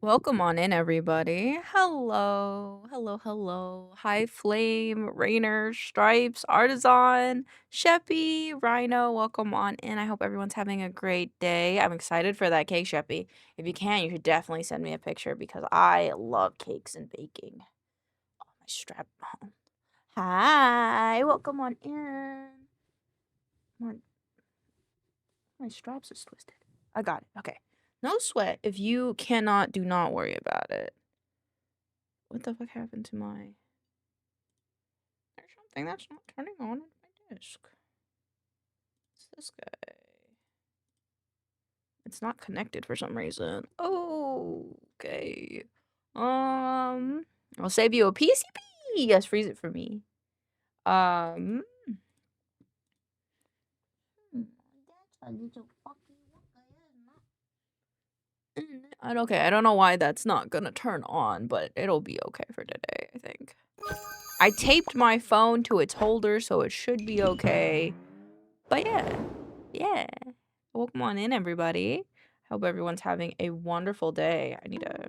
Welcome on in, everybody. Hello, hello, hello. Hi, Flame, Rainer, Stripes, Artisan, Sheppy, Rhino. Welcome on in. I hope everyone's having a great day. I'm excited for that cake, Sheppy. If you can, you should definitely send me a picture because I love cakes and baking. Oh, my strap on. Hi, welcome on in. My straps is twisted. I got it. Okay. No sweat. If you cannot, do not worry about it. What the fuck happened to my... There's something that's not turning on my disc. It's this guy. It's not connected for some reason. Oh, okay. I'll save you a PCB. Yes, freeze it for me. That's a little fucking... Okay, I don't know why that's not gonna turn on, but it'll be okay for today, I think. I taped my phone to its holder, so it should be okay. But yeah. Welcome on in, everybody. Hope everyone's having a wonderful day. I need to...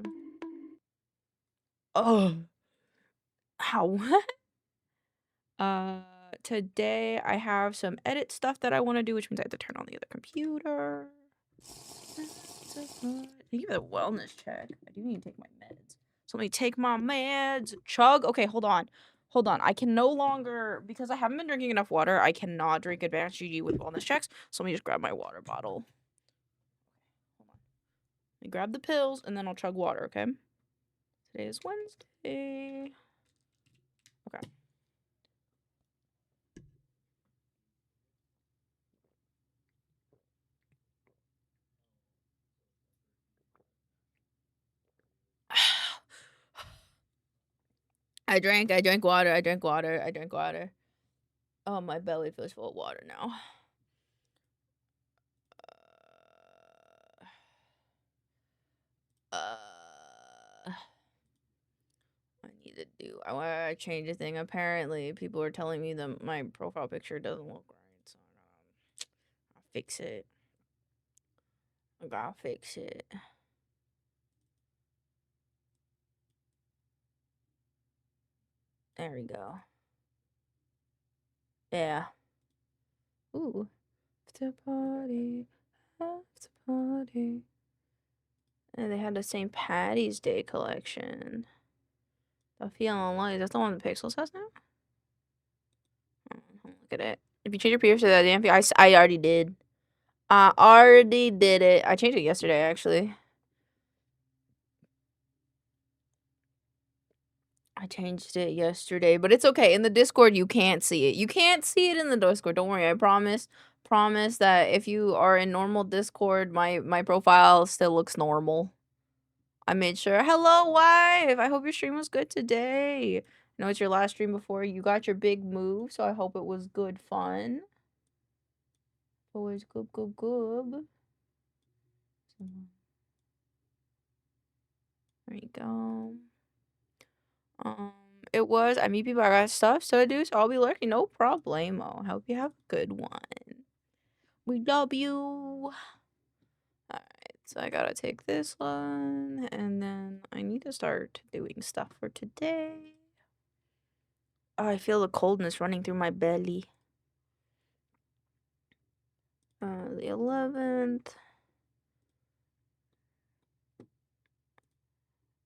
Oh. How? Today I have some edit stuff that I want to do, which means I have to turn on the other computer. Thank you for the wellness check. I do need to take my meds. So let me take my meds. Chug. Okay, hold on. I can no longer, because I haven't been drinking enough water, I cannot drink advancedgg with wellness checks. So let me just grab my water bottle. Hold on. Let me grab the pills and then I'll chug water, okay? Today is Wednesday. Okay. I drank water. Oh, my belly feels full of water now. I want to change a thing. Apparently, people are telling me that my profile picture doesn't look right, so I'll fix it. I gotta fix it. There we go. Yeah. Ooh. After party. And they had the St. Patty's Day collection. The Feeling Light. That's the one the Pixels has now? Look at it. If you change your PF to that damn I already did. I already did it. I changed it yesterday, actually. I changed it yesterday, but it's okay. In the Discord, you can't see it. You can't see it in the Discord. Don't worry. I promise that if you are in normal Discord, my profile still looks normal. I made sure. Hello, wife. I hope your stream was good today. I know it's your last stream before you got your big move, so I hope it was good fun. Always good. There you go. It was. I meet people. I got stuff to do, so I'll be lurking. No problemo. Hope you have a good one. We love you. Alright, so I gotta take this one, and then I need to start doing stuff for today. Oh, I feel the coldness running through my belly. The 11th.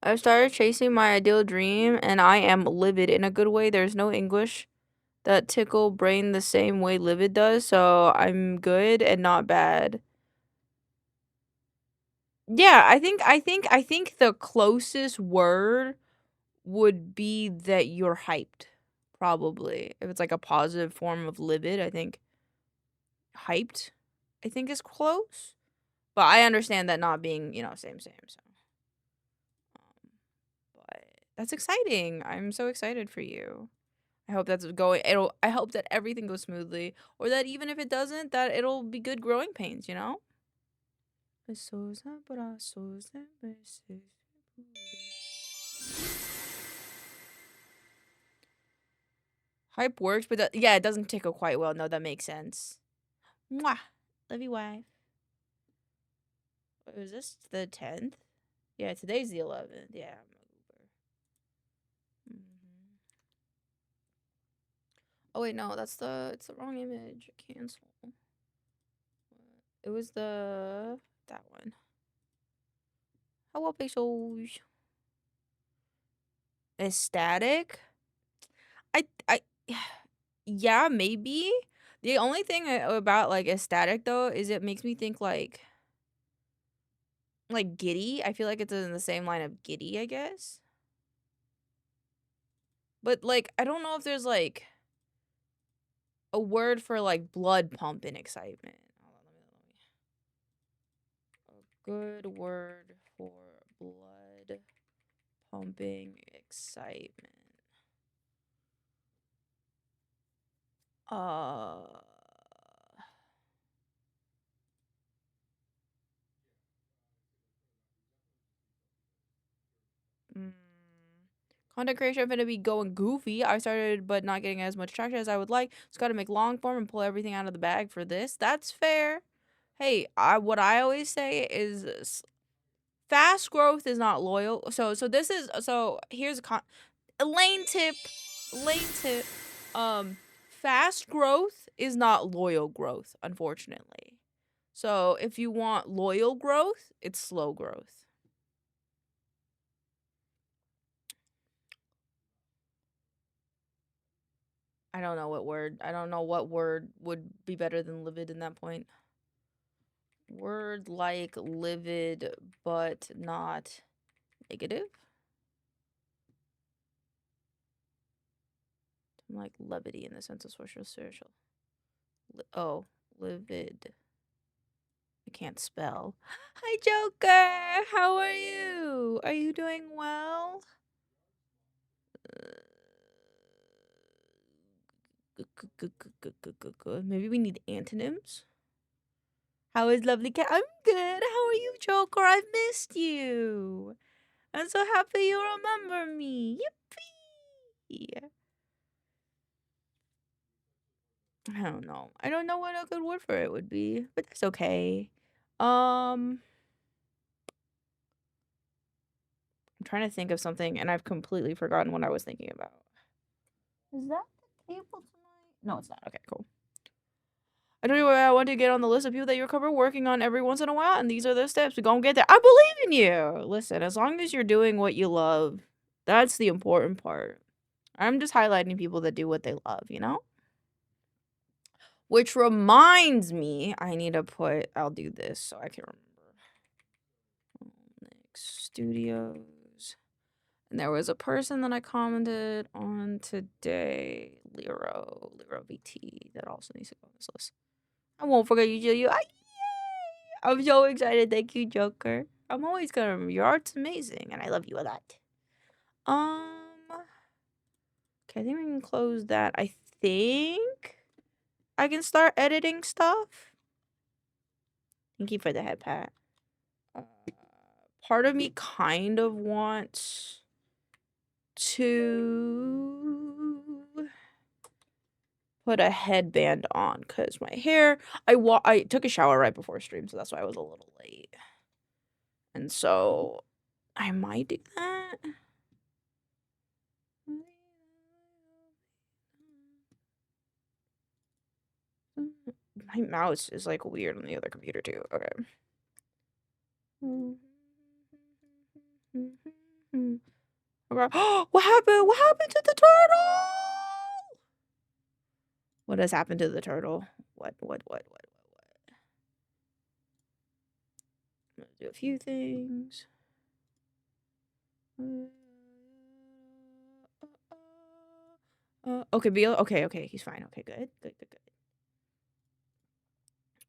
I started chasing my ideal dream, and I am livid in a good way. There's no English that tickle brain the same way livid does, so I'm good and not bad. Yeah, I think the closest word would be that you're hyped, probably. If it's like a positive form of livid, I think hyped, I think is close. But I understand that not being, same, so. But that's exciting. I'm so excited for you. I hope that's going. I hope that everything goes smoothly, or that even if it doesn't, that it'll be good growing pains. Hype works, but yeah, it doesn't tickle quite well. No, that makes sense. Mwah. Love you, wife. Was this the 10th? Yeah, today's the 11th. Yeah, I'm a goober. Oh wait, no, it's the wrong image. Cancel. It was that one. Hello, pixels. Aesthetic? I yeah, maybe. The only thing about like aesthetic though is it makes me think like giddy. I feel like it's in the same line of giddy, I guess. But like I don't know if there's like a word for like blood pumping excitement. Hold on, let me. A good word for blood pumping excitement. Content creation, I'm gonna be going goofy. I started but not getting as much traction as I would like. Just gotta make long form and pull everything out of the bag for this. That's fair. Hey, what I always say is fast growth is not loyal. So here's a lane tip. Fast growth is not loyal growth, unfortunately. So if you want loyal growth, it's slow growth. I don't know what word would be better than livid in that point. Word like livid, but not negative. Like levity in the sense of social. Livid. I can't spell. Hi, Joker. How are you? Are you doing well? Maybe we need antonyms. How is lovely cat? I'm good. How are you, Joker? I've missed you. I'm so happy you remember me. Yippee! I don't know. I don't know what a good word for it would be, but that's okay. I'm trying to think of something, and I've completely forgotten what I was thinking about. Is that the cable tonight? No, it's not. Okay, cool. I told you I want to get on the list of people that you're working on every once in a while, and these are the steps. We're gonna get there. I believe in you. Listen, as long as you're doing what you love, that's the important part. I'm just highlighting people that do what they love, you know? Which reminds me, I'll do this so I can remember. Next Studios. And there was a person that I commented on today, Lero VT, that also needs to go on this list. I won't forget you, Julia. I'm so excited. Thank you, Joker. I'm always gonna remember your art's amazing, and I love you a lot. Okay, I think we can close that. I think I can start editing stuff. Thank you for the head pat. Part of me kind of wants to put a headband on because my hair. I took a shower right before stream, so that's why I was a little late. And so I might do that. My mouse is like weird on the other computer too. Okay. What happened? What happened to the turtle? What has happened to the turtle? What? I'm gonna do a few things. Okay, okay, he's fine. Okay, good. I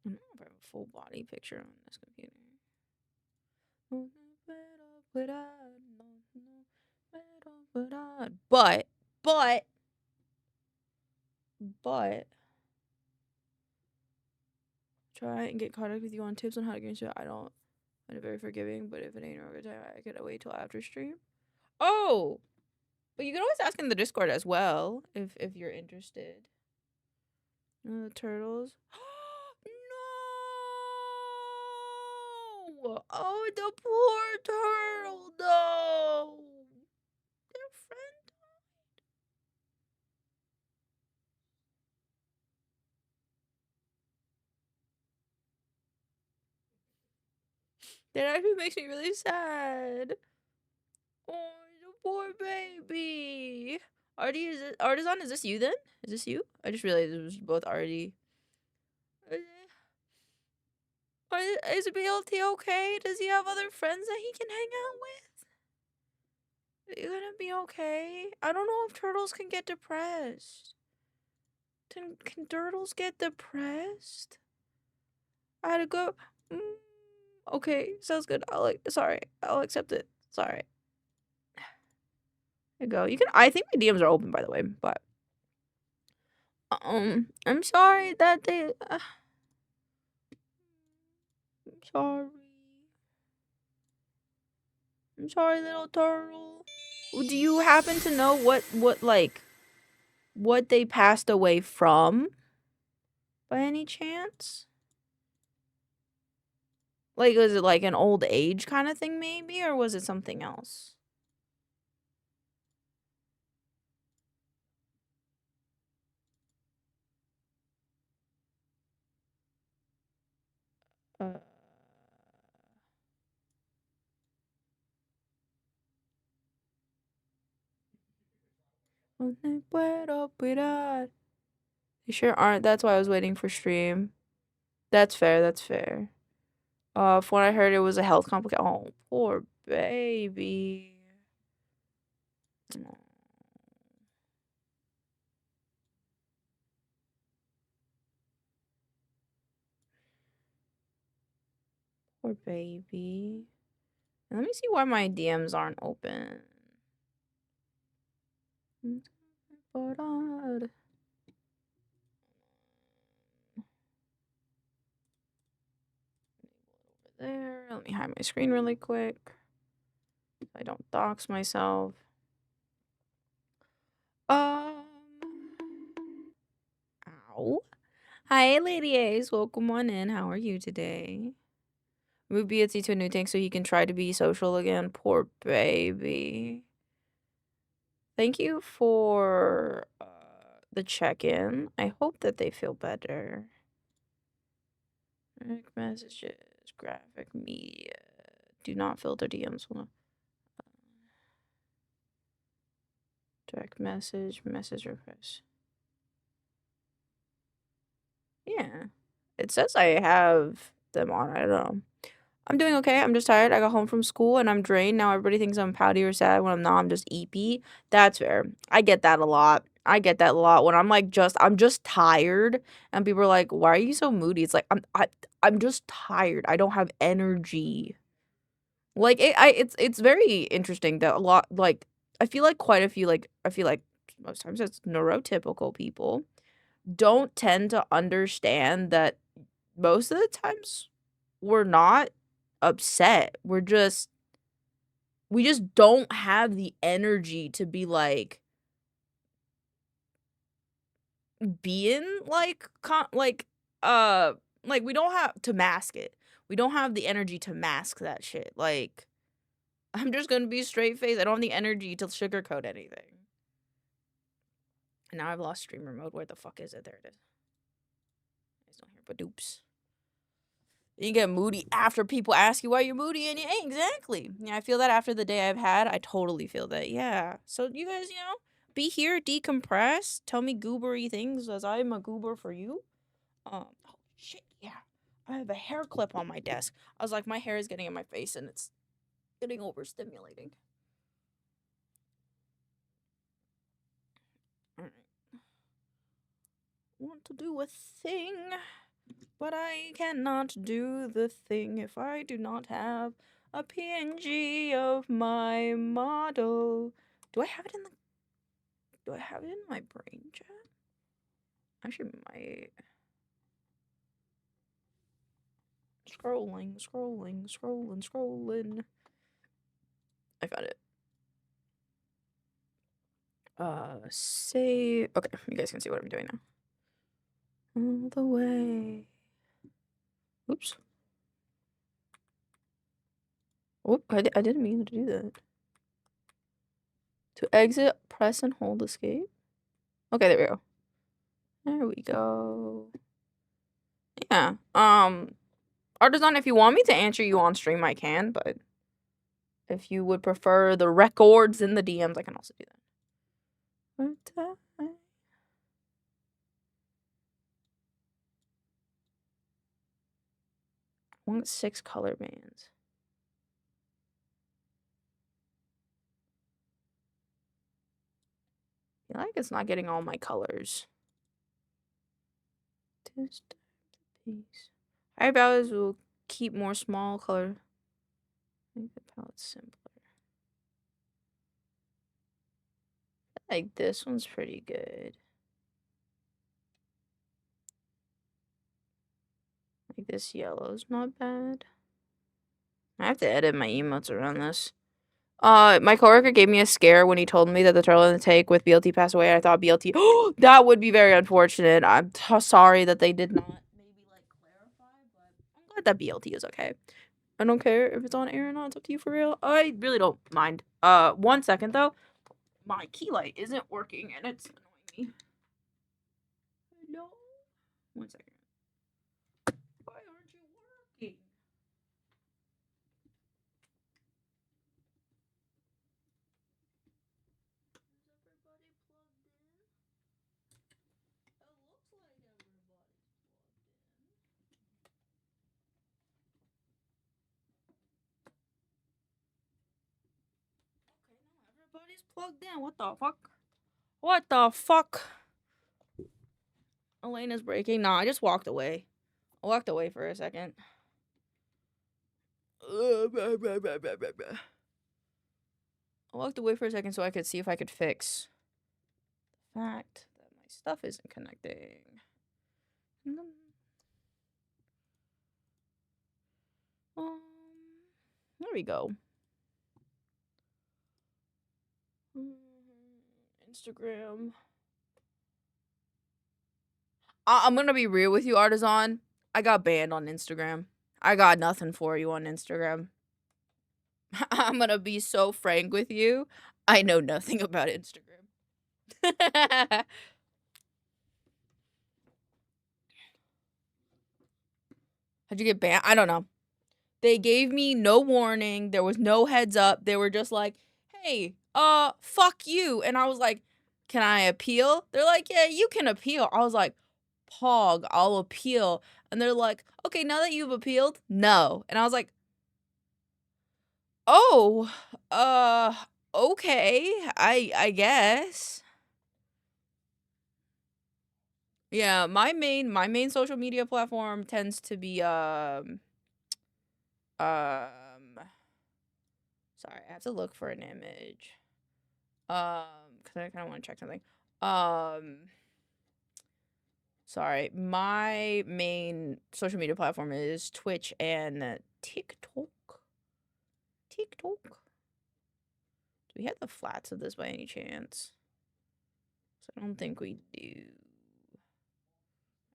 don't know if I have a full body picture on this computer. But try and get caught up with you on tips on how to get into it. I'm very forgiving, but if it ain't over time, I could wait till after stream. Oh, but you can always ask in the Discord as well if you're interested. The turtles. Oh, the poor turtle, no. Their friend. That actually makes me really sad. Oh, the poor baby. Artie, Artisan, is this you then? Is this you? I just realized it was both Artie. Is BLT okay? Does he have other friends that he can hang out with? Are you gonna be okay? I don't know if turtles can get depressed. Can turtles get depressed? I had to go. Okay, sounds good. Sorry, I'll accept it. Sorry. There you go. You can. I think my DMs are open, by the way, but I'm sorry that they. I'm sorry. I'm sorry, little turtle. Do you happen to know what they passed away from? By any chance? Like, was it like an old age kind of thing, maybe, or was it something else? Uh. No puedo parar. You sure aren't. That's why I was waiting for stream. That's fair. That's fair. From what I heard, it was a health complication. Oh, poor baby. Oh. Poor baby. Let me see why my DMs aren't open. Over there. Let me hide my screen really quick. So I don't dox myself. Ow. Hi, Lady Ace. Welcome on in. How are you today? Move BSC to a new tank so he can try to be social again. Poor baby. Thank you for the check-in. I hope that they feel better. Direct messages, graphic media. Do not filter DMs. Direct message request. Yeah. It says I have them on. I don't know. I'm doing okay. I'm just tired. I got home from school and I'm drained. Now everybody thinks I'm pouty or sad when I'm not. I'm just eepy. That's fair. I get that a lot. I get that a lot when I'm like I'm just tired and people are like, "Why are you so moody?" It's like I'm just tired. I don't have energy. Like it's very interesting that a lot like I feel like quite a few I feel like most times it's neurotypical people don't tend to understand that most of the times we're not upset. We just don't have the energy to be like being like we don't have to mask it. We don't have the energy to mask that shit. Like I'm just gonna be straight face. I don't have the energy to sugarcoat anything. And now I've lost streamer mode. Where the fuck is it? There it is. It's not here, but oops. You get moody after people ask you why you're moody, and exactly. Yeah, I feel that after the day I've had. I totally feel that. Yeah. So you guys, be here, decompress, tell me goobery things as I'm a goober for you. Oh shit, yeah. I have a hair clip on my desk. I was like, my hair is getting in my face and it's getting overstimulating. Alright. Want to do a thing, but I cannot do the thing if I do not have a PNG of my model. Do I have it in my brain chat? Actually, might. Scrolling. I found it. Save. Okay, you guys can see what I'm doing now. All the way. Oops. Whoop, I didn't mean to do that. To exit, press and hold escape. Okay, there we go. There we go. Yeah. Artisan, if you want me to answer you on stream, I can, but if you would prefer the records in the DMs, I can also do that. I want 6 color bands. I feel like it's not getting all my colors. Higher values will keep more small color. Make the palette simpler. I like this one's pretty good. Like this yellow's not bad. I have to edit my emotes around this. My coworker gave me a scare when he told me that the turtle in the tank with BLT passed away. I thought BLT. Oh, that would be very unfortunate. I'm sorry that they did not maybe like clarify, but I'm glad that BLT is okay. I don't care if it's on air or not. It's up to you for real. I really don't mind. 1 second though. My key light isn't working and it's annoying me. No. 1 second. Why aren't you working? Everybody's plugged in. What the fuck? What the fuck? Elena's breaking. Nah, I just walked away. I walked away for a second. I walked away for a second so I could see if I could fix the fact that my stuff isn't connecting. There we go. Instagram. I'm gonna be real with you, Artisan. I got banned on Instagram. I got nothing for you on Instagram. I'm gonna be so frank with you. I know nothing about Instagram. How'd you get banned? I don't know. They gave me no warning. There was no heads up. They were just like, hey, fuck you. And I was like, can I appeal? They're like, yeah, you can appeal. I was like, Pog, I'll appeal. And they're like, okay, now that you've appealed, no. And I was like, oh, okay, I guess. Yeah, my main social media platform tends to be sorry, I have to look for an image. Cuz I kind of want to check something. Sorry, my main social media platform is Twitch and TikTok. TikTok. Do we have the flats of this by any chance? So I don't think we do.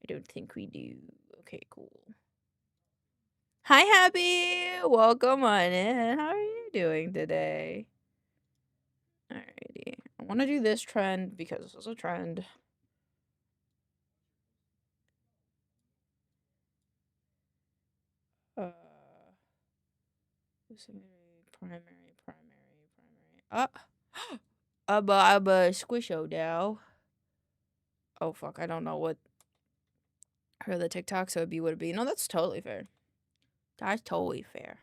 I don't think we do. Okay, cool. Hi, Happy! Welcome on in. How are you doing today? Alrighty. I want to do this trend because this is a trend. Primary. Abba squisho dow. Oh fuck, I don't know what her the TikTok so would be. No, that's totally fair. That's totally fair.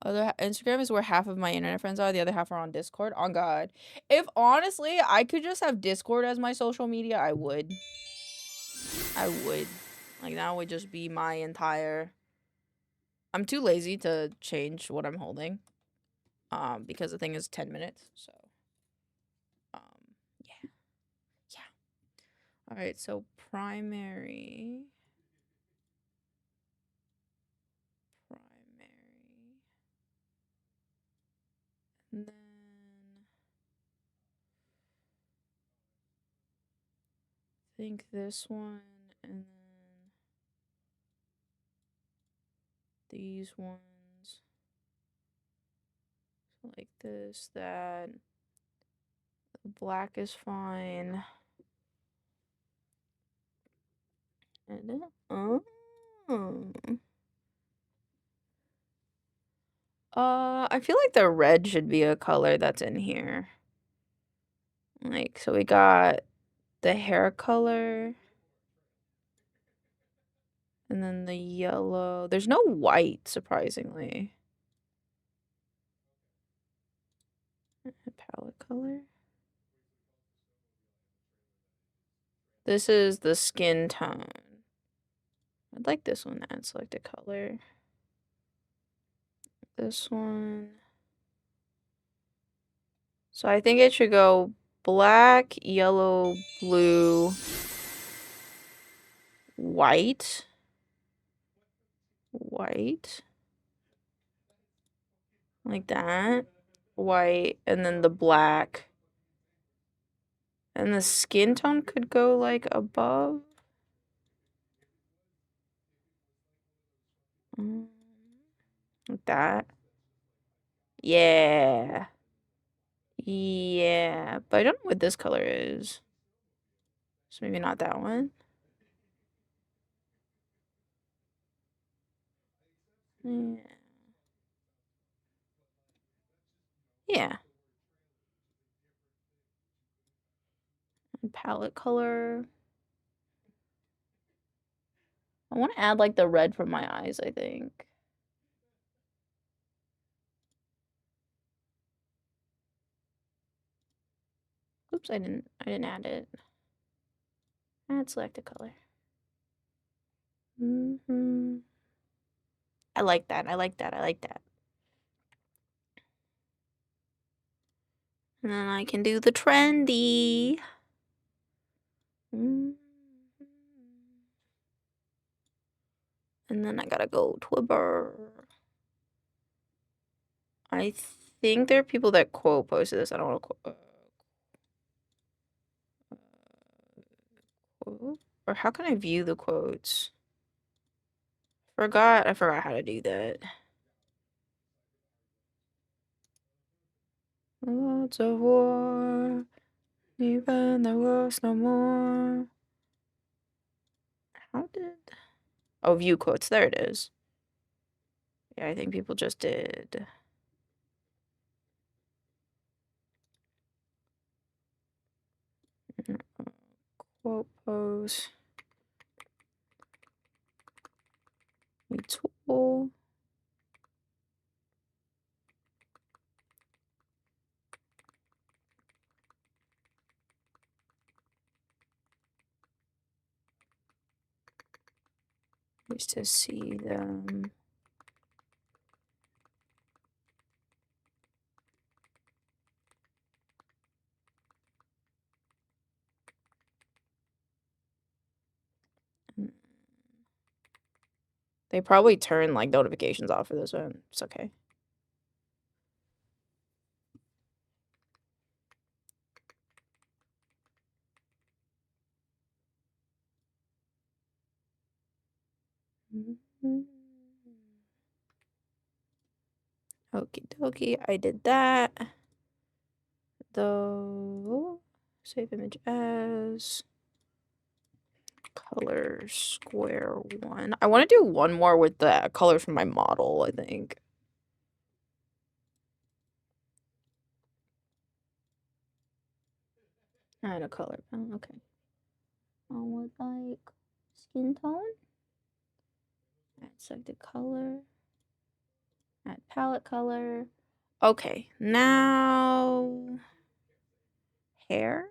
Instagram is where half of my internet friends are. The other half are on Discord. On God. If honestly I could just have Discord as my social media, I would. Like that would just be my entire. I'm too lazy to change what I'm holding. Because the thing is 10 minutes. So yeah. Alright, so primary. And then I think this one and then these ones. Like this, that. Black is fine. And then, I feel like the red should be a color that's in here. Like, so we got the hair color. And then the yellow. There's no white, surprisingly. Palette color. This is the skin tone. I'd like this one and select a color. This one. So I think it should go black, yellow, blue, white. White. Like that. White. And then the black. And the skin tone could go like above. Like that. Yeah. Yeah. But I don't know what this color is. So maybe not that one. Yeah. Yeah. And palette color. I want to add like the red from my eyes, I think. Oops, I didn't add it. Add selected color. I like that. I like that. I like that. And then I can do the trendy. And then I gotta go Twitber. I think there are people that quote posted this. I don't want to quote. Or how can I view the quotes? I forgot how to do that. Lots of war, even there was no more. How did... Oh, view quotes. There it is. Yeah, I think people just did. Quote post. Tool. Used to see them. They probably turn like notifications off for this one. It's okay. Okie dokie, I did that. Though, save image as color square one. I want to do one more with the color from my model, I think. Add a color. Oh, okay. I would like skin tone. Add selected color. Add palette color. Okay, now hair.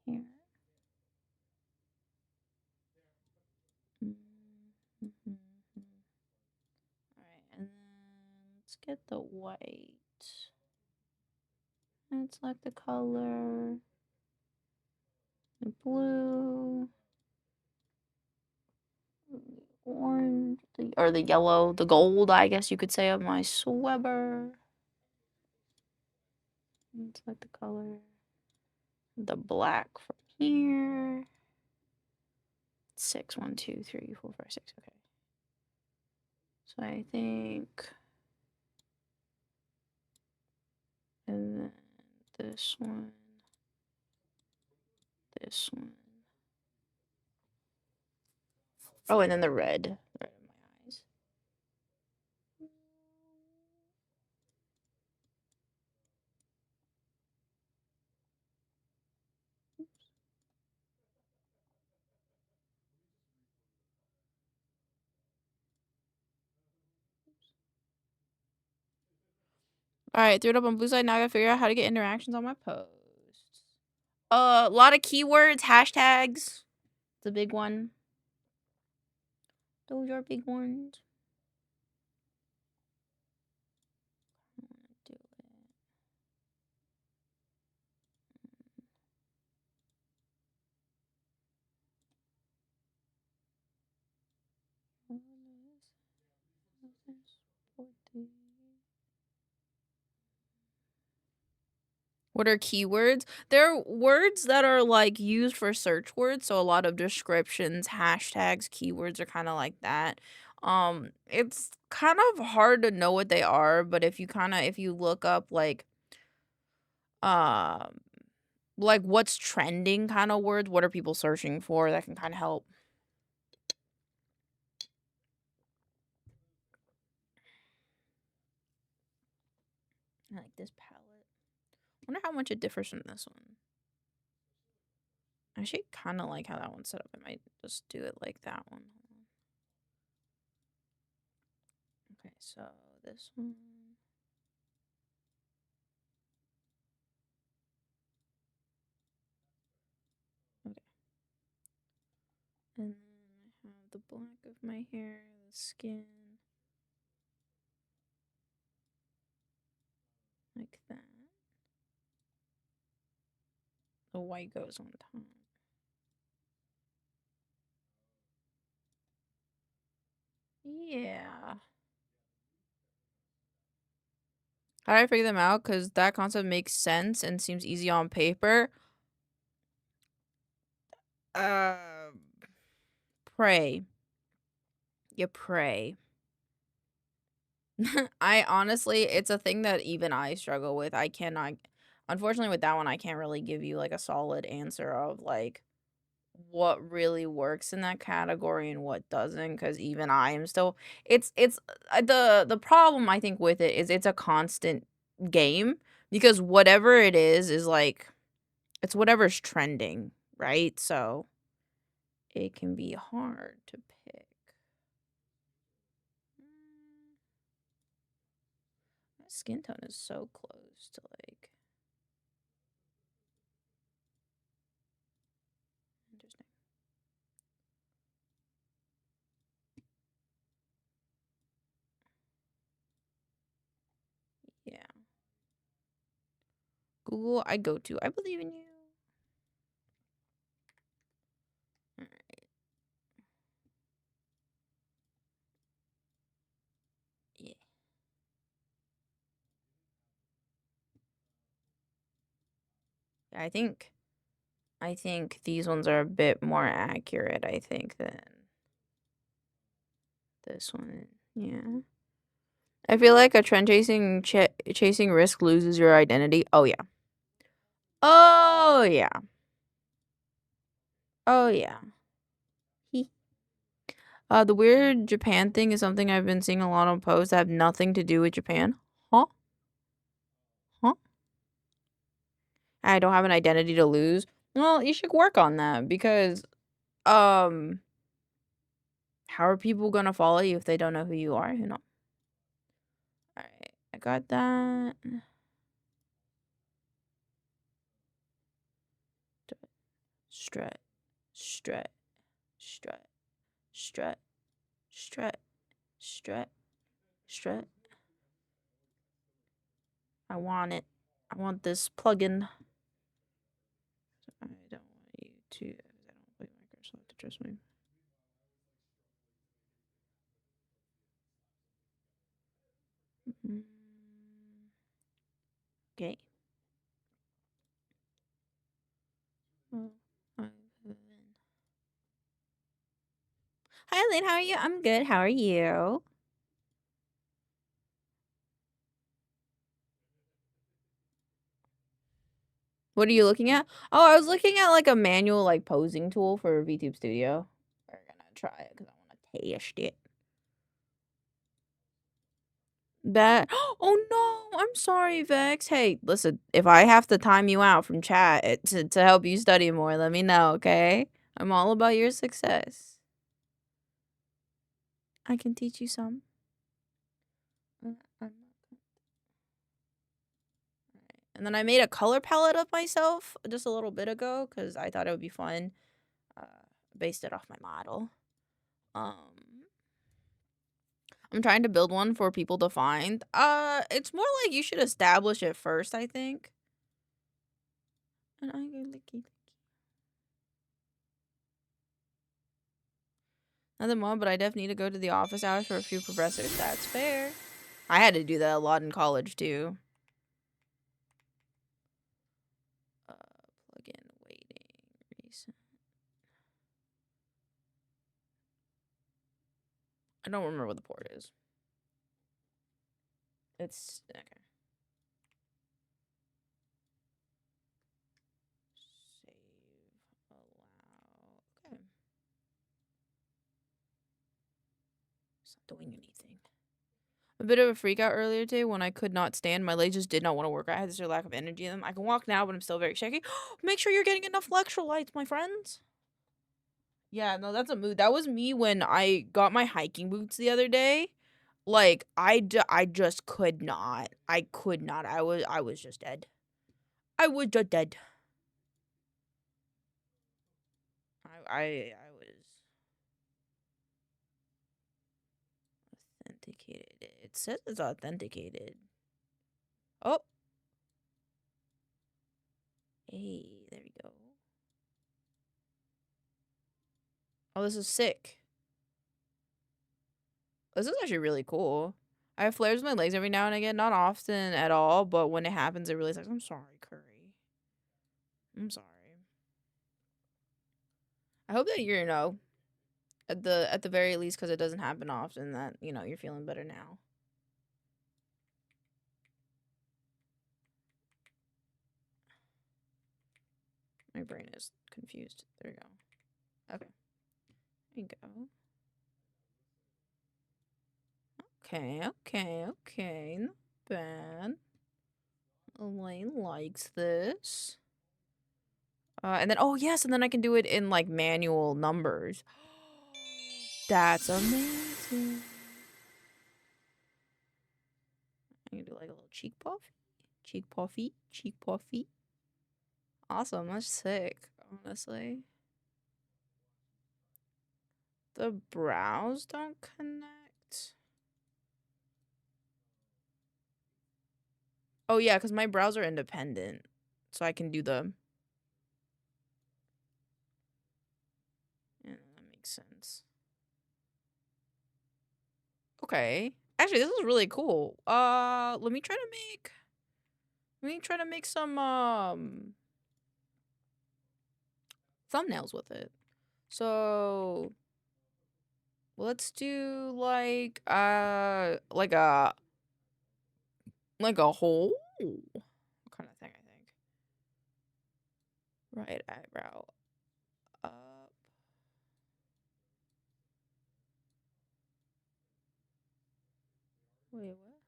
Hair. Alright, and then let's get the white. And select the color. The blue. The orange. Or the yellow. The gold, I guess you could say, of my sweater. And select the color. The black from here. 6. 1, 2, 3, 4, 5, 6. Okay. So I think. And then this one. This one. Oh, and then the red. Red in my eyes. Alright, threw it up on blue side. Now I gotta figure out how to get interactions on my posts. A lot of keywords, hashtags. It's a big one. Those are big ones. Do it. What are keywords? They're words that are like used for search words, so a lot of descriptions, hashtags, keywords are kind of like that. It's kind of hard to know what they are, but if you look up um like what's trending kind of words, what are people searching for, that can kind of help. I like this palette. Wonder how much it differs from this one. I actually kind of like how that one's set up. I might just do it like that one. Okay, so this one. Okay. And then I have the black of my hair, the skin. Like that. The white goes on top. Yeah. How did I figure them out? Because that concept makes sense and seems easy on paper. Pray. You pray. I honestly, it's a thing that even I struggle with. I cannot, unfortunately, with that one, I can't really give you like a solid answer of like what really works in that category and what doesn't, because even I am still, it's the problem I think with it is it's a constant game, because whatever it is like it's whatever's trending, right? So it can be hard to pick. My skin tone is so close to like interesting. Yeah. Google, I go to. I believe in you. Alright. Yeah. I think these ones are a bit more accurate, I think, than this one. Yeah. I feel like a trend chasing risk loses your identity. Oh yeah. Oh yeah. Oh yeah. The weird Japan thing is something I've been seeing a lot on posts that have nothing to do with Japan. Huh? Huh? I don't have an identity to lose. Well, you should work on that, because how are people gonna follow you if they don't know who you are? All right, I got that. Strut, strut, strut, strut, strut, strut, strut. I want it. I want this plugin. I don't want you to. I don't play Microsoft. Trust me. Okay. Oh, Hi, Lynn. How are you? I'm good. How are you? What are you looking at? Oh, I was looking at like a manual like posing tool for VTube Studio. We're gonna try it because I want to test it. That oh no, I'm sorry, Vex. Hey, listen, if I have to time you out from chat to help you study more, let me know, okay? I'm all about your success. I can teach you some. And then I made a color palette of myself just a little bit ago because I thought it would be fun. Based it off my model. I'm trying to build one for people to find. It's more like you should establish it first, I think. And I go licky. Nothing more, but I definitely need to go to the office hours for a few professors. That's fair. I had to do that a lot in college too. Plug in waiting recent. I don't remember what the port is. It's okay. Save, allow. Okay. It's not doing anything. A bit of a freak out earlier today when I could not stand. My legs just did not want to work. I had this lack of energy in them. I can walk now, but I'm still very shaky. Make sure you're getting enough electrolytes, my friends. Yeah, no, that's a mood. That was me when I got my hiking boots the other day. Like, I just could not. I could not. I was just dead. I was just dead. I was authenticated. It says it's authenticated. Oh. Hey, there we go. Oh, this is sick. This is actually really cool. I have flares in my legs every now and again. Not often at all, but when it happens, it really sucks. I'm sorry, Curry. I'm sorry. I hope that you're, at the very least, because it doesn't happen often, that, you're feeling better now. My brain is confused. There we go. Okay. There you go. Okay. Not bad. Elaine likes this. And then, oh, yes, and then I can do it in, like, manual numbers. That's amazing. I can do, like, a little cheek puff. Cheek puffy. Awesome. That's sick, honestly. The brows don't connect. Oh, yeah, because my brows are independent. So I can do the... Yeah, that makes sense. Okay. Actually, this is really cool. Let me try to make some, thumbnails with it. So... Let's do, like a hole kind of thing, I think. Right eyebrow up. Wait, what?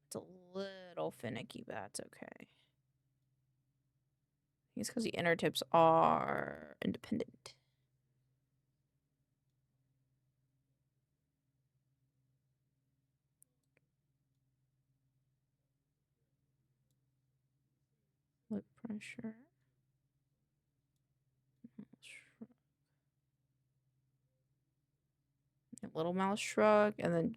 It's a little finicky, but that's okay. It's because the inner tips are independent. Lip pressure. Little mouse shrug, and then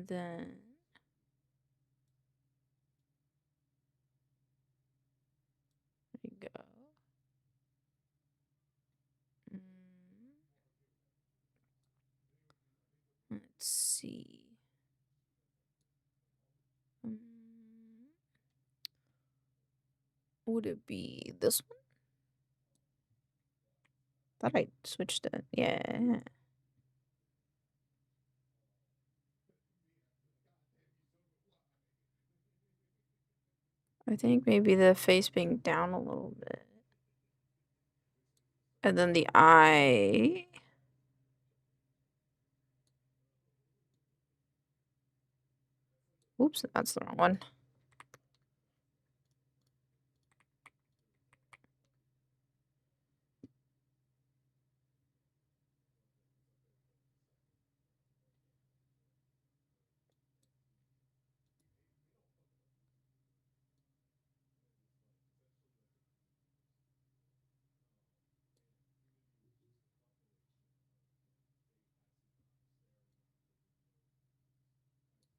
there you go. see. Would it be this one? Thought I switched it. Yeah. I think maybe the face being down a little bit. And then the eye. Oops, that's the wrong one.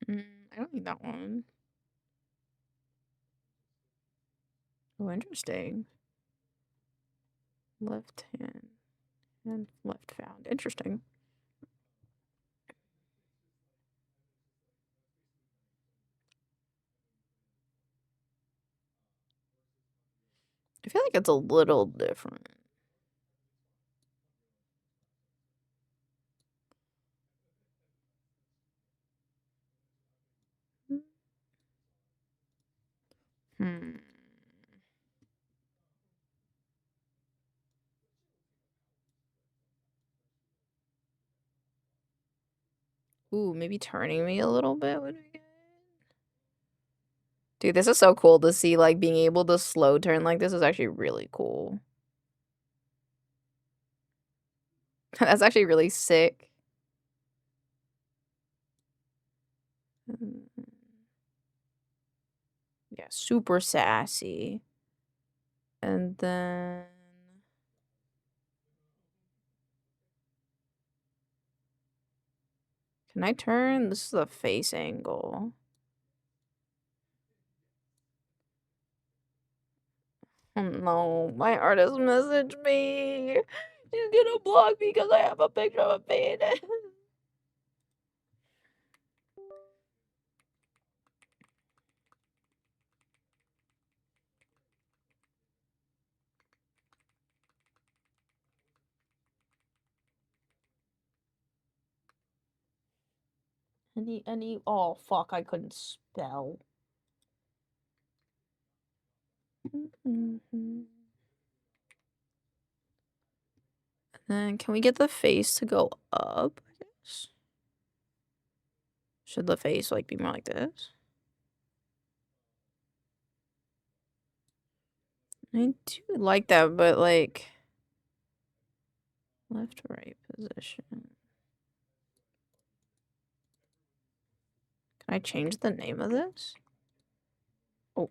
I don't need that one. Oh, interesting. Left hand and left found. Interesting. I feel like it's a little different. Hmm. Ooh, maybe turning me a little bit would be good. Dude, this is so cool to see, like, being able to slow turn like this is actually really cool. That's actually really sick. Yeah, super sassy. And then... Can I turn? This is a face angle. Oh no, my artist messaged me. She's gonna block me because I have a picture of a penis. Oh fuck, I couldn't spell. Then can we get the face to go up, I guess? Should the face like be more like this? I do like that, but like left right position. Can I change the name of this? Oh.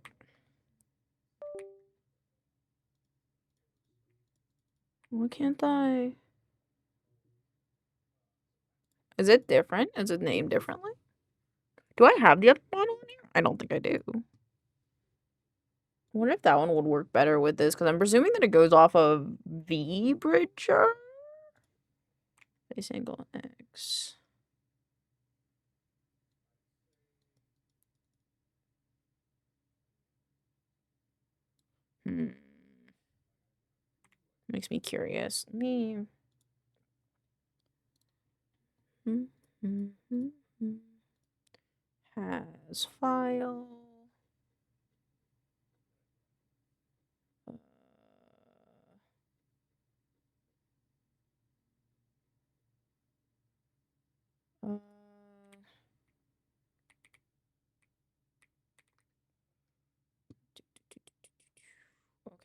Why can't I? Is it different? Is it named differently? Do I have the other model in here? I don't think I do. I wonder if that one would work better with this, because I'm presuming that it goes off of VBridger. Face angle X. Makes me curious. Has file.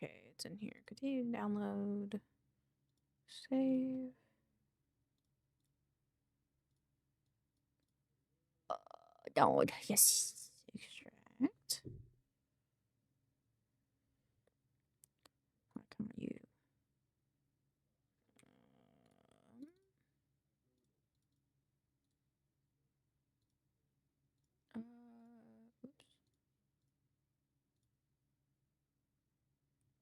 Okay, it's in here. Continue to download. Save. Download. Yes. Extract. Why can't you? Oops.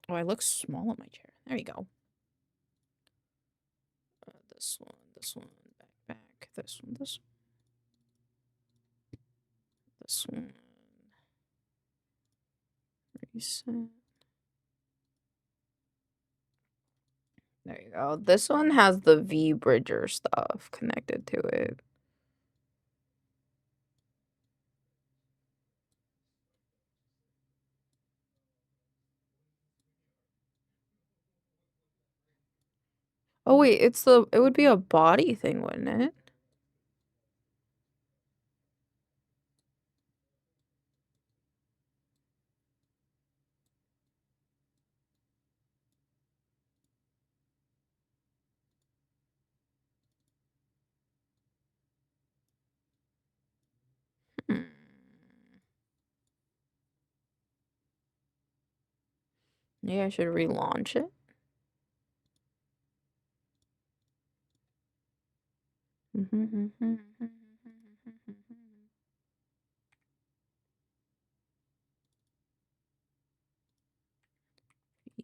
Oh, I look small on my chair. There you go. This one, back, this one. This one. Reset. There you go. This one has the V Bridger stuff connected to it. Oh wait, it would be a body thing, wouldn't it? Hmm. Maybe I should relaunch it.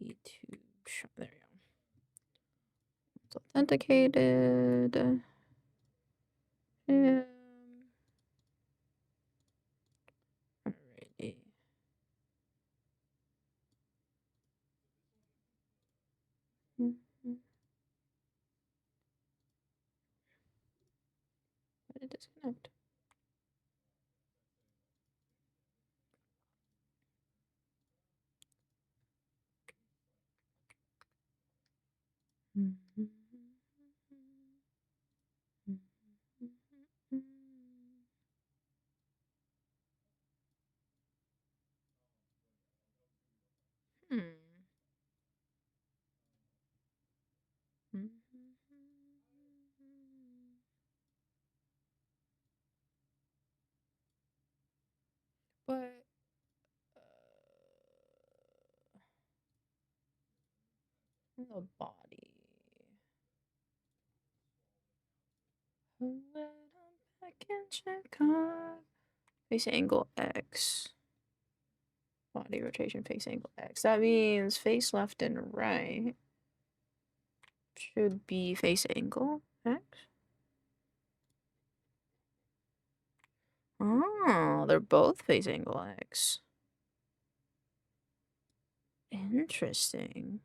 YouTube. There you go. It's authenticated. Alrighty. Why did it disconnect? But the body. I can check on face angle X. Body rotation face angle X. That means face left and right should be face angle X. Oh, they're both face angle X. Interesting.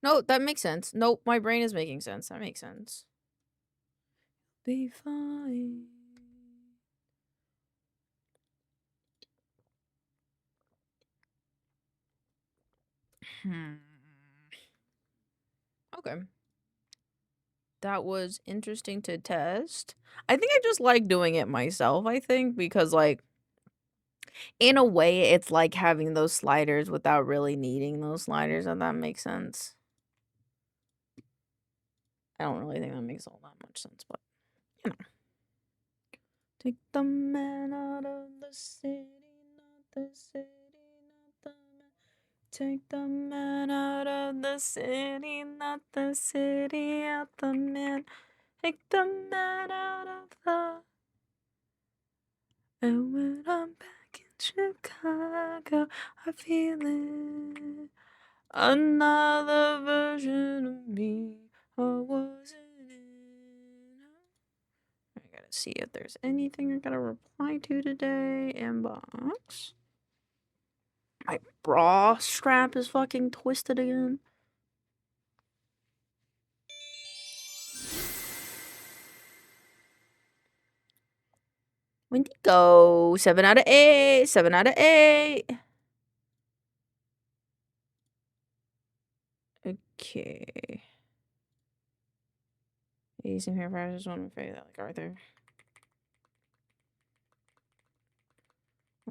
No, that makes sense. Nope, my brain is making sense. That makes sense. Be fine. Okay. That was interesting to test. I think I just like doing it myself, I think, because, like, in a way, it's like having those sliders without really needing those sliders, if that makes sense. I don't really think that makes all that much sense, but, you know. Take the man out of the city, not the city, not the man. Take the man out of the city, not the city, out the man. Take the man out of the... And when I'm back in Chicago, I feel it. Another version of me. I wasn't in. I gotta see if there's anything I gotta reply to today. Inbox. My bra strap is fucking twisted again. Wendigo. 7 out of 8. 7 out of 8. Okay. He's in here for I just want to say that like Arthur.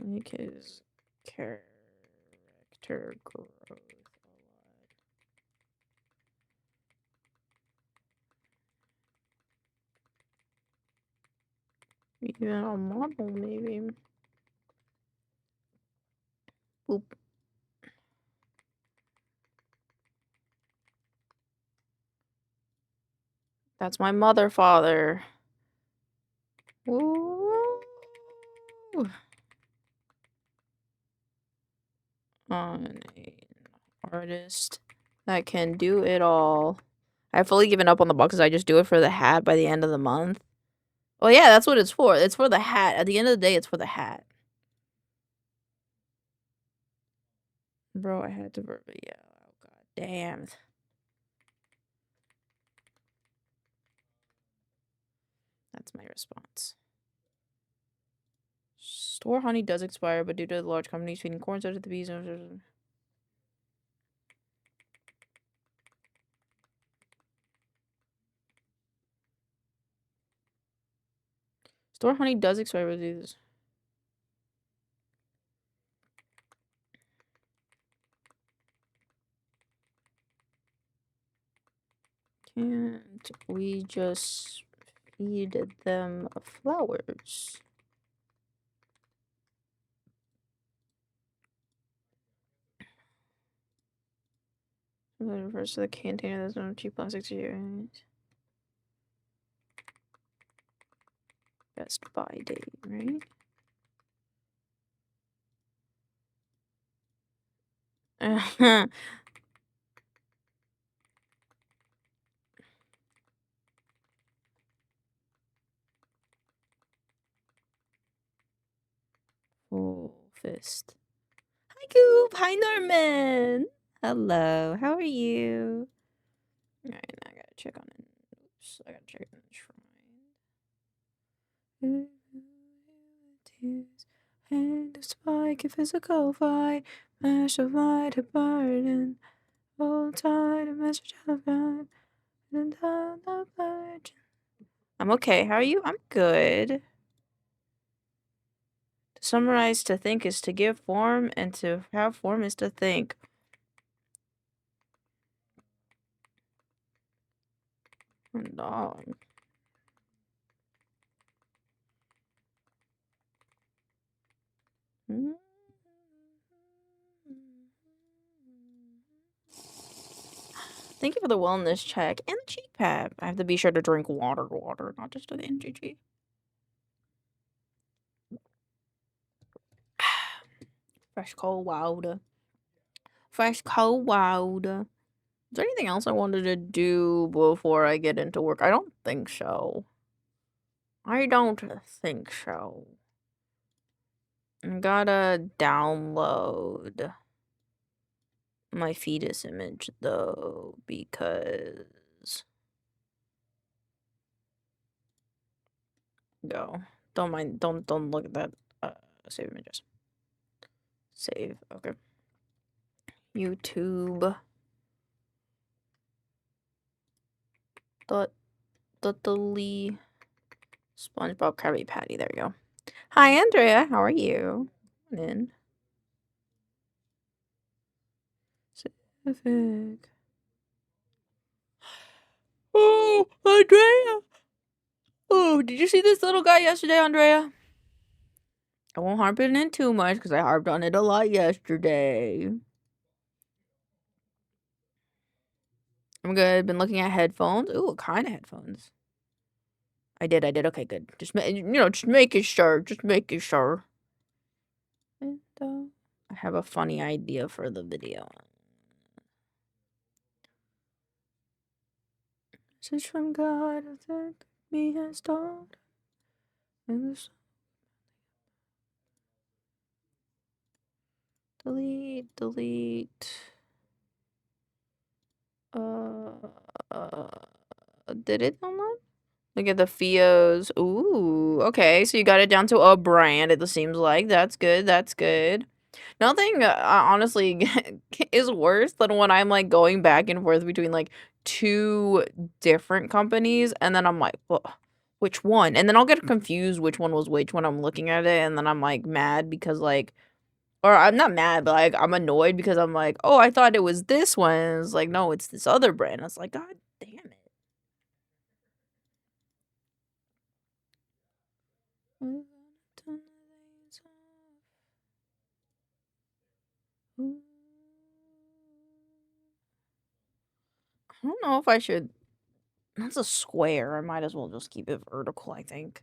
Like his character growth a lot. Even a model, maybe. Boop. That's my mother father. Ooh. On an artist that can do it all. I've fully given up on the boxes. I just do it for the hat by the end of the month. Oh yeah, that's what it's for. It's for the hat. At the end of the day, it's for the hat. Bro, I had to verbally, yeah. Oh god damn. That's my response. Store honey does expire, but due to the large companies feeding corn starch to the bees. Store honey does expire, but these. Can't we just feed them flowers? Refers to the container that's no cheap plastics here. Best buy date, right? Full fist. Hi, Coop. Hi, Norman. Hello. How are you? Alright, now I gotta check on it. Oops, I gotta check on Enshrined. And a spike, a physical fight, mash of light, a burden, hold tight, a message of God, and down the virgin. I'm okay. How are you? I'm good. To summarize, to think is to give form, and to have form is to think. Dog. Thank you for the wellness check and the cheek pad. I have to be sure to drink water, not just an NGG. Fresh cold water. Fresh cold water. Is there anything else I wanted to do before I get into work? I don't think so. I don't think so. I gotta download my fetus image though, because go. Don't mind, don't look at that. Save images. Save, okay. YouTube. Lee SpongeBob Krabby Patty. There you go. Hi, Andrea. How are you? Come on in. Civic. Oh, Andrea. Oh, did you see this little guy yesterday, Andrea? I won't harp it in too much because I harped on it a lot yesterday. I'm good. Been looking at headphones. Ooh, what kind of headphones? I did. Okay, good. Just just making sure. Just making sure. And, I have a funny idea for the video. Message from God that me has told. Delete. Did it download? Look at the Fios. Ooh, okay. So you got it down to a brand, it seems like. That's good. That's good. Nothing, honestly, is worse than when I'm, like, going back and forth between, like, 2 different companies, and then I'm like, "Well, which one?" And then I'll get confused which one was which when I'm looking at it, and then I'm, like, mad because, like or I'm not mad, but, like, I'm annoyed because I'm like, "Oh, I thought it was this one." And it's like, "No, it's this other brand." It's like, "God damn it." I don't know if I should That's a square. I might as well just keep it vertical, I think.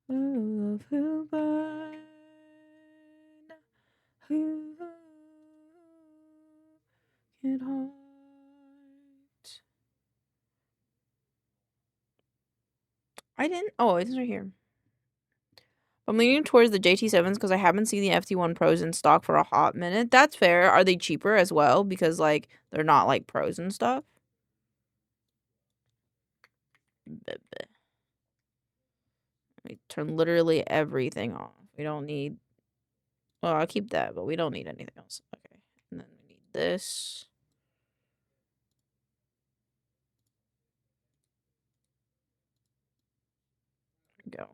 Who can heart? I didn't. Oh, it's right here. I'm leaning towards the JT7s because I haven't seen the FT1 Pros in stock for a hot minute. That's fair. Are they cheaper as well? Because, like, they're not, like, pros and stuff. Let me turn literally everything off. We don't need... Well, I'll keep that, but we don't need anything else. Okay. And then we need this. Go.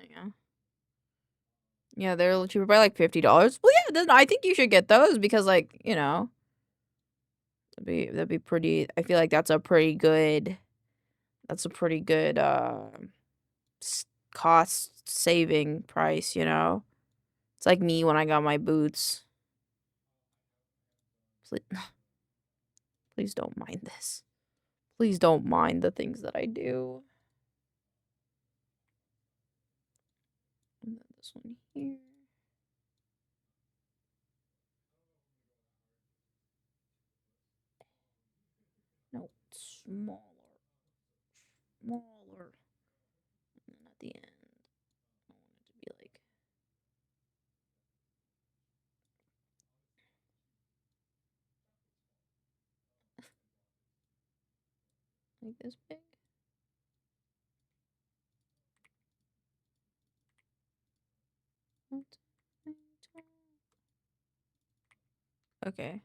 Yeah. Yeah, they're cheaper by like $50. Well, yeah, then I think you should get those because, like, you know, that'd be pretty. I feel like that's a pretty good. That's a pretty good cost saving price. You know, it's like me when I got my boots. Please don't mind this. Please don't mind the things that I do. And then this one here. No, smaller. Smaller. And then at the end, I want it to be like this big. Okay.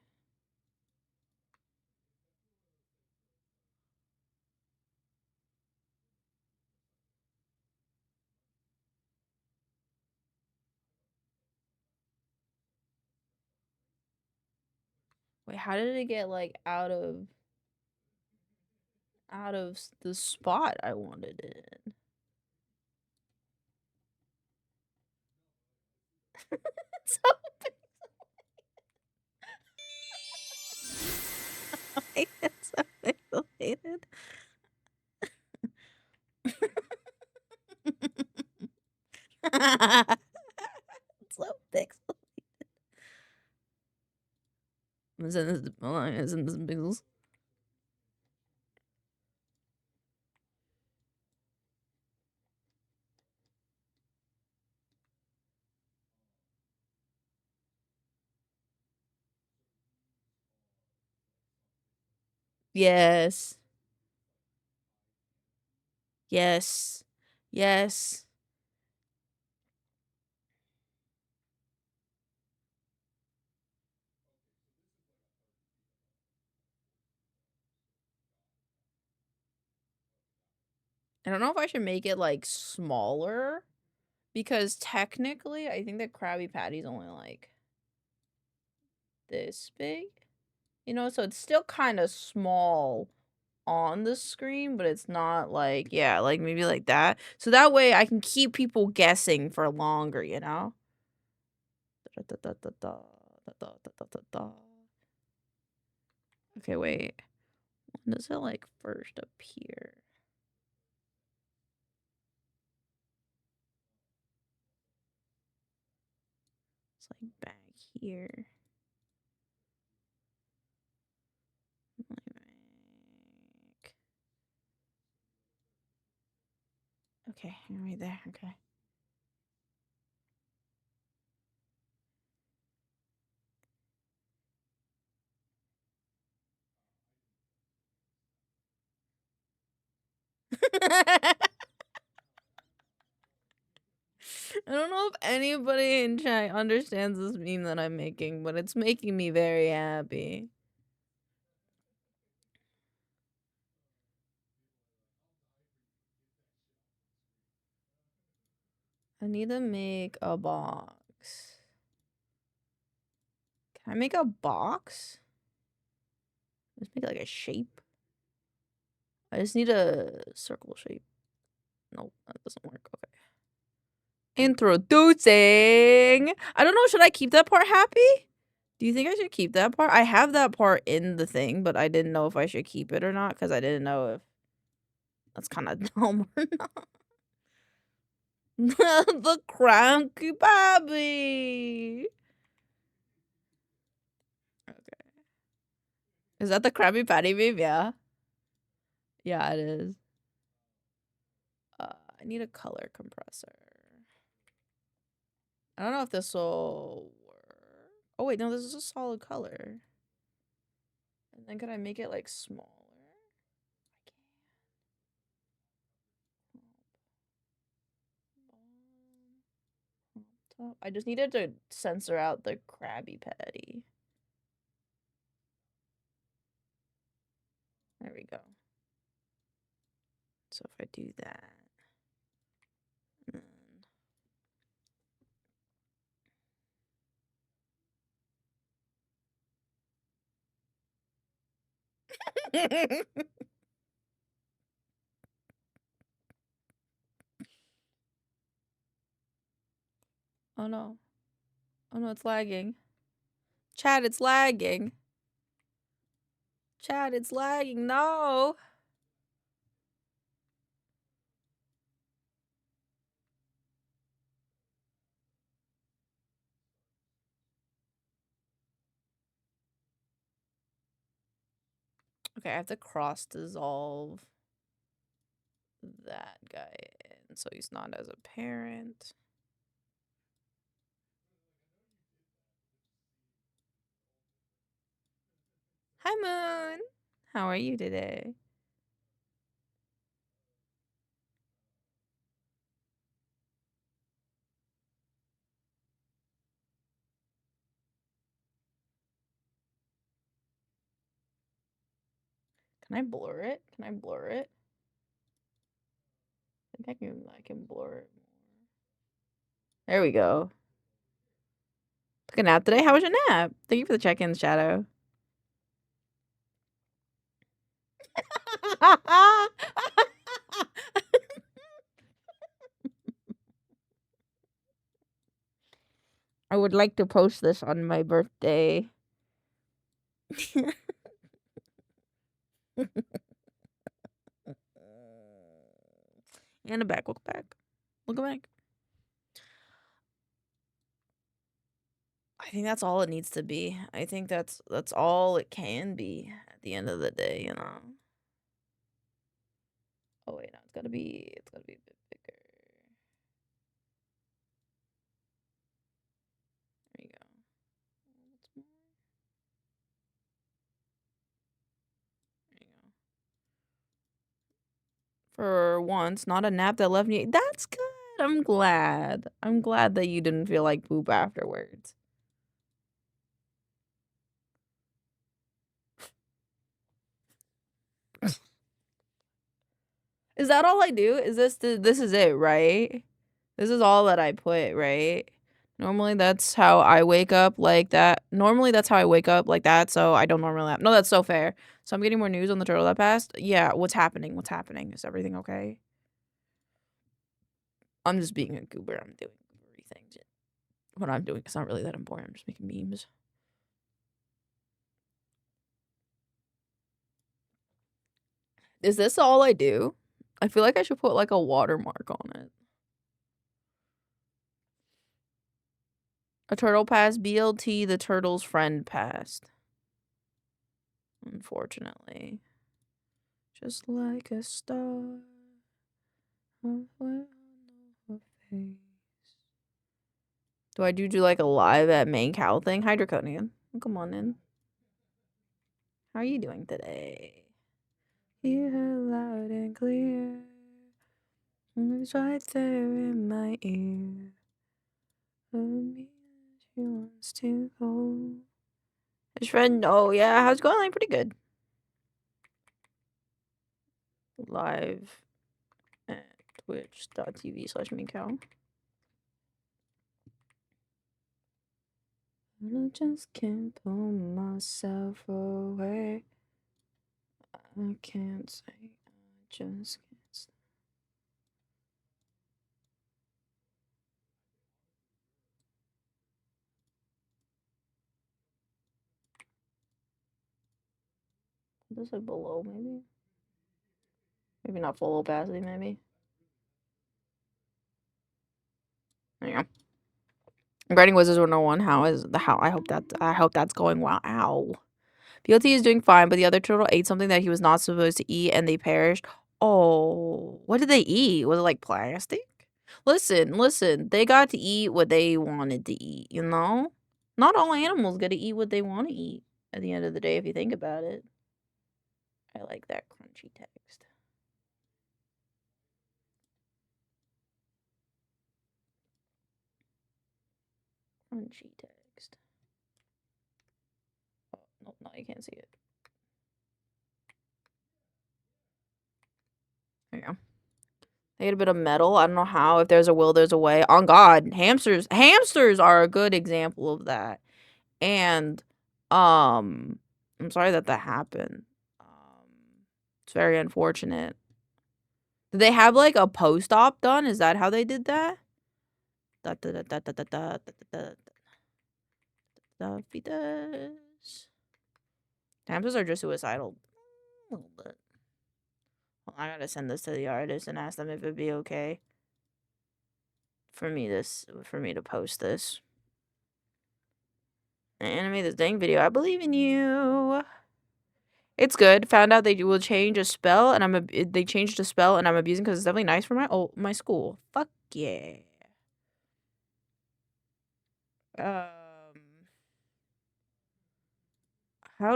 Wait, how did it get like out of the spot I wanted it in? It's so pixelated. It's so pixelated. It's so pixelated. Isn't this pixels? Yes. Yes. Yes. I don't know if I should make it like smaller because technically I think that Krabby Patty's only like this big. You know, so it's still kind of small on the screen, but it's not like, yeah, like maybe like that. So that way I can keep people guessing for longer, you know? Okay, wait. When does it like first appear? It's like back here. Okay, right there. Okay. I don't know if anybody in chat understands this meme that I'm making, but it's making me very happy. I need to make a box. Can I make a box? Let's make like a shape. I just need a circle shape. Nope, that doesn't work. Okay. Introducing. I don't know. Should I keep that part happy? Do you think I should keep that part? I have that part in the thing, but I didn't know if I should keep it or not because I didn't know if that's kind of dumb or not. The cranky baby. Okay. Is that the Krabby Patty meme? Yeah. Yeah, it is. I need a color compressor. I don't know if this will work. Oh, wait, no, this is a solid color. And then could I make it, like, smaller? I can. I just needed to censor out the Krabby Patty. There we go. So if I do that. Oh no. Oh no, it's lagging. Chat, it's lagging. Chat, it's lagging. No. Okay, I have to cross dissolve that guy in so he's not as apparent. Hi, Moon. How are you today? Can I blur it? Can I blur it? I think I can blur it more. There we go. Took a nap today. How was your nap? Thank you for the check-in, Shadow. I would like to post this on my birthday. And a back. Look back. Look back. I think that's all it needs to be. I think that's all it can be at the end of the day, you know. Oh wait, no, it's gotta be a bit bigger. There you go. There you go. For once, not a nap that left me. That's good. I'm glad. I'm glad that you didn't feel like poop afterwards. Is that all I do? Is this is it, right? This is all that I put, right? Normally that's how I wake up like that. Normally that's how I wake up like that, so I don't normally have. No, that's so fair. So I'm getting more news on the turtle that passed. Yeah, what's happening? What's happening? Is everything okay? I'm just being a goober. I'm doing goobery things. What I'm doing is not really that important. I'm just making memes. Is this all I do? I feel like I should put like a watermark on it. A turtle passed. BLT, the turtle's friend passed. Unfortunately. Just like a star. Do I do like a live at maincoow thing? Hi, Draconian. Come on in. How are you doing today? Hear her loud and clear. It's right there in my ear. She wants to go. His friend, oh yeah, how's it going? Like, pretty good. Live at twitch.tv/maincoow. I just can't pull myself away. I can't say I just can't stop. This like below maybe? Maybe not full opacity, maybe. There you go. Writing Wizards 101. How I hope that's going well. Ow. BLT is doing fine, but the other turtle ate something that he was not supposed to eat and they perished. Oh, what did they eat? Was it like plastic? Listen, they got to eat what they wanted to eat, you know? Not all animals get to eat what they want to eat at the end of the day, if you think about it. I like that crunchy text. Crunchy text. Oh, no, you can't see it. There you go. They get a bit of metal. I don't know how. If there's a will, there's a way. On God, hamsters are a good example of that. And I'm sorry that happened. It's very unfortunate. Did they have like a post-op done? Is that how they did that? Hamsters are just suicidal. A little bit. Well, I gotta send this to the artist and ask them if it'd be okay for me to post this. And animate this dang video. I believe in you. It's good. Found out they will change a spell, and they changed a spell, and I'm abusing because it's definitely nice for my school. Fuck yeah. How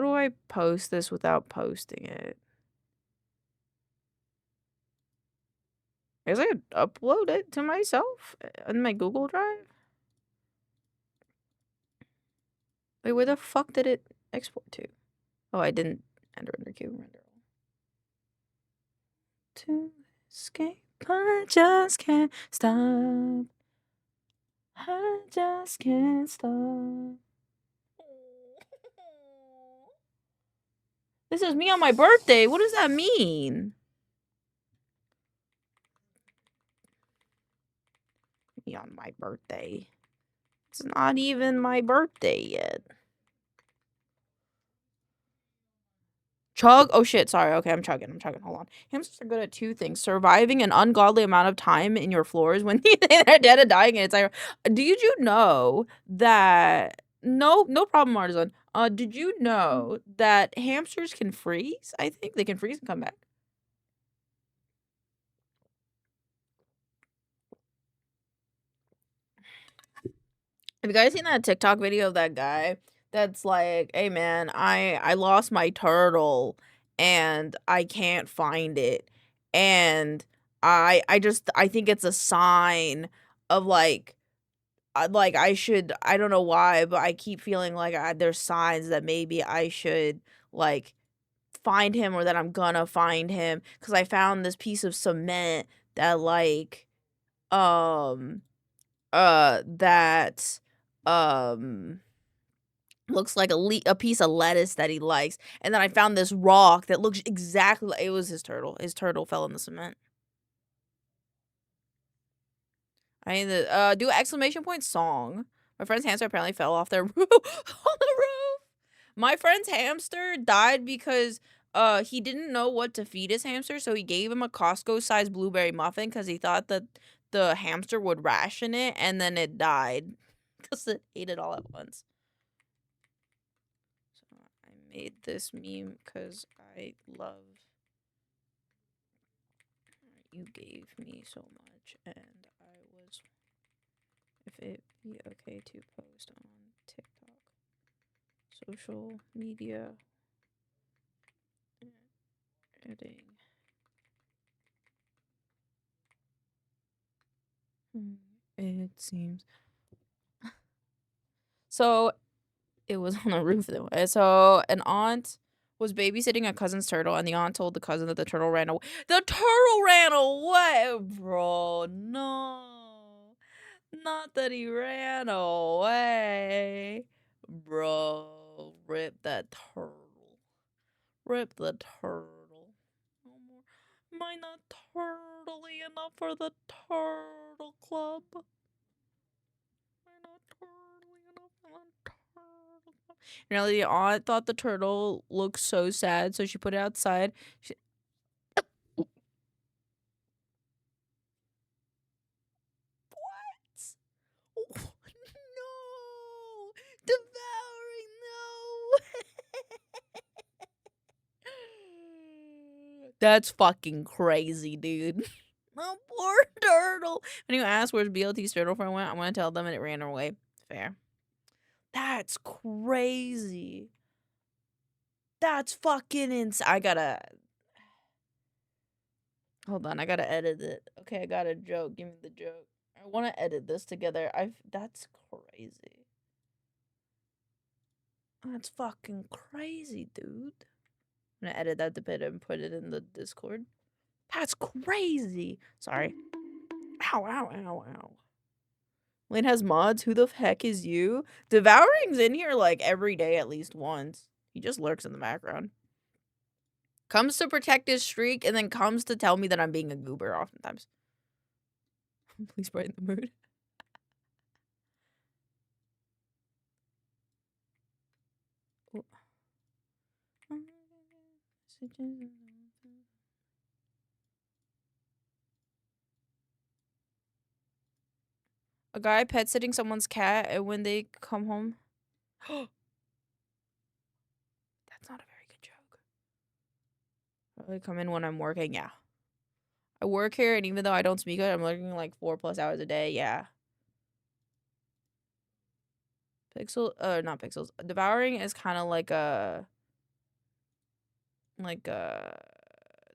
do I post this without posting it? I guess I could upload it to myself in my Google Drive. Wait, where the fuck did it export to? Oh, I didn't enter under Q. Render all. To escape, I just can't stop. I just can't stop. This is me on my birthday. What does that mean? Me on my birthday. It's not even my birthday yet. Chug? Oh shit, sorry. Okay, I'm chugging. Hold on. Hamsters are good at two things. Surviving an ungodly amount of time in your floors when they're dead and dying and it's like, did you know that no problem, Artisan. Did you know that hamsters can freeze? I think they can freeze and come back. Have you guys seen that TikTok video of that guy that's like, hey man, I lost my turtle and I can't find it. And I think it's a sign of like I don't know why, but I keep feeling like there's signs that maybe I should like find him or that I'm gonna find him because I found this piece of cement that like um that looks like a piece of lettuce that he likes, and then I found this rock that looks exactly like it was his turtle. His turtle fell in the cement. I need to do exclamation point song. My friend's hamster apparently fell off their roof on the roof. My friend's hamster died because he didn't know what to feed his hamster, so he gave him a Costco-sized blueberry muffin because he thought that the hamster would ration it, and then it died because it ate it all at once. So I made this meme because I love you gave me so much, and I was if it be okay to post on TikTok, social media, editing. It seems. So it was on the roof though. So an aunt was babysitting a cousin's turtle, and the aunt told the cousin that the turtle ran away. The turtle ran away, bro. No, not that he ran away. Bro, rip that turtle. Rip the turtle. No more. Am I not turtly enough for the turtle club? Am I not turtly enough for the turtle club? In reality, the aunt thought the turtle looked so sad, so she put it outside. What? No! Devouring, no! That's fucking crazy, dude. Oh, poor turtle. When you ask where's BLT's turtle friend went, I'm gonna tell them and it ran away. Fair. That's crazy. That's fucking insane. I gotta... Hold on, I gotta edit it. Okay, I got a joke. Give me the joke. I want to edit this together. That's crazy. That's fucking crazy, dude. I'm gonna edit that to bit and put it in the Discord. That's crazy. Sorry. Ow, ow, ow, ow. Lynn has mods. Who the heck is you? Devouring's in here like every day at least once. He just lurks in the background. Comes to protect his streak and then comes to tell me that I'm being a goober oftentimes. Please brighten the mood. A guy pet sitting someone's cat, and when they come home... That's not a very good joke. Probably come in when I'm working, yeah. I work here, and even though I don't speak it, I'm working like 4+ hours a day, yeah. Not pixels. Devouring is kind of like a...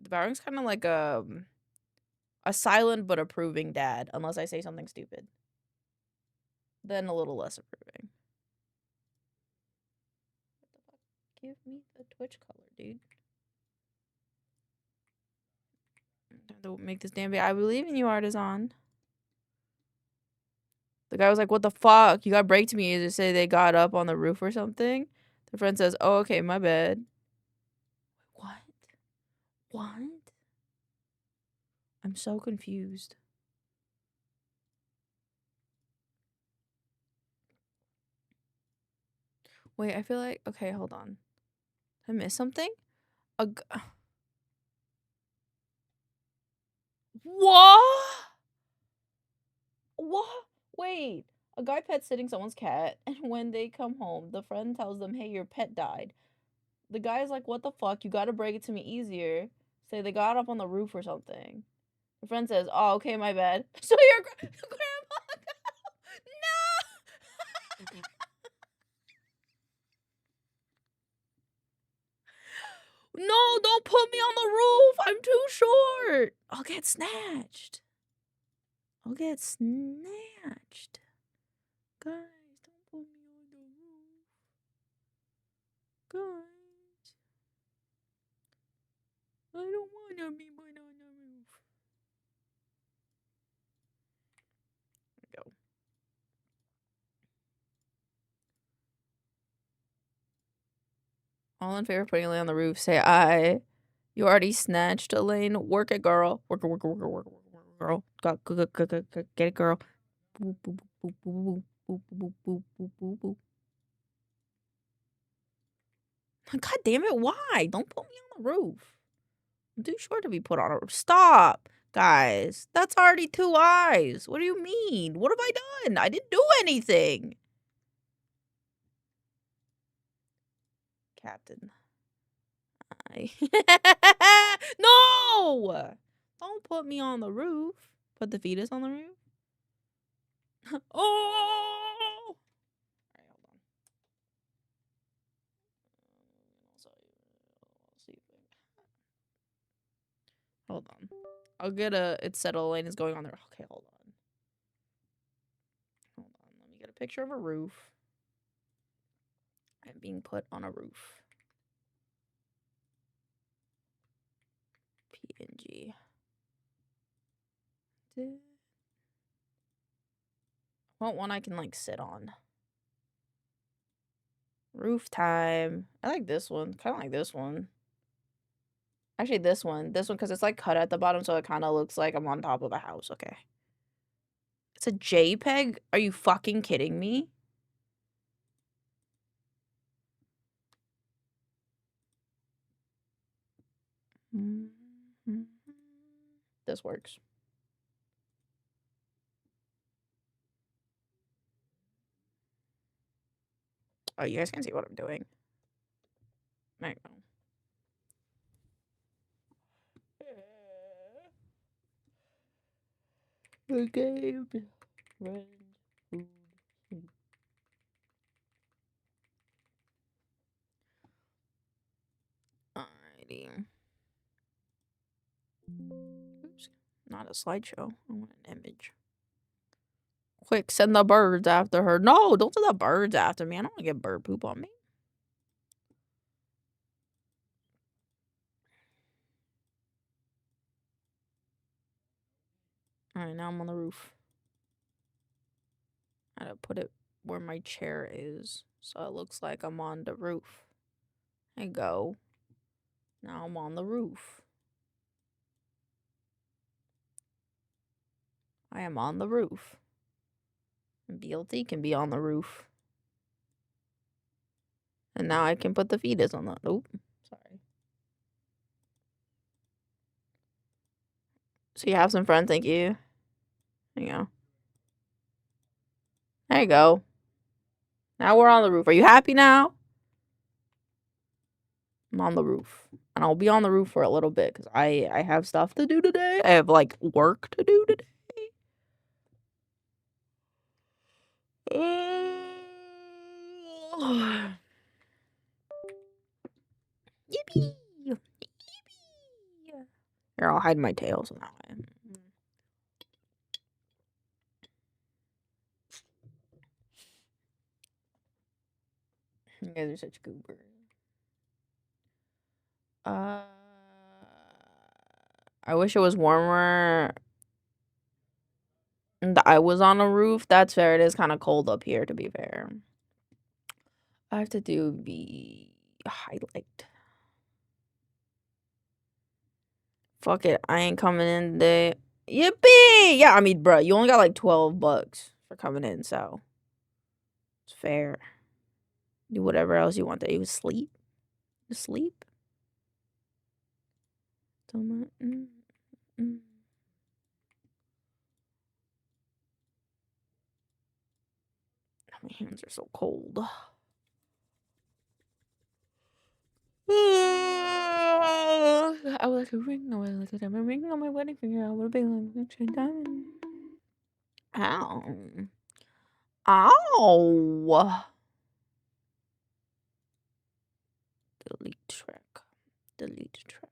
Devouring's kind of like a silent but approving dad, unless I say something stupid. Then a little less approving. What the fuck? Give me the Twitch color, dude. Don't make this damn video. I believe in you, Artisan. The guy was like, what the fuck? You gotta break to me. You just say they got up on the roof or something. The friend says, oh, okay, my bad. What? What? I'm so confused. Wait, I feel like... Okay, hold on. Did I miss something? What? What? Wait. A guy pet sitting someone's cat, and when they come home, the friend tells them, hey, your pet died. The guy's like, what the fuck? You gotta break it to me easier. Say they got up on the roof or something. The friend says, oh, okay, my bad. So your grandma... No! No, don't put me on the roof. I'm too short. I'll get snatched. I'll get snatched. Guys, don't put me on the roof. Guys. I don't want to be put on the roof. There we go. All in favor of putting Elaine on the roof, say aye. You already snatched Elaine. Work it, girl. Work it, work it, work it, work it, work it, girl. Get it, girl. Boop, boop, boop, boop, boop, boop, boop, boop, boop, boop. God damn it, why? Don't put me on the roof. I'm too short to be put on a roof. Stop, guys. That's already 2 eyes. What do you mean? What have I done? I didn't do anything. Captain. No! Don't put me on the roof. Put the fetus on the roof. Oh! Alright, hold on. Hold on. I'll get a... It's settled and it's going on there. Okay, hold on. Hold on. Let me get a picture of a roof. I'm being put on a roof. PNG. I want one I can, like, sit on. Roof time. I like this one. Kind of like this one. Actually, this one. This one, because it's like cut at the bottom, so it kind of looks like I'm on top of a house. Okay. It's a JPEG? Are you fucking kidding me? This works. Oh, you guys can see what I'm doing. There you go. The game. Alrighty. Oops. Not a slideshow. I want an image. Quick, send the birds after her. No, don't send the birds after me. I don't want to get bird poop on me. Alright, now I'm on the roof. I gotta put it where my chair is, so it looks like I'm on the roof. There you go. Now I'm on the roof. I am on the roof. And BLT can be on the roof. And now I can put the fetus on the... Oh, sorry. So you have some friends, thank you. There you go. There you go. Now we're on the roof. Are you happy now? I'm on the roof. And I'll be on the roof for a little bit because I have stuff to do today. I have, like, work to do today. Yippee! Yippee! Here, I'll hide my tail so that way. You guys are such goobers. I wish it was warmer. And I was on a roof. That's fair. It is kind of cold up here, to be fair. I have to do the highlight. Fuck it. I ain't coming in today. Yippee! Yeah, I mean, bruh, you only got like $12 for coming in, so it's fair. Do whatever else you want to. You sleep? You sleep? My hands are so cold. I would like a ring. I would like a diamond ring on my wedding finger. I would be like a diamond. Ow. Ow. Delete track. Delete track.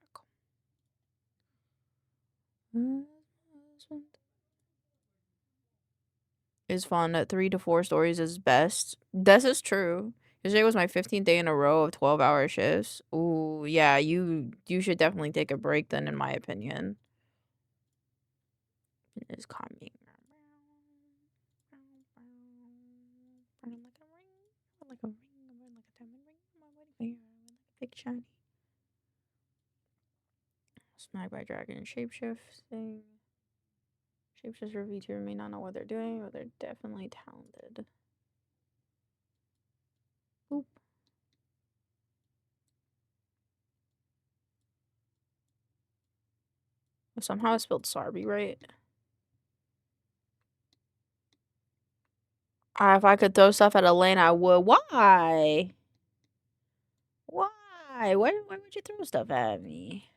Is fun. 3 to 4 stories is best. This is true. Yesterday was my 15th day in a row of 12-hour shifts. Ooh, yeah, you should definitely take a break then, in my opinion. It is coming. Like a ring, like a diamond ring on my wedding finger, like a big shiny. Smack by dragon shapeshifting. Shapeshifters for VTuber may not know what they're doing, but they're definitely talented. Oop. Somehow I spelled Sarby right. If I could throw stuff at Elaine, I would. Why? Why? Why would you throw stuff at me?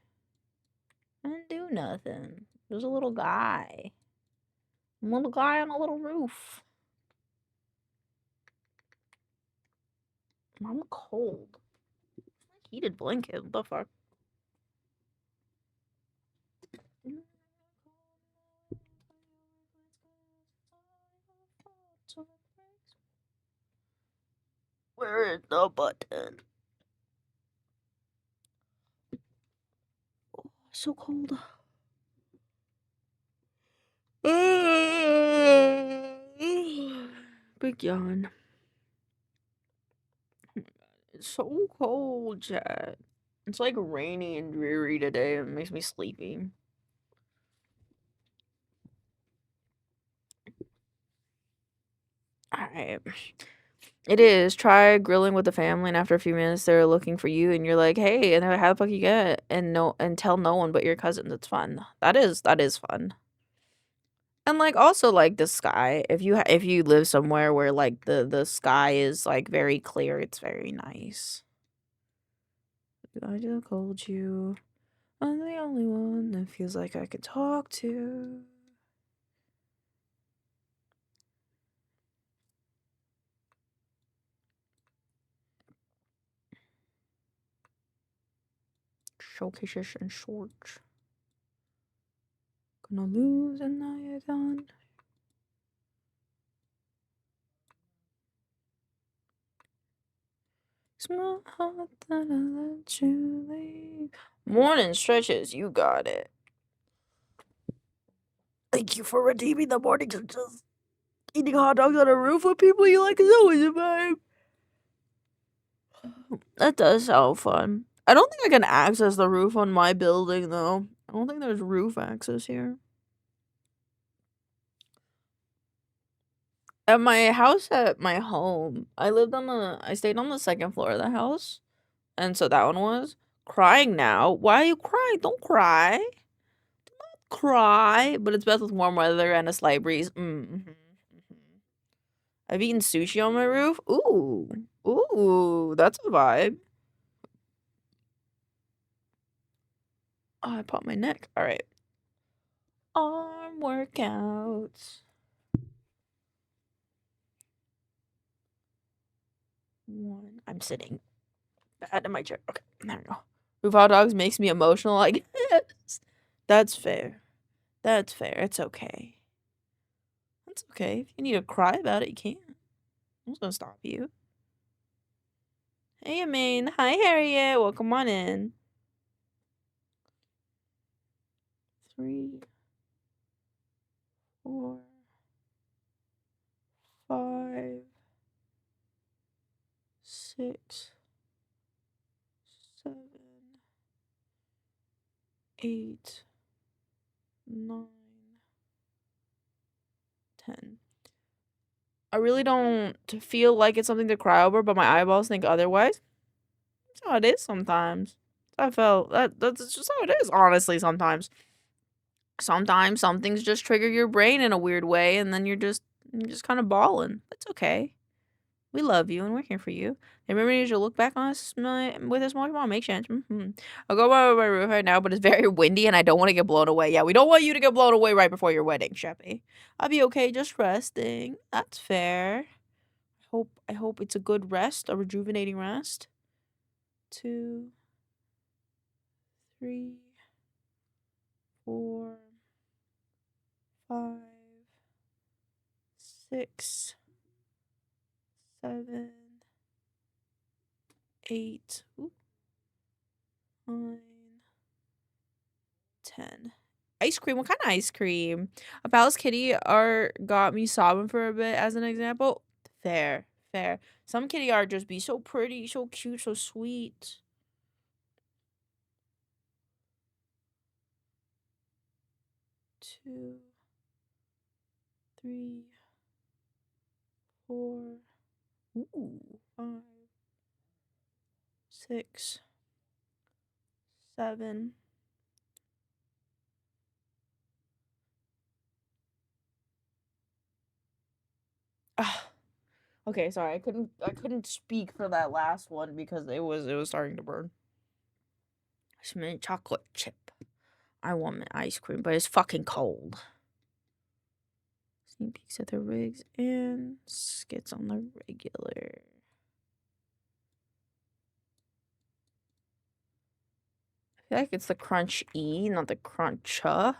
I didn't do nothing. There's a little guy. A little guy on a little roof. I'm cold. Heated blanket. What the fuck? Where is the button? Oh, so cold. Big yawn. It's so cold, chat. It's like rainy and dreary today. It makes me sleepy. Alright. It is. Try grilling with the family, and after a few minutes, they're looking for you, and you're like, "Hey," and they're like, "How the fuck you get?" And tell no one but your cousins. It's fun. That is fun. And like also like the sky. If you live somewhere where like the sky is like very clear, it's very nice. I just called you. I'm the only one that feels like I could talk to. Showcases and shorts. Gonna lose and now you're done. It's my heart that I let you leave. Morning stretches, you got it. Thank you for redeeming the morning stretches. Eating hot dogs on a roof with people you like is always a vibe. That does sound fun. I don't think I can access the roof on my building, though. I don't think there's roof access here. At my house at my home, I stayed on the second floor of the house. And so that one was crying now. Why are you crying? Don't cry. Cry. But it's best with warm weather and a slight breeze. I've eaten sushi on my roof. Ooh. Ooh, that's a vibe. Oh, I popped my neck. All right. Arm workouts. One. I'm sitting bad in my chair. Okay, there we go. Roof hot dogs makes me emotional, I guess. That's fair. That's fair. It's okay. It's okay. If you need to cry about it, you can. I'm just gonna stop you. Hey, Amain. Hi, Harriet. Welcome on in. 3, 4, 5, 6, 7, 8, 9, 10. I really don't feel like it's something to cry over, but my eyeballs think otherwise. That's how it is sometimes. I felt that's just how it is, honestly, sometimes. Sometimes some things just trigger your brain in a weird way, and then you're just kind of bawling. That's okay. We love you, and we're here for you. And remember, you should look back on us with a small smile. Make sense. I'll go by my roof right now, but it's very windy, and I don't want to get blown away. Yeah, we don't want you to get blown away right before your wedding, Sheppy. I'll be okay just resting. That's fair. I hope it's a good rest, a rejuvenating rest. 2, 3, 4, 5, 6, 7, 8, 9, 10. Ice cream? What kind of ice cream? A Palace Kitty art got me sobbing for a bit, as an example. Fair. Some kitty art just be so pretty, so cute, so sweet. 2, 3, 4, 5, 6, 7. Okay, sorry. I couldn't speak for that last one because it was starting to burn. Mint chocolate chip. I want my ice cream, but it's fucking cold. Sneak peeks at the rigs and skits on the regular. I feel like it's the crunch E, not the cruncha.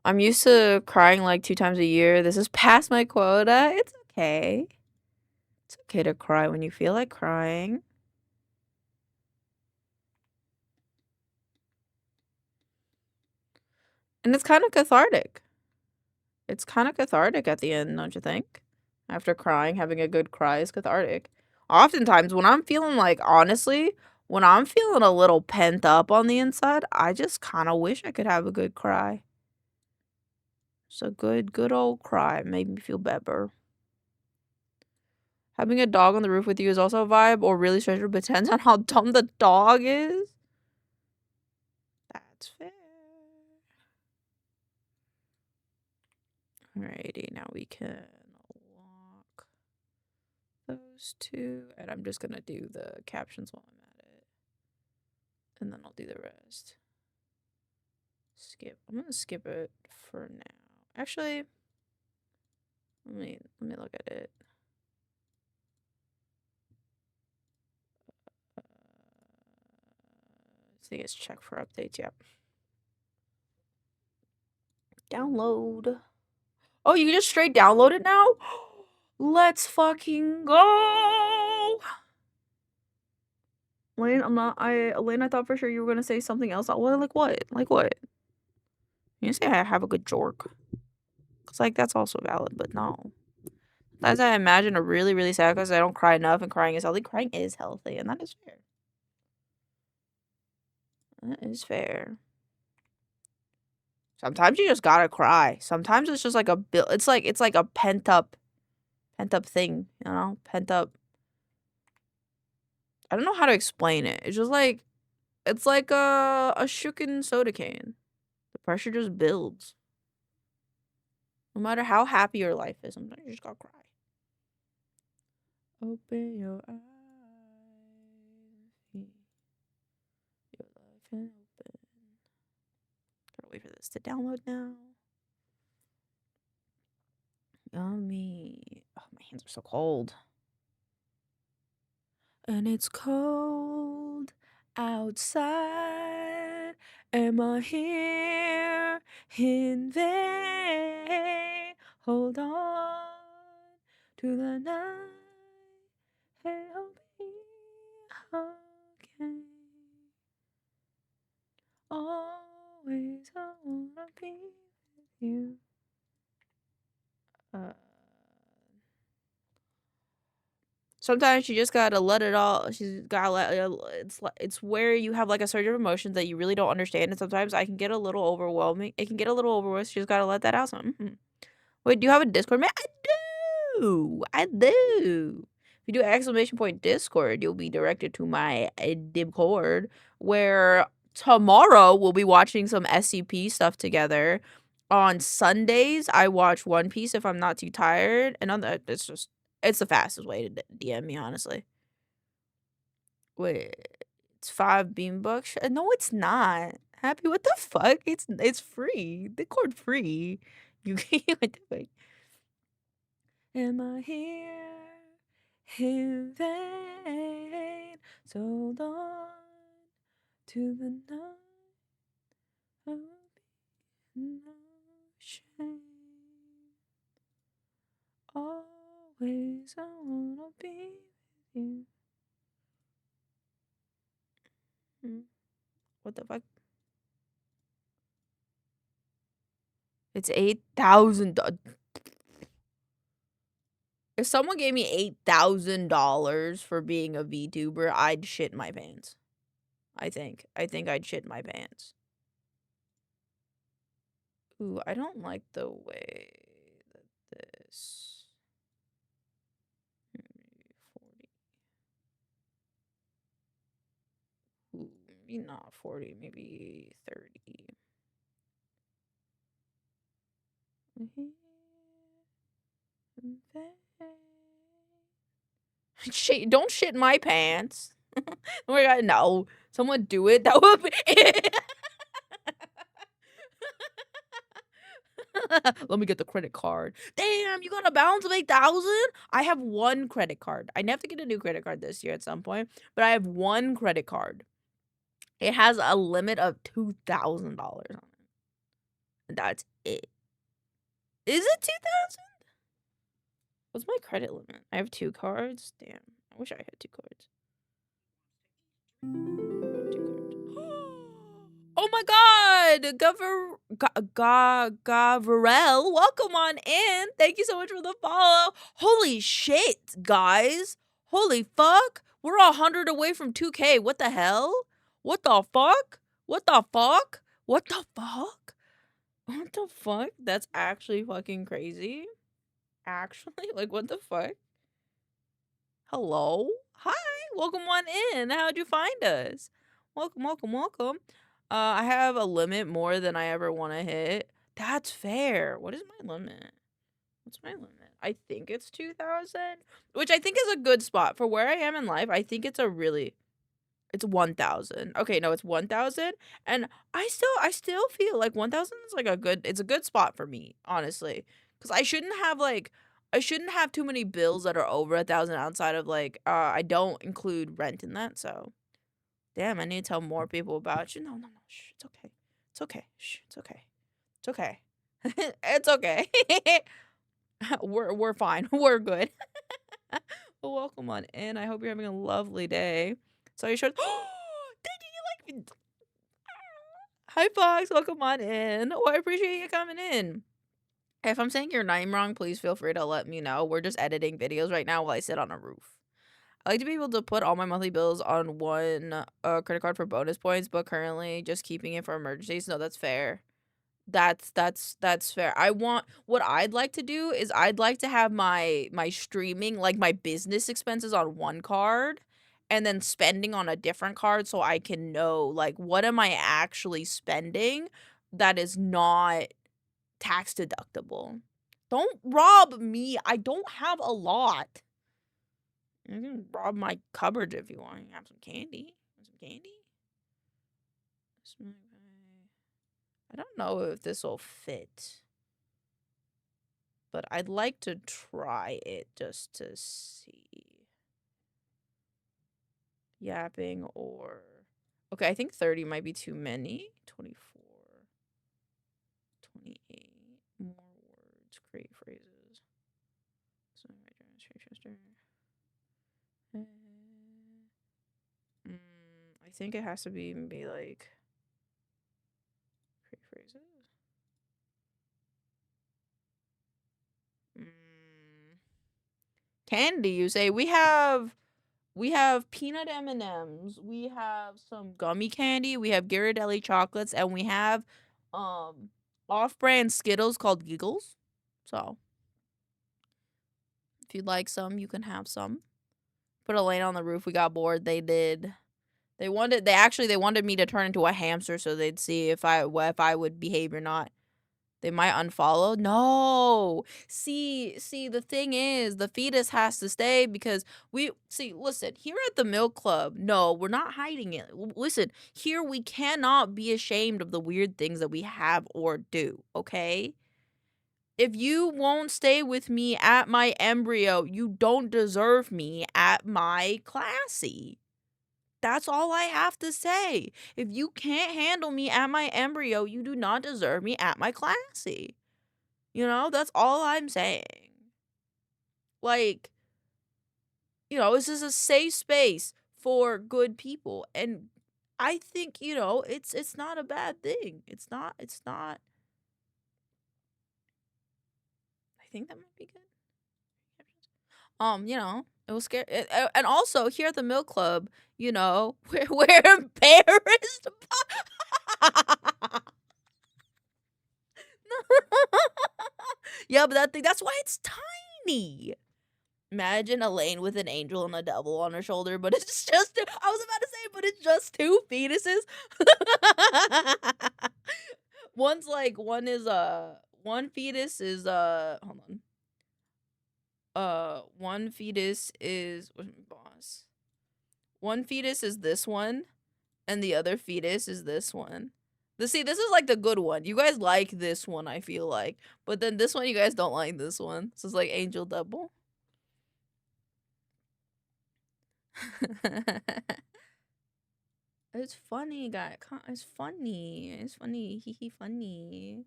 I'm used to crying like 2 times a year. This is past my quota. It's okay. It's okay to cry when you feel like crying. And it's kind of cathartic. It's kind of cathartic at the end, don't you think? After crying, having a good cry is cathartic. Oftentimes, when I'm feeling like, honestly, when I'm feeling a little pent up on the inside, I just kind of wish I could have a good cry. It's a good old cry. Made me feel better. Having a dog on the roof with you is also a vibe, or really special, but depends on how dumb the dog is. That's fair. Alrighty, now we can lock those two, and I'm just gonna do the captions while I'm at it, and then I'll do the rest. Skip. I'm gonna skip it for now. Actually, let me look at it. I think it's check for updates. Yep. Download. Oh, you can just straight download it now? Let's fucking go! Lane, Elaine, I thought for sure you were gonna say something else. Well, like what? Like what? You say I have a good jork. Cause like that's also valid, but no. As I imagine a really, really sad because I don't cry enough and crying is healthy. Crying is healthy, and that is fair. That is fair. Sometimes you just gotta cry. Sometimes it's just like a it's like a pent up thing, you know? Pent up. I don't know how to explain it. It's just like it's like a shooken soda can. The pressure just builds. No matter how happy your life is, sometimes you just gotta cry. Open your eyes. Your life can open. Gotta wait for this to download now. Yummy. Oh, my hands are so cold. And it's cold outside. Am I here in vain? Hold on to the night. Hey, I'll be okay. Always I wanna be with you. Sometimes you just gotta let it all. She's gotta let. It's where you have like a surge of emotions that you really don't understand, and sometimes I can get a little overwhelming. It can get a little overwhelming. So you just gotta let that out. Wait, do you have a Discord, man? I do. I do. If you do exclamation point Discord, you'll be directed to my Discord, where tomorrow we'll be watching some SCP stuff together. On Sundays, I watch One Piece if I'm not too tired, and on that, it's the fastest way to DM me, honestly. Wait, it's 5 beam bucks? No, it's not. Happy, what the fuck? It's free. Discord free. You can't do it. Am I here in vain? So long to the night. I will be no shame. Always I wanna be with you. What the fuck? It's $8,000. If someone gave me $8,000 for being a VTuber, I'd shit my pants. I think I'd shit my pants. Ooh, I don't like the way that this 40. Ooh, maybe not 40, maybe 30. Don't shit my pants. Oh my god, no. Someone do it. That would be Let me get the credit card. Damn, you got a balance of 8,000? I have one credit card. I have to get a new credit card this year at some point, but I have one credit card. It has a limit of $2,000 on it. That's it. Is it 2,000? What's my credit limit? I have 2 cards. Damn, I wish I had 2 cards. Oh my god! Gavarel, welcome on in. Thank you so much for the follow. Holy shit, guys. Holy fuck! We're 100 away from 2K. What the hell? What the fuck? What the fuck? What the fuck? What the fuck? That's actually fucking crazy. Actually, like, what the fuck? Hello? Hi, welcome on in. How'd you find us? Welcome, welcome, welcome. I have a limit more than I ever want to hit. That's fair. What is my limit? What's my limit? I think it's 2,000, which I think is a good spot for where I am in life. I think it's it's 1,000. Okay, no, it's 1,000, and I still feel like 1,000 is like it's a good spot for me, honestly, because I shouldn't have too many bills that are over 1,000 outside of like I don't include rent in that. So, damn, I need to tell more people about you. No, no, no, shh, it's okay, it's okay, shh, it's okay, it's okay, it's okay. We're fine. We're good. Well, welcome on in. I hope you're having a lovely day. So you should. Did you like me? Hi, Fox. Welcome on in. Oh, I appreciate you coming in. If I'm saying your name wrong, please feel free to let me know. We're just editing videos right now while I sit on a roof. I like to be able to put all my monthly bills on one credit card for bonus points, but currently just keeping it for emergencies. No, that's fair. That's fair. What I'd like to do is I'd like to have my streaming, like my business expenses on one card and then spending on a different card so I can know like what am I actually spending that is not tax deductible. Don't rob me. I don't have a lot. You can rob my cupboard if you want. You have some candy. Want some candy? I don't know if this will fit, but I'd like to try it just to see. Yapping or... Okay, I think 30 might be too many. 24. 28. More words. Create phrases. I think it has to be maybe like... Create phrases. Candy, you say? We have peanut M&Ms. We have some gummy candy. We have Ghirardelli chocolates, and we have off-brand Skittles called Giggles. So if you'd like some, you can have some. Put a lane on the roof. We got bored. They did. They wanted me to turn into a hamster so they'd see if I would behave or not. They might unfollow. No. See, the thing is, the fetus has to stay because listen, here at the Milk Club, no, we're not hiding it. Listen, here we cannot be ashamed of the weird things that we have or do, okay? If you won't stay with me at my embryo, you don't deserve me at my classy. That's all I have to say. If you can't handle me at my embryo, you do not deserve me at my classy. You know, that's all I'm saying. Like, this is a safe space for good people. And I think, it's not a bad thing. It's not. I think that might be good. It was scary. And also here at the Milk Club, we're embarrassed. Yeah, but that's why it's tiny. Imagine a lane with an angel and a devil on her shoulder, but it's just, I was about to say, but it's just two fetuses. One fetus is, hold on. One fetus is, where's my boss? One fetus is this one, and the other fetus is this one. See, this is like the good one. You guys like this one, I feel like. But then this one, you guys don't like this one. So it's like angel double. It's funny, guy. It's funny. It's funny. Hee funny.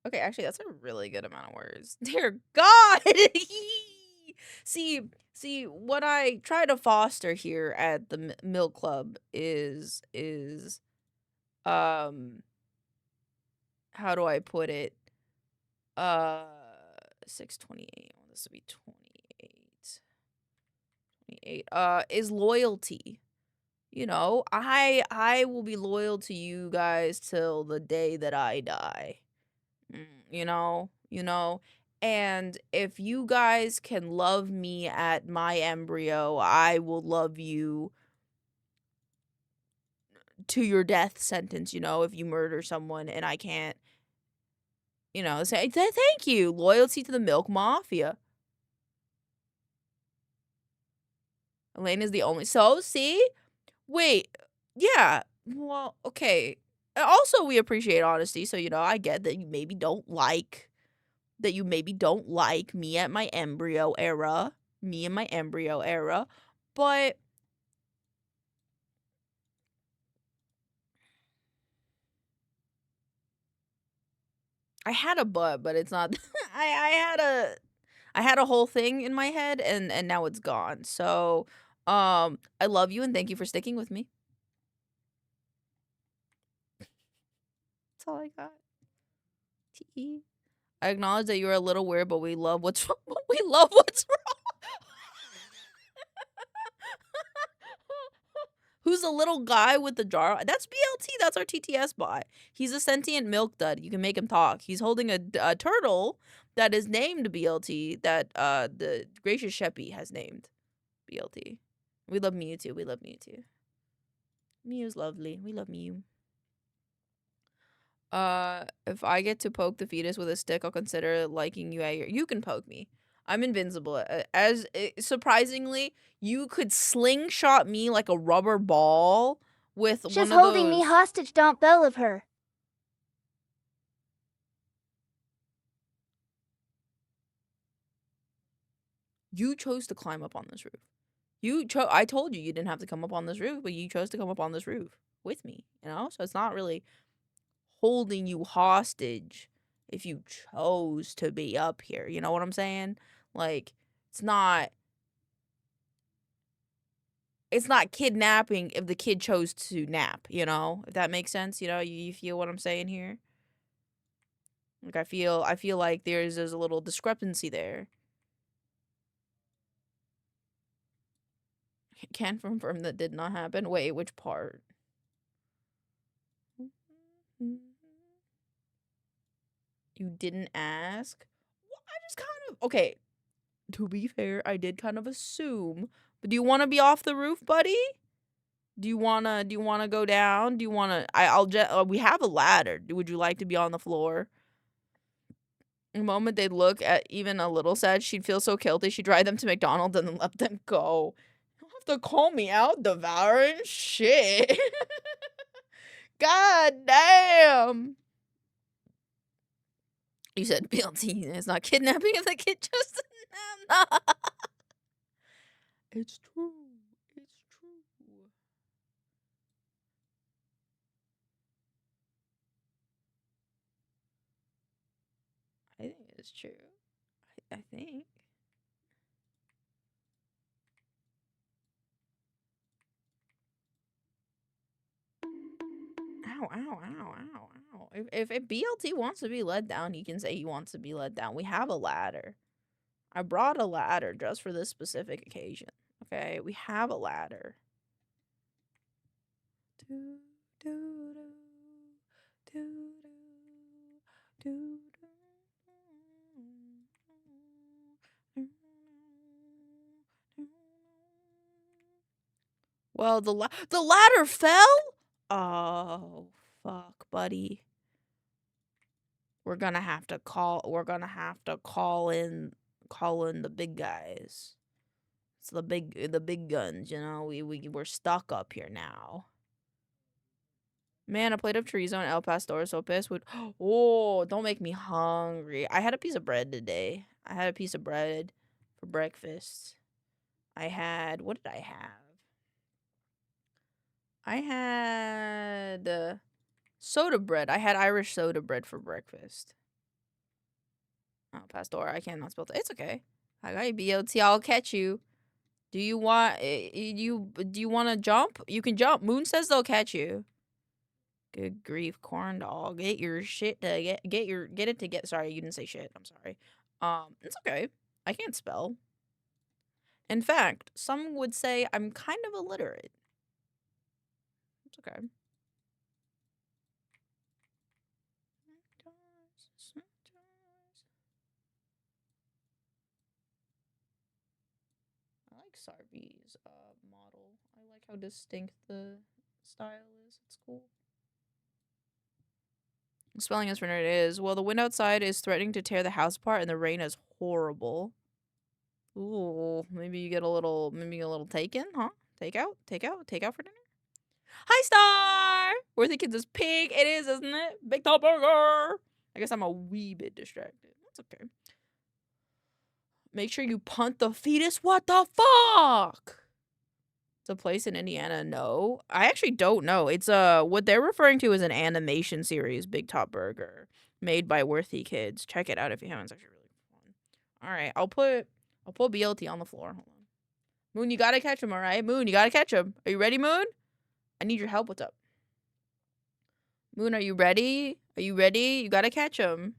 Okay, actually, that's a really good amount of words. Dear God! See, what I try to foster here at the Milk Club is how do I put it? 628. this would be 28. 28. Is loyalty. You know, I will be loyal to you guys till the day that I die. You know. And if you guys can love me at my embryo, I will love you to your death sentence, you know, if you murder someone and I can't, you know, say thank you. Loyalty to the milk mafia. Elaine is the only. So, see? Wait. Yeah. Well, okay. Also, we appreciate honesty, so, you know, I get that you maybe don't like me at my embryo era. Me and my embryo era. But I had a but it's not I had a whole thing in my head and now it's gone. So, I love you and thank you for sticking with me. That's all I got. T. I acknowledge that you're a little weird, but we love what's wrong. We love what's wrong. Who's the little guy with the jar? That's BLT. That's our TTS bot. He's a sentient milk dud. You can make him talk. He's holding a turtle that is named BLT that the gracious Sheppy has named BLT. We love Mewtwo. We love Mewtwo. Mew's lovely. We love Mew. If I get to poke the fetus with a stick, I'll consider liking you at your. You can poke me. I'm invincible. Surprisingly, you could slingshot me like a rubber ball with She's one of holding me those. hostage, don't believe her. You chose to climb up on this roof. I told you didn't have to come up on this roof, but you chose to come up on this roof with me, you know? So it's not really holding you hostage if you chose to be up here. You know what I'm saying? Like, it's not kidnapping if the kid chose to nap, you know? If that makes sense, you know? You feel what I'm saying here? Like, I feel like there's a little discrepancy there. Can confirm that did not happen. Wait, which part? You didn't ask? Well, I just kind of... Okay, to be fair, I did kind of assume. But do you want to be off the roof, buddy? Do you wanna go down? Do you wanna... I'll just... we have a ladder. Would you like to be on the floor? The moment they'd look at even a little sad, she'd feel so guilty. She'd drive them to McDonald's and then let them go. You don't have to call me out, devouring shit. God damn. You said BLT is not kidnapping if the kid just... It's true. It's true. I think it's true. I think. Ow, ow, ow, ow, ow. If BLT wants to be let down, he can say he wants to be let down. We have a ladder. I brought a ladder just for this specific occasion. Okay, we have a ladder. Do, do, do, do, do, do. Well, the ladder fell? Oh, fuck, buddy. We're gonna have to call in the big guys. It's the big guns, you know. We're stuck up here now. Man, a plate of chorizo and El Pastor so pissed would... Oh, don't make me hungry. I had a piece of bread today. I had a piece of bread for breakfast. I had... What did I have? I had soda bread. I had Irish soda bread for breakfast. Oh, Pastor, I cannot spell that. It's okay. I got you, BLT. I'll catch you. Do you want to jump? You can jump. Moon says they'll catch you. Good grief, corn dog. Get your shit to get it to get. Sorry, you didn't say shit. I'm sorry. It's okay. I can't spell. In fact, some would say I'm kind of illiterate. It's okay. I like Sarvi's model. I like how distinct the style is. It's cool. Spelling is for nerd is. Well, the wind outside is threatening to tear the house apart, and the rain is horrible. Ooh, maybe you get a little taken, huh? Take out for dinner. Hi, Star! We're thinking this pig. It is, isn't it? Big tall burger. I guess I'm a wee bit distracted. That's okay. Make sure you punt the fetus. What the fuck? It's a place in Indiana. No, I actually don't know. It's what they're referring to as an animation series, Big Top Burger, made by Worthy Kids. Check it out if you haven't. It's actually really fun. All right, I'll put BLT on the floor. Hold on. Moon, you gotta catch him. All right, Moon, you gotta catch him. Are you ready, Moon? I need your help. What's up? Moon, are you ready? Are you ready? You gotta catch him.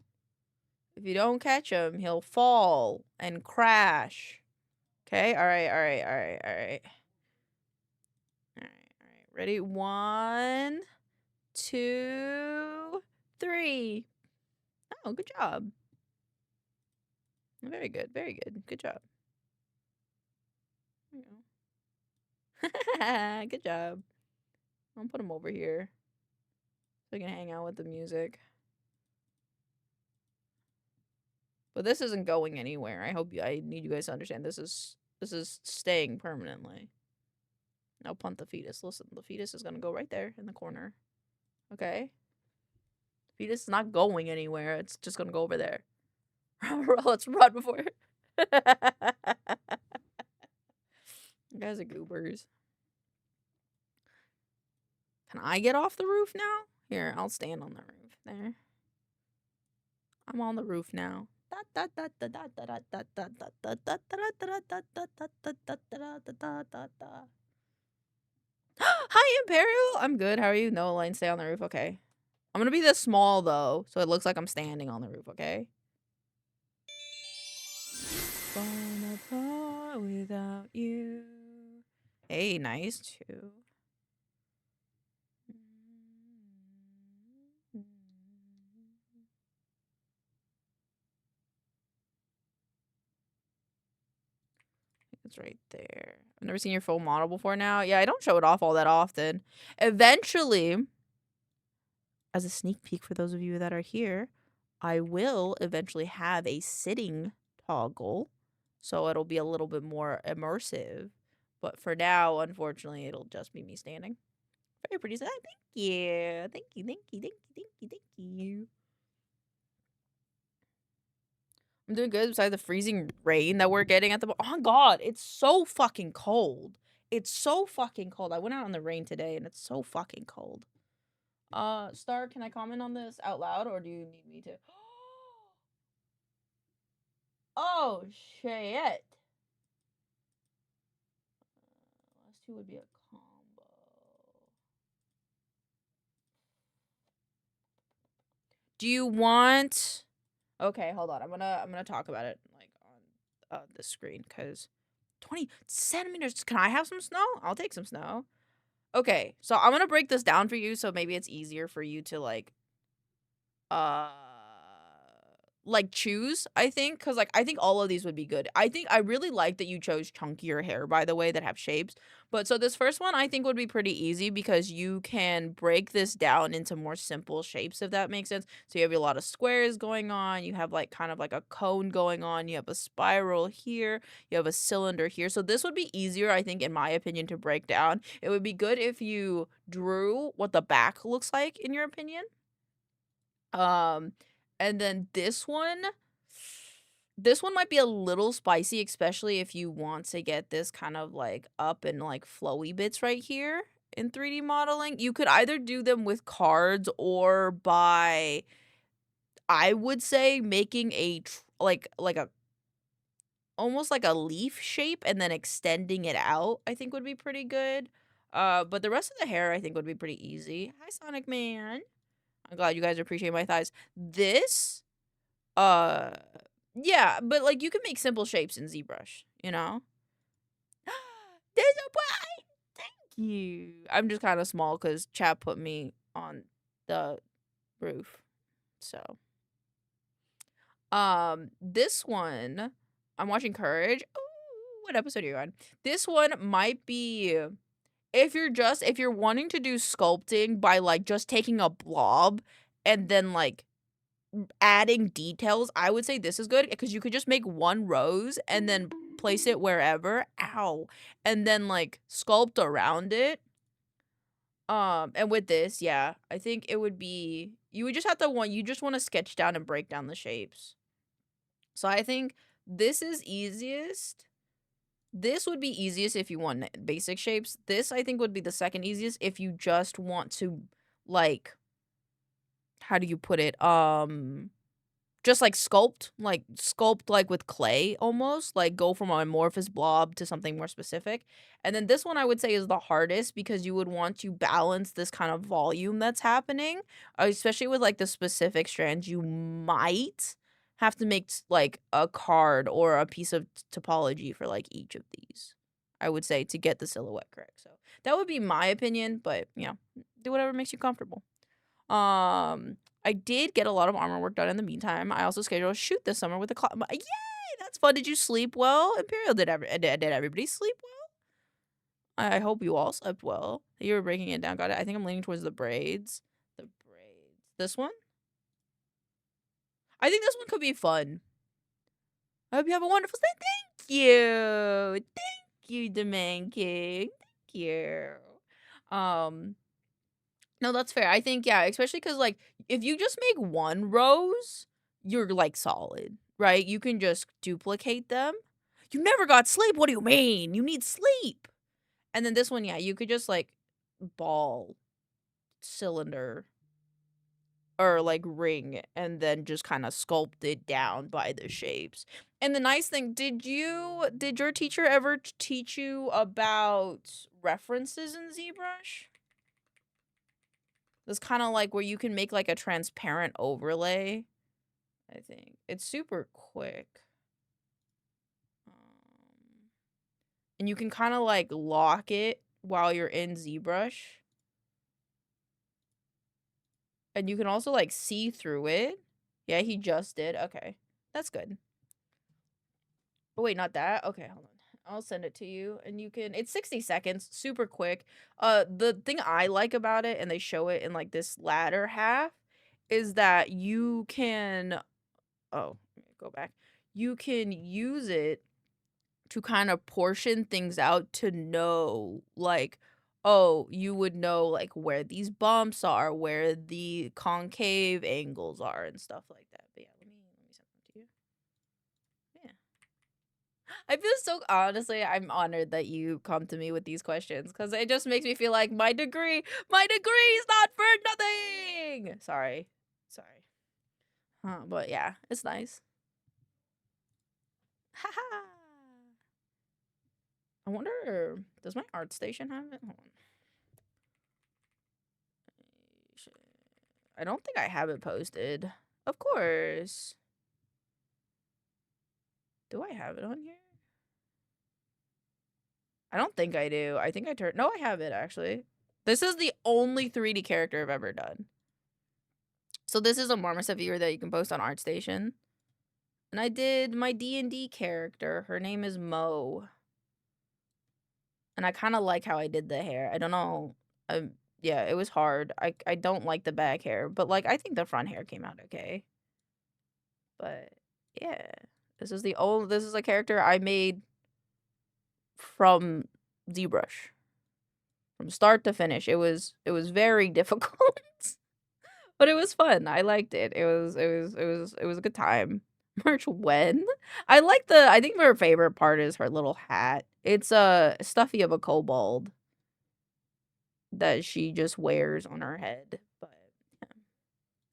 If you don't catch him, he'll fall and crash. Okay? All right. Ready? 1, 2, 3. Oh, good job. Very good. Very good. Good job. Good job. I'll put him over here so I can hang out with the music. But this isn't going anywhere. I need you guys to understand this is staying permanently. Now punt the fetus. Listen, the fetus is gonna go right there in the corner. Okay? The fetus is not going anywhere. It's just gonna go over there. Let's run before. You guys are goobers. Can I get off the roof now? Here, I'll stand on the roof. There. I'm on the roof now. Hi, Imperial. I'm good. How are you? No, Elaine, stay on the roof. Okay. I'm gonna be this small, though, so it looks like I'm standing on the roof, okay? Gonna fly without you. Hey, nice, too. It's right there. I've never seen your full model before now. Yeah, I don't show it off all that often. Eventually, as a sneak peek for those of you that are here, I will eventually have a sitting toggle. So it'll be a little bit more immersive. But for now, unfortunately, it'll just be me standing. Very pretty. Thank you. Thank you. I'm doing good besides the freezing rain that we're getting at the... Oh, God. It's so fucking cold. It's so fucking cold. I went out in the rain today, and it's so fucking cold. Star, can I comment on this out loud, or do you need me to? Oh, shit. Last two would be a combo. Do you want... Okay, hold on. I'm gonna talk about it, like, on the screen, because 20 centimeters. Can I have some snow? I'll take some snow. Okay, so I'm gonna break this down for you, so maybe it's easier for you to, like choose, I think, because, like, I think all of these would be good. I really like that you chose chunkier hair, by the way, that have shapes. But so this first one I think would be pretty easy because you can break this down into more simple shapes, if that makes sense. So you have a lot of squares going on, you have, like, kind of like a cone going on, you have a spiral here, you have a cylinder here. So this would be easier, I think, in my opinion, to break down. It would be good if you drew what the back looks like, in your opinion. And then this one might be a little spicy, especially if you want to get this kind of, like, up and, like, flowy bits right here in 3D modeling. You could either do them with cards or by, I would say, making a like a almost like a leaf shape and then extending it out, I think would be pretty good. But the rest of the hair I think would be pretty easy. Hi, Sonic Man. I'm glad you guys appreciate my thighs. This, Yeah, but, like, you can make simple shapes in ZBrush, you know? There's a pie! Thank you. I'm just kinda small because chat put me on the roof, so. This one, I'm watching Courage. Ooh, what episode are you on? This one might be if you're wanting to do sculpting by, like, just taking a blob and then, like, adding details, I would say this is good because you could just make one rose and then place it wherever. Ow. And then, like, sculpt around it. And with this, yeah, I think it would be you would just have to you just want to sketch down and break down the shapes. So I think this is easiest. This would be easiest if you want basic shapes. This I think would be the second easiest if you just want to, like, how do you put it? Just like sculpt like with clay almost, like go from an amorphous blob to something more specific. And then this one I would say is the hardest because you would want to balance this kind of volume that's happening, especially with like the specific strands. You might have to make like a card or a piece of topology for like each of these, I would say, to get the silhouette correct. So that would be my opinion, but yeah, do whatever makes you comfortable. I did get a lot of armor work done in the meantime. I also scheduled a shoot this summer with a yay! That's fun. Did you sleep well? Imperial, did everybody sleep well? I hope you all slept well. You were breaking it down. Got it. I think I'm leaning towards the braids. The braids. This one? I think this one could be fun. I hope you have a wonderful day. Thank you. Thank you, the man king. Thank you. No, that's fair. I think, yeah, especially because, like, if you just make one rose, you're, like, solid, right? You can just duplicate them. You never got sleep? What do you mean? You need sleep. And then this one, yeah, you could just, like, ball, cylinder, or, like, ring, and then just kind of sculpt it down by the shapes. And the nice thing, did your teacher ever teach you about references in ZBrush? It's kind of like where you can make like a transparent overlay. I think it's super quick. And you can kind of like lock it while you're in ZBrush. And you can also like see through it. Yeah, he just did. Okay. That's good. Oh, wait, not that. Okay, hold on. I'll send it to you and you can, it's 60 seconds, super quick. The thing I like about it, and they show it in like this latter half, is that you can, oh, go back. You can use it to kind of portion things out to know, like, oh, you would know like where these bumps are, where the concave angles are, and stuff like that. But yeah, let me send them to you. Yeah. I feel so, honestly, I'm honored that you come to me with these questions because it just makes me feel like my degree is not for nothing. Sorry. But yeah, it's nice. Haha. I wonder, does my art station have it? Hold on. I don't think I have it posted. Of course. Do I have it on here? I don't think I do. I think I turned. No, I have it actually. This is the only 3D character I've ever done. So this is a Marmoset viewer that you can post on ArtStation. And I did my D&D character. Her name is Mo. And I kind of like how I did the hair. I don't know. Yeah, it was hard. I don't like the back hair, but like I think the front hair came out okay. But yeah, this is a character I made from ZBrush. From start to finish. It was very difficult. But it was fun. I liked it. It was a good time. March when? I think her favorite part is her little hat. It's a stuffy of a kobold that she just wears on her head. But yeah.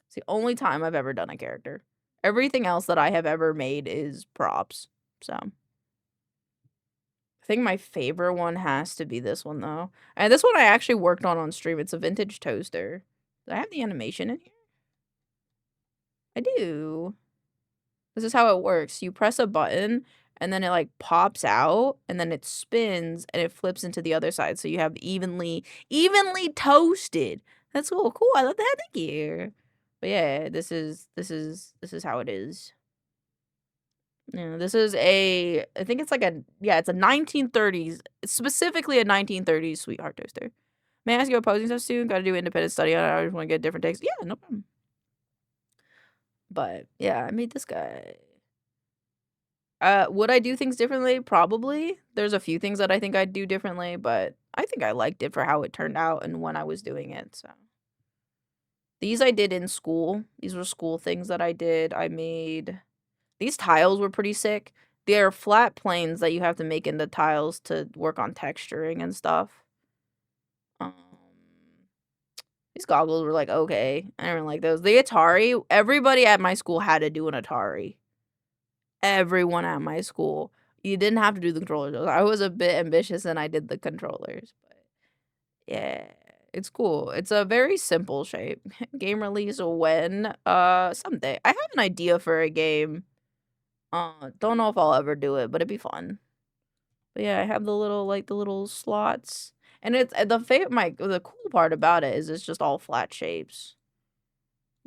It's the only time I've ever done a character. Everything else that I have ever made is props. So I think my favorite one has to be this one though. And this one I actually worked on stream. It's a vintage toaster. Do I have the animation in here? I do. This is how it works. You press a button and then it like pops out and then it spins and it flips into the other side. So you have evenly toasted. That's cool. Cool. I love that. Thank you. But yeah, this is how it is. Yeah, this is I think it's like it's a 1930s, it's specifically a 1930s sweetheart toaster. May I ask you a posing stuff soon? Got to do independent study on it. I just want to get different takes. Yeah, no problem. But yeah, I made this guy. Would I do things differently? Probably. There's a few things that I think I'd do differently, but I think I liked it for how it turned out and when I was doing it. So these I did in school. These were school things that I did. I made these tiles were pretty sick. They're flat planes that you have to make into tiles to work on texturing and stuff. These goggles were like okay. I didn't like those. The Atari. Everybody at my school had to do an Atari. Everyone at my school. You didn't have to do the controllers. I was a bit ambitious and I did the controllers. But yeah, it's cool. It's a very simple shape. Game release when? Someday. I have an idea for a game. Don't know if I'll ever do it, but it'd be fun. But yeah, I have the little slots. And it's the cool part about it is it's just all flat shapes.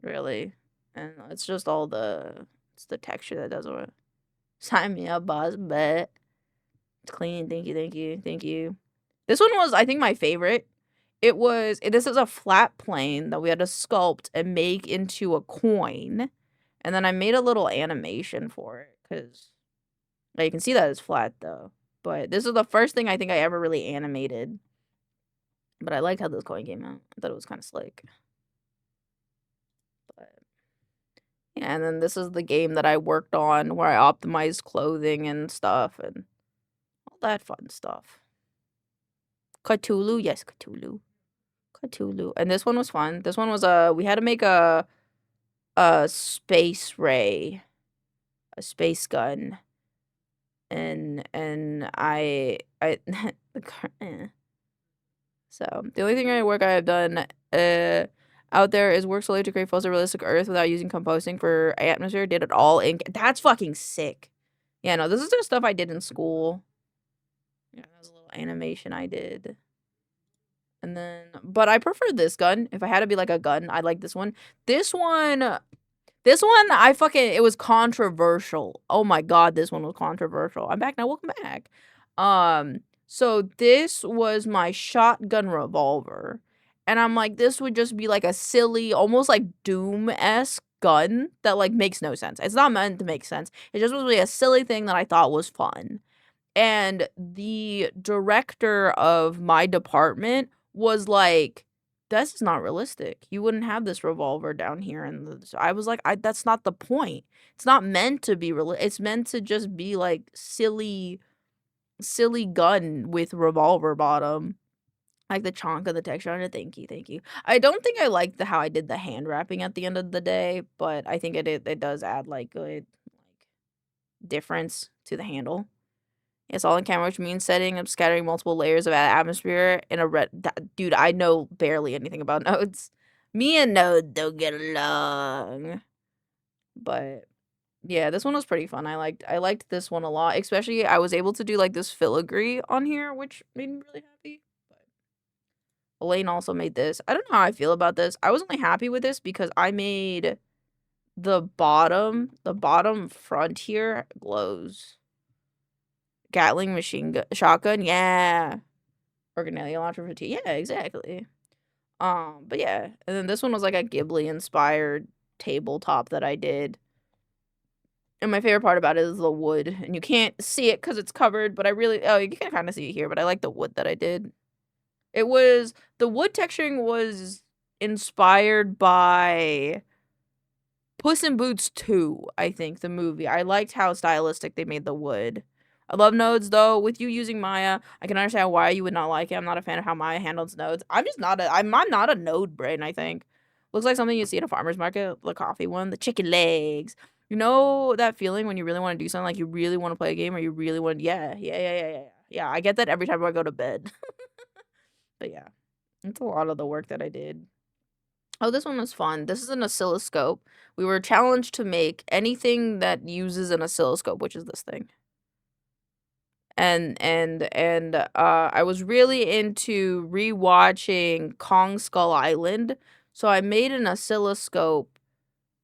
Really. And it's just all it's the texture that does it. Sign me up, boss, bet. It's clean. Thank you. This one was, I think, my favorite. This is a flat plane that we had to sculpt and make into a coin. And then I made a little animation for it, because you can see that it's flat, though. But this is the first thing I think I ever really animated. But I liked how this coin came out. I thought it was kind of slick. But yeah, and then this is the game that I worked on where I optimized clothing and stuff and all that fun stuff. Cthulhu, yes, Cthulhu. And this one was fun. This one was we had to make a space ray, a space gun. And I So the only thing I have done out there is work solely to create photorealistic Earth without using composting for atmosphere. Did it all in. That's fucking sick. Yeah, no, this is the stuff I did in school. Yeah, that was a little animation I did. And then, but I prefer this gun. If I had to be like a gun, I like this one. This one, it was controversial. Oh my god, this one was controversial. I'm back now. Welcome back. So this was my shotgun revolver. And I'm like, this would just be like a silly, almost like Doom-esque gun that like makes no sense. It's not meant to make sense. It just was really a silly thing that I thought was fun. And the director of my department was like, this is not realistic. You wouldn't have this revolver down here. And I was like, that's not the point. It's not meant to be it's meant to just be like silly gun with revolver bottom. Like the chonk of the texture on it. Thank you. I don't think I liked how I did the hand wrapping at the end of the day, but I think it does add like good difference to the handle. It's all in camera, which means setting up scattering multiple layers of atmosphere in a red. Dude, I know barely anything about nodes. Me and Node don't get along. But yeah, this one was pretty fun. I liked this one a lot. Especially I was able to do like this filigree on here, which made me really happy. But Elaine also made this. I don't know how I feel about this. I was only happy with this because I made the bottom front here glows. Gatling shotgun, yeah. Organellia launcher for tea, yeah, exactly. But yeah, and then this one was like a Ghibli inspired tabletop that I did. And my favorite part about it is the wood, and you can't see it because it's covered, but you can kind of see it here, but I like the wood that I did. The wood texturing was inspired by Puss in Boots 2, I think, the movie. I liked how stylistic they made the wood. I love nodes, though. With you using Maya, I can understand why you would not like it. I'm not a fan of how Maya handles nodes. I'm not a node brain, I think. Looks like something you see at a farmer's market, the coffee one, the chicken legs. You know that feeling when you really want to do something, like you really want to play a game, or you really want, yeah. I get that every time I go to bed. But yeah, it's a lot of the work that I did. Oh, this one was fun. This is an oscilloscope. We were challenged to make anything that uses an oscilloscope, which is this thing. And I was really into rewatching Kong Skull Island, so I made an oscilloscope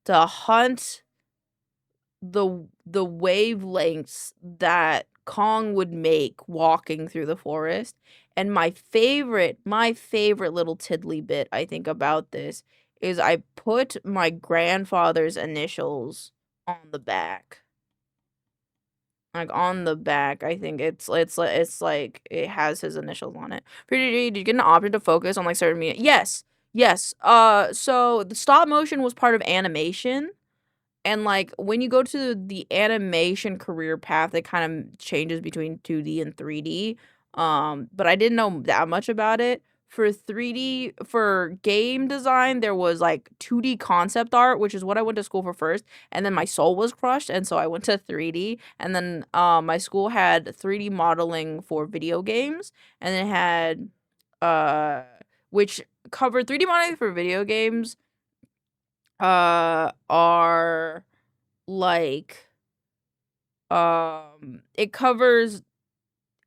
to hunt the wavelengths that Kong would make walking through the forest. And my favorite little tiddly bit I think about this is I put my grandfather's initials on the back. Like, on the back, I think it's like it has his initials on it. Pretty G, did you get an option to focus on, like, certain media? Yes. Yes. So the stop motion was part of animation. And, like, when you go to the animation career path, it kind of changes between 2D and 3D. But I didn't know that much about it. For 3D, for game design, there was, like, 2D concept art, which is what I went to school for first, and then my soul was crushed, and so I went to 3D, and then, my school had 3D modeling for video games, and it had, which covered 3D modeling for video games, are like, it covers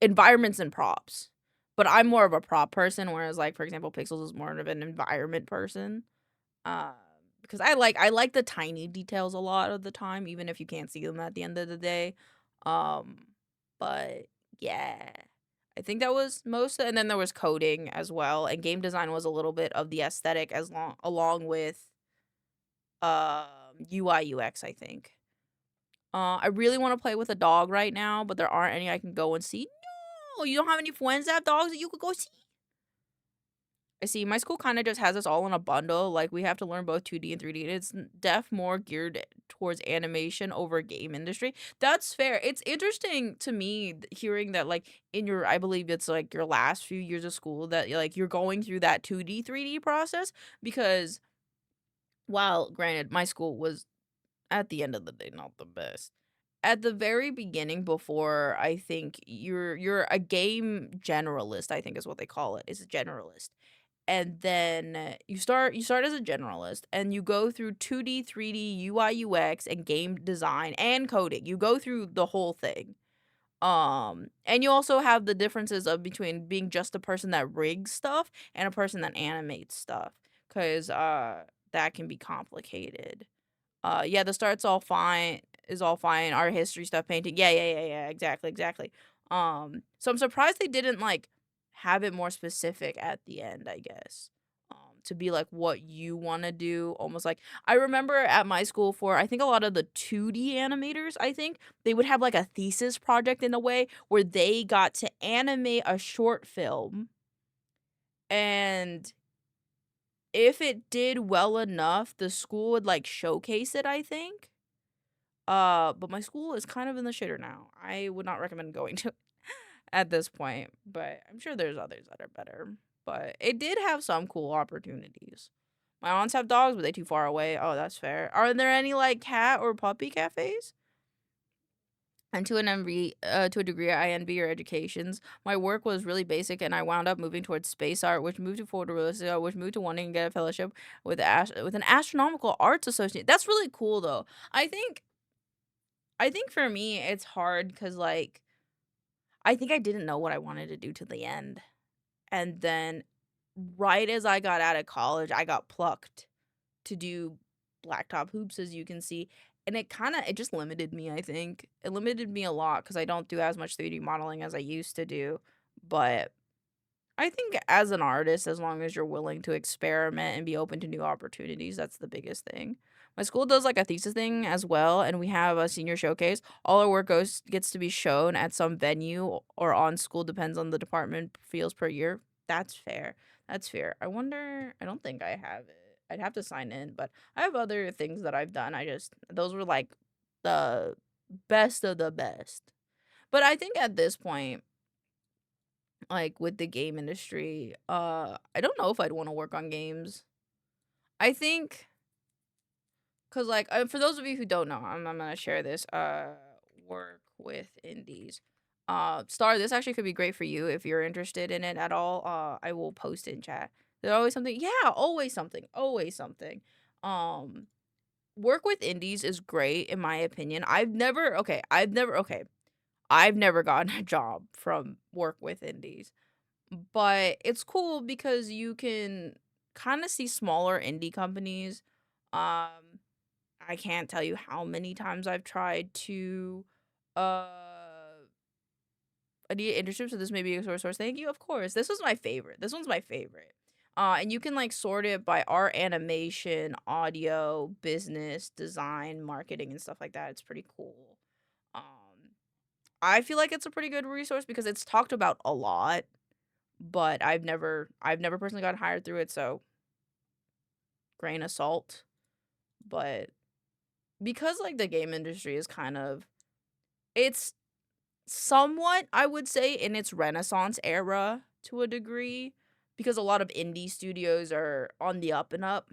environments and props. But I'm more of a prop person, whereas, like, for example, Pixels is more of an environment person. Um, because I like the tiny details a lot of the time, even if you can't see them at the end of the day. Um, but yeah. I think that was most, and then there was coding as well, and game design was a little bit of the aesthetic along with UI UX, I think. I really want to play with a dog right now, but there aren't any I can go and see. No, you don't have any friends that have dogs that you could go see? I see. My school kind of just has us all in a bundle. Like, we have to learn both 2D and 3D. And it's more geared towards animation over game industry. That's fair. It's interesting to me hearing that, like, in your, I believe it's like your last few years of school, that like you're going through that 2D, 3D process, because while granted, my school was at the end of the day not the best. At the very beginning, before, I think you're a game generalist, I think is what they call it, is a generalist. And then you start as a generalist, and you go through 2D, 3D, UI, UX, and game design and coding. You go through the whole thing. And you also have the differences of between being just a person that rigs stuff and a person that animates stuff, cuz that can be complicated. Yeah, the start's all fine, is all fine. Art history stuff, painting. Yeah, yeah, yeah, yeah. Exactly, exactly. So I'm surprised they didn't like have it more specific at the end, I guess. To be like what you want to do, almost like I remember at my school for I think a lot of the 2D animators, I think they would have like a thesis project in a way where they got to animate a short film, and if it did well enough, the school would like showcase it, I think. But my school is kind of in the shitter now. I would not recommend going to it at this point, but I'm sure there's others that are better. But it did have some cool opportunities. My aunts have dogs, but they too far away. Oh, that's fair. Are there any like cat or puppy cafes? And to a degree, I envy your educations. My work was really basic, and I wound up moving towards space art, which moved to photorealistic, which moved to wanting to get a fellowship with with an astronomical arts associate. That's really cool, though. I think for me, it's hard because, like, I think I didn't know what I wanted to do to the end. And then, right as I got out of college, I got plucked to do blacktop hoops, as you can see. And it just limited me, I think. It limited me a lot because I don't do as much 3D modeling as I used to do. But I think as an artist, as long as you're willing to experiment and be open to new opportunities, that's the biggest thing. My school does like a thesis thing as well, and we have a senior showcase. All our work gets to be shown at some venue or on school, depends on the department feels per year. That's fair. That's fair. I don't think I have it. I'd have to sign in, but I have other things that I've done. Those were like the best of the best. But I think at this point, like with the game industry, I don't know if I'd want to work on games. I think because like for those of you who don't know, I'm gonna share this. Work with indies. Star, this actually could be great for you if you're interested in it at all. I will post it in chat. There's always something. Yeah, always something. Always something. Um, Work with indies is great in my opinion. I've never gotten a job from work with indies. But it's cool because you can kind of see smaller indie companies. Um, I can't tell you how many times I've tried to uh I need internship, so this may be a source. Thank you. Of course. This was my favorite. This one's my favorite. And you can like sort it by art, animation, audio, business, design, marketing, and stuff like that. It's pretty cool. Um, I feel like it's a pretty good resource because it's talked about a lot, but I've never personally got hired through it, so grain of salt. But because like the game industry is kind of it's somewhat, I would say, in its renaissance era to a degree, because a lot of indie studios are on the up and up.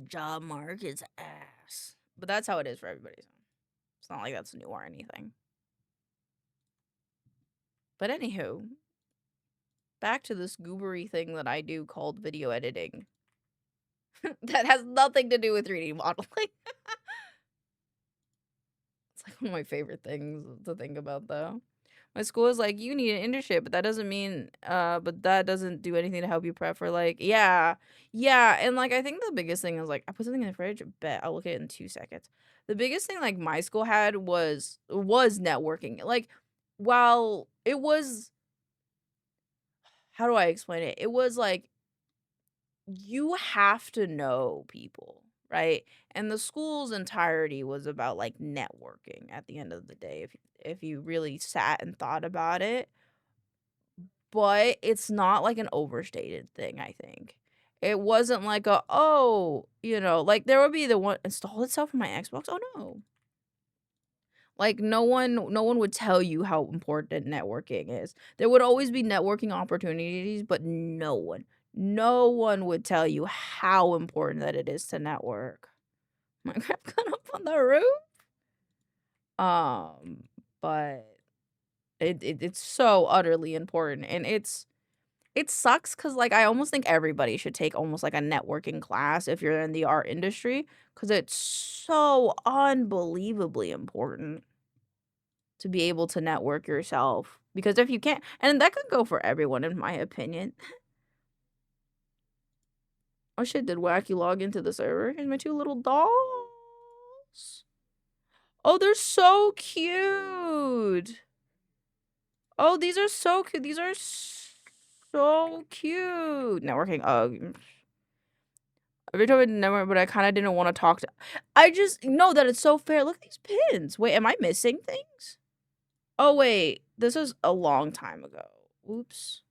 Job market's ass. But that's how it is for everybody. So it's not like that's new or anything. But anywho, back to this goobery thing that I do called video editing. That has nothing to do with 3D modeling. It's like one of my favorite things to think about, though. My school is like, you need an internship, but that doesn't mean, but that doesn't do anything to help you prep for like, yeah, and like I think the biggest thing is like, I put something in the fridge. Bet I'll look at it in 2 seconds. The biggest thing like my school had was networking. Like, while it was, how do I explain it? It was like you have to know people, right? And the school's entirety was about like networking at the end of the day, if you really sat and thought about it. But it's not like an overstated thing, I think. It wasn't like like there would be the one install itself on my Xbox. Oh no. Like no one would tell you how important networking is. There would always be networking opportunities, but no one would tell you how important that it is to network. My crap got up on the roof. Um, but it's so utterly important, and it sucks because like I almost think everybody should take almost like a networking class if you're in the art industry, because it's so unbelievably important to be able to network yourself. Because if you can't, and that could go for everyone, in my opinion. Oh shit, did Wacky log into the server? Here's my two little dolls. Oh, they're so cute. Oh, these are so cute. These are so cute. Networking. Every time I network, but I kind of didn't want to talk to. I just know that it's so fair. Look at these pins. Wait, am I missing things? Oh, wait. This was a long time ago. Oops.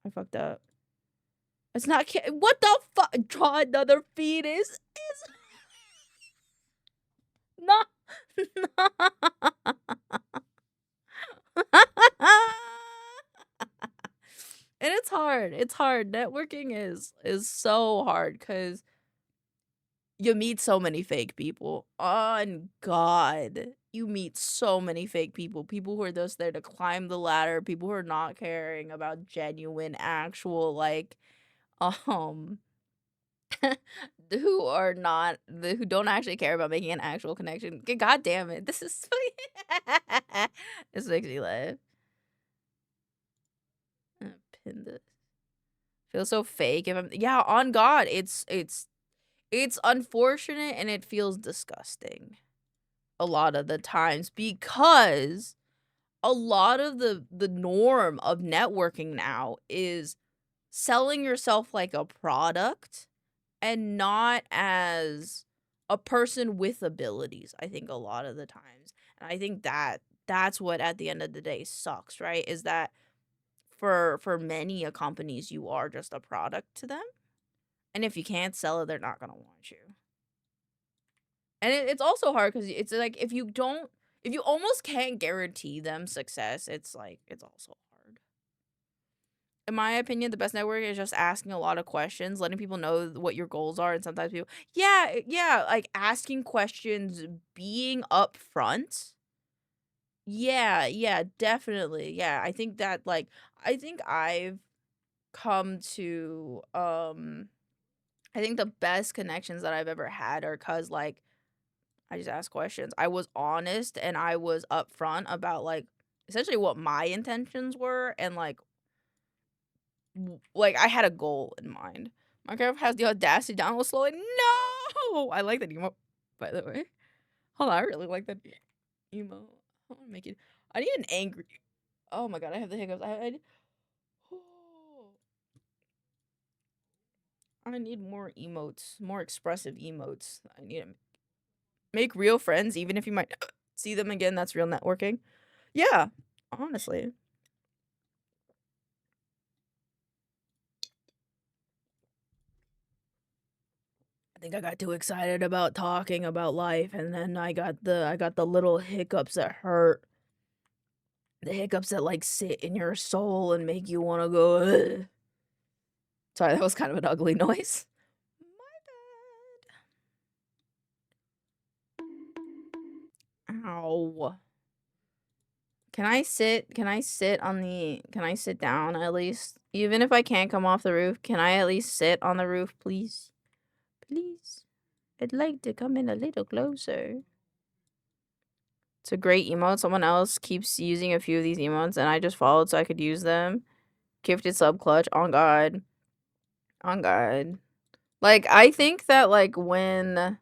I fucked up. It's not. What the fuck? Draw another fetus? Is not. And it's hard. It's hard. Networking is so hard because you meet so many fake people. On God. You meet so many fake people. People who are just there to climb the ladder. People who are not caring about genuine, actual, like, um, who don't actually care about making an actual connection. God damn it. This is this makes me laugh. Pin this. Feels so fake. If I'm on God, it's unfortunate and it feels disgusting a lot of the times, because a lot of the norm of networking now is selling yourself like a product and not as a person with abilities, I think, a lot of the times. And I think that's what at the end of the day sucks, right? Is that for many companies you are just a product to them. And if you can't sell it, they're not gonna want you. And it's also hard because it's like if you almost can't guarantee them success, it's like it's also hard. In my opinion, the best network is just asking a lot of questions, letting people know what your goals are, and sometimes people, yeah, like asking questions, being upfront, Yeah, definitely. Yeah, I think that, like, I think I've come to, I think the best connections that I've ever had are 'cause, like, I just asked questions. I was honest and I was upfront about, like, essentially what my intentions were and, like, I had a goal in mind. My character has the audacity to download slowly. No! I like that emote, by the way. Hold on, I really like that emote. I wanna make it. I need an angry. Oh my god, I have the hiccups. I need more emotes, more expressive emotes. I need to make real friends, even if you might see them again. That's real networking. Yeah, honestly. I think I got too excited about talking about life, and then I got the little hiccups that hurt. The hiccups that like sit in your soul and make you want to go. Ugh. Sorry, that was kind of an ugly noise. My bad. Ow. Can I sit down at least? Even if I can't come off the roof, can I at least sit on the roof, please? Please. I'd like to come in a little closer. It's a great emote. Someone else keeps using a few of these emotes and I just followed so I could use them. Gifted sub clutch. On God. On God. Like, I think that, like, when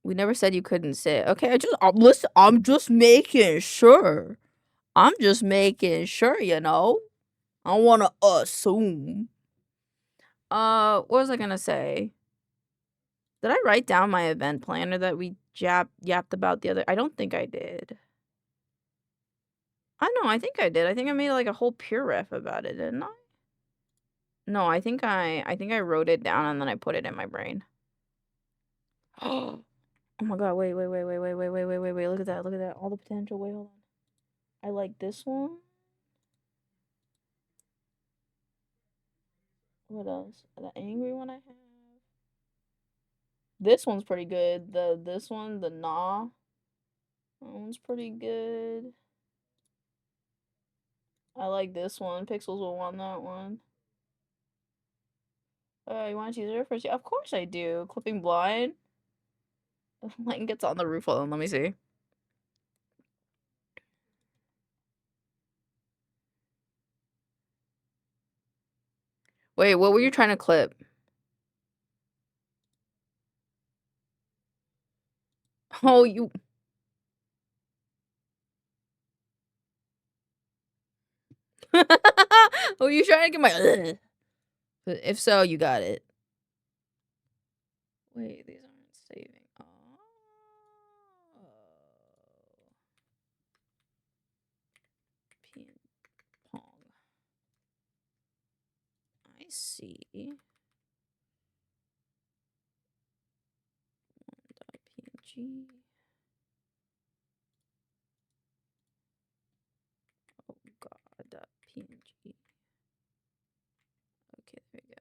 we never said you couldn't sit. Okay, listen, I'm just making sure. I'm just making sure, you know? I don't wanna assume. What was I gonna say? Did I write down my event planner that we yapped about the other? I don't think I did. I know, I think I did. I think I made, like, a whole pure ref about it, didn't I? No, I think I wrote it down and then I put it in my brain. Oh my god, wait, look at that, all the potential, wait, hold on. I like this one. What else? The angry one I have. This one's pretty good. This one, the nah. That one's pretty good. I like this one. Pixels will want that one. You want to choose it first? Yeah, of course I do. Clipping blind. Light gets on the roof. Hold on, let me see. Wait, what were you trying to clip? Oh, you. Oh, you trying to get my. Ugh. If so, you got it. Wait, these aren't saving. Oh. Ping pong. I see. .png. Oh god, .png. Okay, there we go.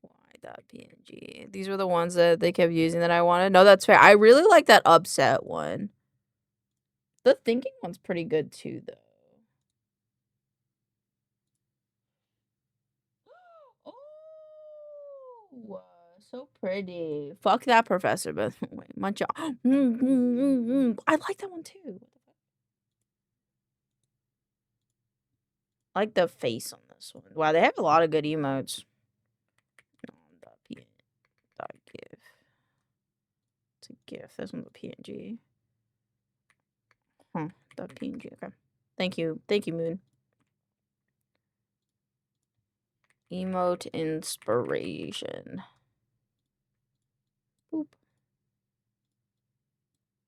Y.png. These were the ones that they kept using that I wanted. No, that's fair. I really like that upset one. The thinking one's pretty good too, though. Oh, so pretty. Fuck that professor, but wait, munch out. I like that one too. I like the face on this one. Wow, they have a lot of good emotes. .gif. It's a GIF. This one's a PNG. Huh. .png. Okay. Thank you. Thank you, Moon. Emote inspiration. Boop.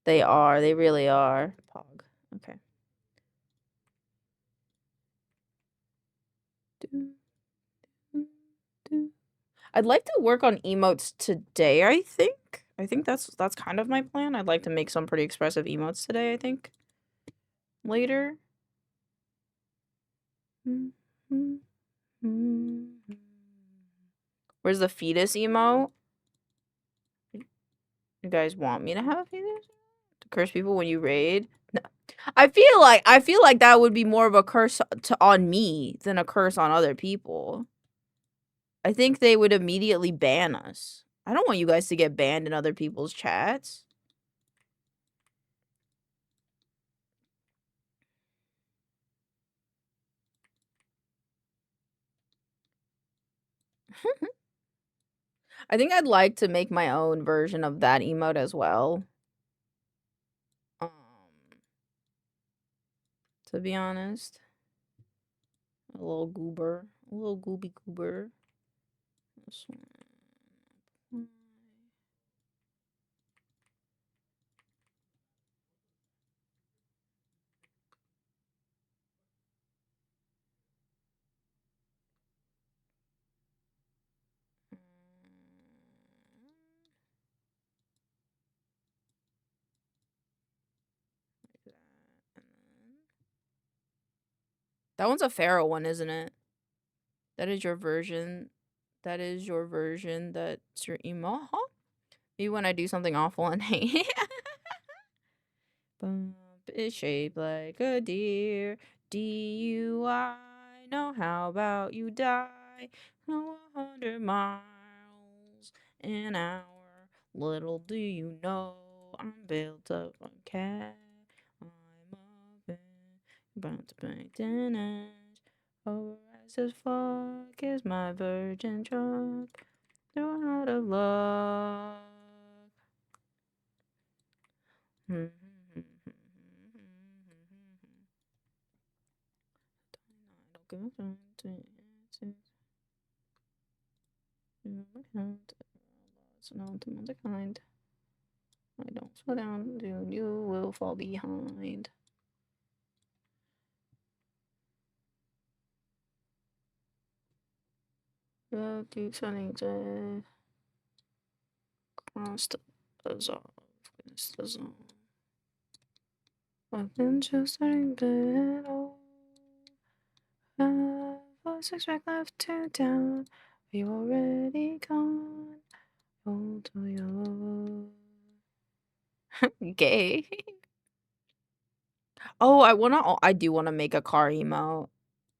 They are. They really are. Pog. Okay. I'd like to work on emotes today, I think. I think that's kind of my plan. I'd like to make some pretty expressive emotes today, I think. Later. Where's the fetus emote? You guys want me to have videos? To curse people when you raid? No. I feel like that would be more of a curse on me than a curse on other people. I think they would immediately ban us. I don't want you guys to get banned in other people's chats. I think I'd like to make my own version of that emote as well. To be honest. A little goober. A little gooby goober. This one. That one's a Pharaoh one, isn't it? That is your version. That is your version. That's your emo. Huh? Maybe when I do something awful and hate. Bump is shaped like a deer. DUI. No, how about you die? 100 miles an hour. Little do you know, I'm built up on cat. I'm up about to break the edge. Oh, as fuck is my virgin truck. Throw out of luck. Kind. I don't slow down, dude. You will fall behind. Keep turning to cross the zone. I've been just starting little. Have a 6 pack left to down. Are you already gone? Hold to your gay. Oh, I do wanna make a car emote.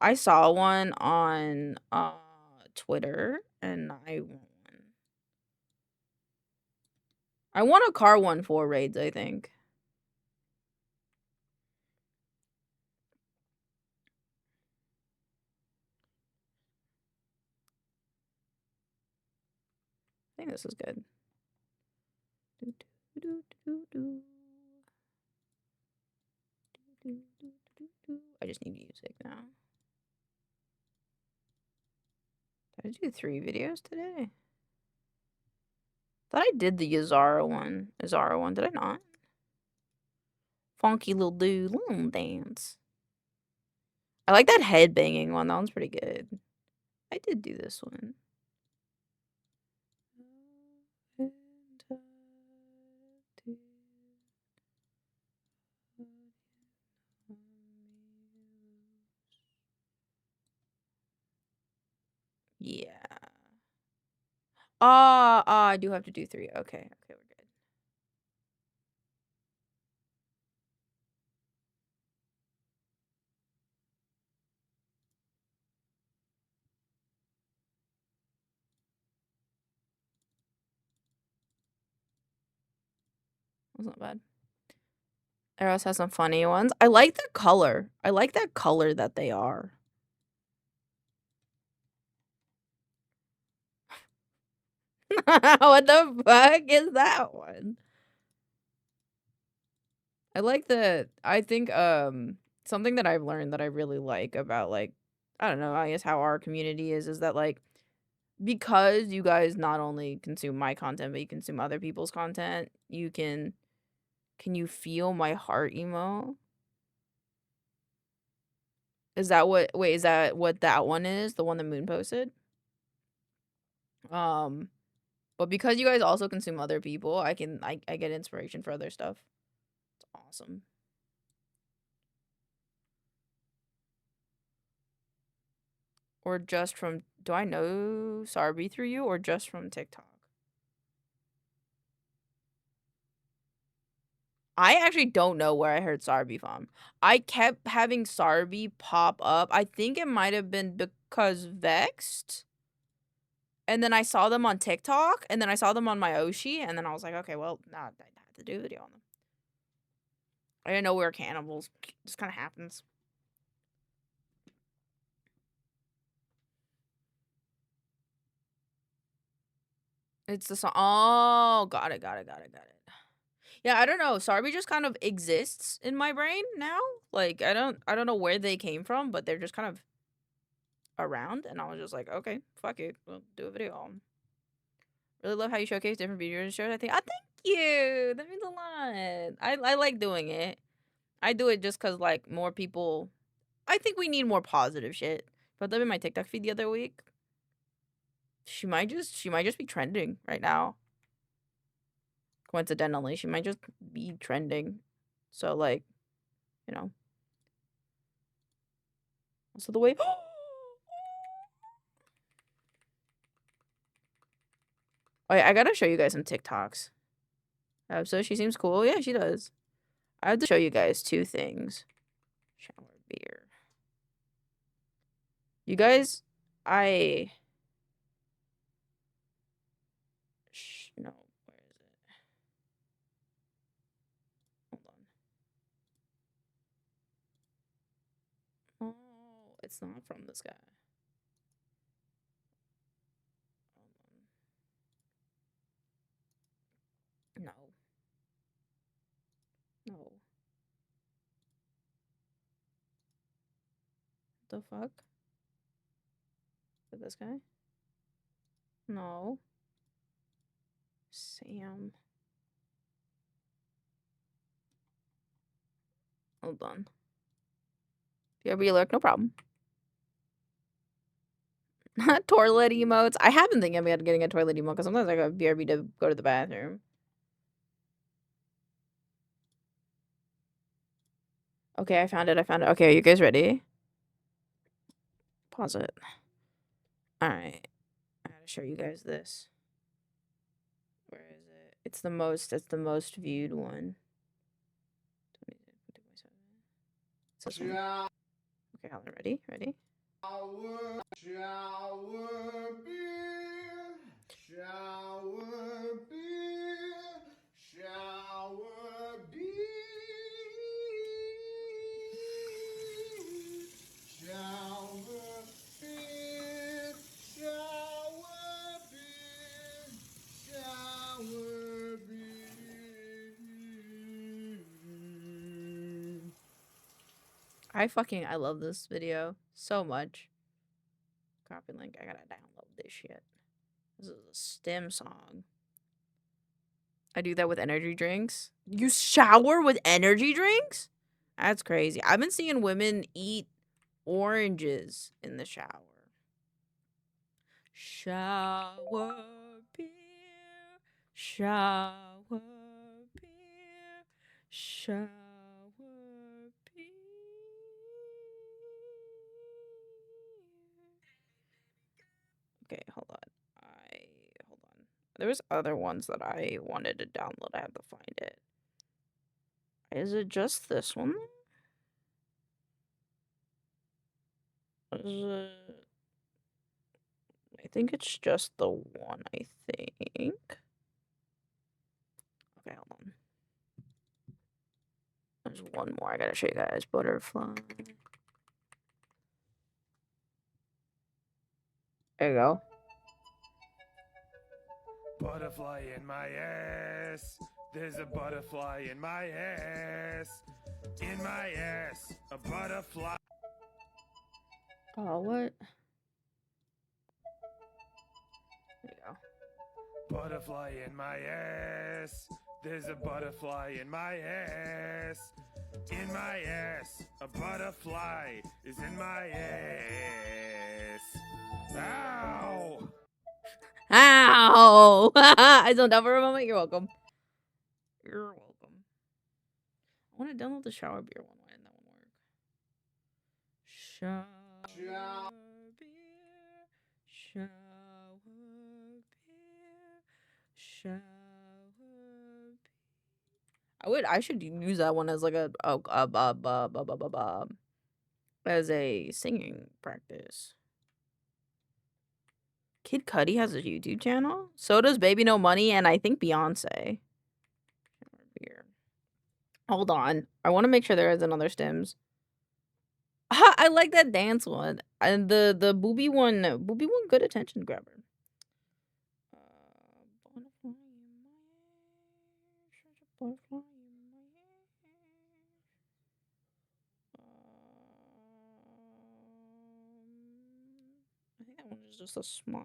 I saw one on Twitter and I want one. I want a car one for raids, I think. I think this is good. I just need music now. Did I do 3 videos today? Thought I did the Yazara one. Did I not? Funky little dude, little dance. I like that head banging one. That one's pretty good. I did do this one. Yeah. I do have to do 3. Okay, we're good. That's not bad. Eros has some funny ones. I like the color. I like that color that they are. What the fuck is that one? I think something that I've learned that I really like about like I don't know, I guess how our community is that like because you guys not only consume my content but you consume other people's content, you can you feel my heart emo? Is that what is that what that one is? The one that Moon posted? But because you guys also consume other people, I get inspiration for other stuff. It's awesome. Or just from do I know Sarby through you or just from TikTok? I actually don't know where I heard Sarby from. I kept having Sarby pop up. I think it might have been because Vexed. And then I saw them on TikTok, and then I saw them on my Oshi, and then I was like, okay, well, nah, I have to do a video on them. I didn't know we were cannibals. Just kind of happens. It's the song. Oh, got it. Yeah, I don't know. Sarby just kind of exists in my brain now. Like, I don't know where they came from, but they're just kind of around, and I was just like, okay, fuck it, we'll do a video. Really love how you showcase different videos shows. I think, thank you. That means a lot. I like doing it. I do it just because, like, more people. I think we need more positive shit. Put them in my TikTok feed the other week. She might just be trending right now. Coincidentally, she might just be trending. So, like, you know. Also the way. I gotta show you guys some TikToks. So she seems cool. Yeah, she does. I have to show you guys two things. Shower beer. You guys, no, where is it? Hold on. Oh, it's not from this guy. Hold on. No. The fuck? Is it this guy? No. Sam. Hold on. BRB alert, no problem. Toilet emotes. I have been thinking about getting a toilet emote because sometimes I got BRB to go to the bathroom. Okay, I found it. Okay, are you guys ready? Pause it. Alright. I gotta show you guys this. Where is it? It's the most viewed one. Okay, hold on. Ready? Shower beer. I love this video so much. Copy link. I gotta download this shit. This is a STEM song. I do that with energy drinks. You shower with energy drinks? That's crazy. I've been seeing women eat oranges in the shower. Shower beer. Shower beer. Shower beer. Okay, hold on. There was other ones that I wanted to download. I have to find it. Is it just this one? Is it? I think it's just the one, I think. Okay, hold on. There's one more I gotta show you guys. Butterfly. There you go. Butterfly in my ass. There's a butterfly in my ass. In my ass, a butterfly. Oh, what? There you go. Butterfly in my ass. There's a butterfly in my ass. In my ass, a butterfly is in my ass. Ow! Ow! I zoned out for a moment. You're welcome. You're welcome. I want to download the shower beer one. Why didn't that one work? Shower beer. Shower beer. Shower beer. I should use that one as like as a singing practice. Kid Cudi has a YouTube channel. So does Baby No Money, and I think Beyonce. Hold on, I want to make sure there isn't other stems. I like that dance one, and the booby one. Booby one, good attention grabber. Butterfly in my I think that one is just a smile.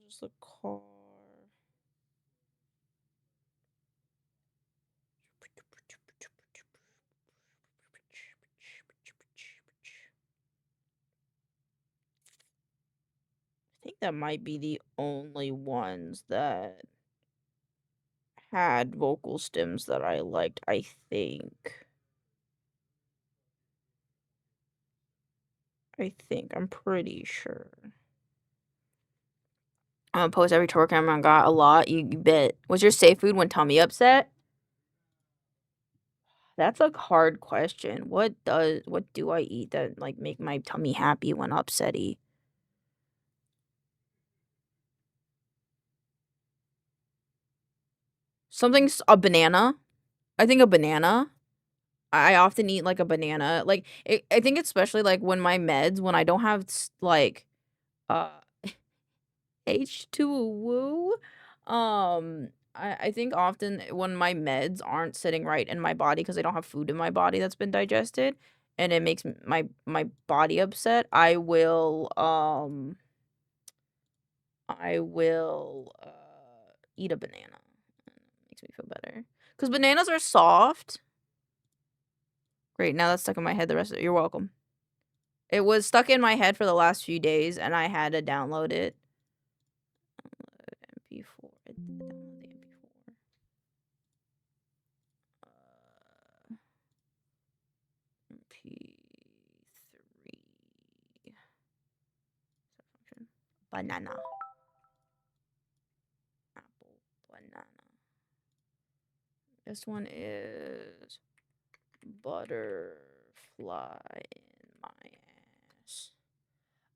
Just a car. I think that might be the only ones that had vocal stems that I liked, I think. I'm pretty sure. I'm gonna post every tour camera I got a lot, you bet. What's your safe food when tummy upset? That's a hard question. What do I eat that like make my tummy happy when upsetty? Something's a banana. I think a banana. I often eat like a banana. Like I think especially like when my meds when I don't have like uh H2 I think often when my meds aren't sitting right in my body because I don't have food in my body that's been digested and it makes my body upset, I will eat a banana. Makes me feel better. Cuz bananas are soft. Great, now that's stuck in my head the rest of it. You're welcome. It was stuck in my head for the last few days and I had to download it. MP4. Download the MP4. MP3. Banana. Apple banana. This one is butterfly in my ass.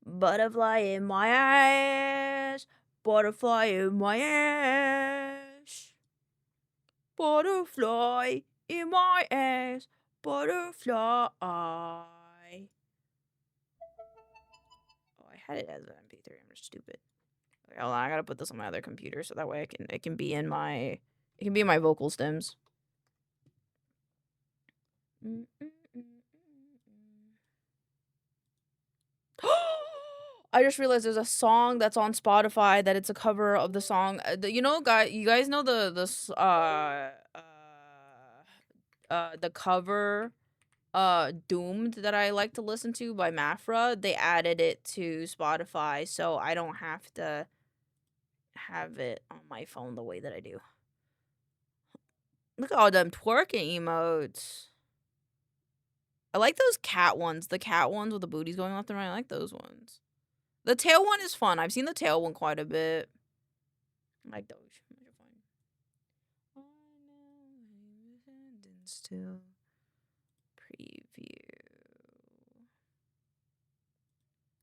Butterfly in my ass. Butterfly in my ass. Butterfly in my ass. Butterfly. Oh, I had it as an MP3. I'm just stupid. Okay, hold on, I gotta put this on my other computer so that way it can be in my vocal stems. I just realized there's a song that's on Spotify that it's a cover of the song. You guys know the cover Doomed that I like to listen to by Mafra. They added it to Spotify, so I don't have to have it on my phone the way that I do. Look at all them twerking emotes. I like those cat ones. The cat ones with the booties going left and right. I like those ones. The tail one is fun. I've seen the tail one quite a bit. I like those. Still preview.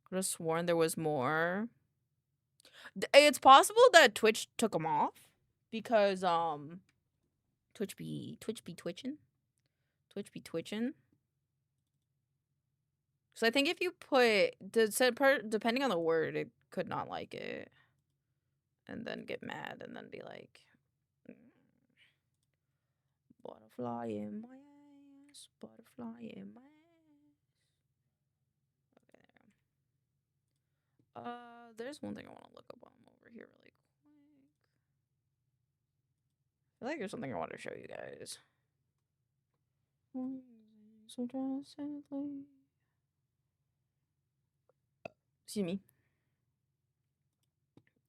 Could have sworn there was more. It's possible that Twitch took them off because Twitch be twitching. So I think if you put depending on the word, it could not like it, and then get mad, and then be like, butterfly in my ass, butterfly in my ass. Okay. There's one thing I want to look up on over here really quick. I feel like there's something I want to show you guys. So drastically. Excuse me.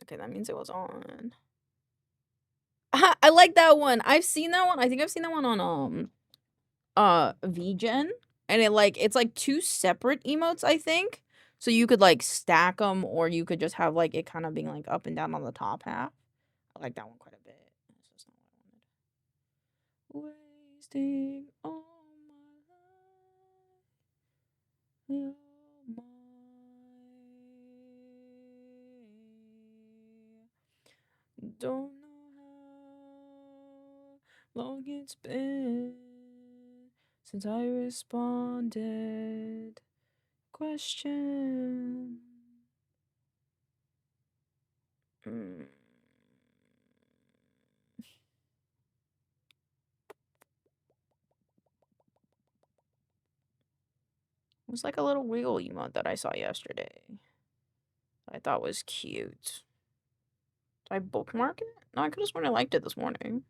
Okay, that means it was on. I like that one. I've seen that one. I think I've seen that one on VGen, and it's like two separate emotes, I think. So you could like stack them, or you could just have like it kind of being like up and down on the top half. I like that one quite a bit. That's just not what I wanted. wasting all my life. Don't know how long it's been since I responded. Question. It was like a little wiggle emote that I saw yesterday. I thought was cute. Did I bookmark it? No, I could have sworn I liked it this morning.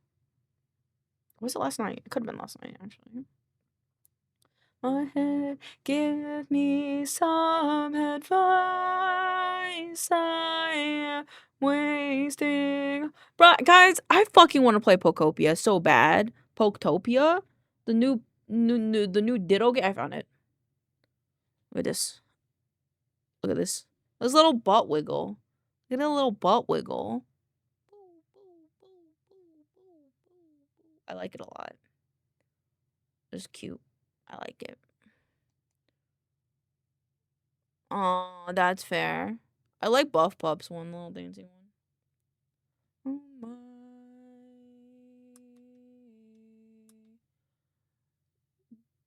Was it last night? It could have been last night, actually. My head, give me some advice. I am wasting. Bruh, guys, I fucking want to play Pokopia so bad. Poketopia? The new Ditto game. I found it. Look at this. Look at this. This little butt wiggle. Look at a little butt wiggle. I like it a lot. It's cute. I like it. Oh, that's fair. I like Buff Pup's one, little dancing one. Oh my.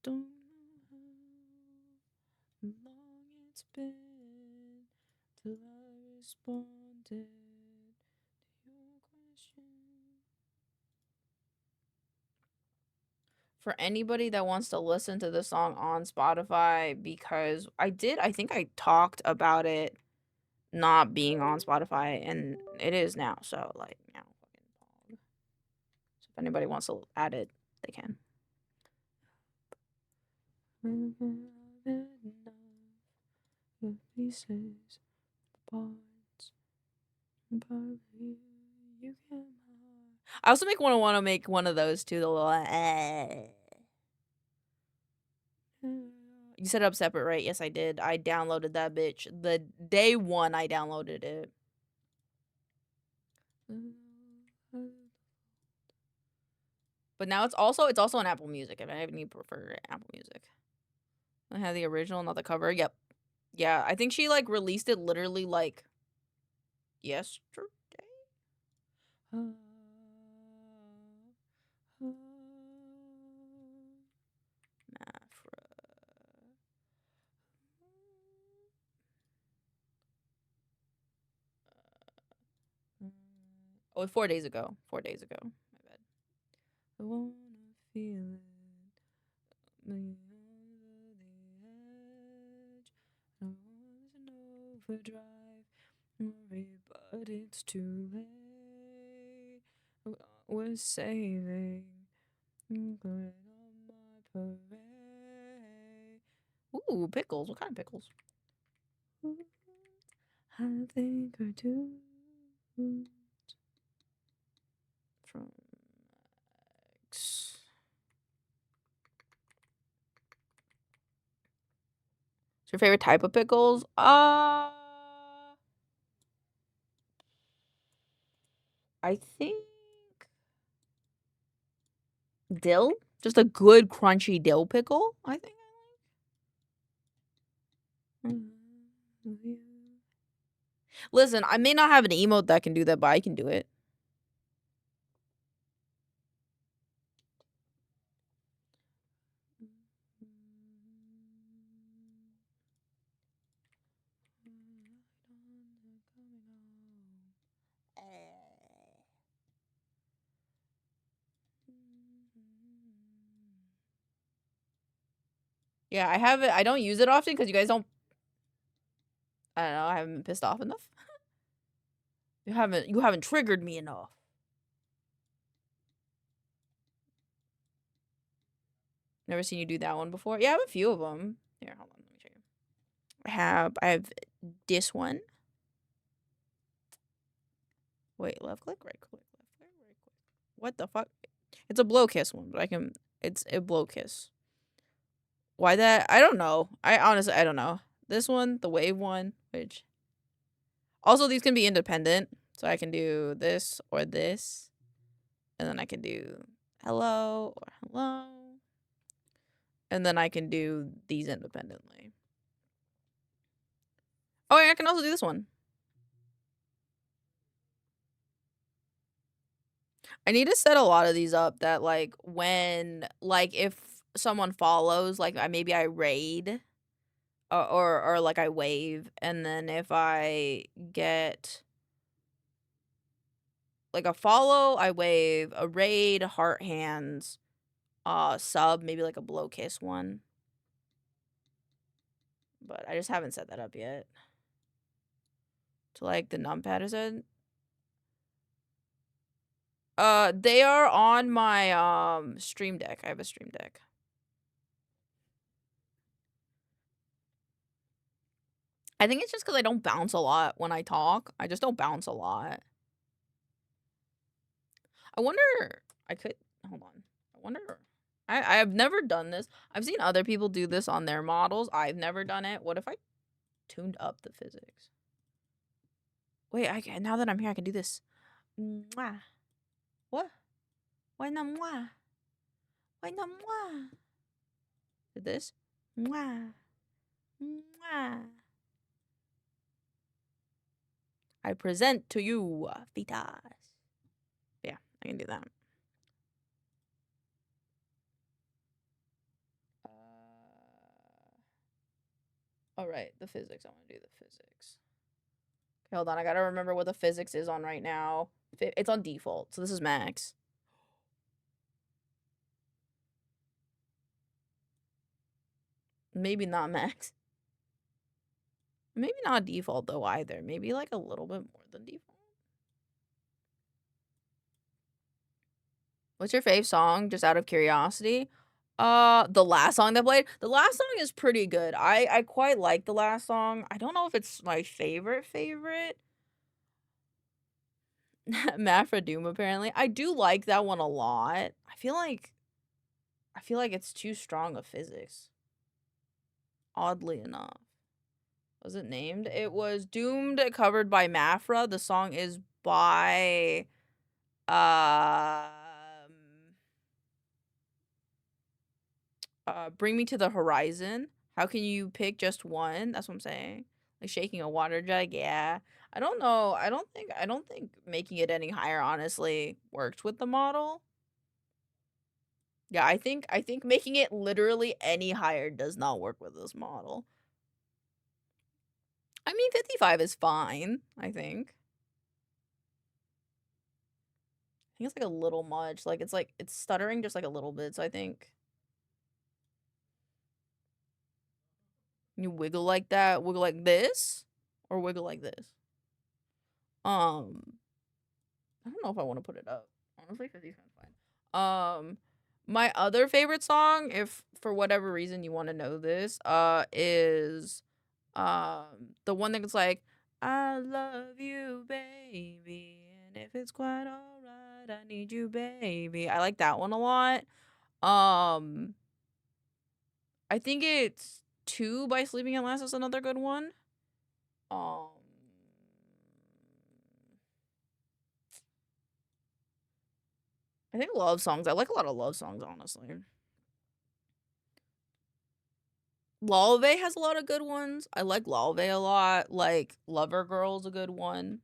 Don't know how long it's been till I responded to your question. For anybody that wants to listen to the song on Spotify, because I think I talked about it not being on Spotify, and it is now, so like, you know, so if anybody wants to add it, they can. I also want to make one of those too, the little You set it up separate, right? Yes, I did. I downloaded that bitch. The day one I downloaded it. But now it's also on Apple Music, if I even prefer Apple Music. I have the original, not the cover. Yep. Yeah, I think she like released it literally like yesterday. Oh, 4 days ago. 4 days ago. My bad. I wanna feel it. Me over the edge. I was an overdrive. Worry, but it's too late. I was saving. Going on my parade. Ooh, pickles. What kind of pickles? I think I do. From X. What's your favorite type of pickles? I think dill. Just a good crunchy dill pickle, I think I like. Listen, I may not have an emote that can do that, but I can do it. Yeah, I have it. I don't use it often because you guys don't. I don't know. I haven't been pissed off enough. You haven't triggered me enough. Never seen you do that one before. Yeah, I have a few of them. Here, hold on. Let me show you. I have this one. Wait, left click, right click, left click, right click. What the fuck? It's a blow kiss one, but it's a blow kiss. Why that? I don't know. I honestly don't know. This one, the wave one, which also these can be independent. So I can do this or this. And then I can do hello or hello. And then I can do these independently. Oh, yeah, I can also do this one. I need to set a lot of these up that, like, when, like, if someone follows, like, maybe I raid or like, I wave, and then if I get, like, a follow, I wave, a raid, heart hands, sub, maybe, like, a blow kiss one. But I just haven't set that up yet. To, like, the numpad, is it? They are on my, stream deck. I have a stream deck. I think it's just because I don't bounce a lot when I talk. I just don't bounce a lot. I wonder... I could... Hold on. I wonder... I have never done this. I've seen other people do this on their models. I've never done it. What if I tuned up the physics? Wait, now that I'm here, I can do this. Mwah. What? Why not mwah? Why not mwah? Did this? Mwah. Mwah. I present to you, Vitas. Yeah, I can do that. All right, the physics. I want to do the physics. Okay, hold on. I gotta remember what the physics is on right now. It's on default, so this is max. Maybe not max. Maybe not default though either. Maybe like a little bit more than default. What's your fave song? Just out of curiosity. The last song that played. The last song is pretty good. I quite like the last song. I don't know if it's my favorite. Mafra Doom apparently. I do like that one a lot. I feel like it's too strong of physics. Oddly enough. Was it named? It was Doomed, covered by Mafra. The song is by Bring Me to the Horizon. How can you pick just one? That's what I'm saying. Like shaking a water jug, yeah. I don't know. I don't think making it any higher honestly worked with the model. Yeah, I think making it literally any higher does not work with this model. I mean, 55 is fine, I think. I think it's like a little much. Like it's stuttering just like a little bit, so I think you wiggle like that, wiggle like this, or wiggle like this. I don't know if I want to put it up. Honestly, 50 sounds fine. My other favorite song, if for whatever reason you want to know this, is the one that's like, I love you, baby, and if it's quite alright, I need you, baby. I like that one a lot. I think it's 2 by Sleeping at Last is another good one. I think love songs. I like a lot of love songs, honestly. Lalve has a lot of good ones. I like Lalve a lot. Like Lover Girl's a good one.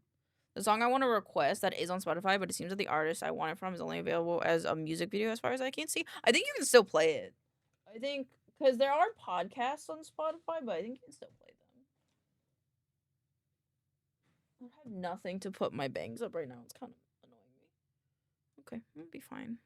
The song I want to request that is on Spotify, but it seems that the artist I want it from is only available as a music video as far as I can see. I think you can still play it. I think, because there are podcasts on Spotify, but I think you can still play them. I have nothing to put my bangs up right now. It's kind of annoying me. Okay, it'll be fine.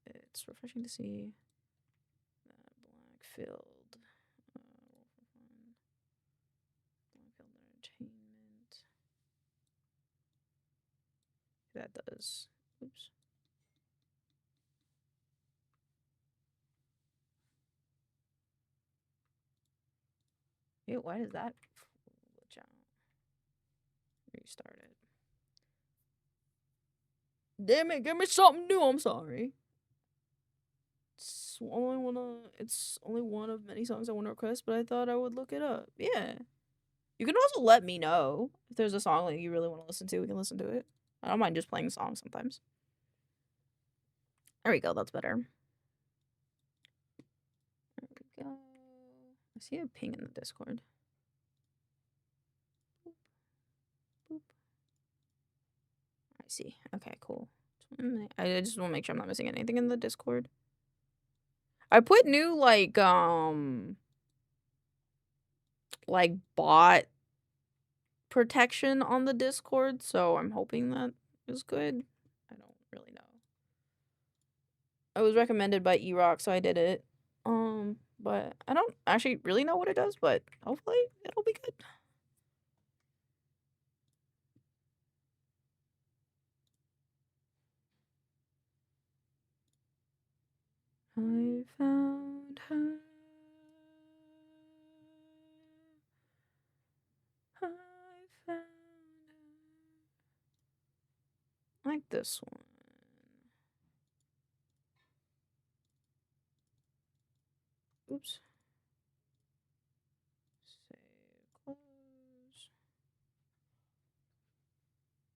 It's refreshing to see that black filled entertainment. That does. Oops. Ew, why does that glitch out? Restart it. Damn it, give me something new. I'm sorry. it's only one of many songs I want to request, but I thought I would look it up. Yeah. You can also let me know if there's a song like you really want to listen to. We can listen to it. I don't mind just playing songs sometimes. There we go. That's better. There we go. I see a ping in the Discord. Boop. Boop. I see. Okay, cool. I just want to make sure I'm not missing anything in the Discord. I put new like bot protection on the Discord, so I'm hoping that is good. I don't really know. It was recommended by E-Rock, so I did it. But I don't actually really know what it does, but hopefully it'll be good. I found her. I found her. I like this one. Oops. Save, close.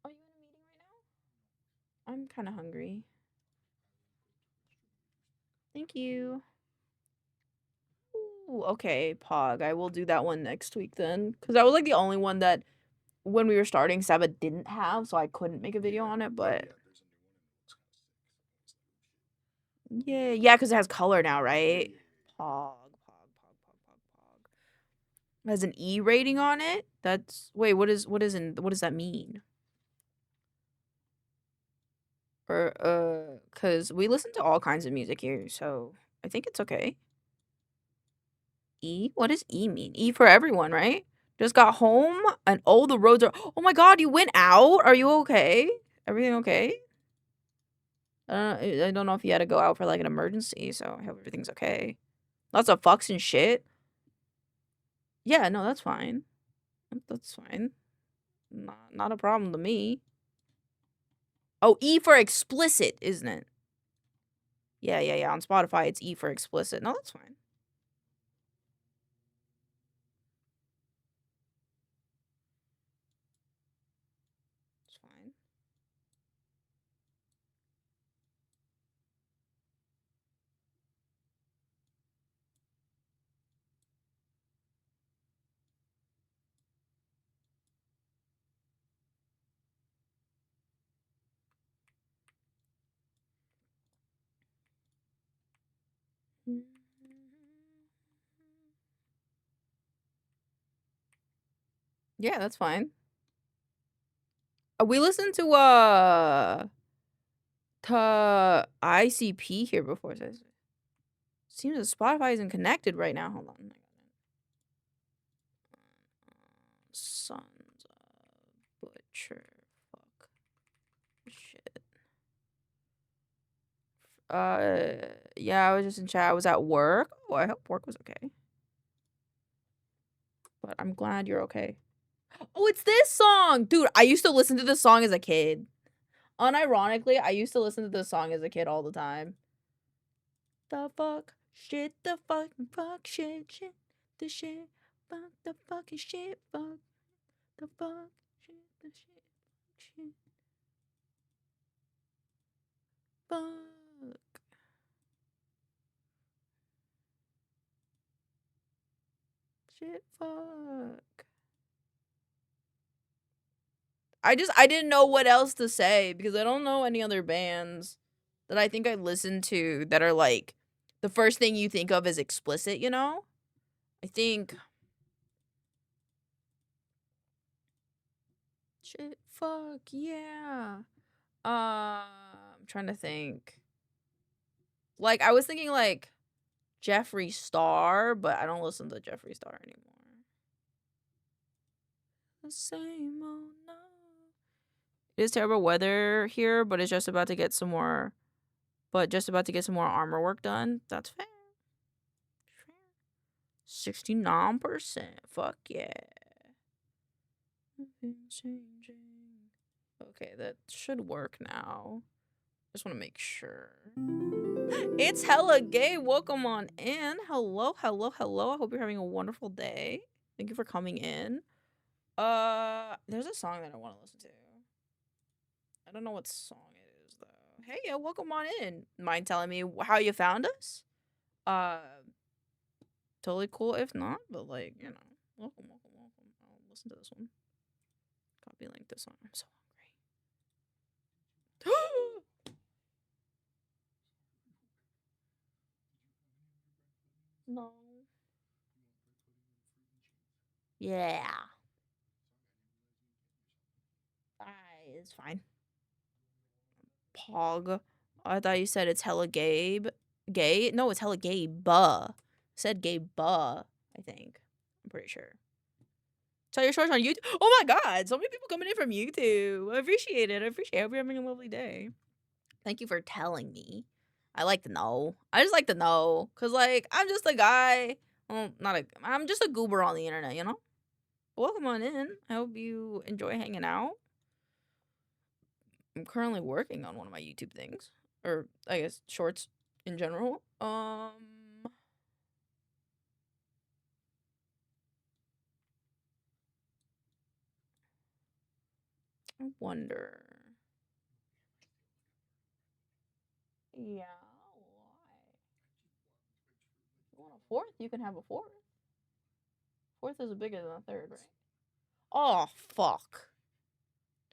Are you in a meeting right now? I'm kind of hungry. Thank you. Ooh, okay, Pog. I will do that one next week then. Because that was like the only one that when we were starting Saba didn't have, so I couldn't make a video on it, but yeah, because it has color now, right? Pog. It has an E rating on it. That's wait, what does that mean? Or because we listen to all kinds of music here, so I think it's okay. E? What does E mean? E for everyone, right? Just got home and oh, the roads are. Oh my God, you went out. Are you okay? Everything okay? I don't know if you had to go out for like an emergency, so I hope everything's okay. Lots of fucks and shit. Yeah, no, that's fine. That's fine. Not a problem to me. Oh, E for explicit, isn't it? Yeah. On Spotify, it's E for explicit. No, that's fine. It's fine. Yeah, that's fine. We listened to ICP here before. So it seems that Spotify isn't connected right now. Hold on. Sons of butcher. Fuck. Shit. Yeah, I was just in chat. I was at work. Oh, I hope work was okay. But I'm glad you're okay. Oh, it's this song! Dude, I used to listen to this song as a kid. Unironically, I used to listen to this song as a kid all the time. The fuck, shit, the fucking fuck, shit, the shit, fuck, the fucking shit, fuck, the fuck, shit, the shit, shit, fuck. Shit, fuck. I didn't know what else to say because I don't know any other bands that I think I listen to that are like the first thing you think of is explicit, you know? I think shit, fuck, yeah. I'm trying to think. Like I was thinking like Jeffree Star, but I don't listen to Jeffree Star anymore. The same old no. It is terrible weather here, but it's just about to get some more armor work done. That's fair. 69%. Fuck yeah. Okay, that should work now. Just want to make sure. It's hella gay. Welcome on in. Hello, hello, hello. I hope you're having a wonderful day. Thank you for coming in. There's a song that I want to listen to. I don't know what song it is though. Hey, yeah, welcome on in. Mind telling me how you found us? Totally cool if not, but like, you know, welcome, welcome, welcome. I'll listen to this one. Copy link this one. I'm so hungry. No. Yeah. It's fine. Pog. I thought you said it's hella Gabe. Gay? No, it's hella Gabe. Said Gabe. I think. I'm pretty sure. Tell your shorts on YouTube. Oh my god, so many people coming in from YouTube. I appreciate it. I hope you're having a lovely day. Thank you for telling me. I like to know. I just like to know. Cause like I'm just a guy. Well, I'm just a goober on the internet, you know? Welcome on in. I hope you enjoy hanging out. I'm currently working on one of my YouTube things. Or I guess shorts in general. I wonder. Yeah, why? You want a fourth? You can have a fourth. Fourth is bigger than a third, right? Oh, fuck.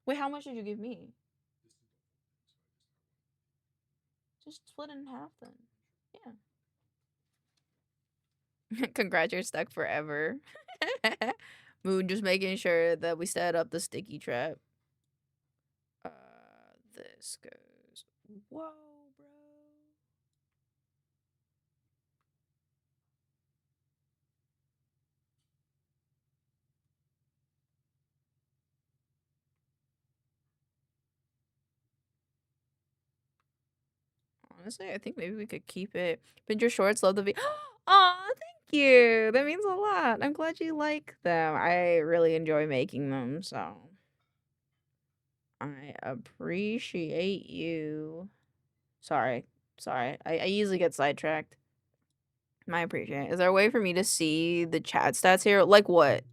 Wait, how much did you give me? Just split it in half then. Yeah. Congrats, you're stuck forever. Moon just making sure that we set up the sticky trap. This goes. Whoa, bro. Honestly, I think maybe we could keep it. Pinch your shorts, love the video. Aw, thank you. That means a lot. I'm glad you like them. I really enjoy making them, so I appreciate you. Sorry. I easily get sidetracked. I appreciate it. Is there a way for me to see the chat stats here? Like what?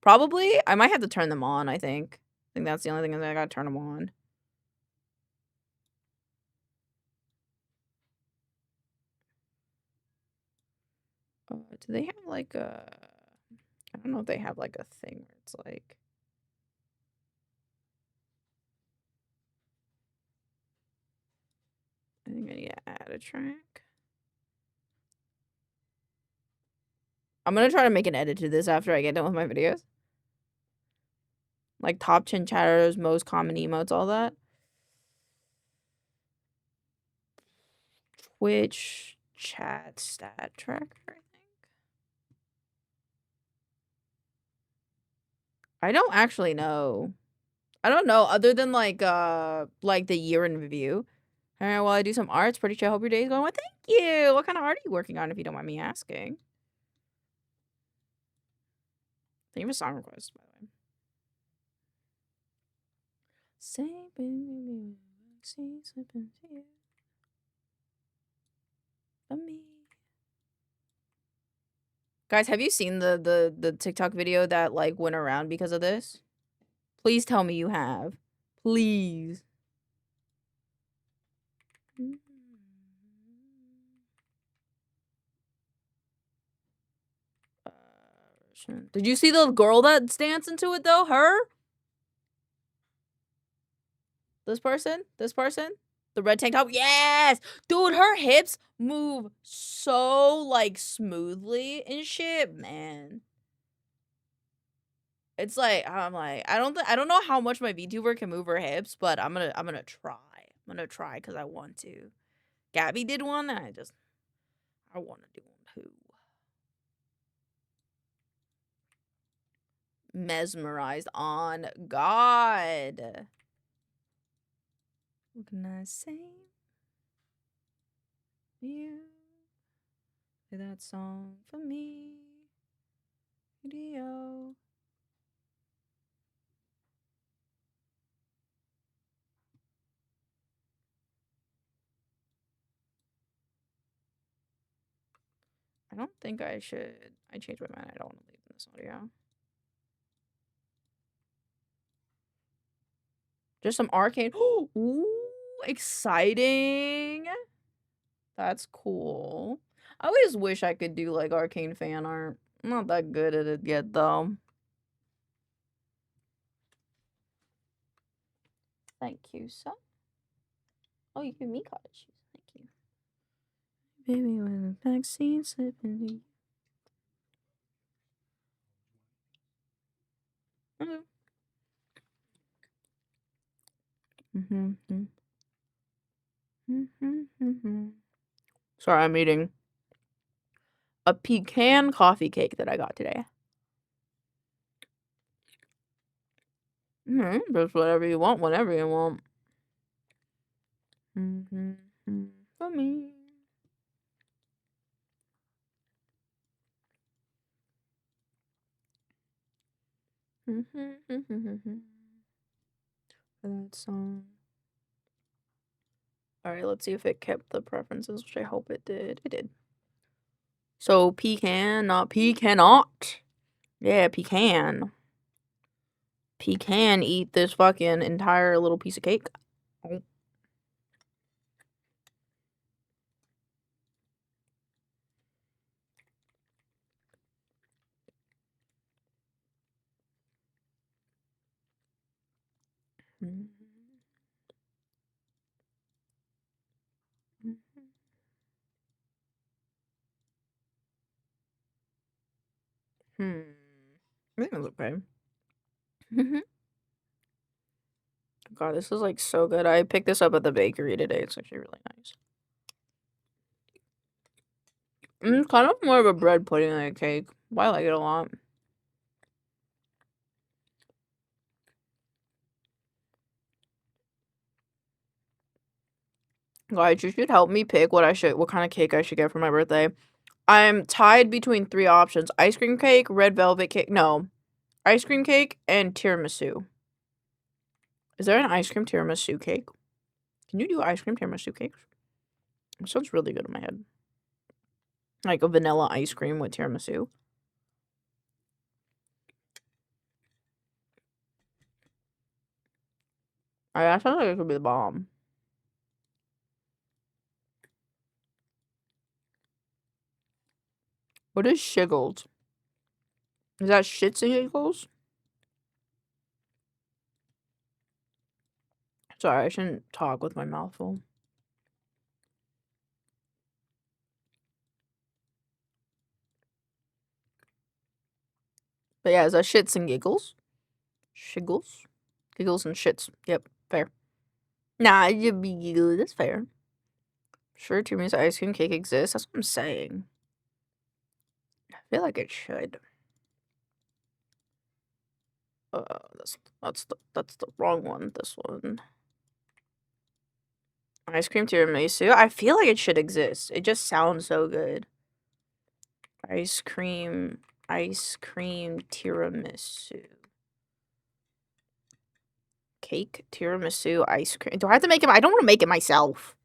Probably. I might have to turn them on, I think. I think that's the only thing that I gotta turn them on. Do they have like a... I don't know if they have like a thing where it's like... I think I need to add a track. I'm gonna try to make an edit to this after I get done with my videos. Like top 10 chatters, most common emotes, all that. Twitch chat stat tracker, I think. I don't actually know. I don't know other than like the year in review. All right, well, I do some arts. Pretty sure I hope your day's going well. Thank you. What kind of art are you working on, if you don't mind me asking? Thank you for song request, by the way. Say, baby, see, slipping to you. For me. Guys, have you seen the TikTok video that like went around because of this? Please tell me you have. Please. Did you see the girl that's dancing to it though? Her? This person? The red tank top? Yes! Dude, her hips move so like smoothly and shit, man. It's like I'm like I don't know how much my VTuber can move her hips, but I'm gonna try. I'm gonna try because I want to. Gabby did one, and I want to do one too. Mesmerized on God. What can I say? You play that song for me. Video. I don't think I should. I changed my mind. I don't want to leave in this audio. Just some arcane. Ooh, exciting. That's cool. I always wish I could do like arcane fan art. I'm not that good at it yet though. Thank you, sir. Oh, you give me cottage cheese. Thank you. Baby, when the vaccine slip into you. Okay. Sorry, I'm eating a pecan coffee cake that I got today. Just whatever you want, whenever you want. For me. For that song. Alright, let's see if it kept the preferences, which I hope it did. It did. So, pecan, not pecanot. Yeah, pecan. Pecan eat this fucking entire little piece of cake. Oh. I think it's okay. God, this is like so good. I picked this up at the bakery today. It's actually really nice. It's kind of more of a bread pudding than a cake. But I like it a lot. Guys, you should help me pick what kind of cake I should get for my birthday. I'm tied between 3 options. Ice cream cake, red velvet cake. No. Ice cream cake and tiramisu. Is there an ice cream tiramisu cake? Can you do ice cream tiramisu cakes? It sounds really good in my head. Like a vanilla ice cream with tiramisu. That sounds like it could be the bomb. What is shiggles? Is that shits and giggles? Sorry, I shouldn't talk with my mouth full. But yeah, is that shits and giggles? Shiggles? Giggles and shits. Yep, fair. Nah, you'd be giggly. That's fair. Sure, Timmy's ice cream cake exists. That's what I'm saying. I feel like it should. That's the wrong one. This one. Ice cream tiramisu. I feel like it should exist. It just sounds so good. Ice cream tiramisu. Cake tiramisu ice cream. Do I have to make it? I don't want to make it myself.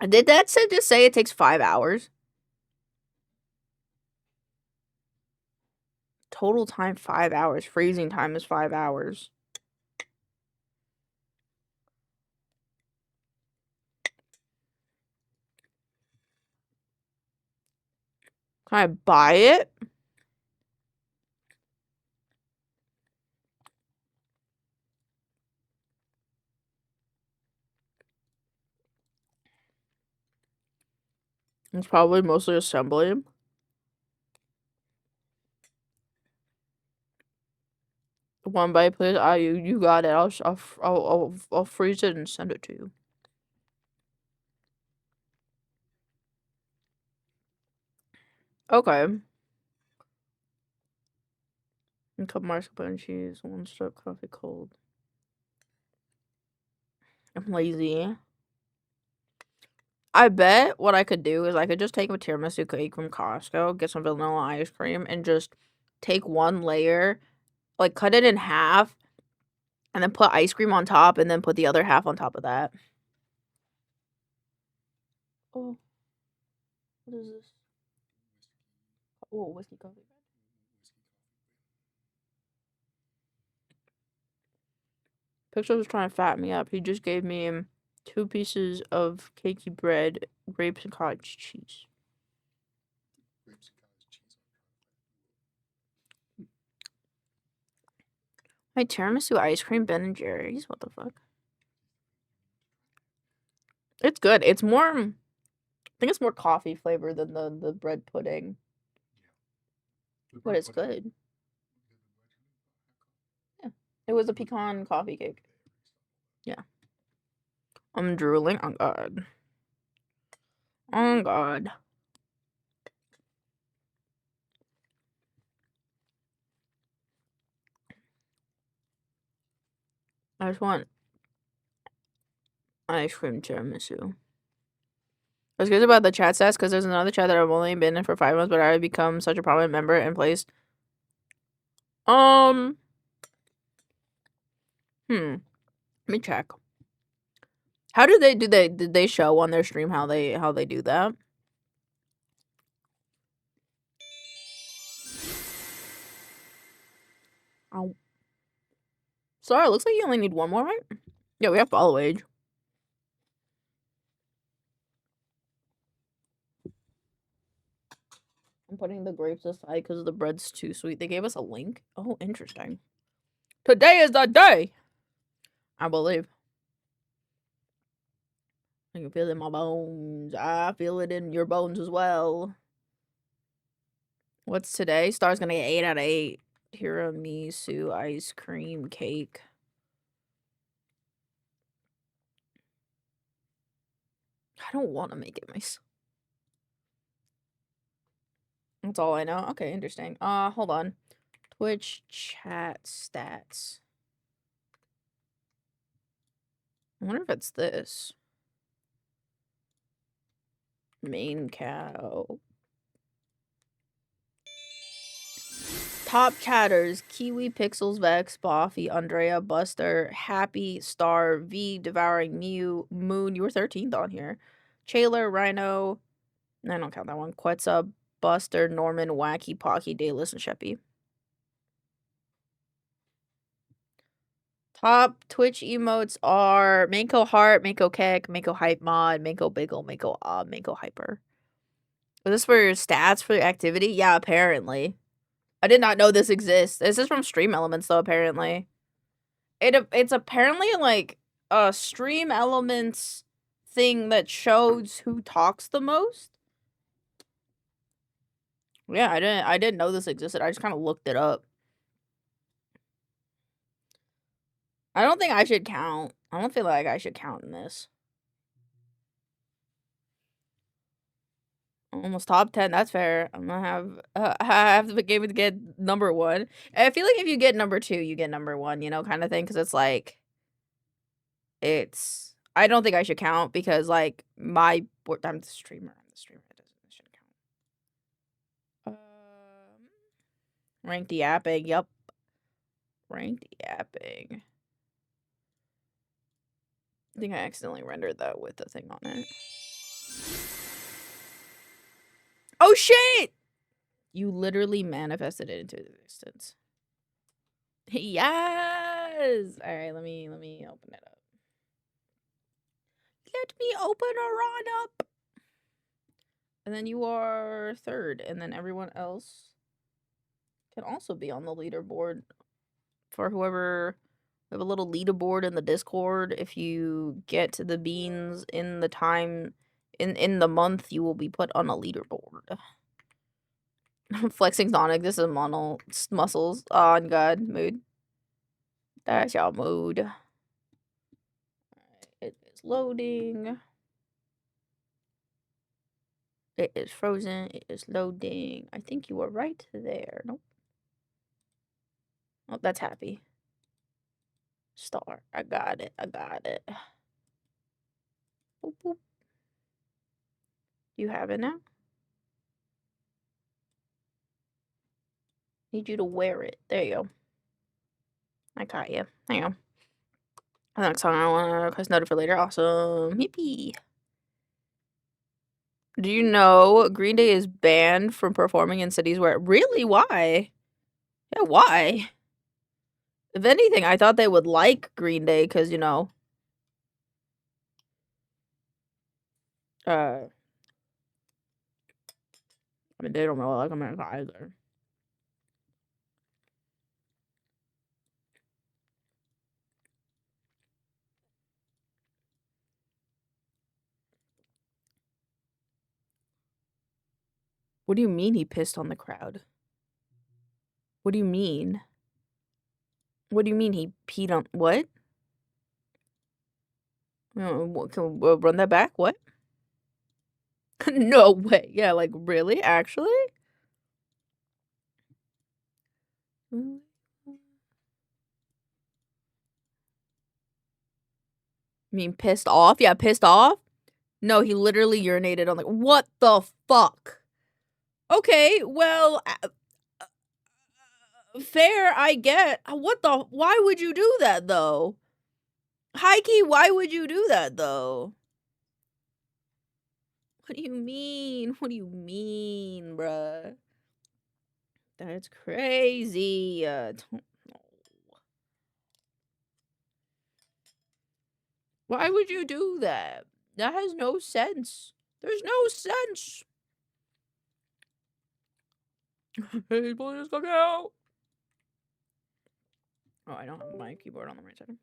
Did that just say it takes 5 hours? Total time 5 hours. Freezing time is 5 hours. Can I buy it? It's probably mostly assembly. One bite, please. You got it. I'll freeze it and send it to you. Okay. A cup mascarpone cheese, 1 strip coffee cold. I'm lazy. I bet what I could do is I could just take a tiramisu cake from Costco, get some vanilla ice cream, and just take 1 layer, like cut it in half, and then put ice cream on top, and then put the other half on top of that. Oh. What is this? Oh, whiskey coffee bread. Pixel was trying to fatten me up. He just gave me 2 pieces of cakey bread, grapes, and cottage cheese. My tiramisu ice cream, Ben & Jerry's. What the fuck? It's good. It's more, I think it's more coffee flavor than the bread pudding. But it's good. Yeah. It was a pecan coffee cake. Yeah. I'm drooling. Oh, God. Oh, God. I just want ice cream tiramisu. What's good about the chat stats, because there's another chat that I've only been in for 5 months, but I become such a prominent member and plays. Let me check. How did they show on their stream how they do that? Oh. Sorry, it looks like you only need 1 more, right? Yeah, we have follow age. I'm putting the grapes aside because the bread's too sweet. They gave us a link. Oh, interesting. Today is the day! I believe. I can feel it in my bones. I feel it in your bones as well. What's today? Star's gonna get 8 out of 8. Tiramisu ice cream cake. I don't want to make it myself. That's all I know. Okay, interesting. Hold on. Twitch chat stats. I wonder if it's this. Maincoow. Top chatters: Kiwi, Pixels, Vex, Boffy, Andrea, Buster, Happy, Star, V, Devouring Mew, Moon. You were 13th on here. Chailer, Rhino. I don't count that one. Quetzal, Buster, Norman, Wacky, Pocky, Dayless, and Sheppy. Top Twitch emotes are Mako Heart, Mako Keck, Mako Hype Mod, Mako Biggle, Mako Ob, Mako Hyper. Was this for your stats for your activity? Yeah, apparently. I did not know this exists. This is from Stream Elements, though, apparently. It's apparently, like, a Stream Elements thing that shows who talks the most. Yeah, I didn't know this existed. I just kind of looked it up. I don't think I should count. I don't feel like I should count in this. Almost top 10. That's fair. I'm gonna have I have to game to get number 1. I feel like if you get number 2, you get number 1, you know, kind of thing, because it's like I don't think I should count because like I'm the streamer. It shouldn't count. Ranked yapping. Yep. Ranked yapping. I think I accidentally rendered that with the thing on it. Oh shit! You literally manifested it into existence. Yes! Alright, let me open it up. Let me open a run up! And then you are 3rd, and then everyone else can also be on the leaderboard. For whoever... We have a little leaderboard in the Discord. If you get to the beans in the time... In the month, you will be put on a leaderboard. Flexing Sonic. This is mono muscles. Oh, God. Mood. That's your mood. Alright, it is loading. It is frozen. It is loading. I think you were right there. Nope. Oh, that's happy. Star. I got it. I got it. Boop, boop. You have it now? Need you to wear it. There you go. I got you. Hang on. The next song I want to request noted for later. Awesome. Yippee. Do you know Green Day is banned from performing in cities where... Really? Why? Yeah, why? If anything, I thought they would like Green Day because, you know... I mean, they don't really like America either. What do you mean he pissed on the crowd? What do you mean? What do you mean he peed on... What? Can we run that back? What? No way. Yeah, like, really? Actually? You mean pissed off? Yeah, pissed off? No, he literally urinated on, like, what the fuck? Okay, well, fair, I get. What the... Why would you do that, though? High-key, why would you do that, though? What do you mean? What do you mean, bruh? That's crazy. Don't know. Why would you do that? That has no sense. There's no sense. Hey, pulling this fuck out. Oh, I don't have my keyboard on the right side.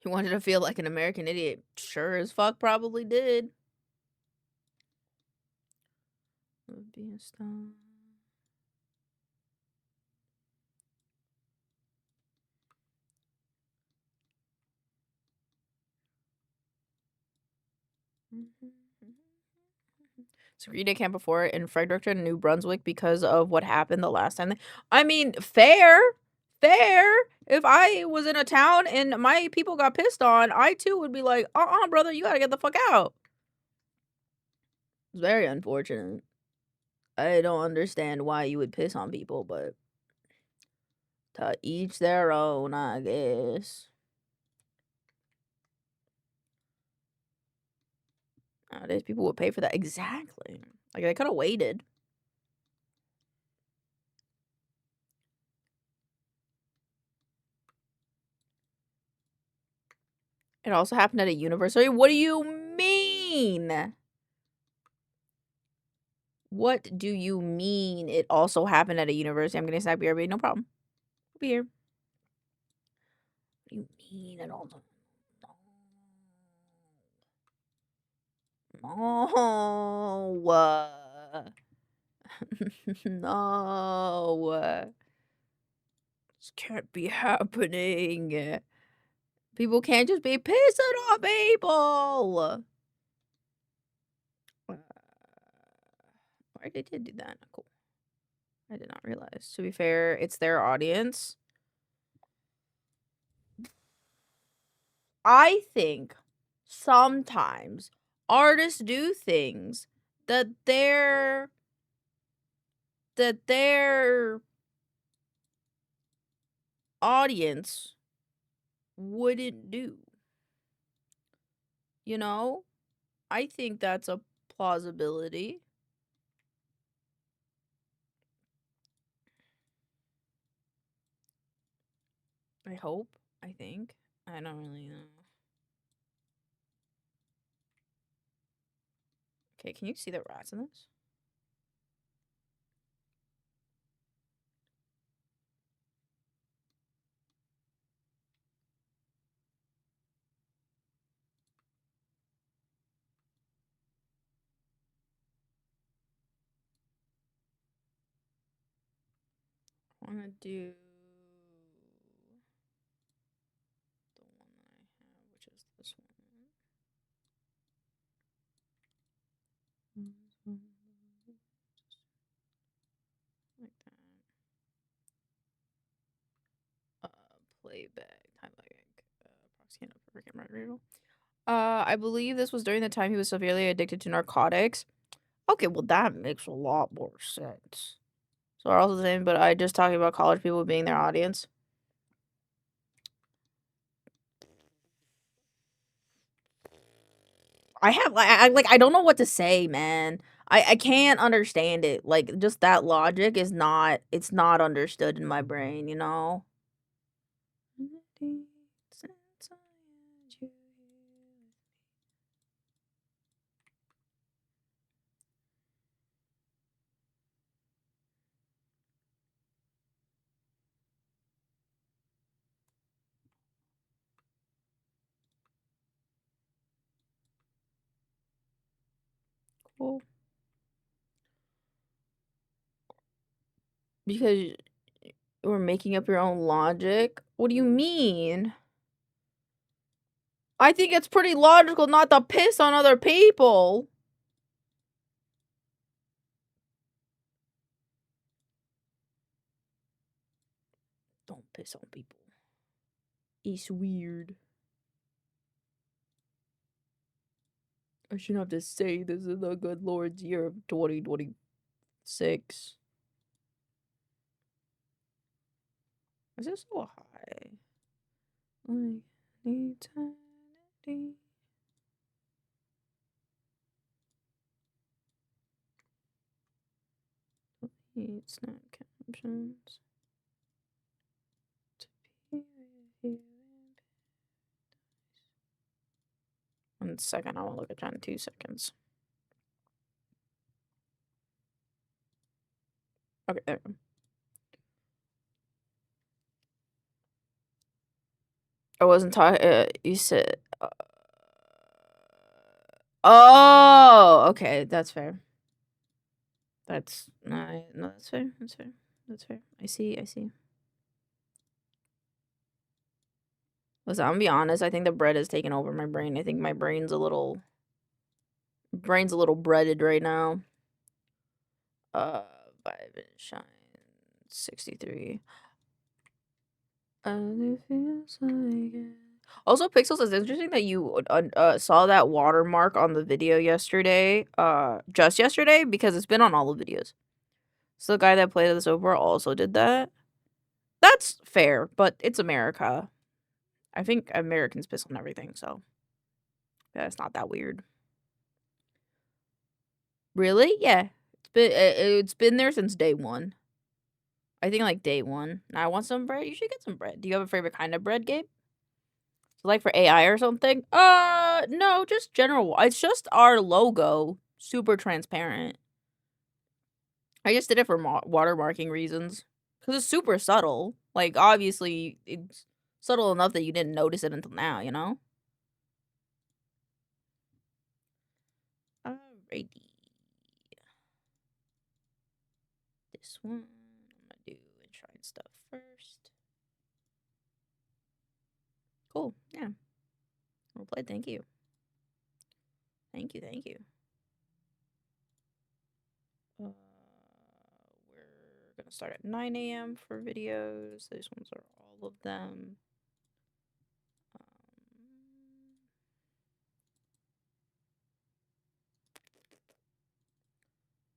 He wanted to feel like an American idiot. Sure as fuck probably did. Would be a star. So Green Day can't before in Fredericton, New Brunswick because of what happened the last time. I mean, fair. If I was in a town and my people got pissed on, I too would be like, brother, you gotta get the fuck out. It's very unfortunate. I don't understand why you would piss on people, but to each their own, I guess. Nowadays, people would pay for that. Exactly. Like, they could have waited. It also happened at a university. What do you mean? What do you mean it also happened at a university? I'm gonna snap BRB. No problem. I'll be here. What do you mean it also? No. No. This can't be happening. People can't just be pissing on people. Why did they do that? Cool. I did not realize. To be fair, it's their audience. I think sometimes artists do things that their audience wouldn't do. You know? I think that's a plausibility. I hope. I think. I don't really know. Okay, can you see the rats in this? I want to do the one that I have, which is this one. Like that. Playback. Time like proxy and upper camera readable. I believe this was during the time he was severely addicted to narcotics. Okay, well that makes a lot more sense. So we're also the same, but I just talking about college people being their audience. I don't know what to say, man. I can't understand it. Like, just that logic is not, it's not understood in my brain, you know? Cool. Because we're making up your own logic? What do you mean? I think it's pretty logical not to piss on other people. Don't piss on people. It's weird. I shouldn't have to say this is the good Lord's year of 2026. Is this so high? Like eternity. It's not captions. To be with you. 1 second, I will look at you in 2 seconds. Okay, there we go. I wasn't talking. You said. Oh, okay, that's fair. That's no, that's fair. That's fair. That's fair. I see. I see. Listen, I'm gonna be honest. I think the bread has taken over my brain. I think my brain's a little breaded right now. Vibe and shine, 63. And it feels like it. Also, Pixels, it's interesting that you saw that watermark on the video yesterday, just yesterday, because it's been on all the videos. So the guy that played this over also did that. That's fair, but it's America. I think Americans piss on everything, so yeah, it's not that weird. Really? Yeah, it's been there since day one. I think like day one. Now I want some bread. You should get some bread. Do you have a favorite kind of bread, Gabe? Like for AI or something? No, just general. It's just our logo, super transparent. I just did it for watermarking reasons because it's super subtle. Like obviously, it's subtle enough that you didn't notice it until now. You know. Alrighty. This one, I'm gonna do enshrine stuff first. Cool. Yeah. Well played. Thank you. Thank you. Thank you. We're gonna start at 9 a.m. for videos. These ones are all of them.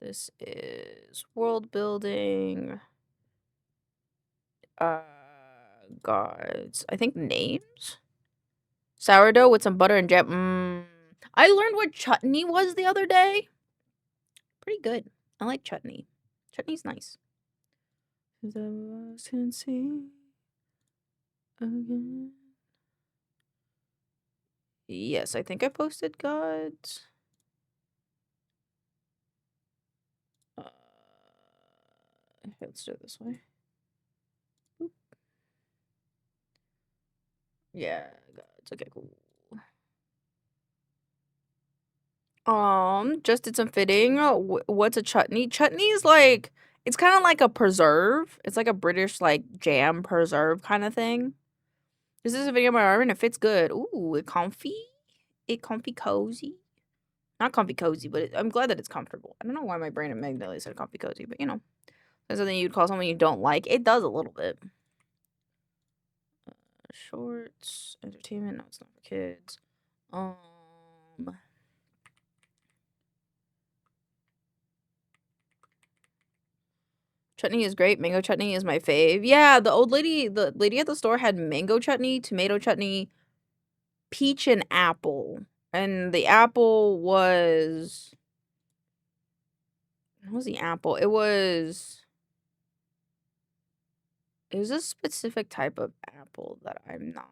This is world building. Gods. I think names. Sourdough with some butter and jam. I learned what chutney was the other day. Pretty good. I like chutney. Chutney's nice. Can see again. Yes, I think I posted gods. Okay, let's do it this way. Boop. Yeah, gods. Okay, cool. Just did some fitting. What's a chutney? Chutney is like, it's kind of like a preserve. It's like a British like jam preserve kind of thing. This is a video of my arm and it fits good. Ooh, it comfy. It comfy cozy. Not comfy cozy, but I'm glad that it's comfortable. I don't know why my brain immediately said comfy cozy, but you know, there's something you'd call something you don't like. It does a little bit. Shorts, entertainment. No, it's not for kids. Chutney is great. Mango chutney is my fave. Yeah, the lady at the store had mango chutney, tomato chutney, peach and apple. And the apple was... What was the apple? It was a specific type of apple that I'm not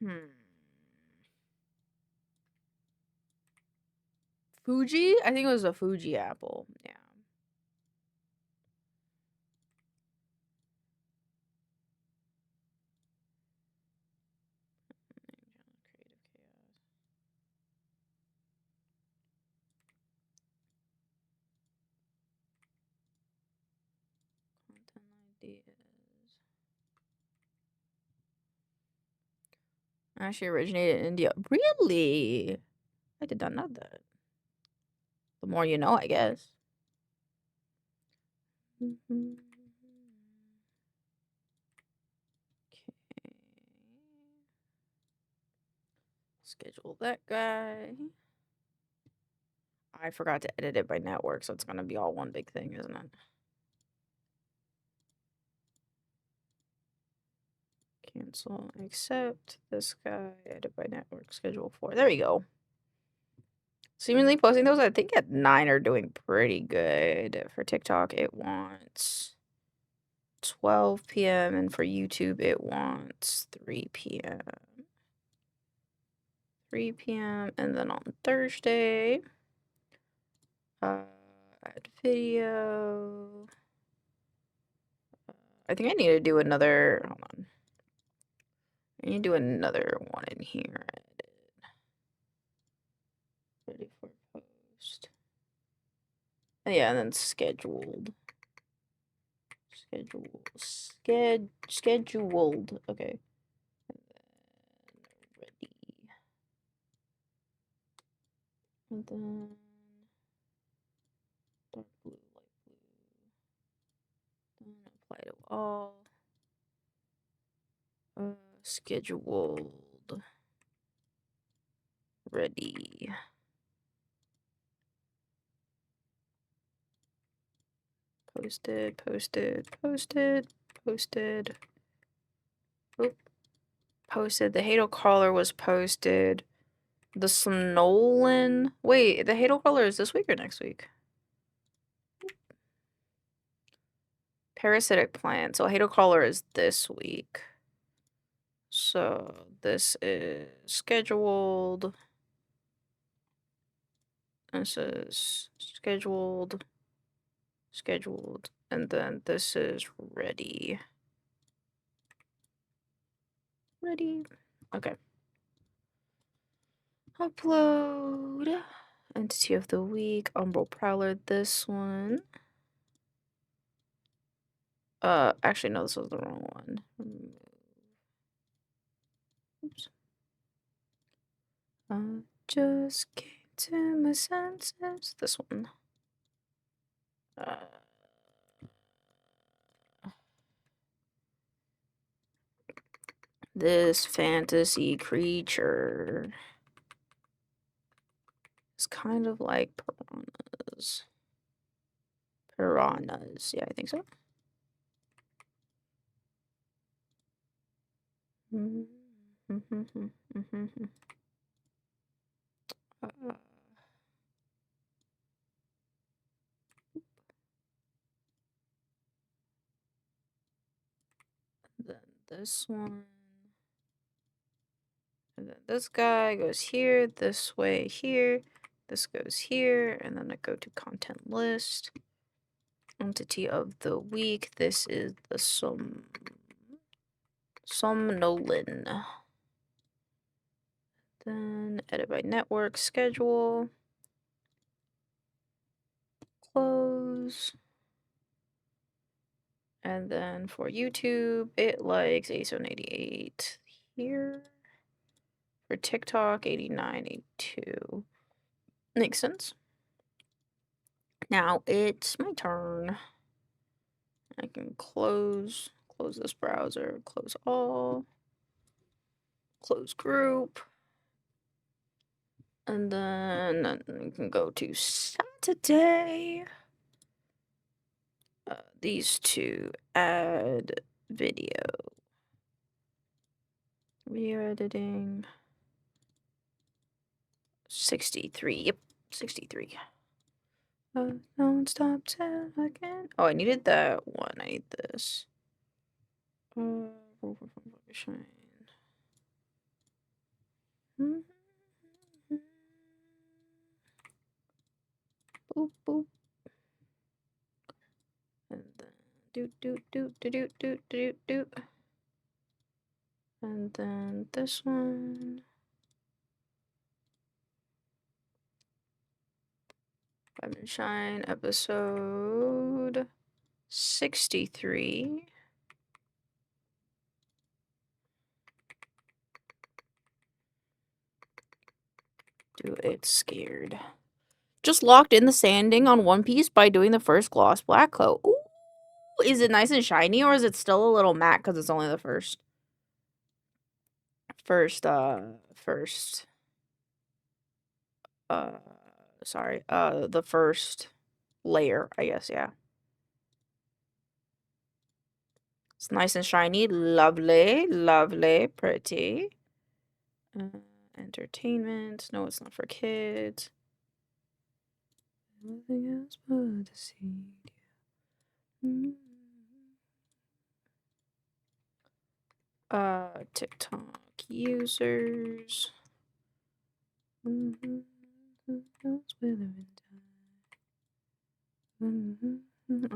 remembering. Fuji? I think it was a Fuji apple. Yeah. Content ideas. Actually originated in India. Really? I did not know that. The more you know, I guess. Okay. Schedule that guy. I forgot to edit it by network, so it's gonna be all one big thing, isn't it? Cancel, accept this guy, edit by network, schedule 4. There you go. Seemingly posting those, I think at 9 are doing pretty good. For TikTok, it wants 12 p.m. and for YouTube, it wants 3 p.m. 3 p.m. and then on Thursday, add video. I think I need to do another. Hold on. I need to do another one in here. Ready for post. Yeah, and then scheduled. Scheduled. Okay. And then ready. And then dark blue, light blue. Then apply to all. Scheduled. Ready. Posted, posted, posted, posted. Oop. Posted. The Hadal Caller was posted. The Snolan. Wait, the Hadal Caller is this week or next week? Parasitic Plant. So Hadal Caller is this week. So this is scheduled. This is scheduled. Scheduled. And then this is ready. Ready. Okay. Upload. Entity of the week. Umbral Prowler. This one. Actually, no, this was the wrong one. Oops. Just came to my senses. This one. This fantasy creature is kind of like piranhas. Piranhas. Yeah, I think so. Then this one. And then this guy goes here, this way here. This goes here, and then I go to content list. Entity of the week. This is the Somnolin. Then edit by network, schedule. Close. And then for YouTube, it likes 8788 here. For TikTok, 8982. Makes sense. Now it's my turn. I can close this browser, close all, close group. And then you can go to Saturday. These two, add video. Video editing. 63. Yep, 63. Don't stop till again. Oh, I needed that one. I need this. Shine. Boop boop. And then do. And then this one. Shine episode 63. Do it scared. Just locked in the sanding on One Piece by doing the first gloss black coat. Ooh, is it nice and shiny or is it still a little matte because it's only the first? The first layer, I guess, yeah. It's nice and shiny, lovely, lovely, pretty. Entertainment, no, it's not for kids. Nothing else but the seed. TikTok users. I'll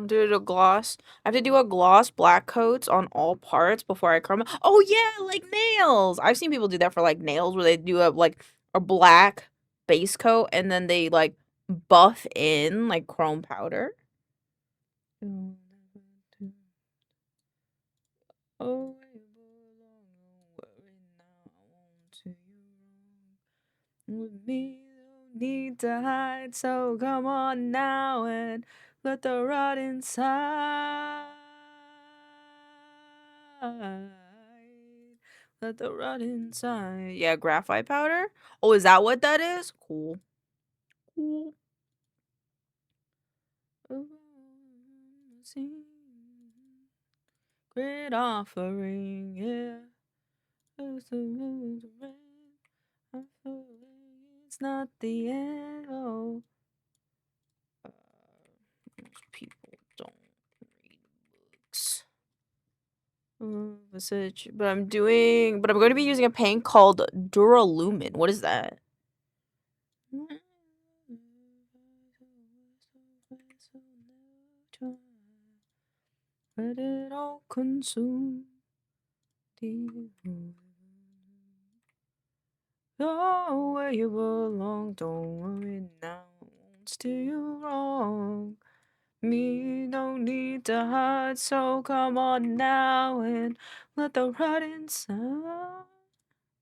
do a gloss. I have to do a gloss black coats on all parts before I chroma. Oh yeah, like nails. I've seen people do that for like nails where they do a black base coat and then they like buff in like chrome powder. Oh, with me, don't need to hide, so come on now and let the rot inside. Let the rot inside. Yeah, graphite powder. Oh, is that what that is? Cool. Cool. Great offering, yeah. It's not the end. Oh. Most people don't read books. But I'm going to be using a paint called Duralumin. What is that? Let it all consume. Go where you belong. Don't worry now. Won't steer you wrong. Me no need to hide, so come on now and let the rot inside.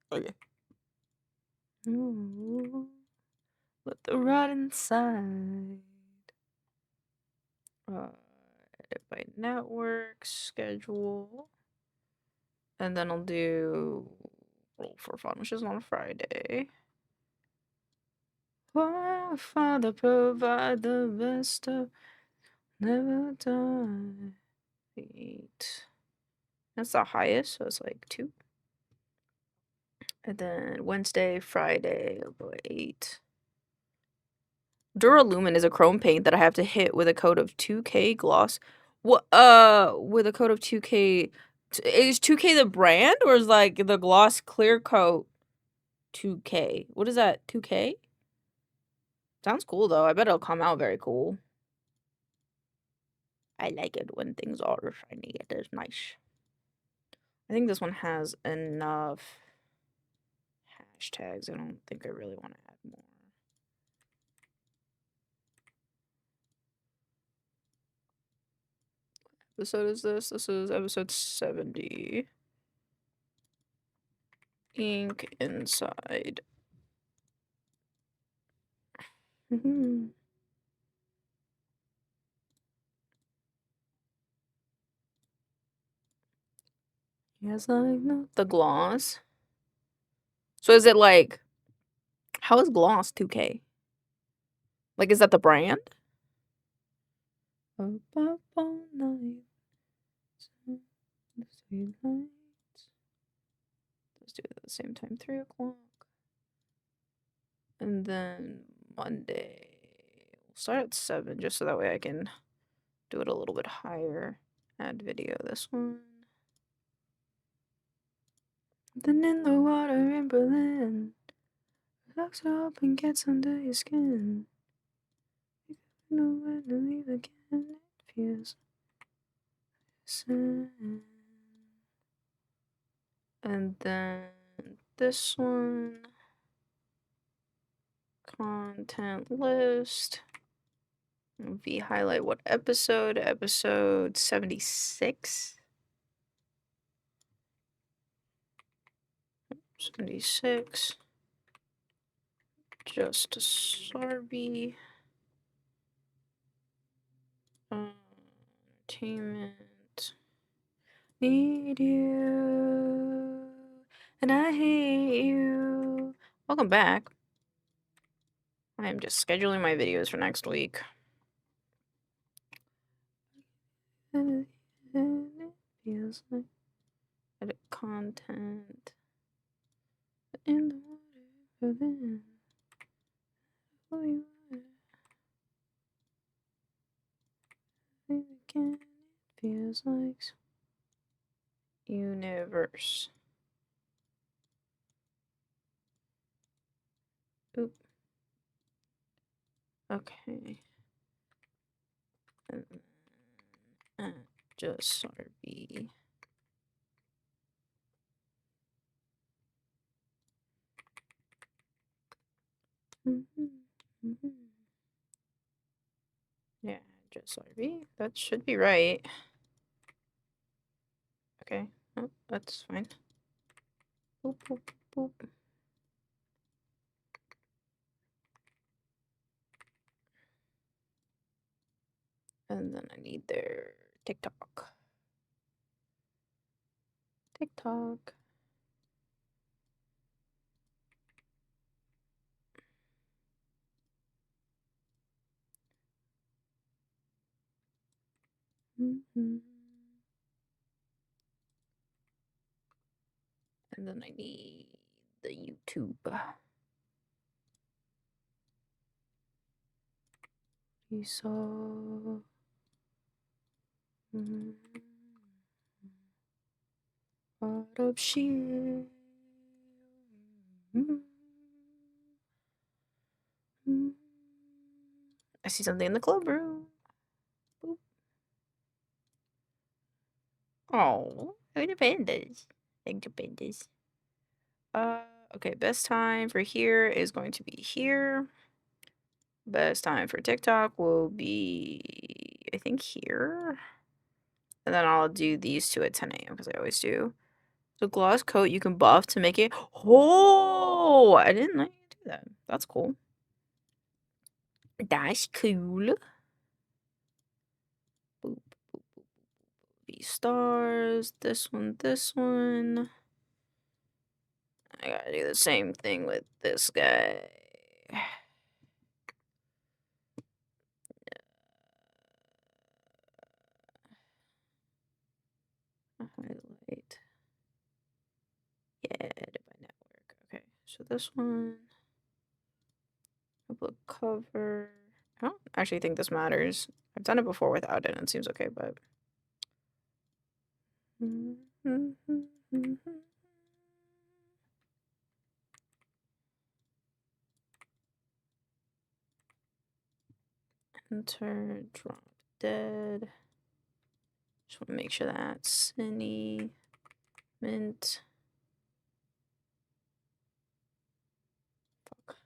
Okay. Ooh, let the rot inside. Edit by network schedule, and then I'll do roll for fun, which is on a Friday. Why, Father, provide the best of never die. 8. That's the highest, so it's like 2. And then Wednesday, Friday, I'll go 8. Duralumin is a chrome paint that I have to hit with a coat of 2K gloss. What? With a coat of 2K. Is 2K the brand or is like the gloss clear coat 2K? What is that? 2K? Sounds cool though. I bet it'll come out very cool. I like it when things are shiny. It is nice. I think this one has enough hashtags. I don't think I really want to add more. What episode is this? This is episode 70. Ink inside. Yes, like the gloss. So is it like How is Gloss 2K? Like, is that the brand? Up, up all night. The sweet lights. Let's do it at the same time, 3 o'clock. And then Monday, we'll start at 7, just so that way I can do it a little bit higher. Add video, this one. Then in the water in Berlin, locks up and gets under your skin. You don't know when to leave again, it feels sad. And then this one, content list. V highlight what episode? Episode 76. 76. Just a Sarby. Entertainment. Need you. And I hate you. Welcome back. I am just scheduling my videos for next week. And it feels like edit content in the water for them. Who you are. Again, it feels like universe. Oop. Okay. Just Sarby. Yeah, just Sarby. That should be right. Okay. Oh, that's fine. Boop, boop, boop. And then I need their TikTok. TikTok. And then I need the YouTube. You saw. What up, shit? I see something in the club room. Boop. Oh, independence. Independence. Okay, best time for here is going to be here. Best time for TikTok will be, I think, here. And then I'll do these two at 10 a.m. because I always do. So gloss coat you can buff to make it. Oh, I didn't know you could do that. That's cool. That's cool. Boop, boop, boop, boop. These stars. This one, this one. I gotta do the same thing with this guy. Highlight. Yeah, edit by network. Okay, so this one. Upload cover. I don't actually think this matters. I've done it before without it and it seems okay, but. Enter, drop dead. Just want to make sure that's any mint. Fuck.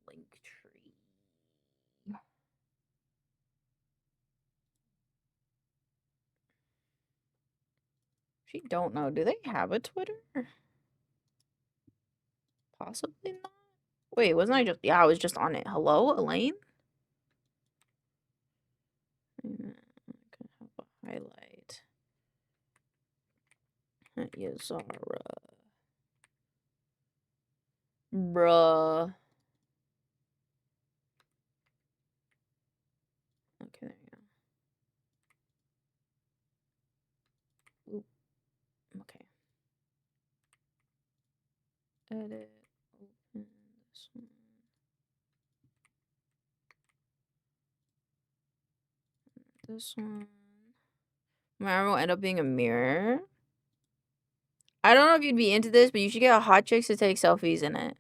Link tree. She don't know. Do they have a Twitter? Possibly not. Wait, wasn't I just? Yeah, I was just on it. Hello, Elaine? highlight. Yazara. Bruh. Okay, there you go. Oop. Okay. Edit. Open this one. This one. Mine will end up being a mirror. I don't know if you'd be into this, but you should get hot chicks to take selfies in it.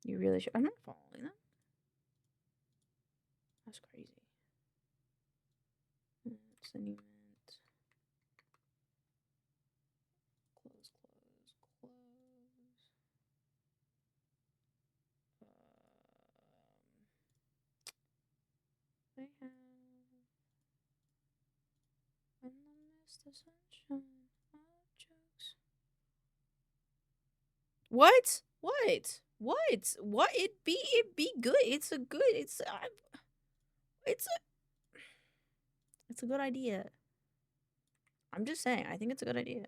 You really should. I'm not following them. That's crazy. What's the new event? Close, close, close. They have when I miss the sunshine. Hot jokes. What? What? What? What? It be good. It's a good. It's a good idea. I'm just saying. I think it's a good idea.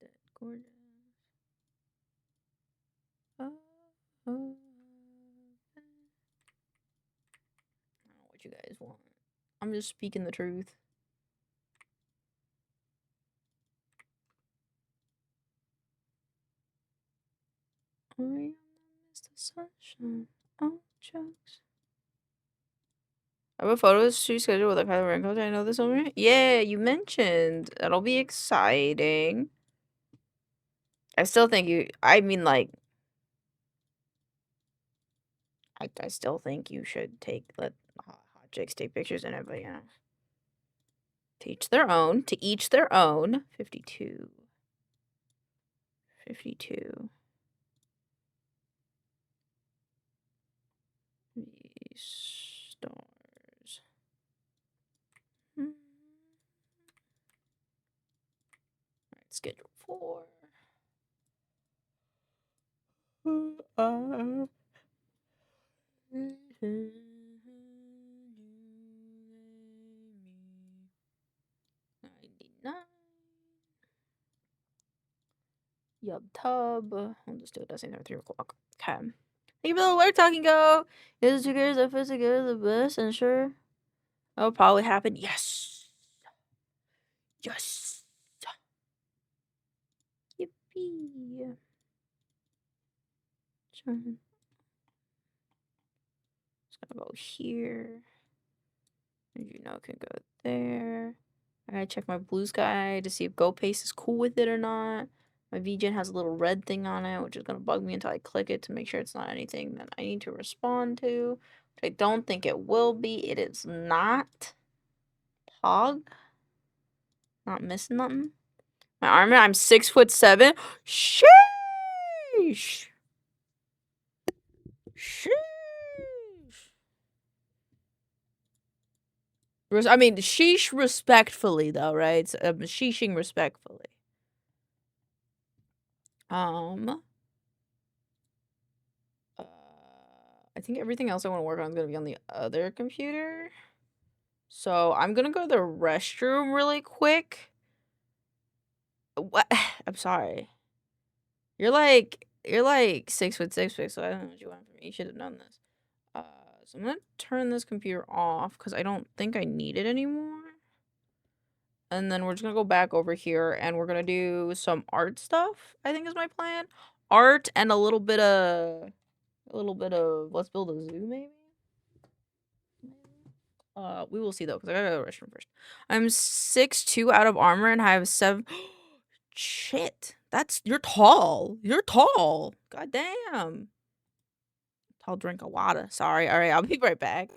Dead gorgeous. I don't know what you guys want. I'm just speaking the truth. I miss the sunshine. Oh, jokes. I have a photo shoot scheduled with a Kylo Ren. I know this one. Yeah, you mentioned. That'll be exciting. I still think you. I mean, like. I still think you should let hot chicks take pictures in it, but yeah. To each their own. To each their own. 52. 52. Stars. Alright, schedule 4. Yub tub. I'll just do it at 3 o'clock. Okay. Thank you for the alert, Talking Go. Is it together, the first together, the best, and sure. That'll probably happen. Yes. Yes. Yippee. Sure. It's gonna go here. And you know, it can go there. I gotta check my blue sky to see if GoPace is cool with it or not. My VGen has a little red thing on it, which is gonna bug me until I click it to make sure it's not anything that I need to respond to. Which I don't think it will be. It is not. Pog. Not missing nothing. My armor, I'm 6'7". Sheesh. Sheesh. I mean, sheesh respectfully, though, right? So, sheeshing respectfully. I think everything else I want to work on is going to be on the other computer. So I'm going to go to the restroom really quick. What? I'm sorry. You're like 6'6", so I don't know what you want from me. You should have known this. So I'm going to turn this computer off because I don't think I need it anymore. And then we're just going to go back over here and we're going to do some art stuff, I think is my plan. Art and a little bit of let's build a zoo maybe. We will see though, because I gotta go to the restroom first. I'm 6'2" out of armor and I have 7. Shit. You're tall. You're tall. God damn. I'll drink a water. Sorry. Alright, I'll be right back.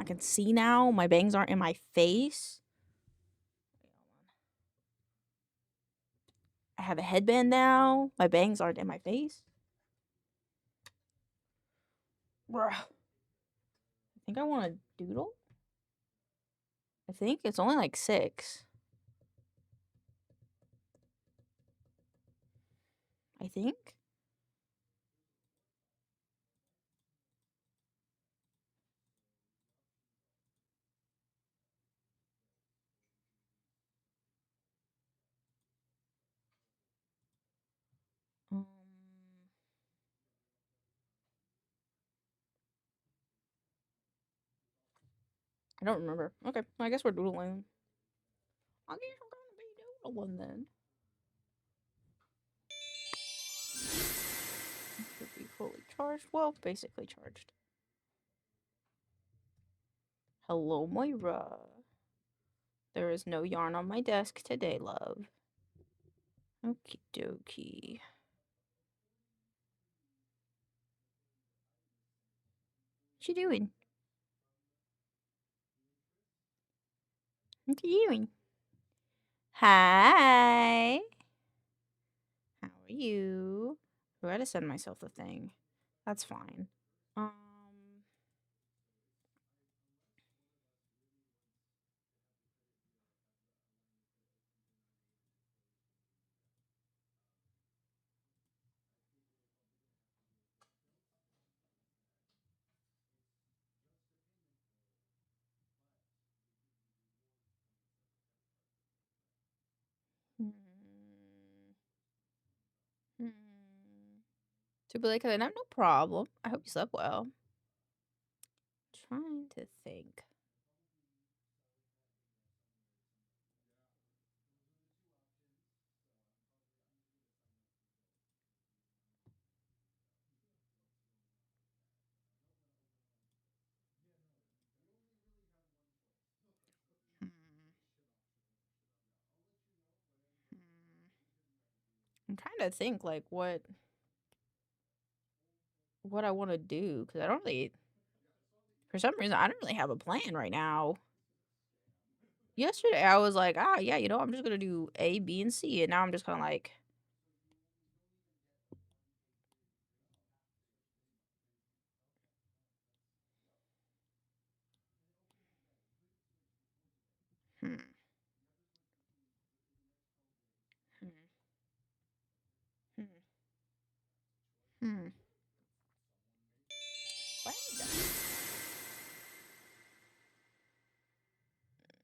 can see now. My bangs aren't in my face. I have a headband now. My bangs aren't in my face. Bruh. I think I want a doodle. I think it's only like 6. I think. I don't remember. Okay, I guess we're doodling. I guess we're gonna be doodling then. Should be fully charged. Well, basically charged. Hello, Moira. There is no yarn on my desk today, love. Okie dokie. What you doing? What you doing? Hi. How are you? I gotta send myself the thing. That's fine. Um. Hmm. To be like, I have no problem. I hope you slept well. Trying to think. Hmm. I'm trying to think like what I want to do because I don't really, for some reason, I don't really have a plan right now. Yesterday I was like, yeah, I'm just gonna do A, B, and C, and now I'm just kind of like, hmm, hmm, hmm, hmm. Why am I done?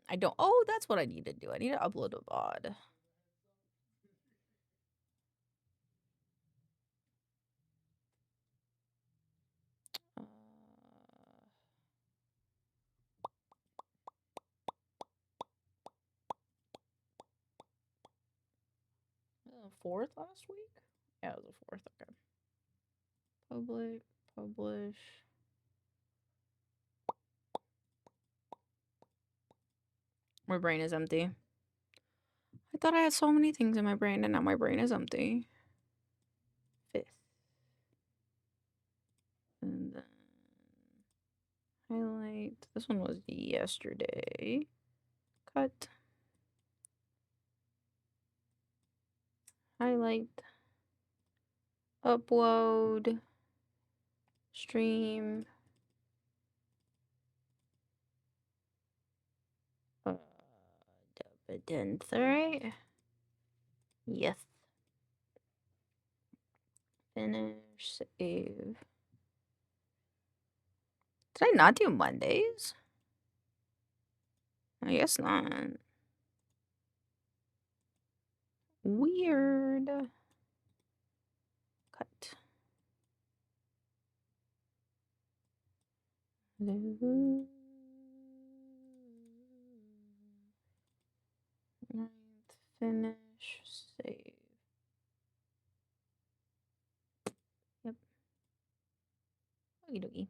I don't. Oh, that's what I need to do. I need to upload a VOD. 4th last week? Yeah, it was the 4th. Okay. Publish. My brain is empty. I thought I had so many things in my brain, and now my brain is empty. 5th. And then highlight. This one was yesterday. Cut. Highlight. Upload. Stream. The 10th, right? Yes. Finish. Save. Did I not do Mondays? I guess not. Weird. Cut. 9th. Finish. Save. Yep. Okie dokie.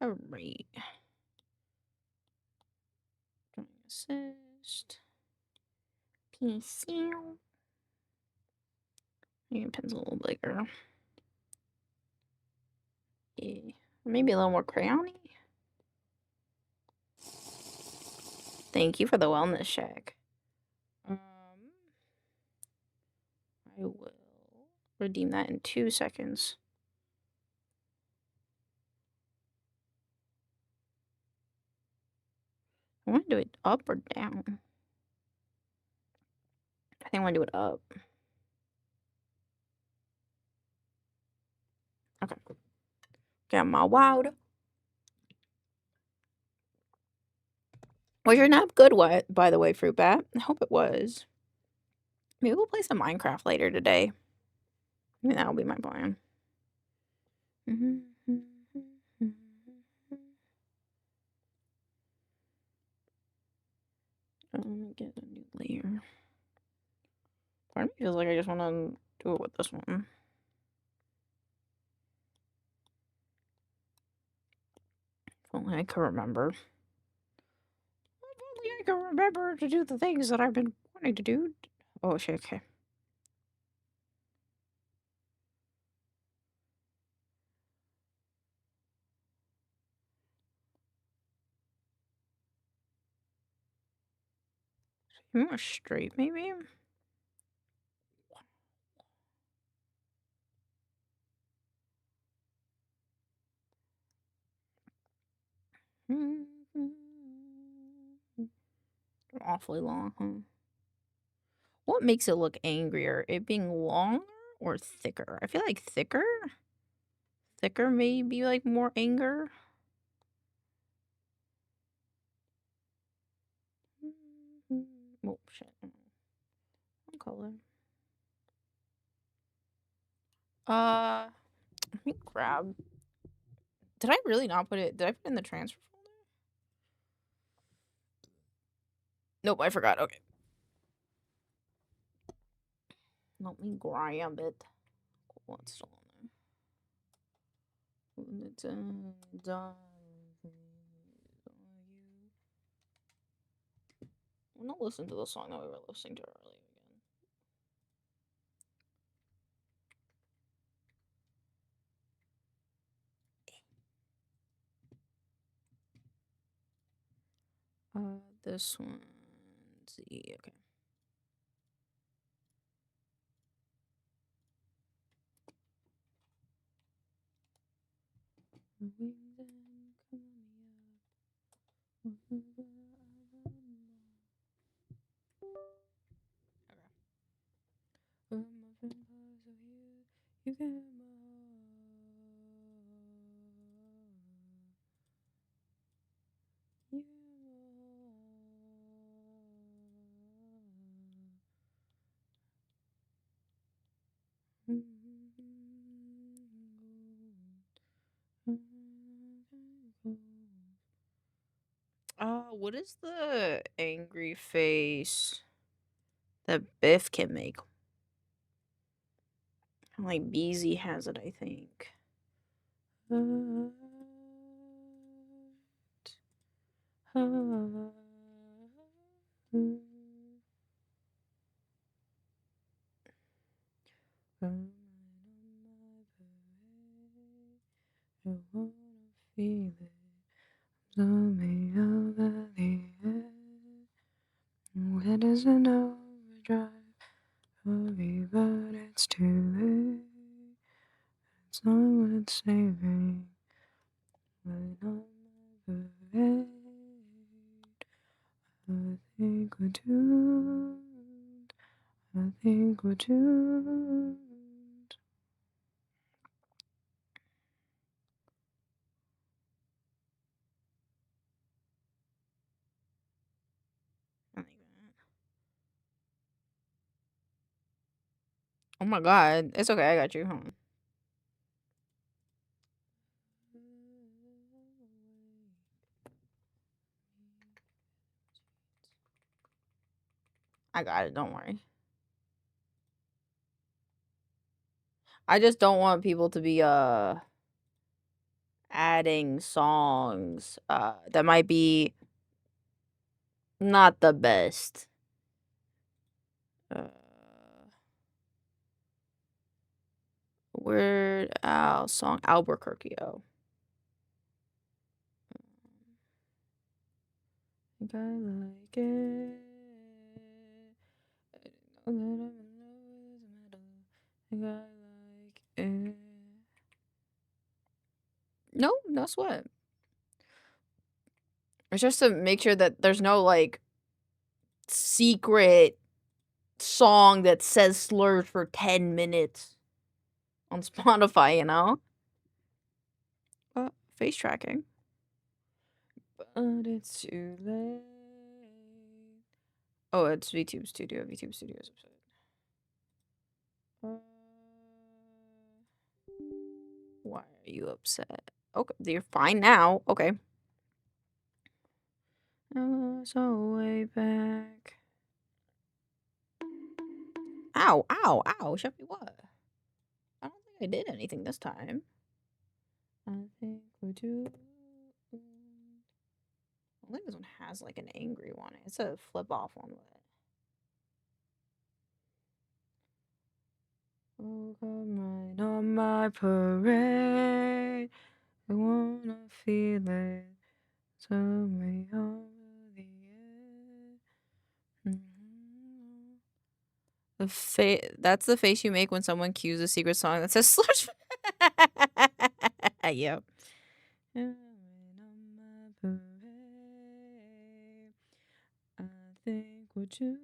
Alright. Drawing assist. PC. Make pencil a little bigger. Yeah. Maybe a little more crayony. Thank you for the wellness check. I will redeem that in 2 seconds. I want to do it up or down. I think I want to do it up. Okay. Get my wild. Was your nap good, by the way, Fruit Bat? I hope it was. Maybe we'll play some Minecraft later today. Maybe that'll be my plan. Let me get a new layer. Part of me feels like I just want to do it with this one. If only I could remember. If only I could remember to do the things that I've been wanting to do. Oh, shit, okay. More straight, maybe? Awfully long, huh? What makes it look angrier? It being longer or thicker? I feel like thicker? Thicker may be like more anger. Oh, shit. What color? Let me grab. Did I really not put it? Did I put it in the transfer folder? Nope, I forgot. Okay. Let me grab it. What's still on there? I'm gonna listen to the song that we were listening to earlier again. This one. Let's see. Okay. What is the angry face that Biff can make? Like Beezy has it, I think. I wanna feel it. Something over the edge. Where does an overdrive for me, but it's too late. It's not worth saving. When I'm never I think we're doomed. I think we're doomed. I like that. Oh my god. It's okay, I got you. Hold on. I got it, don't worry. I just don't want people to be adding songs that might be not the best. Weird Al song Albuquerque. Oh. think I like it. I know that I'm in love with the metal. Think I like it. No, no sweat. It's just to make sure that there's no like secret song that says slurs for 10 minutes on Spotify, you know? Face tracking. But it's too late. Oh, it's VTube Studio. VTube Studio is upset. Why are you upset? Okay, you're fine now. Okay. So way back. Ow, ow, ow. Shut me what? I don't think I did anything this time. I think we're too. I think this one has like an angry one. It's a flip off one with it. Oh, come right on my parade. I wanna feel it. Tell me over the air. That's the face you make when someone cues a secret song that says slurs. Yep. I think we're too.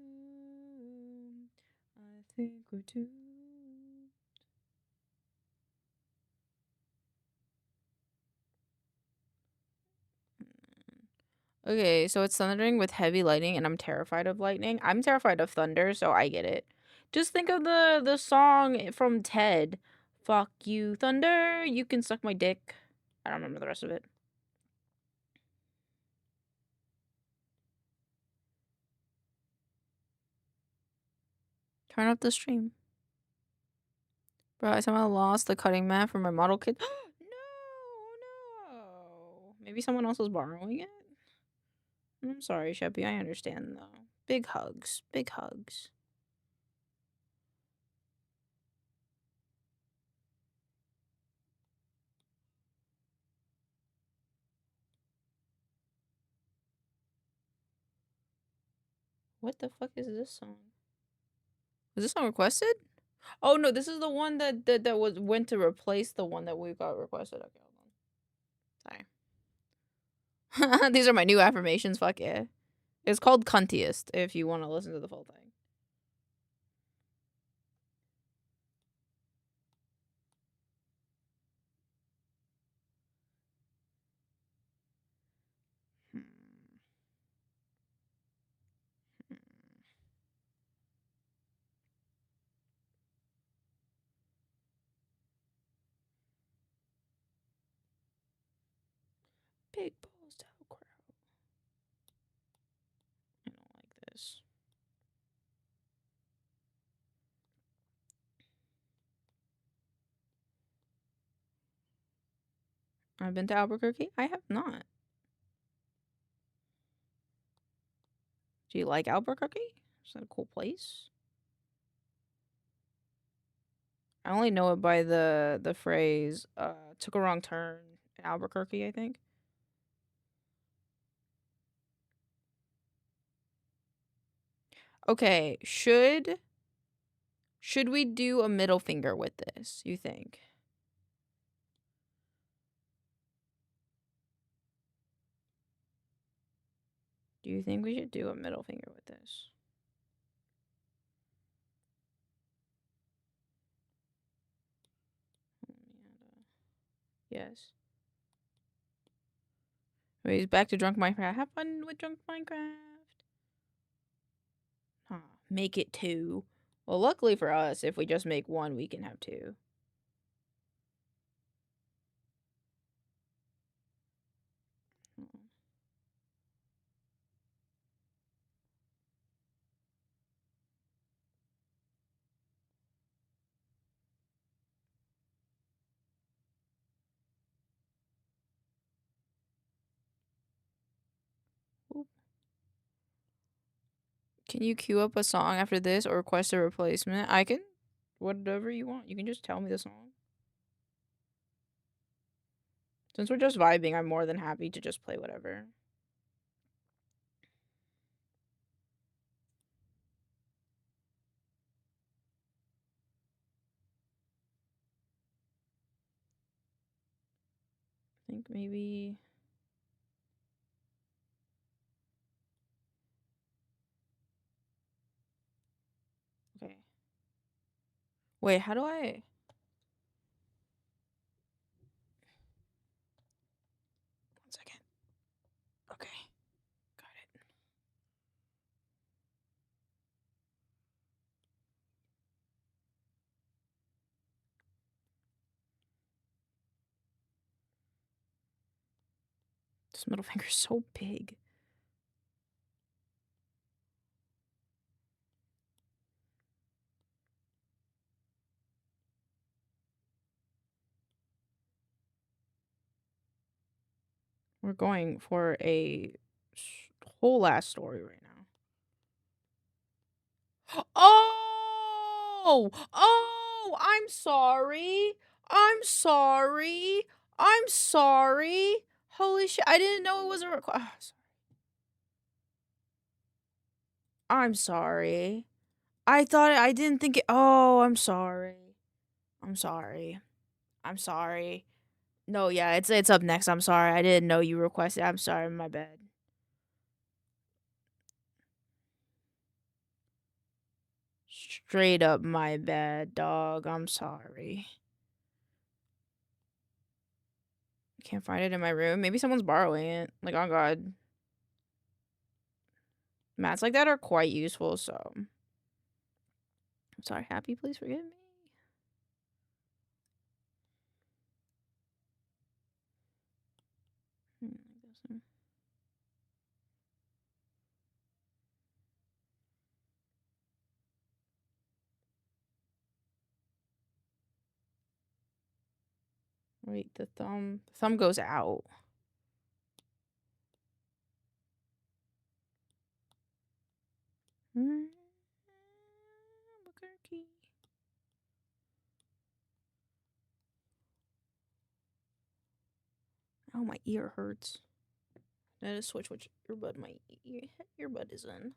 I think we're too. Okay, so it's thundering with heavy lightning, and I'm terrified of lightning. I'm terrified of thunder, so I get it. Just think of the song from Ted. Fuck you, thunder. You can suck my dick. I don't remember the rest of it. Turn up the stream. Bro, I somehow lost the cutting mat from my model kit. No. Maybe someone else was borrowing it? I'm sorry, Sheppy. I understand, though. Big hugs. Big hugs. What the fuck is this song? Was this song requested? Oh no, this is the one that went to replace the one that we got requested. Okay, hold on. Sorry. These are my new affirmations. Fuck yeah. It's called Cuntiest if you want to listen to the full thing. Big balls to a crowd. I don't like this. I've been to Albuquerque. I have not. Do you like Albuquerque? Is that a cool place? I only know it by the phrase took a wrong turn in Albuquerque, I think. Okay, should we do a middle finger with this, you think? Do you think we should do a middle finger with this? Yes. Wait, he's back to drunk Minecraft. Have fun with drunk Minecraft. Huh. Make it 2. Well, luckily for us, if we just make 1, we can have 2. Can you queue up a song after this or request a replacement? I can. Whatever you want. You can just tell me the song. Since we're just vibing, I'm more than happy to just play whatever. think maybe... Okay. Wait, how do I... One second. Okay. Got it. This middle finger's so big. We're going for a whole ass story right now. Oh! Oh! I'm sorry. I'm sorry. I'm sorry. Holy shit. I didn't know it was a request. I'm sorry. I thought I didn't think it. Oh, I'm sorry. I'm sorry. I'm sorry. No, yeah, it's up next. I'm sorry. I didn't know you requested. I'm sorry. My bad. Straight up my bad, dog. I'm sorry. Can't find it in my room. Maybe someone's borrowing it. Like, oh god. Mats like that are quite useful, so. I'm sorry. Happy, please forgive me. Wait, the thumb goes out. Oh, my ear hurts. I had to switch which earbud my earbud is in.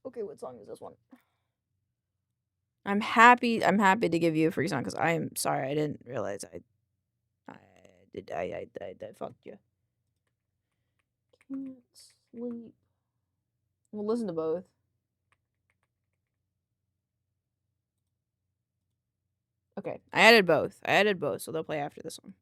Okay, what song is this one? I'm happy to give you a free song because I am sorry I didn't realize I fucked you. Can't sleep. We'll listen to both. Okay, I added both, so they'll play after this one.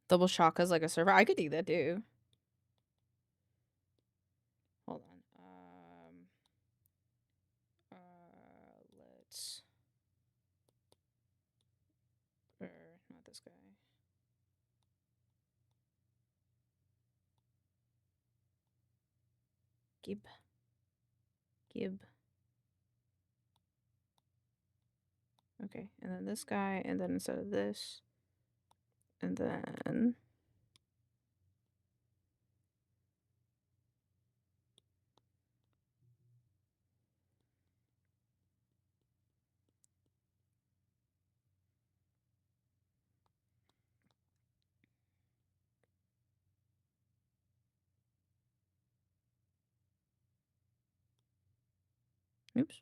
Double shaka's like a server. I could do that too. Hold on. Let's. Not this guy. Gib. Okay, and then this guy, and then instead of this, and then. Oops.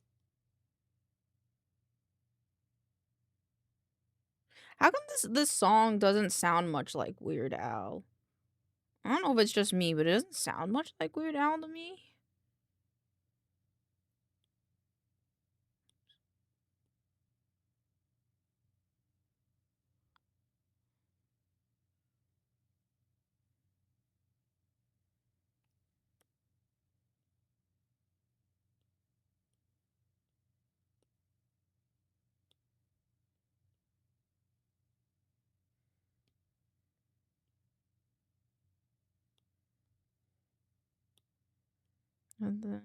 How come this song doesn't sound much like Weird Al? I don't know if it's just me, but it doesn't sound much like Weird Al to me. And then.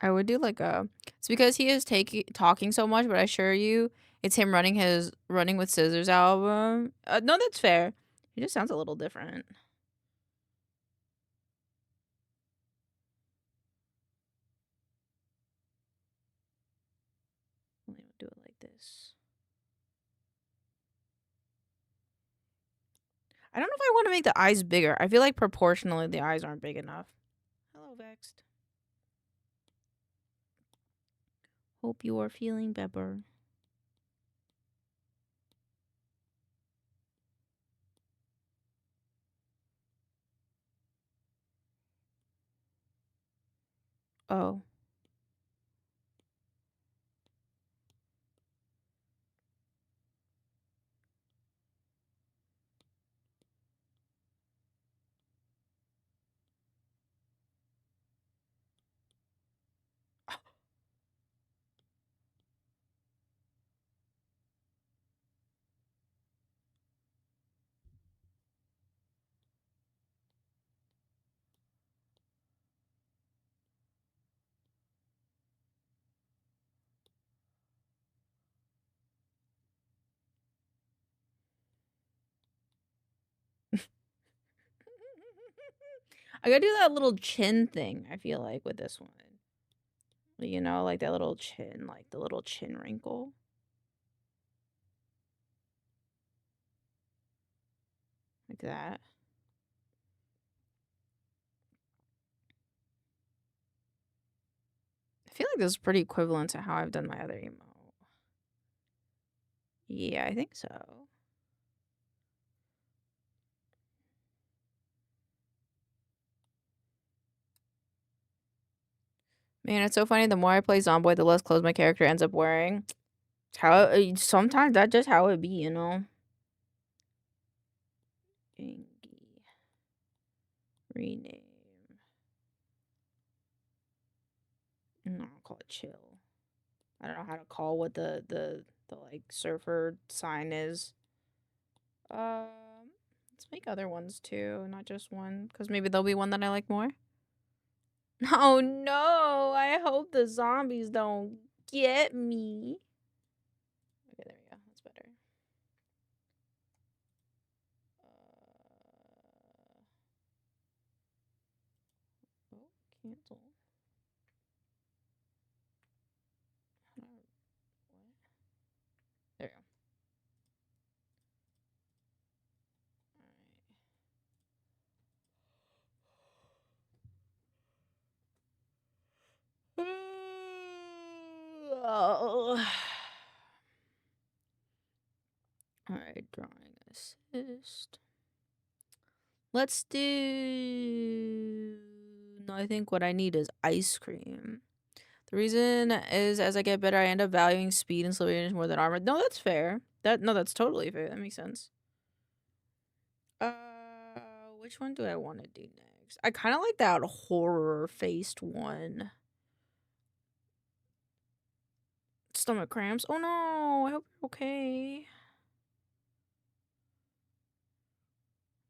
I would do like a. It's because he is talking so much, but I assure you, it's him running his Running with Scissors album. No, that's fair. He just sounds a little different. Let me do it like this. I don't know if I want to make the eyes bigger. I feel like proportionally the eyes aren't big enough. Hello, Vexed. Hope you are feeling better. Oh. I gotta do that little chin thing, I feel like, with this one. You know, like that little chin, like the little chin wrinkle. Like that. I feel like this is pretty equivalent to how I've done my other emote. Yeah, I think so. Man, it's so funny. The more I play Zomboid, the less clothes my character ends up wearing. Sometimes that's just how it be, you know. Rename. No, I'll call it chill. I don't know how to call what the like surfer sign is. Let's make other ones too, not just one, because maybe there'll be one that I like more. Oh no! I hope the zombies don't get me. Okay, there we go. That's better. Oh, cancel. What? There we go. Alright. Alright, drawing assist. Let's do. No, I think what I need is ice cream. The reason is as I get better, I end up valuing speed and slow more than armor. No, that's fair. That's totally fair. That makes sense. Which one do I want to do next? I kind of like that horror-faced one. Stomach cramps. Oh no! I hope you're okay.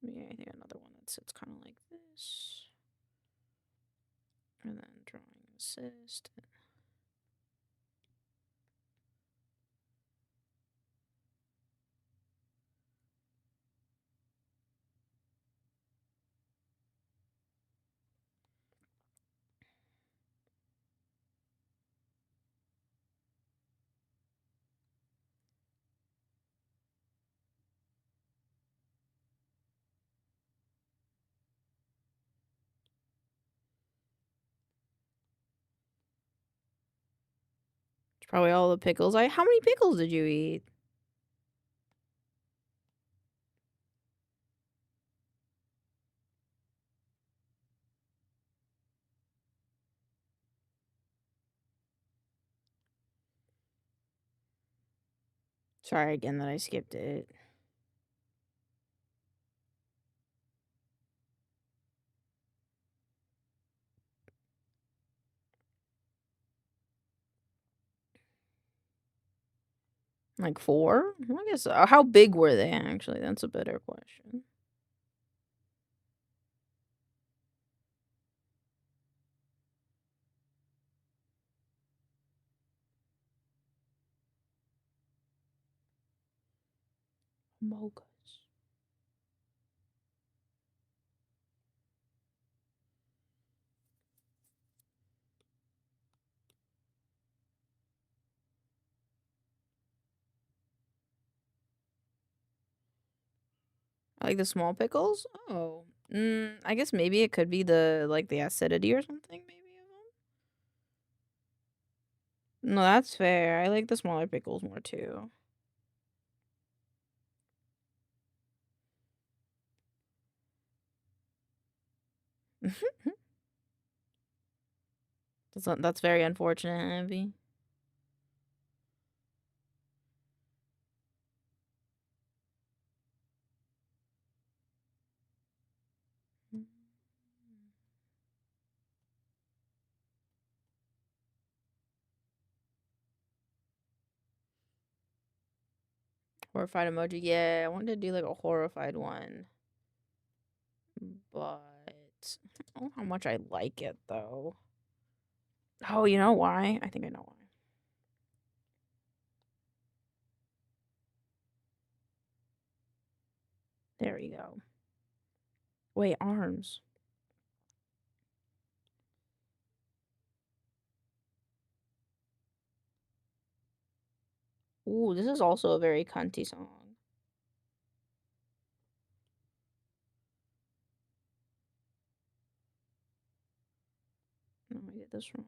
Yeah, I think another one that sits kind of like this. And then drawing assist. It's probably all the pickles. How many pickles did you eat? Sorry again that I skipped it. Like 4? I guess. How big were they actually? That's a better question. mochas. I like the small pickles. Oh, I guess maybe it could be the like the acidity or something. Maybe of them. No, that's fair. I like the smaller pickles more too. That's very unfortunate, Envy. Horrified emoji. Yeah, I wanted to do like a horrified one. But I don't know how much I like it though. Oh, you know why? I think I know why. There we go. Wait, arms. Ooh, this is also a very cunty song. No, I did this wrong.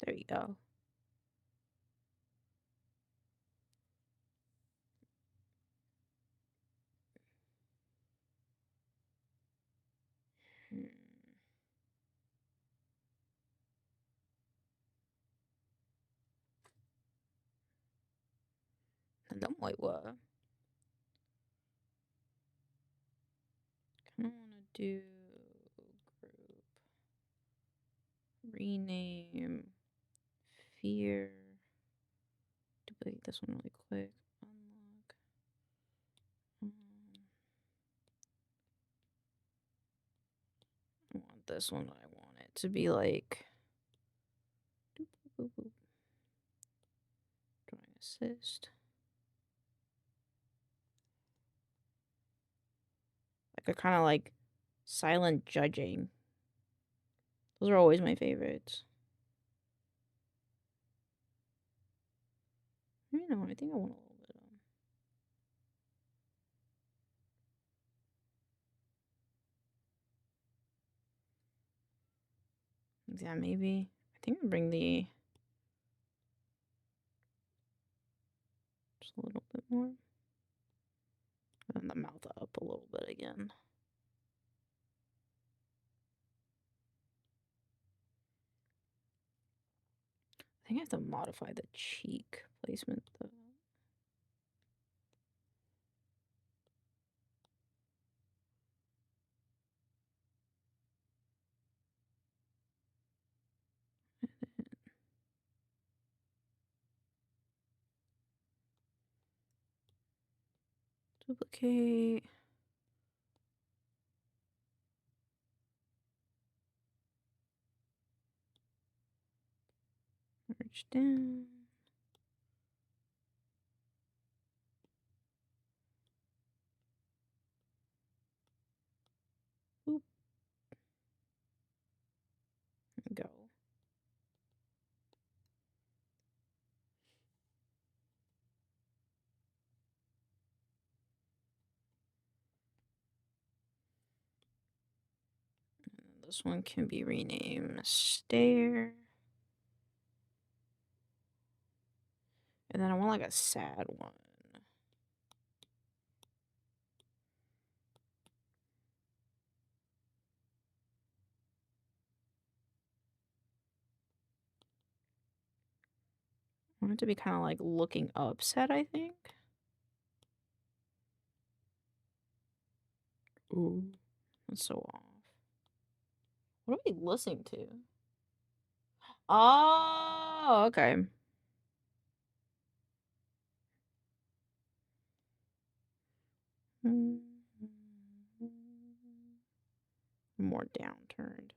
There you go. Don't wait, what? I kind of want to do group rename fear. Duplicate this one really quick. Unlock. I want this one. I want it to be like. Drawing assist. Like a kind of like silent judging. Those are always my favorites. You know, I think I want a little bit of. Yeah, maybe. I think I'll bring the. Just a little bit more. And the mouth up a little bit again. I think I have to modify the cheek placement though. Duplicate. Merge down. Oop. Go. And this one can be renamed Stare. And then I want like a sad one. I want it to be kind of like looking upset, I think. Ooh, that's so off. What are we listening to? Oh, okay. More downturned.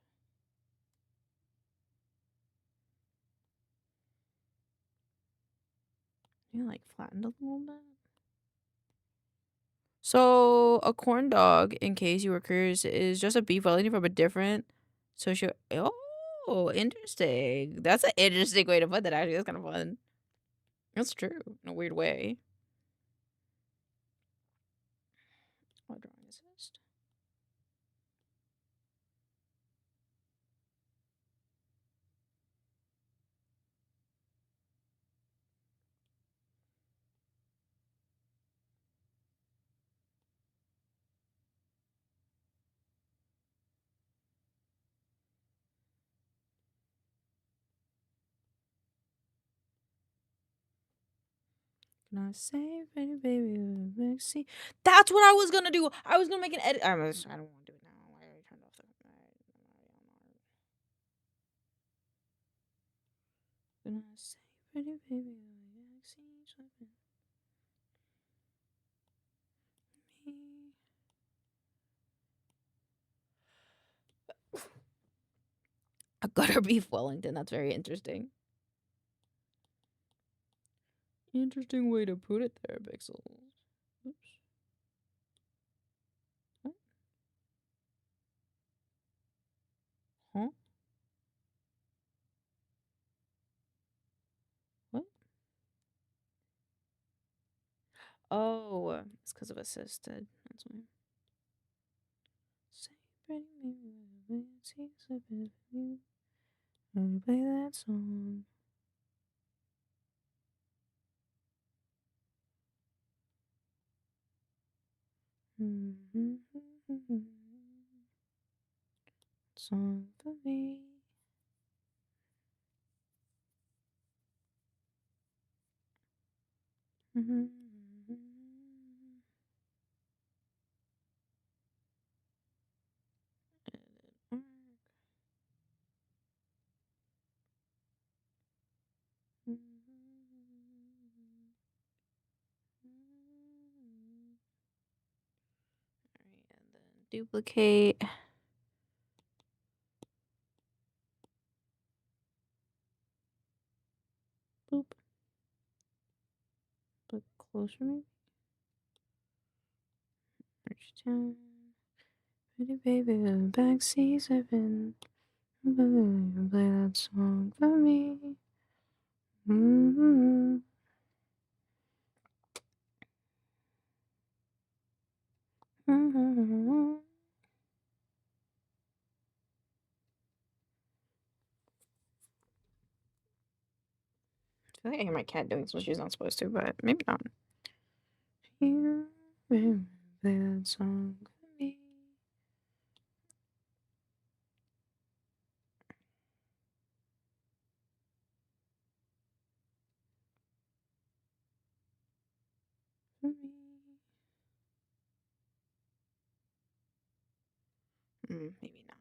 You like flattened a little bit. So a corn dog, in case you were curious, is just a beef Wellington from a different social. Oh, interesting. That's an interesting way to put that. Actually, that's kind of fun. That's true in a weird way. What drawing assist? Can I say, pretty baby, let's see. That's what I was gonna do. I was gonna make an edit. I don't want to do it now. I already turned off the. Can I say, pretty baby, let's see something. Me. A gutter beef Wellington. That's very interesting. Interesting way to put it there, Pixels. Oops. What? Huh? What? Oh, it's because of assisted. That's why. Say pretty baby, see something. Let me play that song. Song for me. Alright, and then duplicate. Boop. Put closer maybe. Reach down. Pretty baby, backseat sipping. Play that song for me. I think I hear my cat doing something she's not supposed to, but maybe not. Here, play that song for me. For me. Maybe not.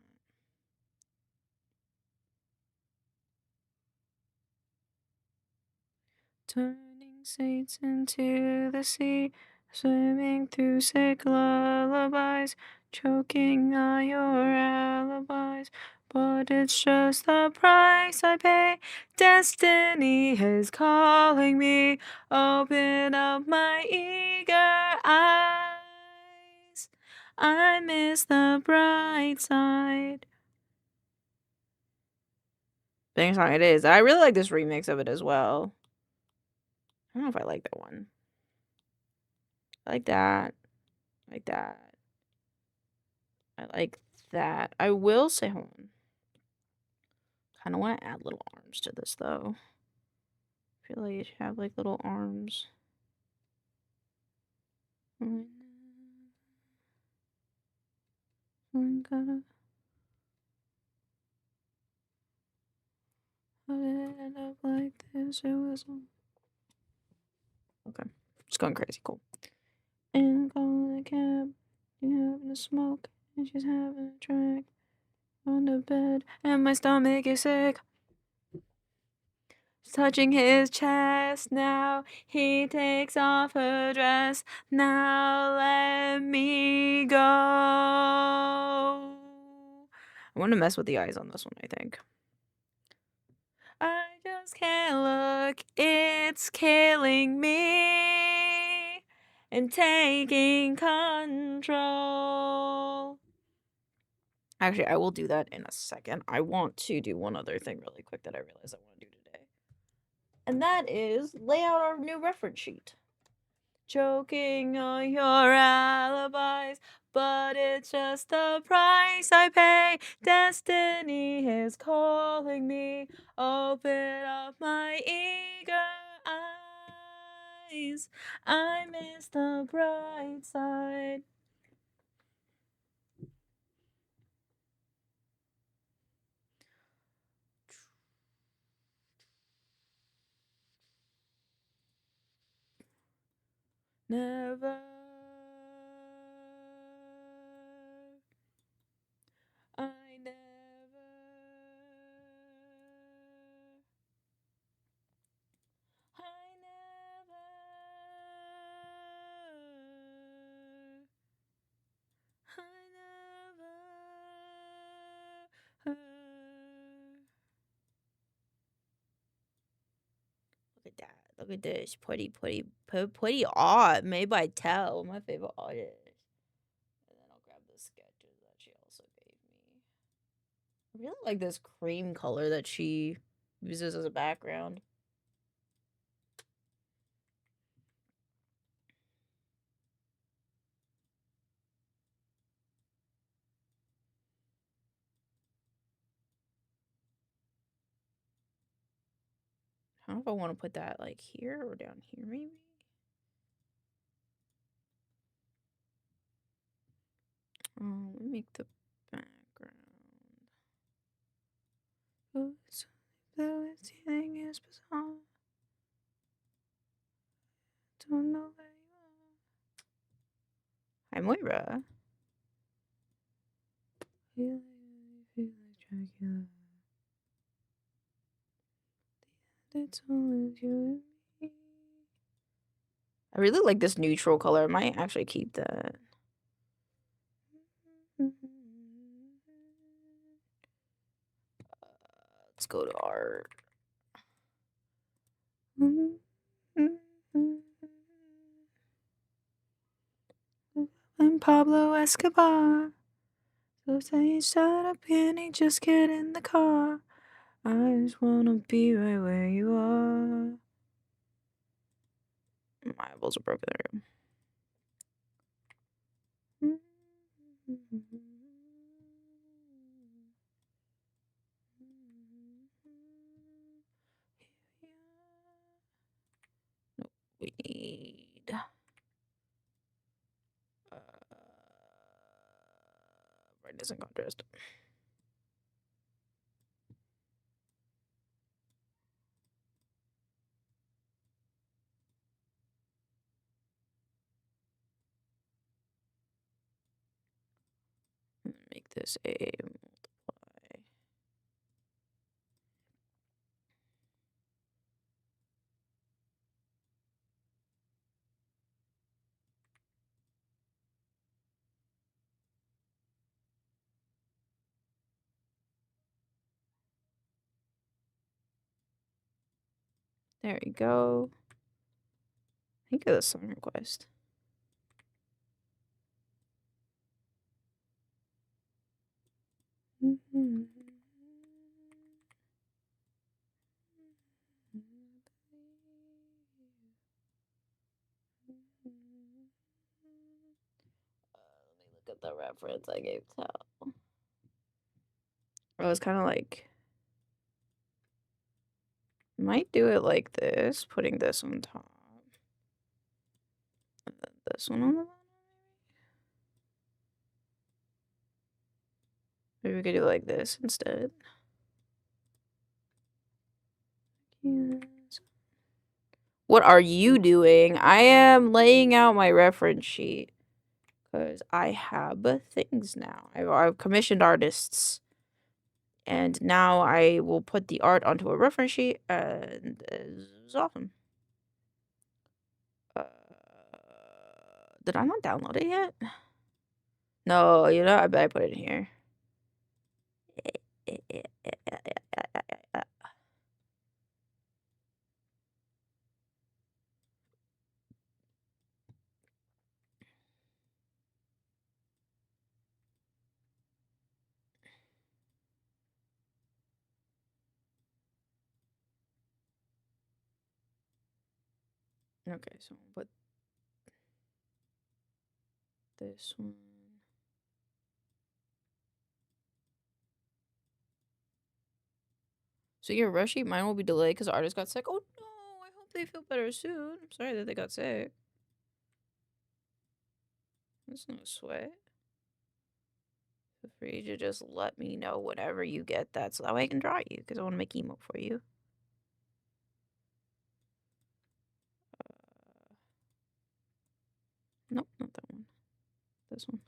Turning saints into the sea, swimming through sick lullabies, choking on your alibis. But it's just the price I pay. Destiny is calling me. Open up my eager eyes. I miss the bright side. Bang song it is. I really like this remix of it as well. I don't know if I like that one. I like that. I like that. I like that. I will say, hold on. Kind of want to add little arms to this, though. I feel like it should have, like, little arms. I'm gonna... How did it end up like this? It was... Okay. Just going crazy. Cool. And calling the cab. You having a smoke. And she's having a drink. On the bed. And my stomach is sick. Touching his chest now, he takes off her dress. Now let me go. I want to mess with the eyes on this one, I think. I just can't look, it's killing me and taking control. Actually, I will do that in a second. I want to do one other thing really quick that I realized I want to do today. And that is lay out our new reference sheet. Choking on your alibis, but it's just the price I pay. Destiny is calling me. Open up my eager eyes. I miss the bright side. Never. I never. I never. I never. Look at that. Look at this. Pretty art made by Tell, my favorite artist. And then I'll grab the sketches that she also gave me. I really like this cream color that she uses as a background. I don't know if I want to put that like here or down here, maybe. Let me make the background. Oh, it's everything is bizarre. Don't know where you are. Hi, Moira. Feel like Dracula. It's only you and me. I really like this neutral color. I might actually keep that. Let's go to art. And Pablo Escobar. So say you shut up and he just get in the car. I just wanna be right where you are. My eyeballs are broken there. Nope, we need brightness and contrast. Make this a multiply. There we go. I think of the song request. Let me look at the reference I gave Tell. I was kind of like, might do it like this, putting this on top. And then this one on the bottom. Maybe we could do it like this instead. Yes. What are you doing? I am laying out my reference sheet because I have things now. I've commissioned artists, and now I will put the art onto a reference sheet, and it's awesome. Did I not download it yet? No, you know, I bet I put it in here. Okay, so I'll put this one. So yeah, Rushy, mine will be delayed because the artist got sick. Oh no, I hope they feel better soon. I'm sorry that they got sick. That's no sweat. Feel free to just let me know whenever you get that so that way I can draw you because I want to make emote for you. Nope, not that one. This one.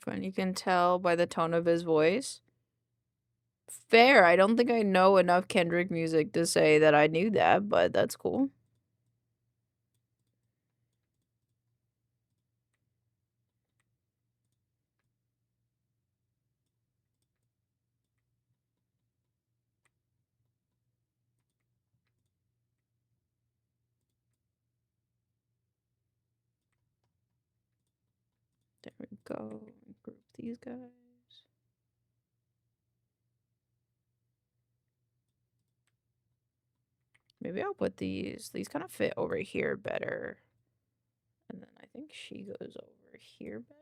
Fun. You can tell by the tone of his voice. Fair. I don't think I know enough Kendrick music to say that I knew that, but that's cool. There we go. Group these guys. Maybe I'll put these. These kind of fit over here better. And then I think she goes over here better.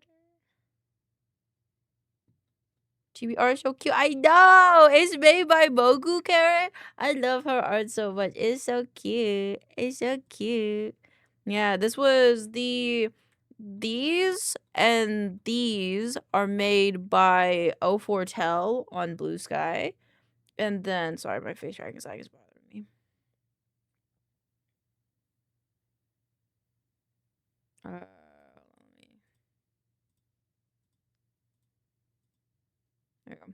Chibi art is so cute. I know! It's made by Mogu Carrot. I love her art so much. It's so cute. It's so cute. Yeah, this was the... These and these are made by O4Tel on Blue Sky. And then... Sorry, my face tracking side is bothering me. Let me... There you go.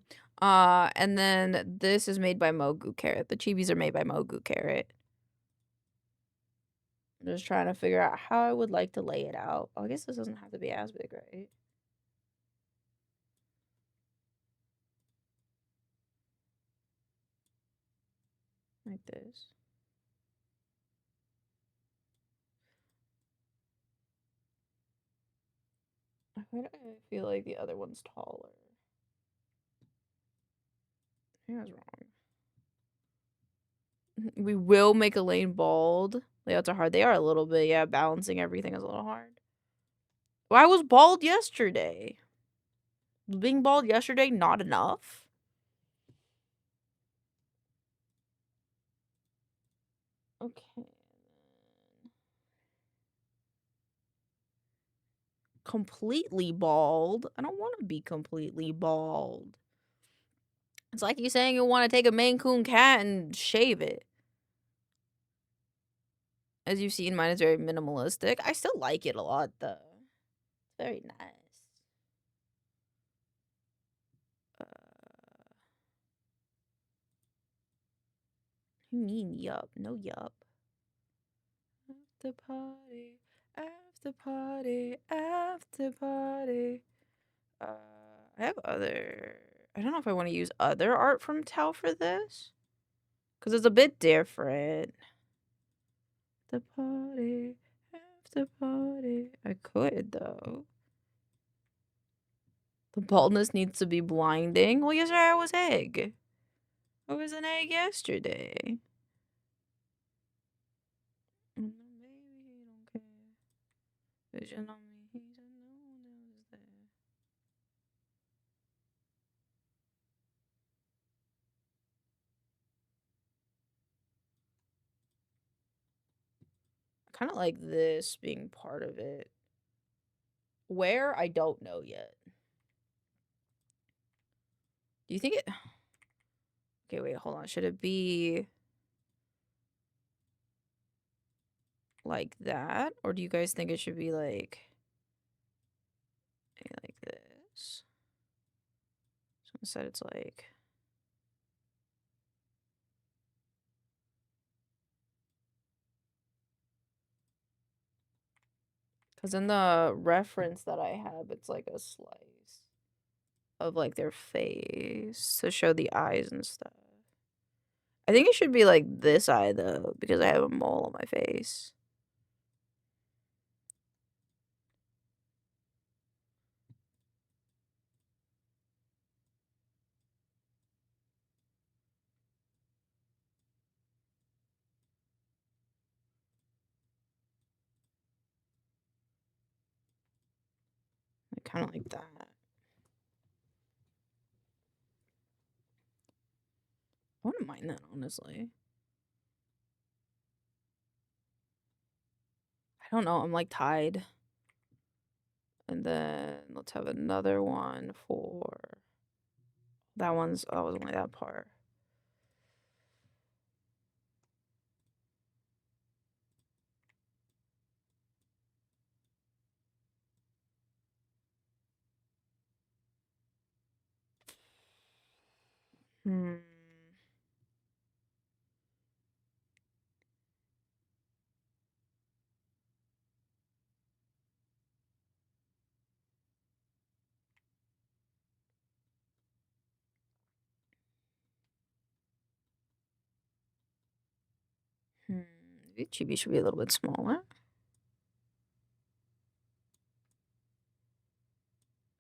And then this is made by Mogu Carrot. The chibis are made by Mogu Carrot. I'm just trying to figure out how I would like to lay it out. Oh, I guess this doesn't have to be as big, right? Like this. Why do I feel like the other one's taller? I think I was wrong. We will make a lane bald. Layouts are hard. They are a little bit, yeah. Balancing everything is a little hard. Well, I was bald yesterday. Being bald yesterday, not enough? Okay. Completely bald. I don't want to be completely bald. It's like you saying you want to take a Maine Coon cat and shave it. As you've seen, mine is very minimalistic. I still like it a lot, though. It's very nice. You mean yup? No yup. After party, after party, after party. I have other... I don't know if I want to use other art from Tao for this. Because it's a bit different. The party, after party. I could, though. The baldness needs to be blinding. Well, yesterday I was egg. I was an egg yesterday. And then maybe he don't care. Vision on me, he said no one else is there. I kind of like this being part of it. Where? I don't know yet. Do you think it... Okay, wait, hold on. Should it be... like that? Or do you guys think it should be like... this? Instead, it's like. Because in the reference that I have, it's like a slice of like their face to show the eyes and stuff. I think it should be like this eye though, because I have a mole on my face. Kind of like that. I wouldn't mind that, honestly. I don't know. I'm like tied. And then let's have another one for that one's. Oh, it was only that part. VTuber should be a little bit smaller.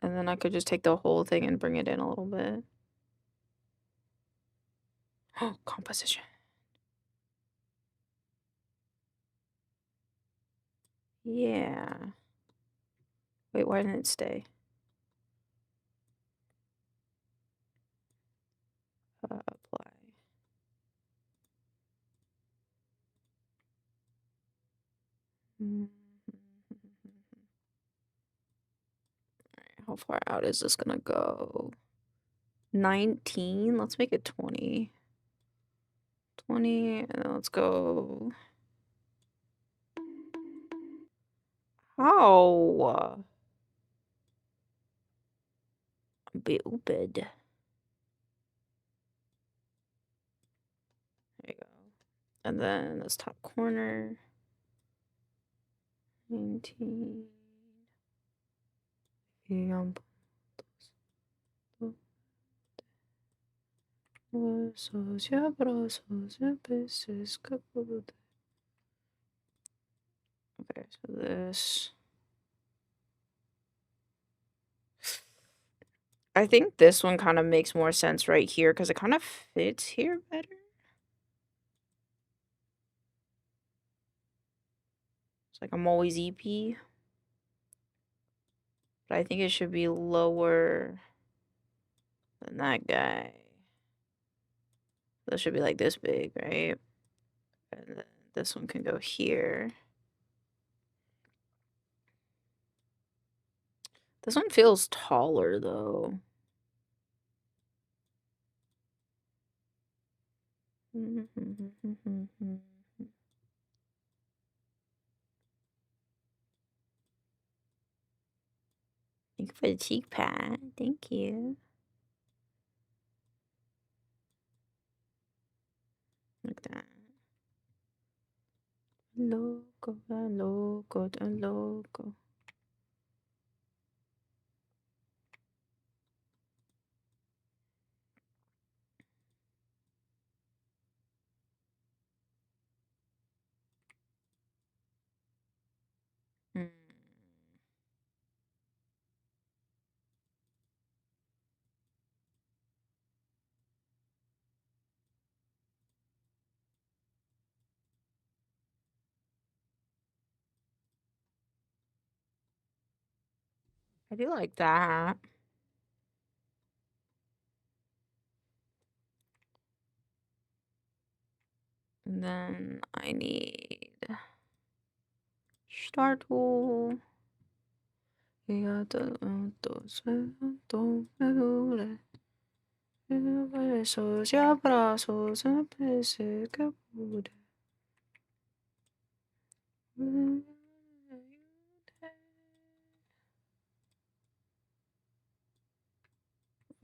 And then I could just take the whole thing and bring it in a little bit. Oh, composition. Yeah. Wait, why didn't it stay? Apply. Alright, how far out is this gonna go? 19? Let's make it 20. 20, and then let's go. How? Stupid. There you go. And then this top corner. 19. Huesos y abrazos de peces que pude. Okay, so this. I think this one kind of makes more sense right here because it kind of fits here better. It's like I'm always EP. But I think it should be lower than that guy. That should be like this big, right? And then this one can go here. This one feels taller though. Thank you for the cheek pad. Thank you. Like that. Loco, loco, loco. I do like that. And then I need star tool. Besos y abrazos empecé que pude.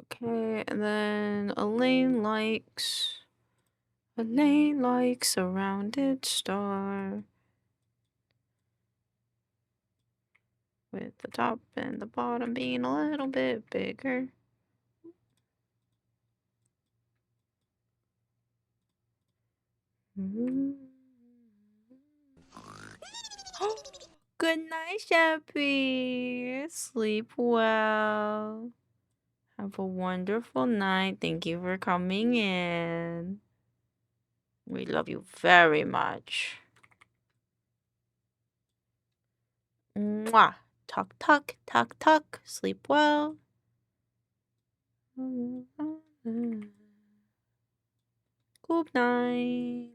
Okay. Okay, and then Elaine likes a rounded star with the top and the bottom being a little bit bigger. Good night, Sheppy. Sleep well. Have a wonderful night. Thank you for coming in. We love you very much. Mwah. Talk, talk, talk, talk. Sleep well. Good night.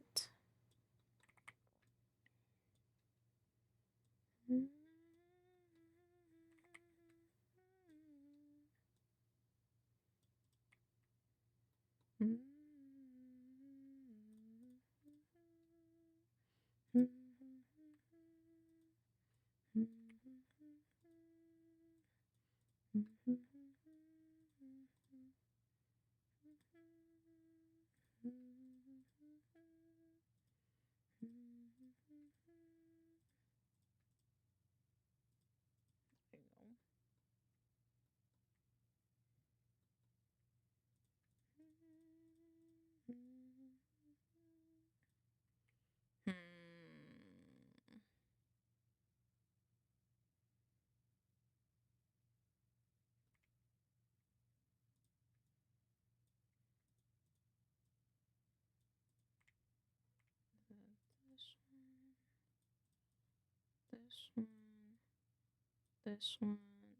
This one,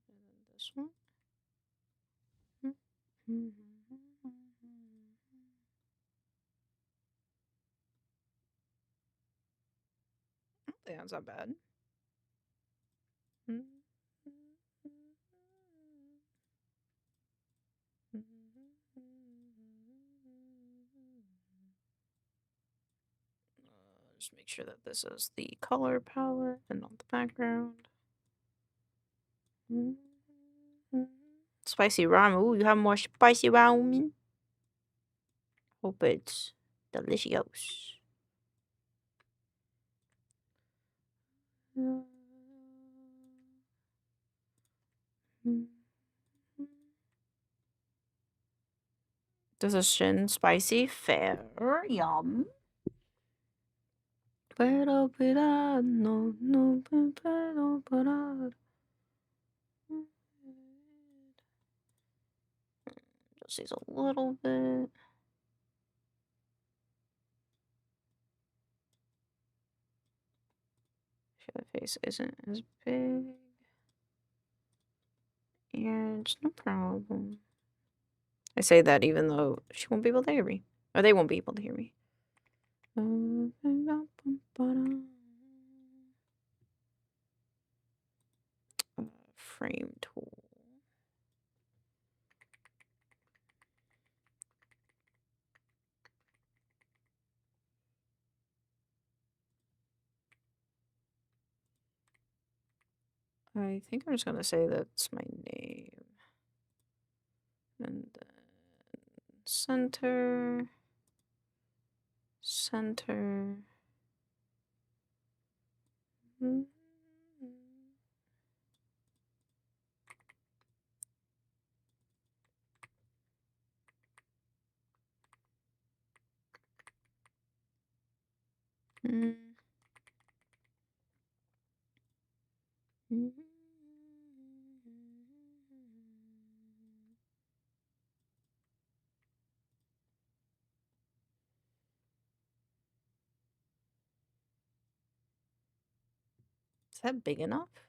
and then this one. That's not bad. Just make sure that this is the color palette and not the background. Spicy ramen. Ooh, you have more spicy ramen? Hope it's delicious. This is shin spicy. Fair. Yum. Just use a little bit. Sure, the face isn't as big. Yeah, it's no problem. I say that even though she won't be able to hear me. Or they won't be able to hear me. Frame tool. I think I'm just gonna say that's my name. And then center. Center. Is that big enough? I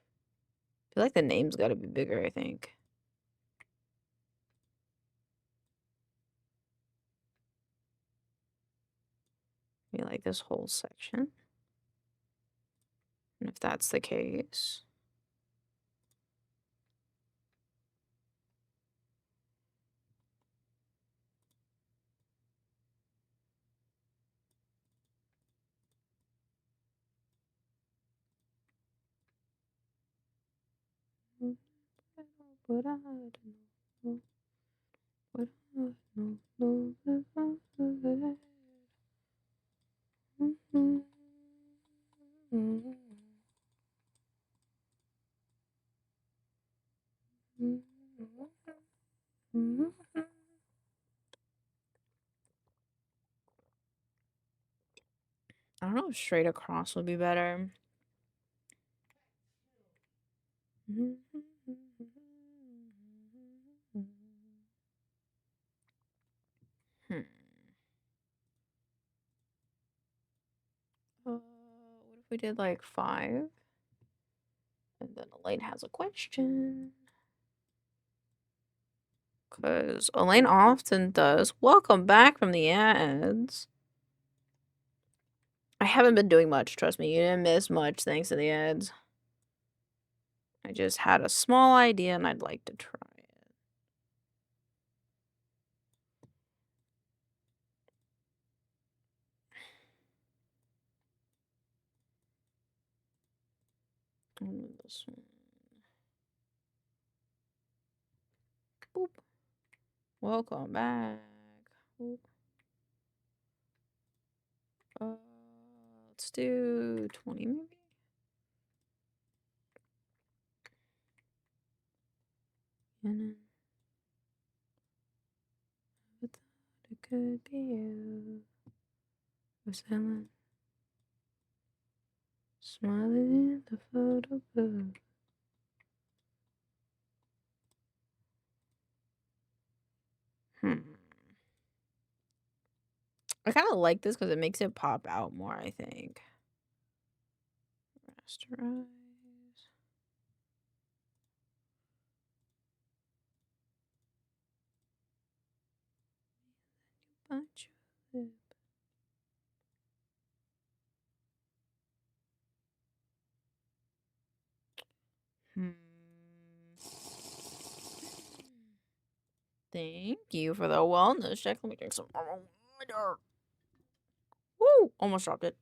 feel like the name's gotta be bigger, I think. Maybe like this whole section. And if that's the case. But I don't know I don't know if straight across would be better. What if we did like 5? And then Elaine has a question. Because Elaine often does. Welcome back from the ads. I haven't been doing much, trust me. You didn't miss much thanks to the ads. I just had a small idea and I'd like to try it. This one. Boop. Welcome back. Boop. Let's do 20 maybe. And then I thought it could be you. Was Ellen smiling in the photo booth? I kind of like this because it makes it pop out more, I think. Rasterize. Bunch of lip. Thank you for the wellness check. Let me drink some water. Woo! Almost dropped it.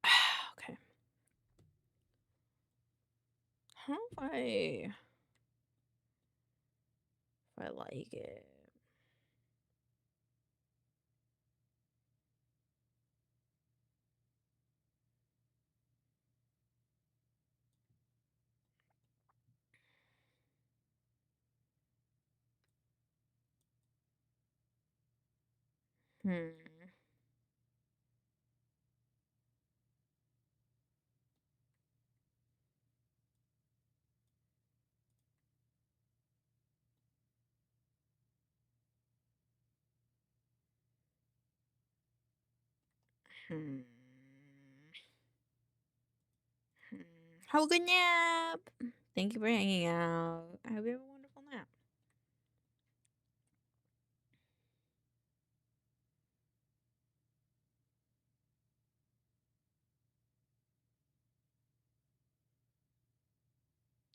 Okay. How if I like it? Have a good nap. Thank you for hanging out. I hope you have a wonderful nap.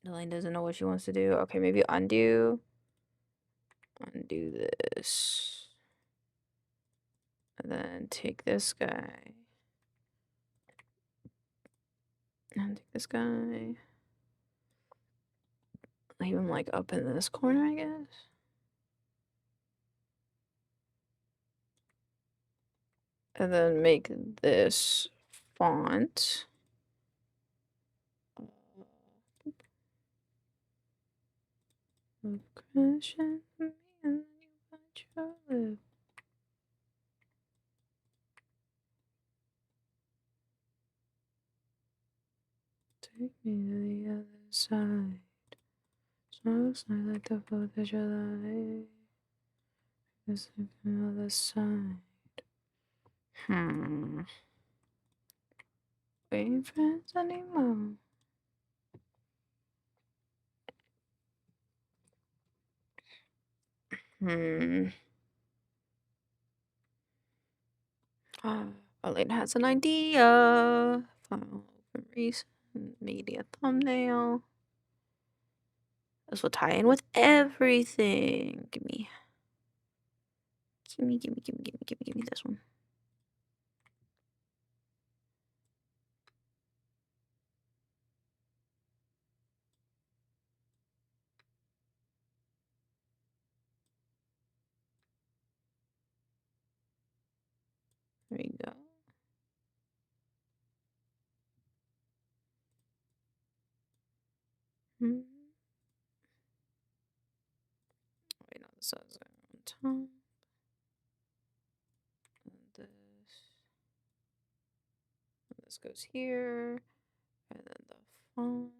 Elaine doesn't know what she wants to do. Okay, maybe undo this. And then take this guy. And take this guy. Leave him like up in this corner, I guess. And then make this font. Crashing me and you bite your lip. Take me to the other side. Smells like the 4th of July. Just like the other side. We ain't friends anymore. Elaine has an idea. File open recent media thumbnail. This will tie in with everything. Give me this one. There you go. Hmm. Wait, no, this is on top. And this goes here, and then the font.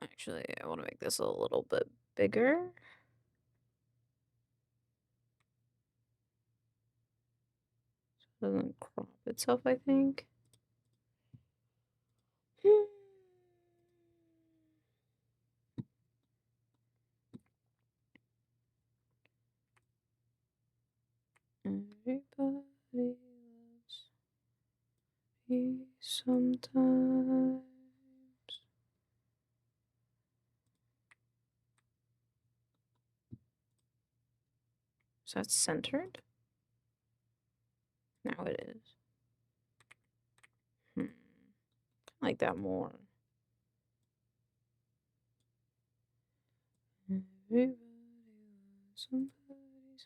Actually, I want to make this a little bit bigger. So it doesn't crop itself, I think. Everybody loves me sometimes. So that's centered? Now it is. I like that more. Everybody loves somebody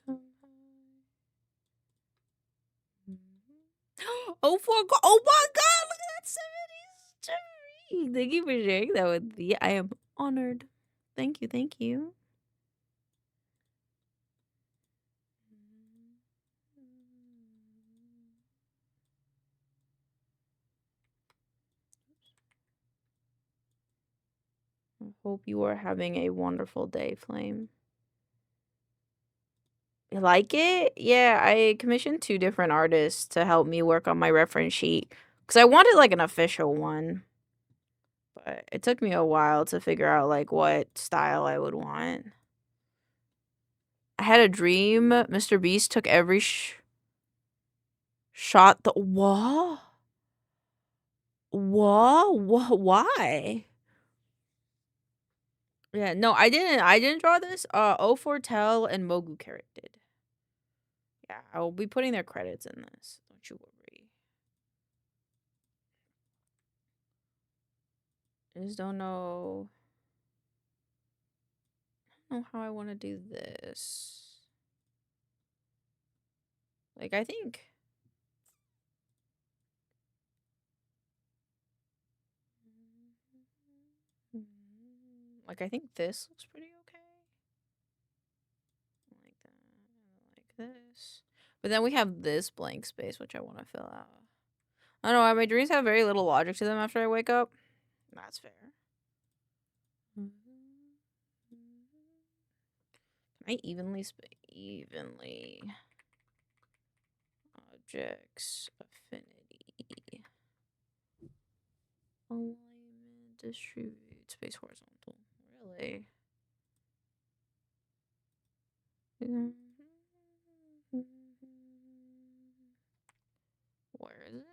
somehow. Oh, oh my god, look at that 70s. Thank you for sharing that with me. I am honored. Thank you, thank you. I hope you are having a wonderful day, Flame. You like it? Yeah, I commissioned 2 different artists to help me work on my reference sheet. Because I wanted, like, an official one. But it took me a while to figure out, like, what style I would want. I had a dream. Mr. Beast took every shot the... What? What? Why? Yeah, no, I didn't draw this. O4Tel and Mogu Carrot did. Yeah, I will be putting their credits in this. Don't you worry. I just don't know how I want to do this. Like, I think... Like, I think this looks pretty okay. Like that. Like this. But then we have this blank space, which I want to fill out. I don't know. My dreams have very little logic to them after I wake up. That's fair. Can I evenly objects affinity alignment distribute space horizontal? Really? Where is it?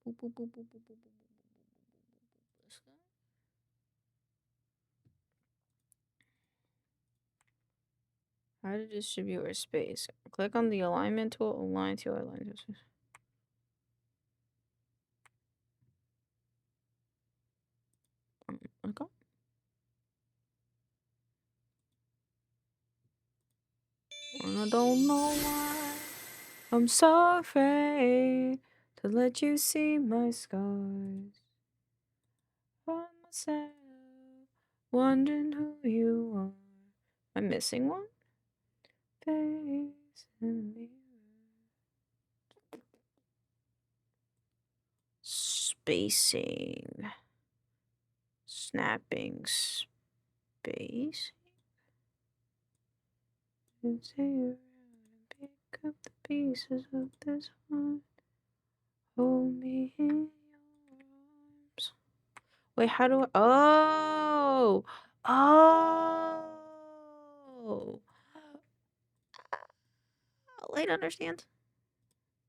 Boop, boop, boop, boop, boop, boop, boop, boop, boop, boop. This guy? How to distribute our space. Click on the alignment tool, align to align to space. Okay. I don't know why I'm so afraid to let you see my scars. Find myself wondering who you are. I'm missing one? Face in the mirror. Spacing. Snapping space. And say around and pick up the pieces of this heart. Hold me in your arms. Wait, how do I... Oh! Oh! Late understand?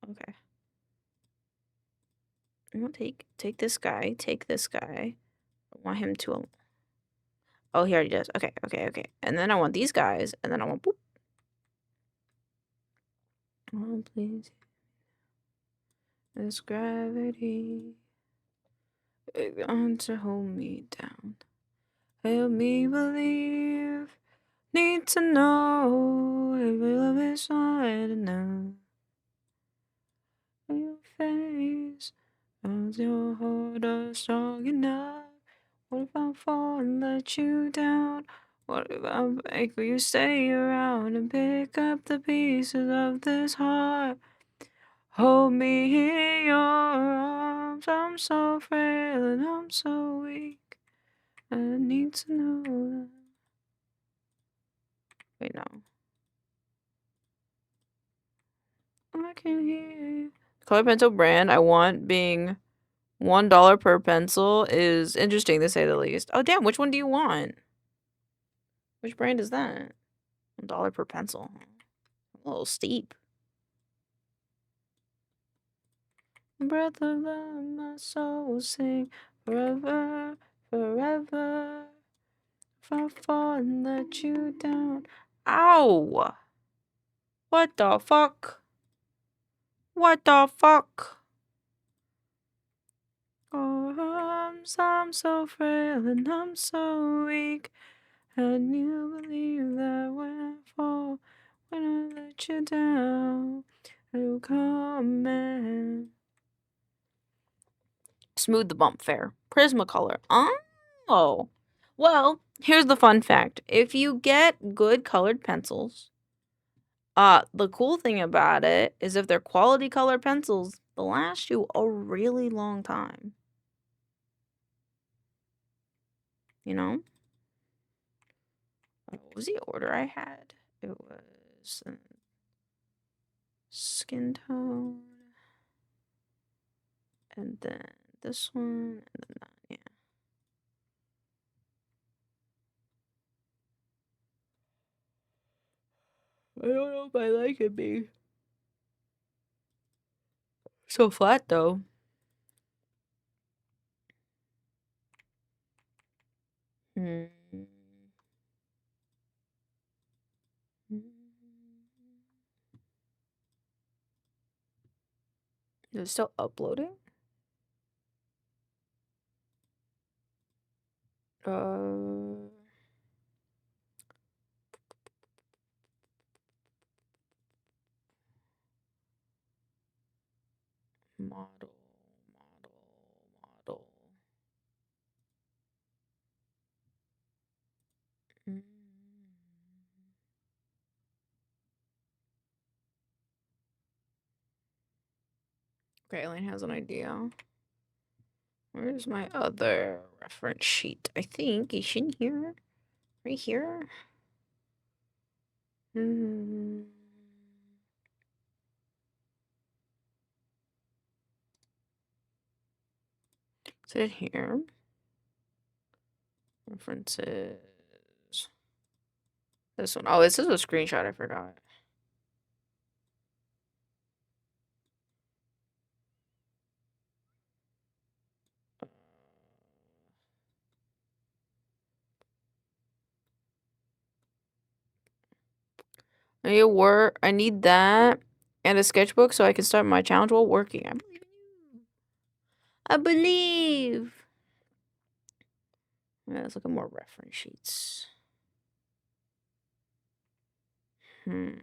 Okay. I'm gonna take this guy, take this guy. I want him to... Oh, he already does. Okay. And then I want these guys, and then I want... Boop. Oh, please. This gravity is going to hold me down. Help me believe. Need to know if your love is not enough. Your face, does your heart are strong enough? What if I fall and let you down? What if I beg for you stay around and pick up the pieces of this heart? Hold me in your arms. I'm so frail and I'm so weak. I need to know that. Wait, no. I can hear you. Color pencil brand I want being $1 per pencil is interesting to say the least. Oh, damn. Which one do you want? Which brand is that? $1 per pencil. A little steep. Breath of love, my soul will sing forever, forever. If I fall and let you down. Ow! What the fuck? What the fuck? Oh, I'm so frail and I'm so weak. And you believe that when I fall, when I let you down, it'll come in. Smooth the bump fair. Prismacolor. Oh. Well, here's the fun fact. If you get good colored pencils, the cool thing about it is if they're quality colored pencils, they'll last you a really long time. You know? What was the order I had? It was skin tone, and then this one, and then that, yeah. I don't know if I like it being so flat, though. Hmm. Is it still uploading? Model. Mm. Okay, Elaine has an idea. Where's my other reference sheet? I think it's in here. Right here. Hmm. Is it here? References. This one. Oh, this is a screenshot. I forgot. I need work. I need that and a sketchbook so I can start my challenge while working. I believe in you. I believe. Yeah, let's look at more reference sheets. Hmm.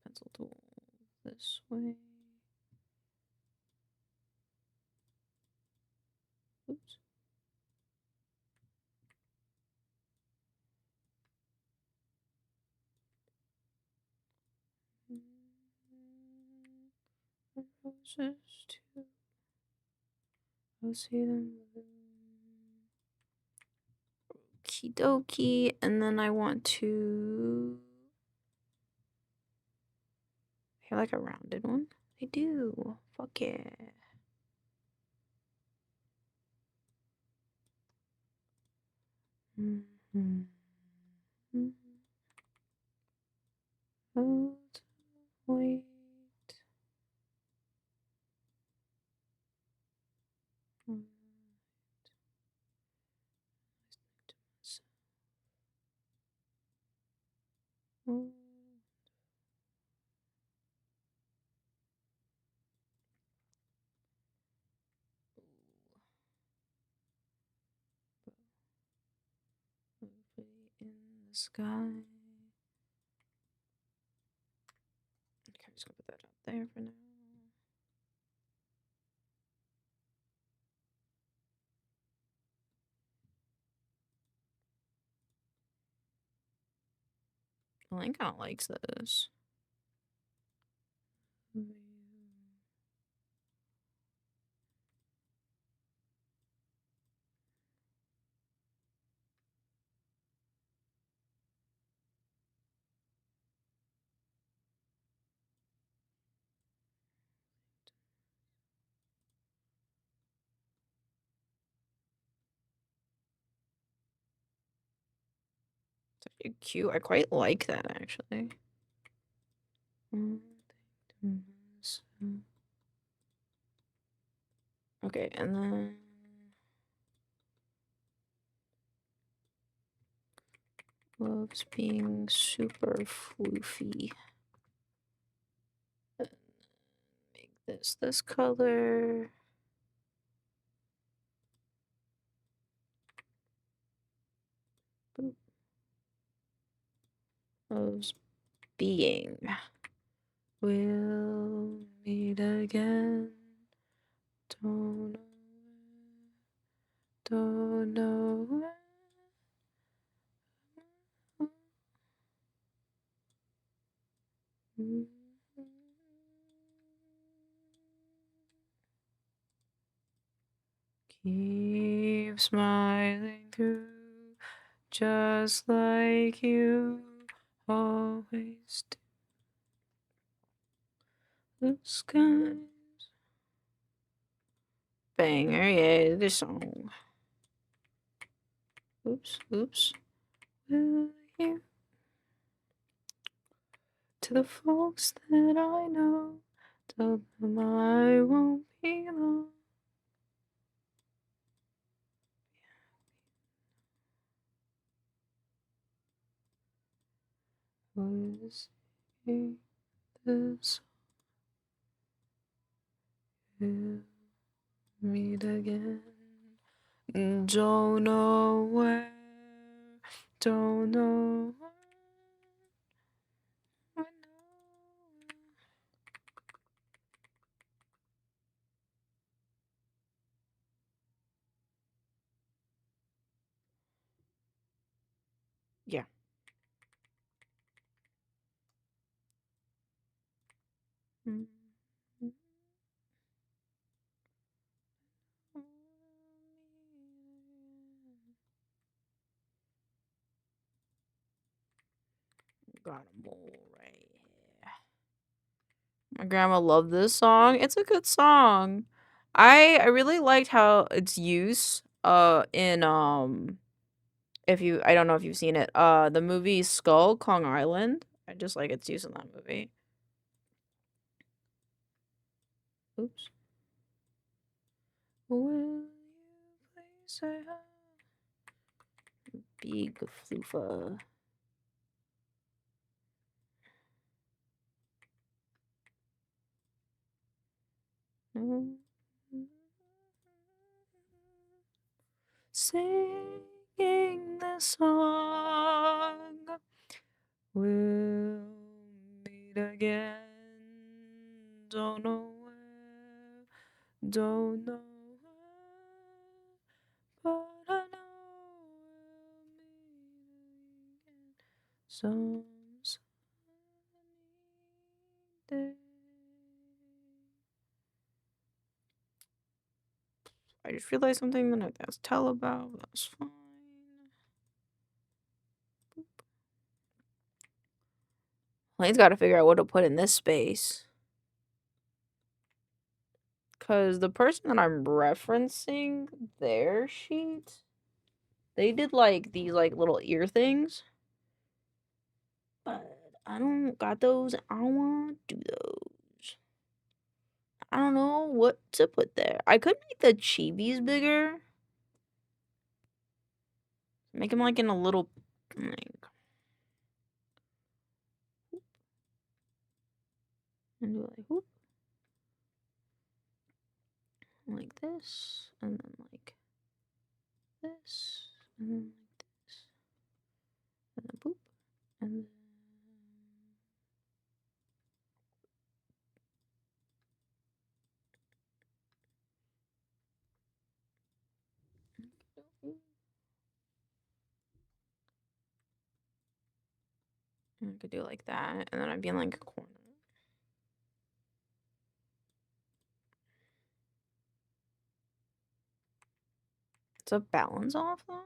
Pencil tool this way. Oops. Roses too. I'll see them. Okie dokie. And then I want to. I like a rounded one. I do. Fuck yeah. Mm-hmm. Hold, wait. In the sky. Okay, I'm just gonna put that up there for now. Elaine kind of likes this. It's actually cute. I quite like that actually. Okay, and then loves being super floofy. Make this color. Boop. Loves being. We'll meet again. Don't know where. Keep smiling through, just like you always do. The skies. Banger, yeah, this song. Oops. Will you? To the folks that I know, tell them I won't be long. Was this we'll meet again? Don't know where, don't know when, yeah. Got a mole right here. My grandma loved this song. It's a good song. I really liked how its use in if you I don't know if you've seen it, the movie Skull Kong Island. I just like its use in that movie. Oops. Will you please say hi? Big floofa. Singing the song. We'll meet again. Don't know where, don't know where, but I know we'll meet again some sunny day. I just realized something that I have to tell about, but that's fine. Lane's got to figure out what to put in this space. Because the person that I'm referencing, their sheet, they did like these like little ear things. But I don't got those. I don't want to do those. I don't know what to put there. I could make the chibis bigger. Make them like in a little like And do like whoop. Like this. And then like this. And then like this. And then boop. And then I could do like that, and then I'd be in like a corner. It's a balance off though.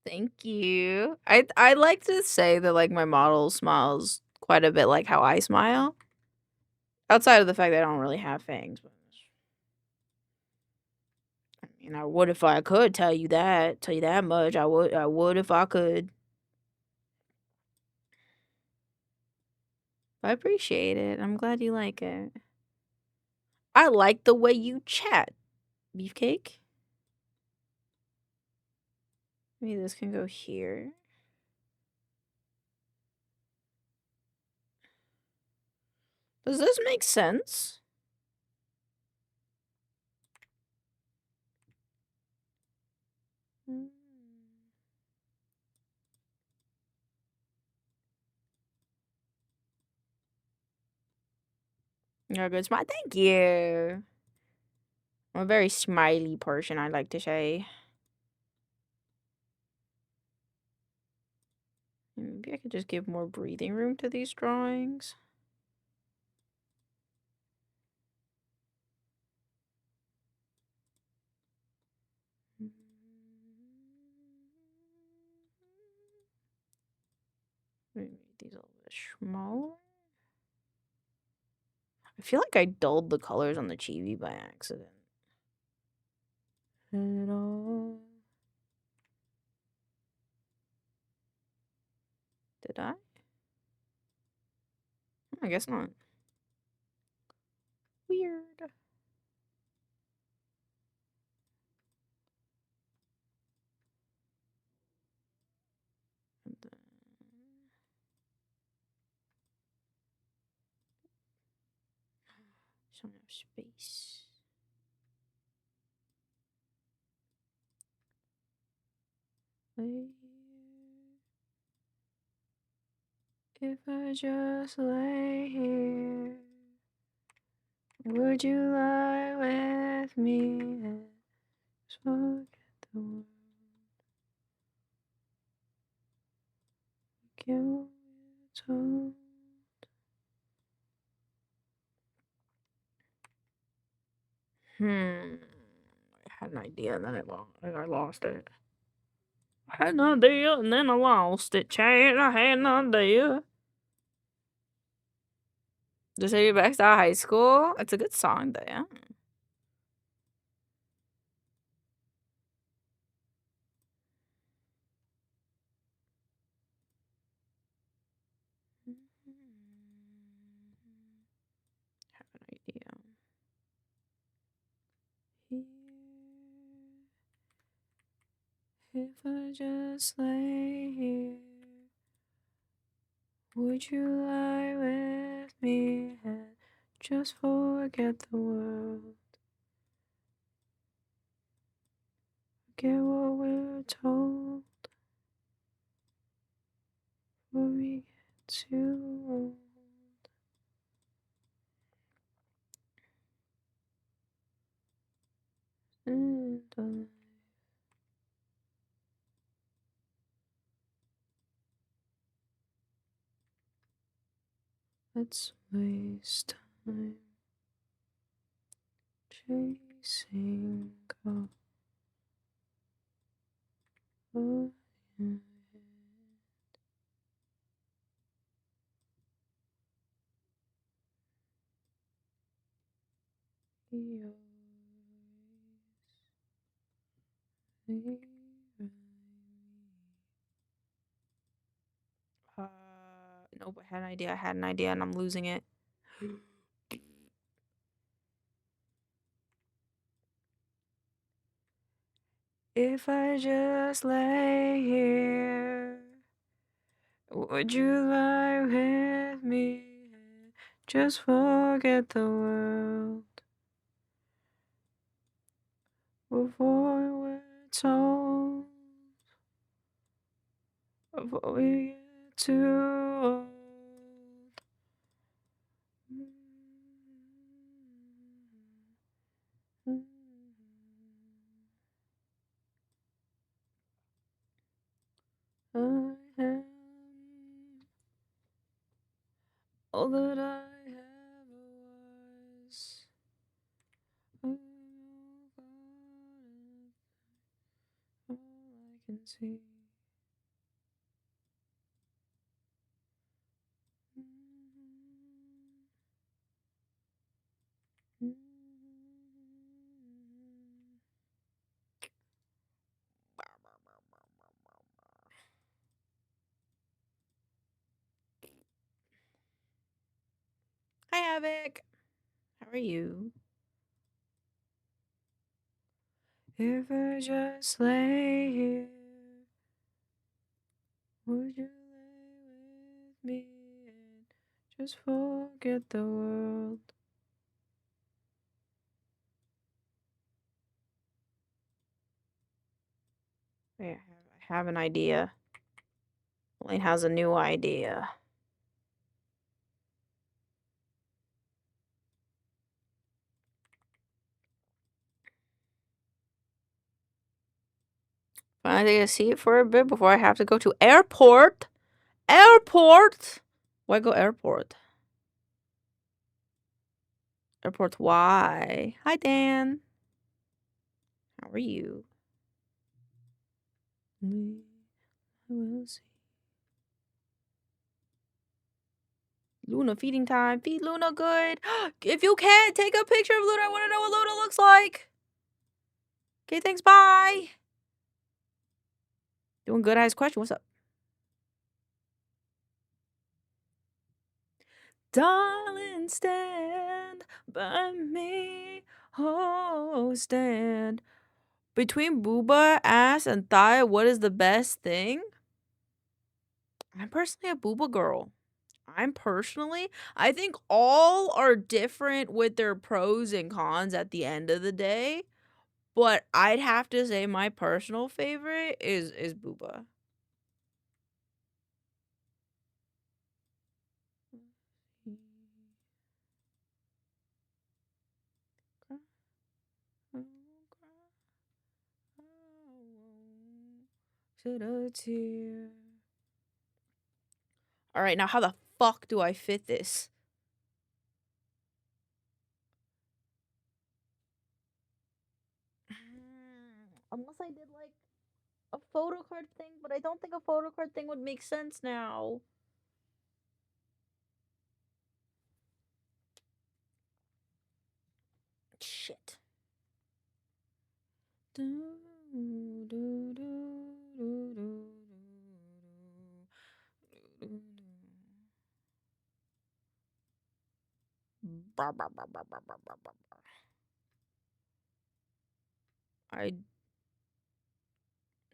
Thank you. I like to say that like my model smiles quite a bit like how I smile. Outside of the fact that I don't really have fangs, but I mean, I would if I could tell you that much. I would if I could. I appreciate it. I'm glad you like it. I like the way you chat, Beefcake. Maybe this can go here. Does this make sense? You're a good smile. Thank you. I'm a very smiley person, I like to say. Maybe I could just give more breathing room to these drawings. Maybe these a little bit smaller. I feel like I dulled the colors on the chibi by accident. Did I? I guess not. Weird. And then... Just don't have space. If I just lay here, would you lie with me and just forget the world? Get what we're told. I had an idea and then I lost it. I had an idea and then I lost it, Chad. I had an idea. Just take you back to high school. It's a good song, though. Yeah. Have an idea. Here, if I just lay here, would you lie with me and just forget the world? Forget what we're told before we get too old. And let's waste time chasing a oh, yeah. Nope, I had an idea. I had an idea and I'm losing it. If I just lay here, would you lie with me and just forget the world before we're told, before we get too old? I am all that I ever was. All I can see. Hi, Havoc. How are you? If I just lay here, would you lay with me and just forget the world? Yeah, I have an idea. Elaine has a new idea. I think I see it for a bit before I have to go to airport. Airport. Why go airport? Airport. Why? Hi, Dan. How are you? We will see. Luna feeding time. Feed Luna good. If you can, take a picture of Luna. I want to know what Luna looks like. Okay, thanks. Bye. Doing good. Eyes question. What's up? Darling, stand by me. Oh, stand. Between booba, ass, and thigh, what is the best thing? I'm personally a booba girl. I think all are different with their pros and cons at the end of the day. But I'd have to say my personal favorite is booba. All right, now how the fuck do I fit this? Unless I did like a photo card thing, but I don't think a photo card thing would make sense now. Shit. I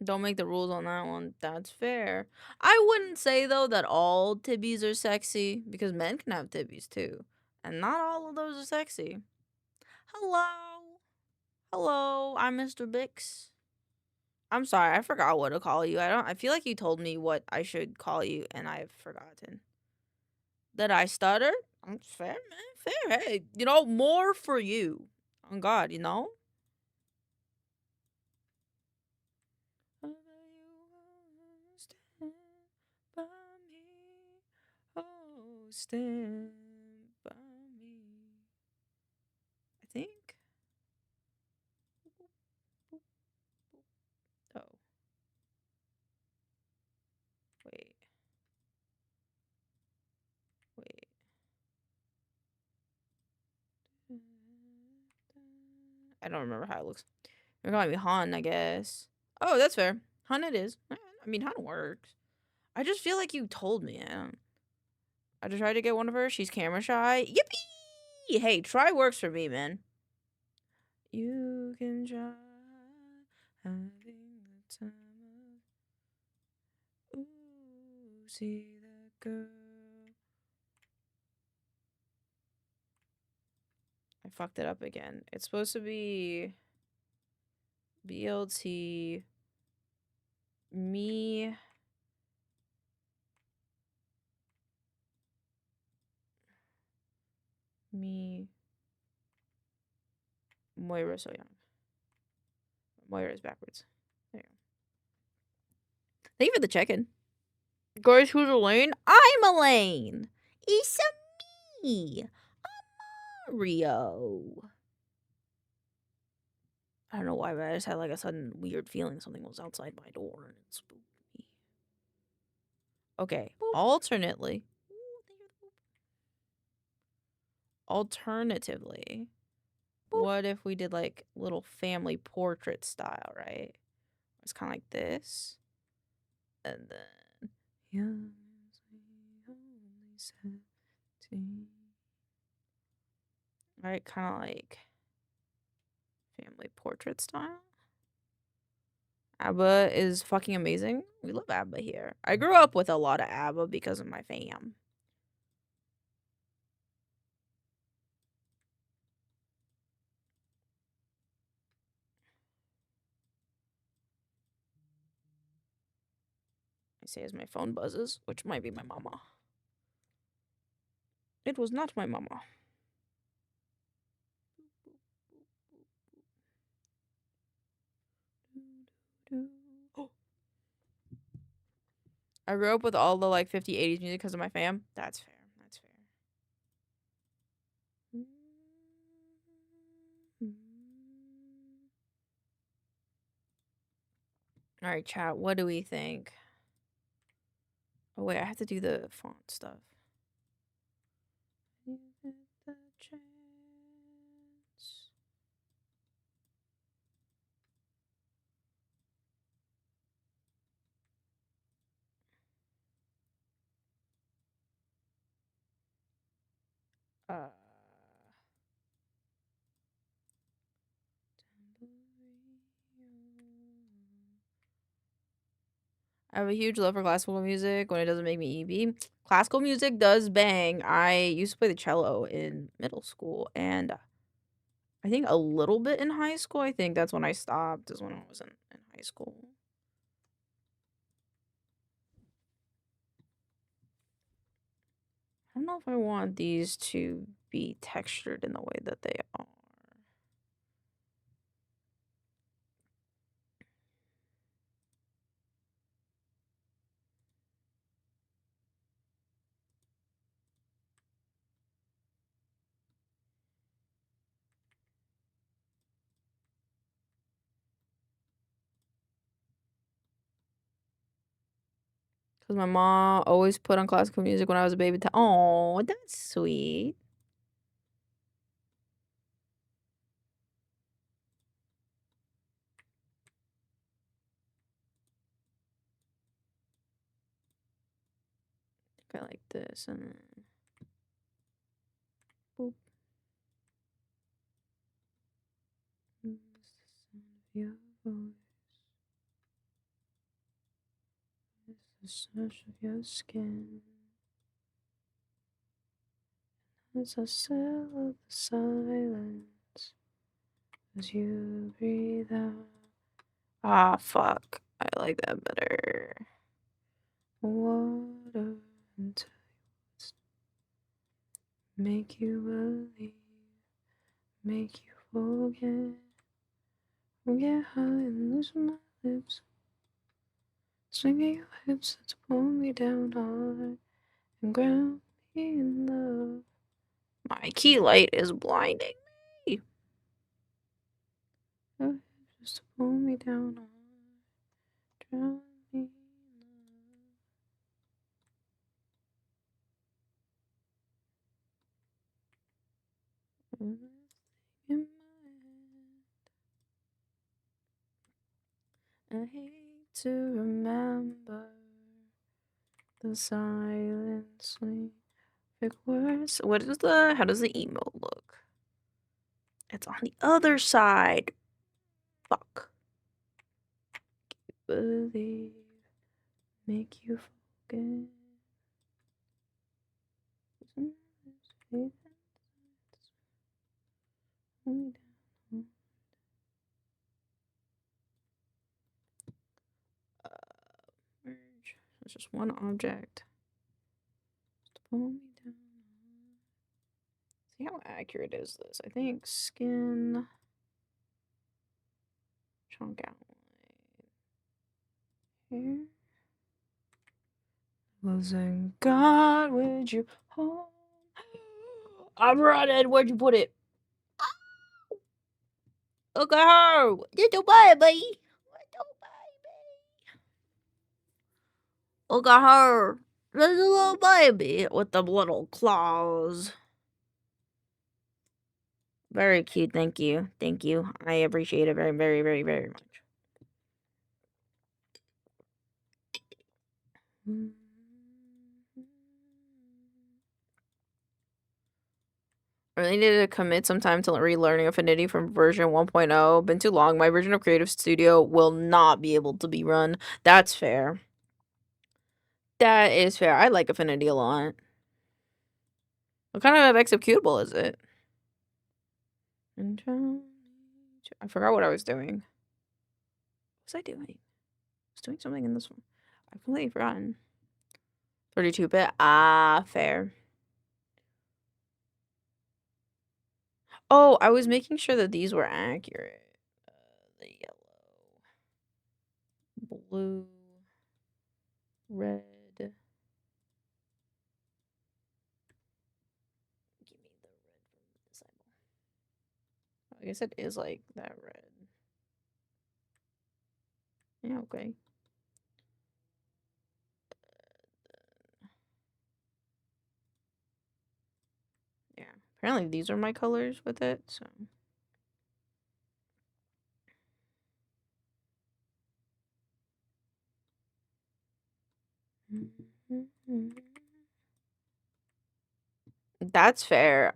don't make the rules on that one. That's fair. I wouldn't say though that all tibbies are sexy because men can have tibbies too, and not all of those are sexy. Hello, hello. I'm Mr. Bix. I'm sorry, I forgot what to call you. I feel like you told me what I should call you, and I've forgotten. Did I stutter? I'm fair, man. Fair. Hey, more for you. On God, Stand by me. Oh, stand by me. I think. I don't remember how it looks. You're calling me Han, I guess. Oh, that's fair. Han it is. I mean, Han works. I just feel like you told me. I just tried to get one of her. She's camera shy. Yippee! Hey, try works for me, man. You can try having the time of... Ooh, see that girl. I fucked it up again. It's supposed to be BLT me Moira so young. Moira is backwards. There you go. Thank you for the check-in. Guys, who's Elaine? I'm Elaine. It's me. Mario. I don't know why, but I just had like a sudden weird feeling something was outside my door and it spooked me. Okay, alternatively, what if we did like little family portrait style, right? It's kind of like this. And then, right, kind of like family portrait style. ABBA is fucking amazing. We love ABBA here. I grew up with a lot of ABBA because of my fam. I say as my phone buzzes, which might be my mama. It was not my mama. I grew up with all the like 50s, 80s music because of my fam. That's fair. That's fair. All right, chat. What do we think? Oh wait, I have to do the font stuff. I have a huge love for classical music when it doesn't make me EB. Classical music does bang. I used to play the cello in middle school and I think a little bit in high school. I think that's when I stopped, is when I was in high school. I don't know if I want these to be textured in the way that they are. Because my mom always put on classical music when I was a baby. Oh, that's sweet. I like this and then boop. It's the sound of your voice. It's the touch of your skin. It's a cell of the silence as you breathe out. Ah, fuck. I like that better. Water until you make you believe, make you forget. Get high and loosen my lips. Swinging your hips to pull me down hard and ground me in love. My key light is blinding me. Your hips just to pull me down hard, drown me in love. In my head. I hate to remember the silently big words. What is the? How does the emote look? It's on the other side. Fuck. Believe, make you forget. Merge. It's just one object. Pull me down. See how accurate is this? I think skin chunk outline here. Losing God, would you hold? I'm running. Where'd you put it? Look at her, little baby. Little baby. Look at her, little baby with the little claws. Very cute. Thank you. Thank you. I appreciate it very, very, very, very much. I really needed to commit some time to relearning Affinity from version 1.0. Been too long. My version of Creative Studio will not be able to be run. That's fair. That is fair. I like Affinity a lot. What kind of executable is it? I forgot what I was doing. What was I doing? I was doing something in this one. I've completely forgotten. 32-bit. Ah, fair. Oh, I was making sure that these were accurate. The yellow, blue, red. Give me the red from this eyeball. I guess it is like that red. Yeah, okay. Yeah, apparently these are my colors with it, so. That's fair.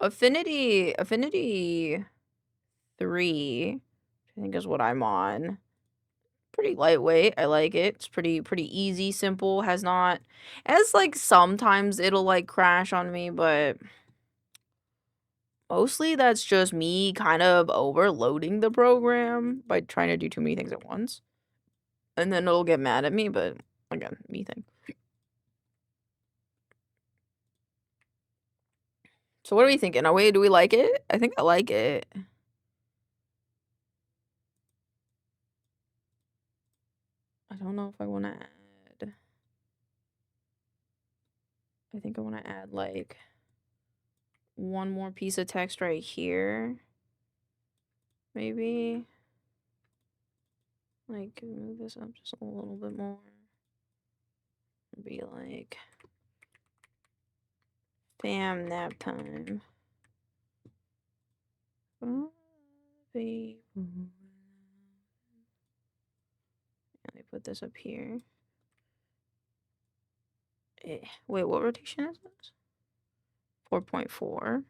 Affinity 3, I think is what I'm on. Pretty lightweight. I like it. It's pretty easy, simple, has not as like sometimes it'll like crash on me, but mostly that's just me kind of overloading the program by trying to do too many things at once. And then it'll get mad at me, but again, me thing. So what are we thinking? Do we like it? I think I like it. I don't know if I want to add. I think I want to add like one more piece of text right here. Maybe. Like move this up just a little bit more. Be like, damn, nap time. Oh, baby. Let me put this up here. Wait, what rotation is this? 4.4.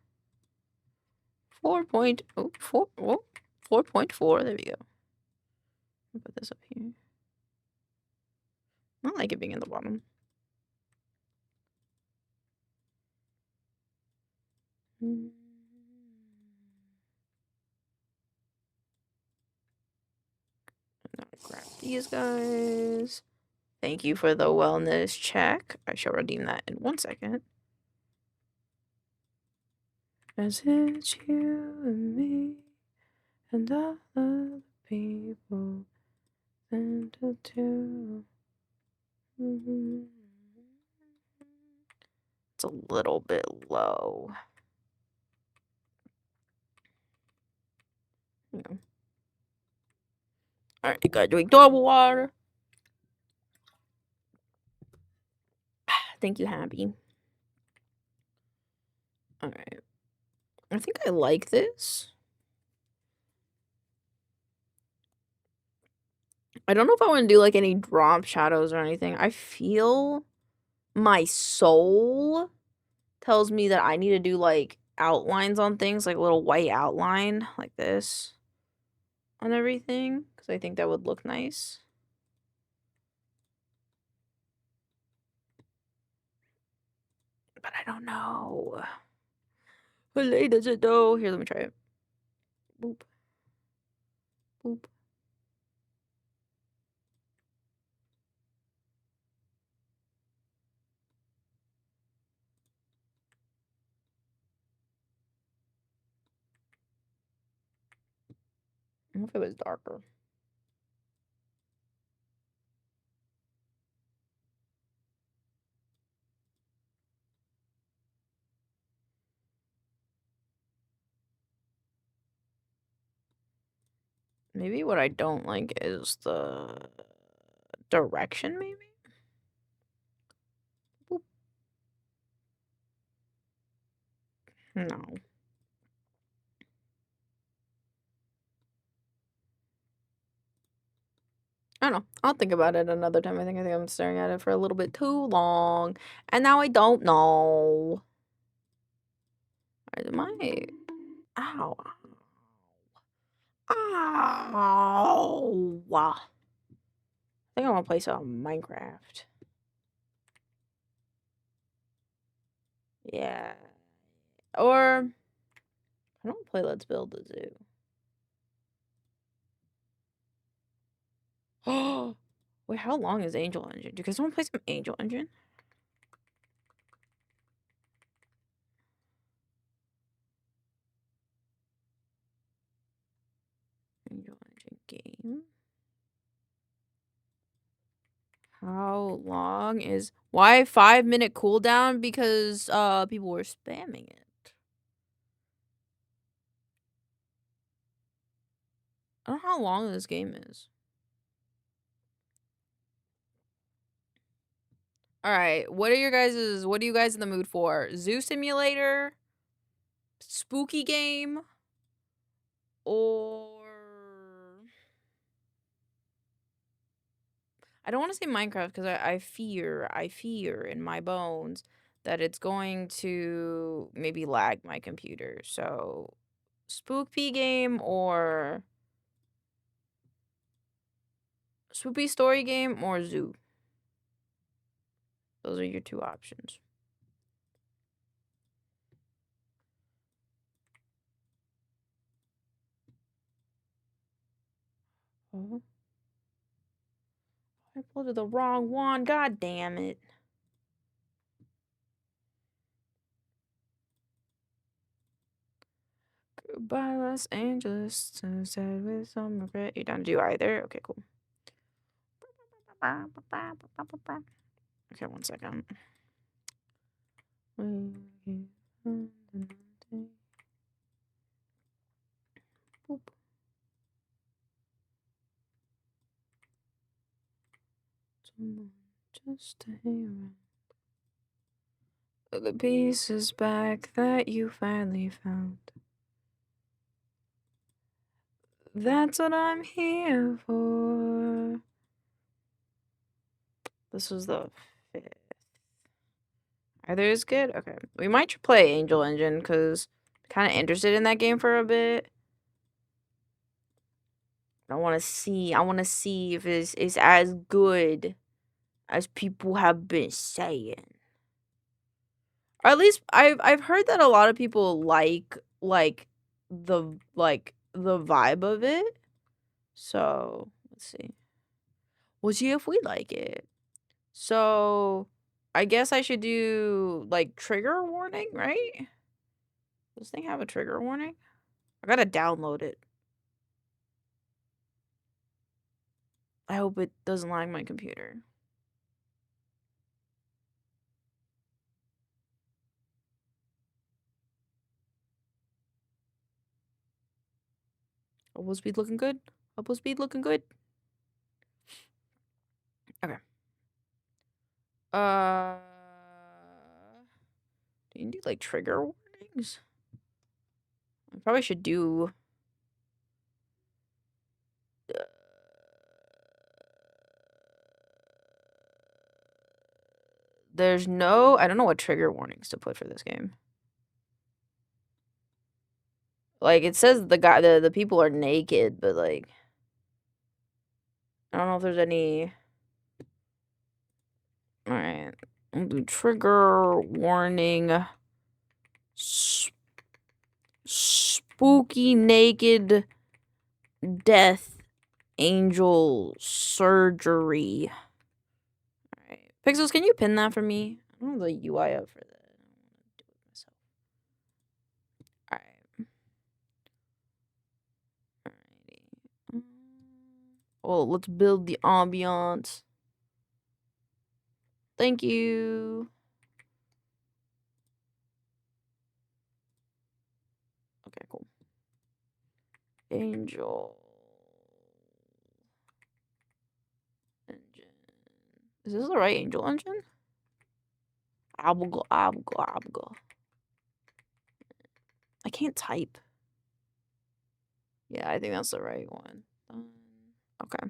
4.4. There we go. I'll put this up here. I don't like it being in the bottom. Grab these guys. Thank you for the wellness check. I shall redeem that in 1 second. As it's you and me and all the people and the two. It's a little bit low. Yeah. Alright, you gotta drink double water. Thank you, Happy. Alright. I think I like this. I don't know if I want to do like any drop shadows or anything. I feel my soul tells me that I need to do like outlines on things, like a little white outline like this on everything, because I think that would look nice. But I don't know. How late is it though? Here, let me try it. Boop. Boop. I wonder if it was darker. Maybe what I don't like is the direction, maybe? Boop. No. I don't know. I'll think about it another time. I think I'm staring at it for a little bit too long. And now I don't know. Where's my... Ow. Ow. I think I want to play some Minecraft. Yeah. Or... I don't play Let's Build a Zoo. Oh, wait, how long is Angel Engine? Do you guys want to play some Angel Engine? Angel Engine game. How long is... Why 5-minute cooldown? Because people were spamming it. I don't know how long this game is. Alright, what are you guys in the mood for? Zoo Simulator? Spooky game? Or... I don't want to say Minecraft because I fear in my bones that it's going to maybe lag my computer. So, spooky game or spooky story game or zoo. Those are your two options. Oh. I uploaded the wrong one. God damn it. Goodbye, Los Angeles. Sad with some regret. You don't do either? Okay, cool. Okay, one second. Boop. Someone just stay around. The pieces back that you finally found. That's what I'm here for. This was the 5th. Either is good? Okay. We might play Angel Engine because I'm kind of interested in that game for a bit. I want to see if it's as good as people have been saying. Or at least I've heard that a lot of people like the vibe of it. So, let's see. We'll see if we like it. So, I guess I should do like trigger warning, right? Does this thing have a trigger warning? I gotta download it. I hope it doesn't lag my computer. Upload speed looking good. Upload speed looking good. Okay. Do you do like trigger warnings? I probably should do There's no... I don't know what trigger warnings to put for this game. Like, it says the people are naked, but, like... I don't know if there's any... Alright. I'll do trigger warning. Spooky naked death angel surgery. Alright. Pixels, can you pin that for me? I don't have the UI up for that. I don't want to do it myself. Alright. Alrighty. Well, let's build the ambiance. Thank you. Okay, cool. Angel engine. Is this the right angel engine? Abgo. I can't type. Yeah, I think that's the right one. Okay.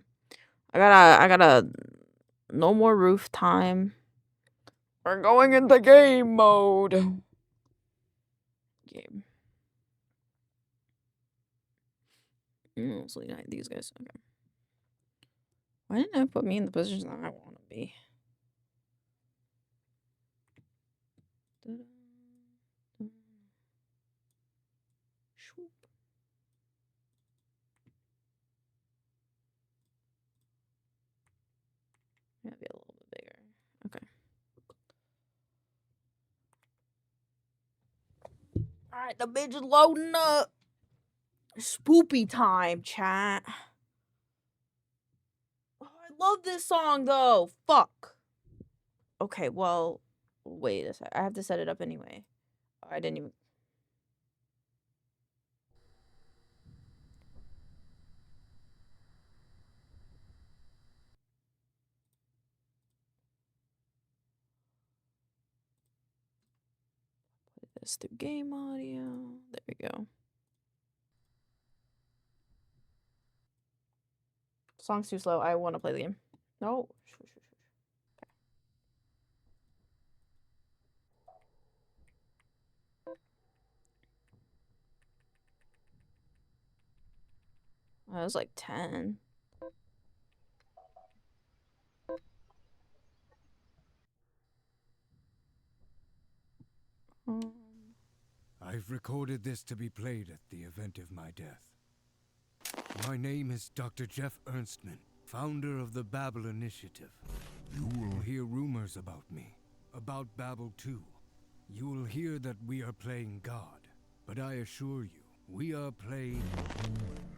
I gotta no more roof time. We're going into game mode. Game. Mostly not these guys. Okay. Why didn't I put me in the position that I want to be? Shoop. Maybe a little bit bigger. Okay. Alright, the bitch is loading up. Spoopy time, chat. Oh, I love this song though. Fuck. Okay, well, wait a sec. I have to set it up anyway. Oh, I didn't even. Put this through game audio. There we go. Song's too slow. I want to play the game. No. Okay. Oh, it was like 10. I've recorded this to be played at the event of my death. My name is Dr. Jeff Ernstman, founder of the Babel Initiative. You will hear rumors about me, about Babel 2. You will hear that we are playing God, but I assure you, we are playing...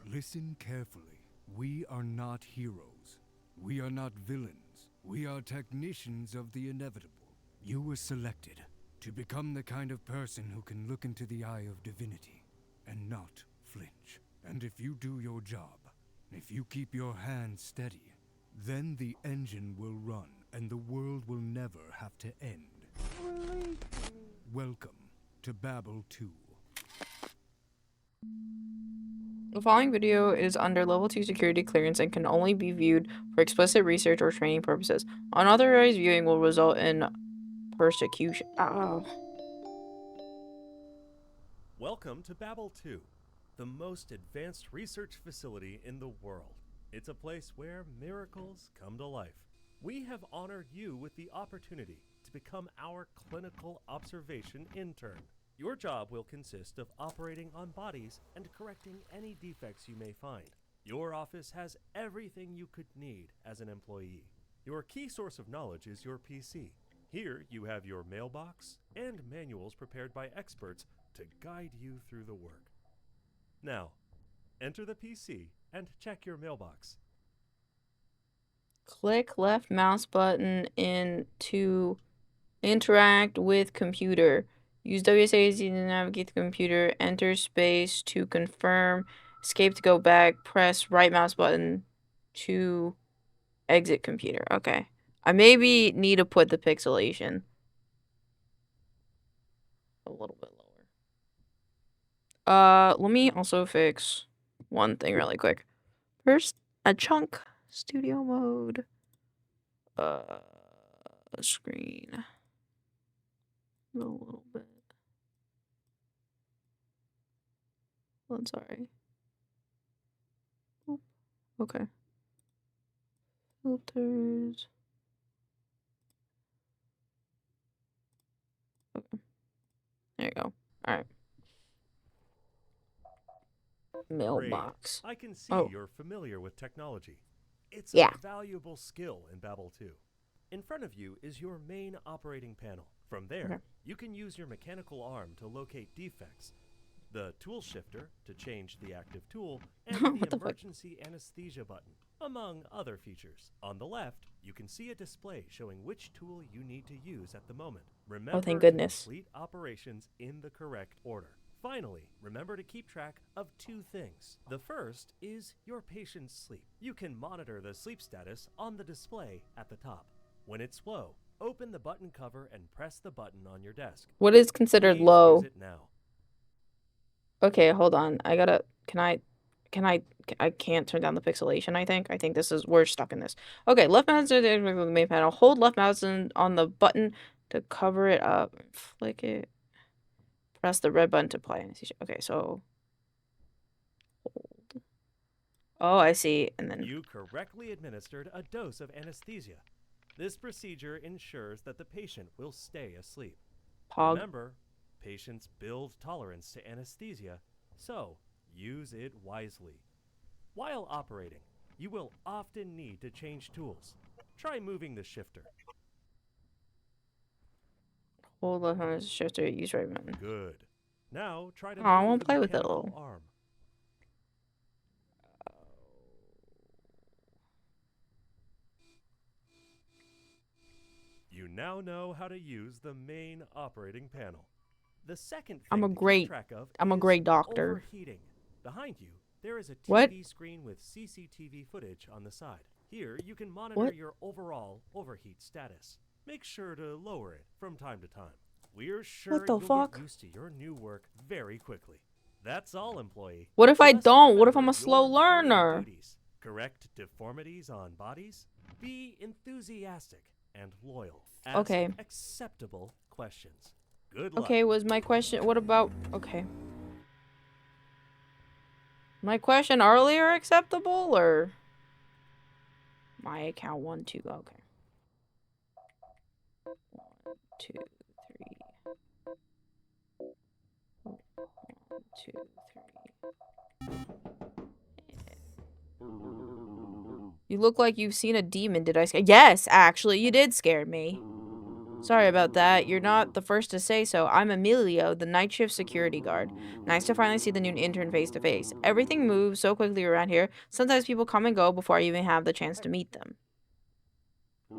Listen carefully. We are not heroes. We are not villains. We are technicians of the inevitable. You were selected to become the kind of person who can look into the eye of divinity and not flinch. And if you do your job, if you keep your hands steady, then the engine will run and the world will never have to end. Welcome to Babel 2. The following video is under level 2 security clearance and can only be viewed for explicit research or training purposes. Unauthorized viewing will result in persecution. Oh. Welcome to Babel 2, the most advanced research facility in the world. It's a place where miracles come to life. We have honored you with the opportunity to become our clinical observation intern. Your job will consist of operating on bodies and correcting any defects you may find. Your office has everything you could need as an employee. Your key source of knowledge is your PC. Here you have your mailbox and manuals prepared by experts to guide you through the work. Now, enter the PC and check your mailbox. Click left mouse button to interact with computer. Use WSAD to navigate the computer. Enter space to confirm. Escape to go back. Press right mouse button to exit computer. Okay. I maybe need to put the pixelation a little bit lower. Let me also fix one thing really quick. First, a chunk studio mode. Screen. A little bit. Well, I'm sorry. Oop. Okay. Filters. Okay. There you go. Alright. Mailbox. Great. I can see Oh. you're familiar with technology. It's Yeah. a valuable skill in Babel 2. In front of you is your main operating panel. From there, Okay. you can use your mechanical arm to locate defects, the tool shifter to change the active tool, and What the the fuck? emergency anesthesia button, among other features. On the left, you can see a display showing which tool you need to use at the moment. Remember thank to goodness. complete operations in the correct order. Finally, remember to keep track of 2 things. The first is your patient's sleep. You can monitor the sleep status on the display at the top. When it's low, open the button cover and press the button on your desk. What is considered Please low? use it now. Okay, hold on. I gotta. I can't turn down the pixelation, I think. I think this is. We're stuck in this. Okay, left mouse on the main panel. Hold left mouse on the button to cover it up. Flick it. Press the red button to apply anesthesia. Okay, so. Hold. Oh, I see. And then. You correctly administered a dose of anesthesia. This procedure ensures that the patient will stay asleep. Pog. Remember, patients build tolerance to anesthesia, so use it wisely. While operating, you will often need to change tools. Try moving the shifter. Hold left mouse shifter. Use right button. Good. Now try to Oh, I move won't the play with it a mechanical little. arm. You now know how to use the main operating panel. The second thing to keep track of I'm a is great doctor. overheating. Behind you, there is a TV What? screen with CCTV footage on the side. Here, you can monitor your overall overheat status. Make sure to lower it from time to time. We're sure the you'll fuck? get used to your new work very quickly. That's all, employee. What if I Just don't? What if I'm remember a slow your important learner? duties. Correct deformities on bodies. Be enthusiastic and loyal. Ask Okay. acceptable questions. Good luck. Okay, was my question. What about. Okay. My question earlier acceptable or. My account 1, 2. Okay. 1, 2, 3. 1, 2, 3. You look like you've seen a demon. Did I scare? Yes, actually, you did scare me. Sorry about that. You're not the first to say so. I'm Emilio, the night shift security guard. Nice to finally see the new intern face to face. Everything moves so quickly around here. Sometimes people come and go before I even have the chance to meet them.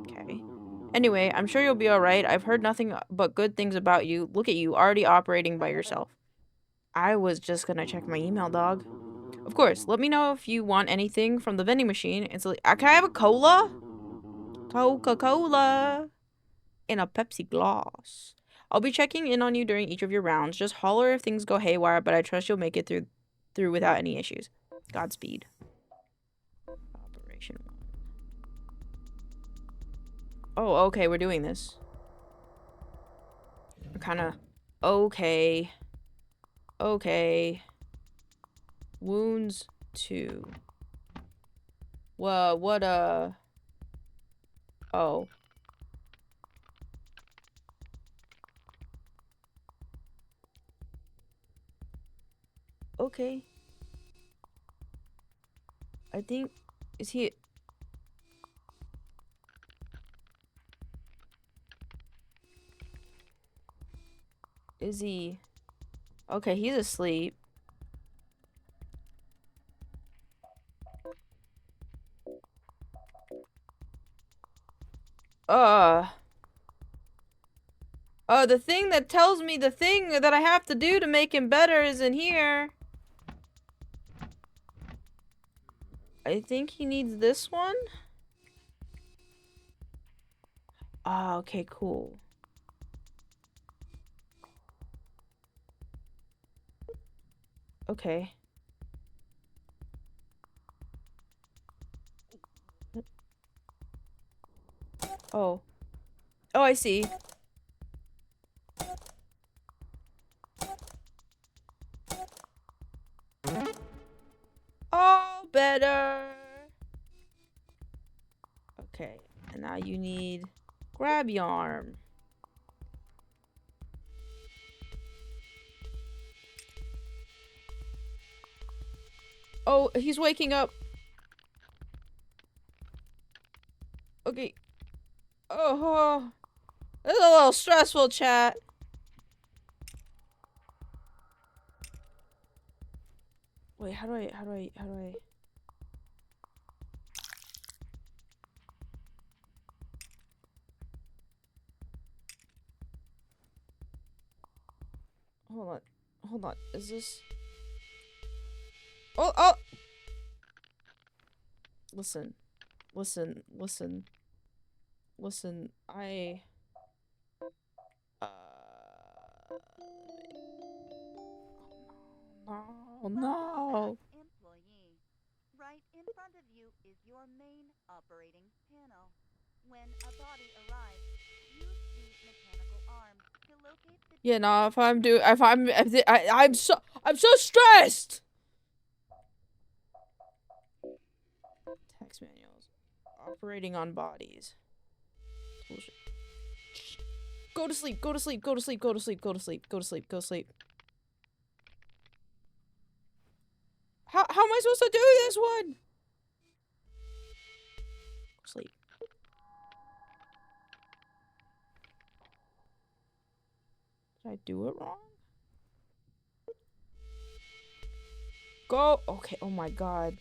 Okay. Anyway, I'm sure you'll be alright. I've heard nothing but good things about you. Look at you, already operating by yourself. I was just gonna check my email, dog. Of course, let me know if you want anything from the vending machine. It's like, can I have a cola? Coca-Cola. In a Pepsi glass. I'll be checking in on you during each of your rounds. Just holler if things go haywire, but I trust you'll make it through without any issues. Godspeed. Operation 1. Oh, okay, we're doing this. We're kind of... Okay. Okay. Wounds 2. What, Oh. Okay. I think... Is he... Is he... Okay, he's asleep. The thing that tells me the thing that I have to do to make him better is in here. I think he needs this one. Ah, okay, cool. Okay. Oh. Oh, I see. You need grab yarn. Oh, he's waking up. Okay. Oh, it's a little stressful, chat. Wait, how do I? Hold on. Is this? Oh! Listen. I. Oh no. Employee. Right in front of you is your main operating panel. When a body arrives, use the mechanical arm to locate the Yeah, no. I'm so stressed. Text manuals. Operating on bodies. Bullshit. Go to sleep. How am I supposed to do this one? Sleep. Did I do it wrong? Go. Okay. Oh my god.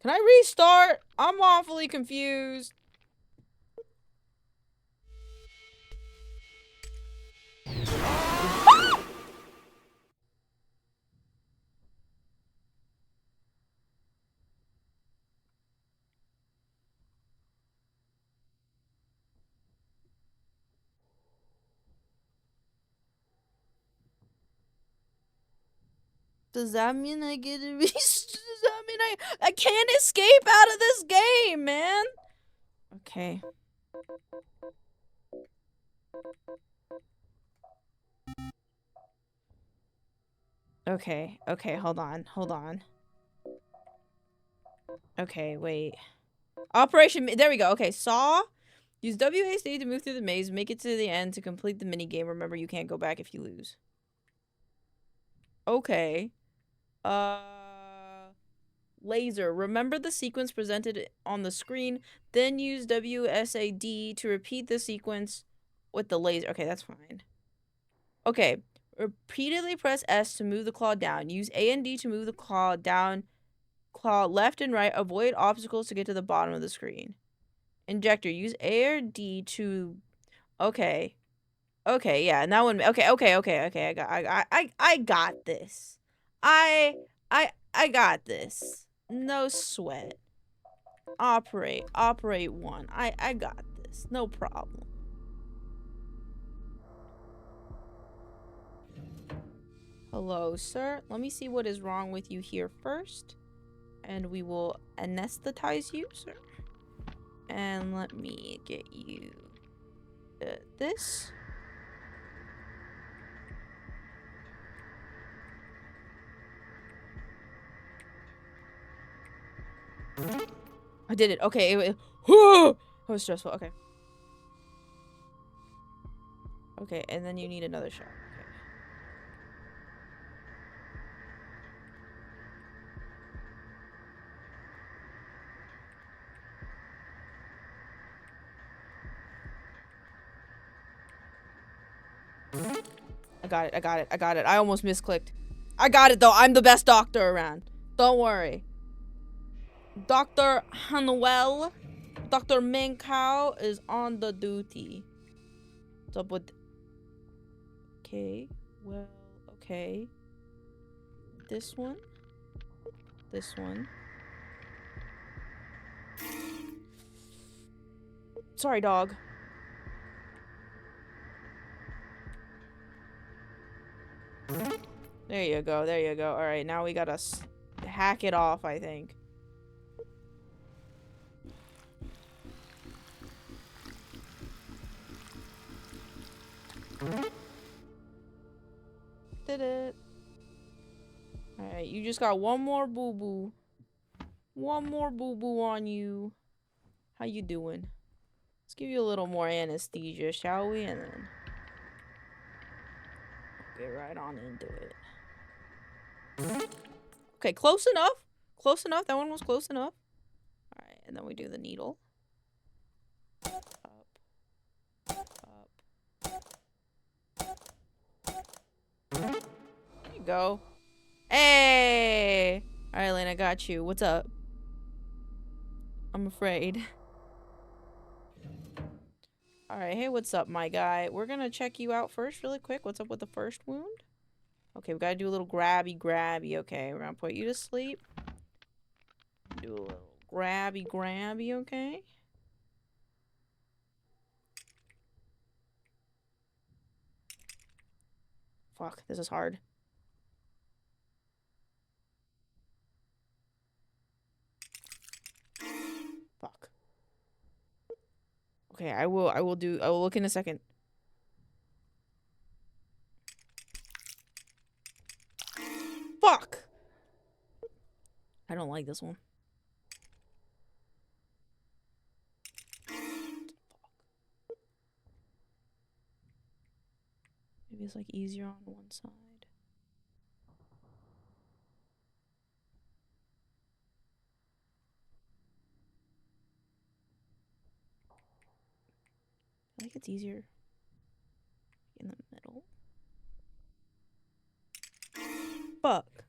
Can I restart? I'm awfully confused. Does that mean I get to be? Does that mean I can't escape out of this game, man? Okay. Okay, hold on. Okay, wait. Operation, there we go. Okay, saw. Use WASD to move through the maze, make it to the end to complete the mini game. Remember, you can't go back if you lose. Okay. Laser. Remember the sequence presented on the screen, then use WSAD to repeat the sequence with the laser. Okay, that's fine. Okay. Repeatedly press S to move the claw down. Use A and D to move the claw down, claw left and right. Avoid obstacles to get to the bottom of the screen. Injector. Use A or D to... Okay. Okay, yeah, and that one... Okay. I got this. I got this. No sweat. Operate one. I got this. No problem. Hello, sir. Let me see what is wrong with you here first. And we will anesthetize you, sir. And let me get you this. I did it. Okay. It was stressful. Okay. Okay, and then you need another shot. Okay. I got it. I almost misclicked. I got it though. I'm the best doctor around. Don't worry. Dr. Hanuel, Dr. Maincoow is on the duty. What's up with... Okay, well, okay. This one. Sorry, dog. There you go. Alright, now we gotta hack it off, I think. Did it. Alright, you just got one more boo-boo. One more boo-boo on you. How you doing? Let's give you a little more anesthesia, shall we? And then get right on into it. Okay, close enough. Close enough. That one was close enough. Alright, and then we do the needle. Up. Up. There you go. Hey! Alright, Lane, I got you. What's up? I'm afraid. Alright, hey, what's up, my guy? We're gonna check you out first really quick. What's up with the first wound? Okay, we gotta do a little grabby. Okay, we're gonna put you to sleep. Do a little grabby, okay? Fuck, this is hard. Fuck. Okay, I will look in a second. Fuck! I don't like this one. Maybe it's like easier on one side. I think it's easier in the middle. Fuck.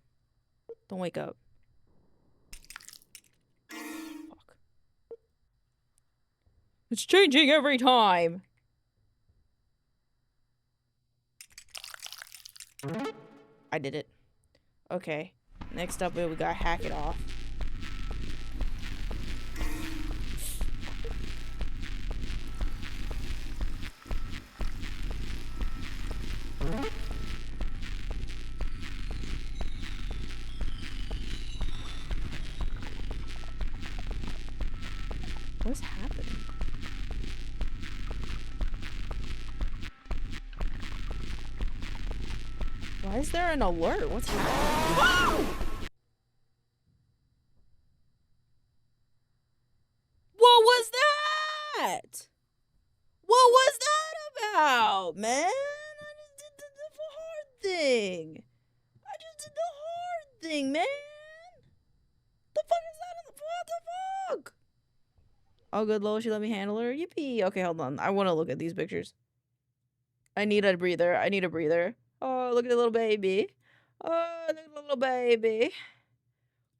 Don't wake up. Fuck. It's changing every time. I did it. Okay. Next up, we gotta hack it off. What's happening? Why is there an alert? What's happening? What was that? What was that about, man? I just did the hard thing. Man. The fuck is that? What the fuck? Oh, good Lord, she let me handle her. Yippee. Okay, hold on. I want to look at these pictures. I need a breather. Oh, look at the little baby. Oh, look at the little baby.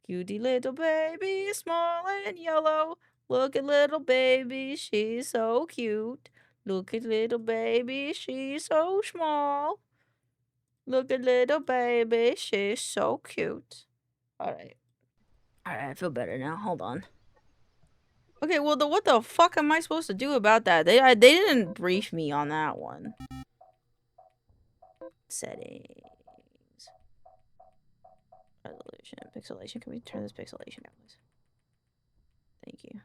Cutie little baby, small and yellow. Look at little baby, she's so cute. Look at little baby, she's so small. Look at little baby, she's so cute. Alright, I feel better now. Hold on. Okay, well, what the fuck am I supposed to do about that? They didn't brief me on that one. Settings. Resolution. Pixelation. Can we turn this pixelation down, please? Thank you.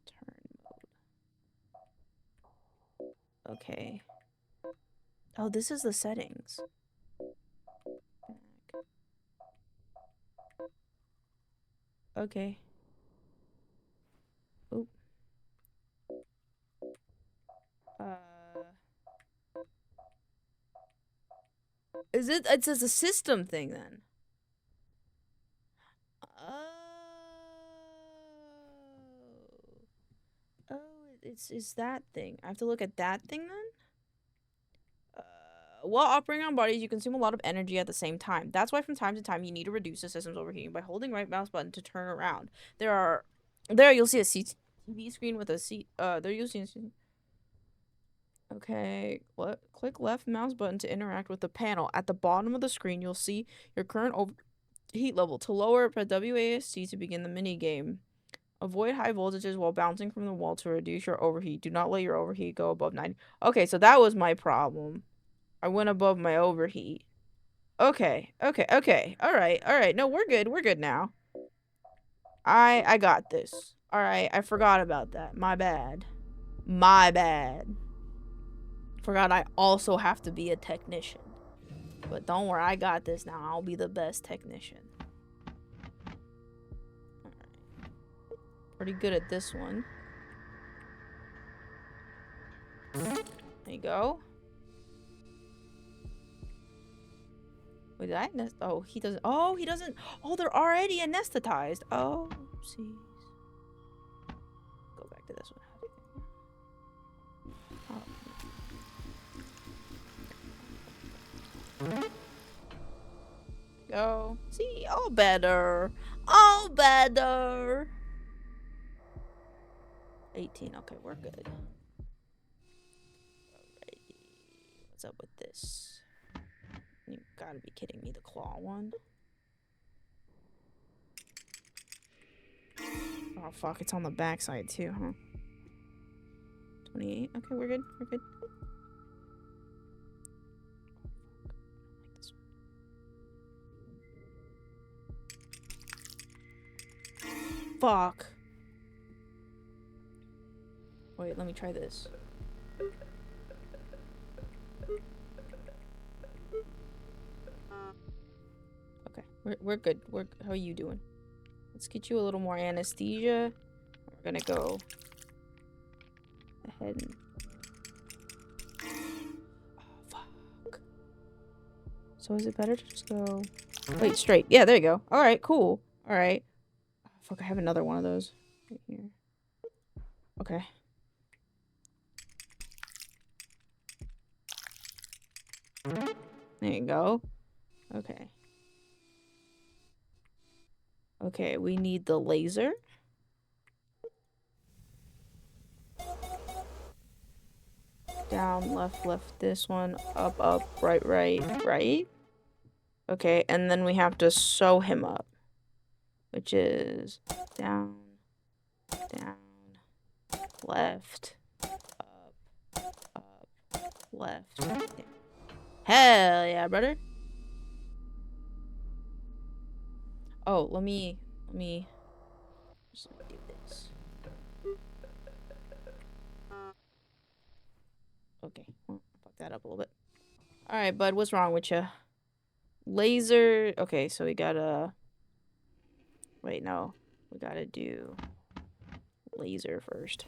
Turn mode. Okay. Oh, this is the settings. Back. Okay. Oop. Is it? It's a system thing then. Oh, it's that thing. I have to look at that thing then. While operating on bodies, you consume a lot of energy at the same time. That's why from time to time you need to reduce the system's overheating by holding right mouse button to turn around. There you'll see a TV screen with a seat. There you'll see. Okay, click left mouse button to interact with the panel. At the bottom of the screen, you'll see your current heat level. To lower it, press WASD to begin the mini game. Avoid high voltages while bouncing from the wall to reduce your overheat. Do not let your overheat go above 90. Okay, so that was my problem. I went above my overheat. Okay. Alright. No, we're good now. I got this. Alright, I forgot about that. My bad. Forgot I also have to be a technician. But don't worry, I got this now. I'll be the best technician. Alright. Pretty good at this one. There you go. Wait, did I nest? Oh, he doesn't. Oh, he doesn't. Oh, they're already anesthetized. Oh, oopsies. Go back to this one. Oh. Go. See, all better. All better. 18. Okay, we're good. Alrighty. What's up with this? You gotta be kidding me. The claw one. Oh, fuck. It's on the backside, too, huh? 28. Okay, we're good. We're good. Fuck. Wait, let me try this. Okay, we're good. How are you doing? Let's get you a little more anesthesia. We're gonna go ahead and... Oh, fuck. So is it better to just go... Wait, straight. Yeah, there you go. Alright, cool. Alright. Oh, fuck, I have another one of those. Right here. Okay. There you go. Okay. Okay, we need the laser. Down, left, left, this one. Up, up, right, right, right. Okay, and then we have to sew him up. Which is down, down, left, up, left. Down. Hell yeah, brother. Oh, let me just do this. Okay, well, fuck that up a little bit. All right, bud, what's wrong with you? Laser. Okay, so we gotta. Wait, no, we gotta do laser first.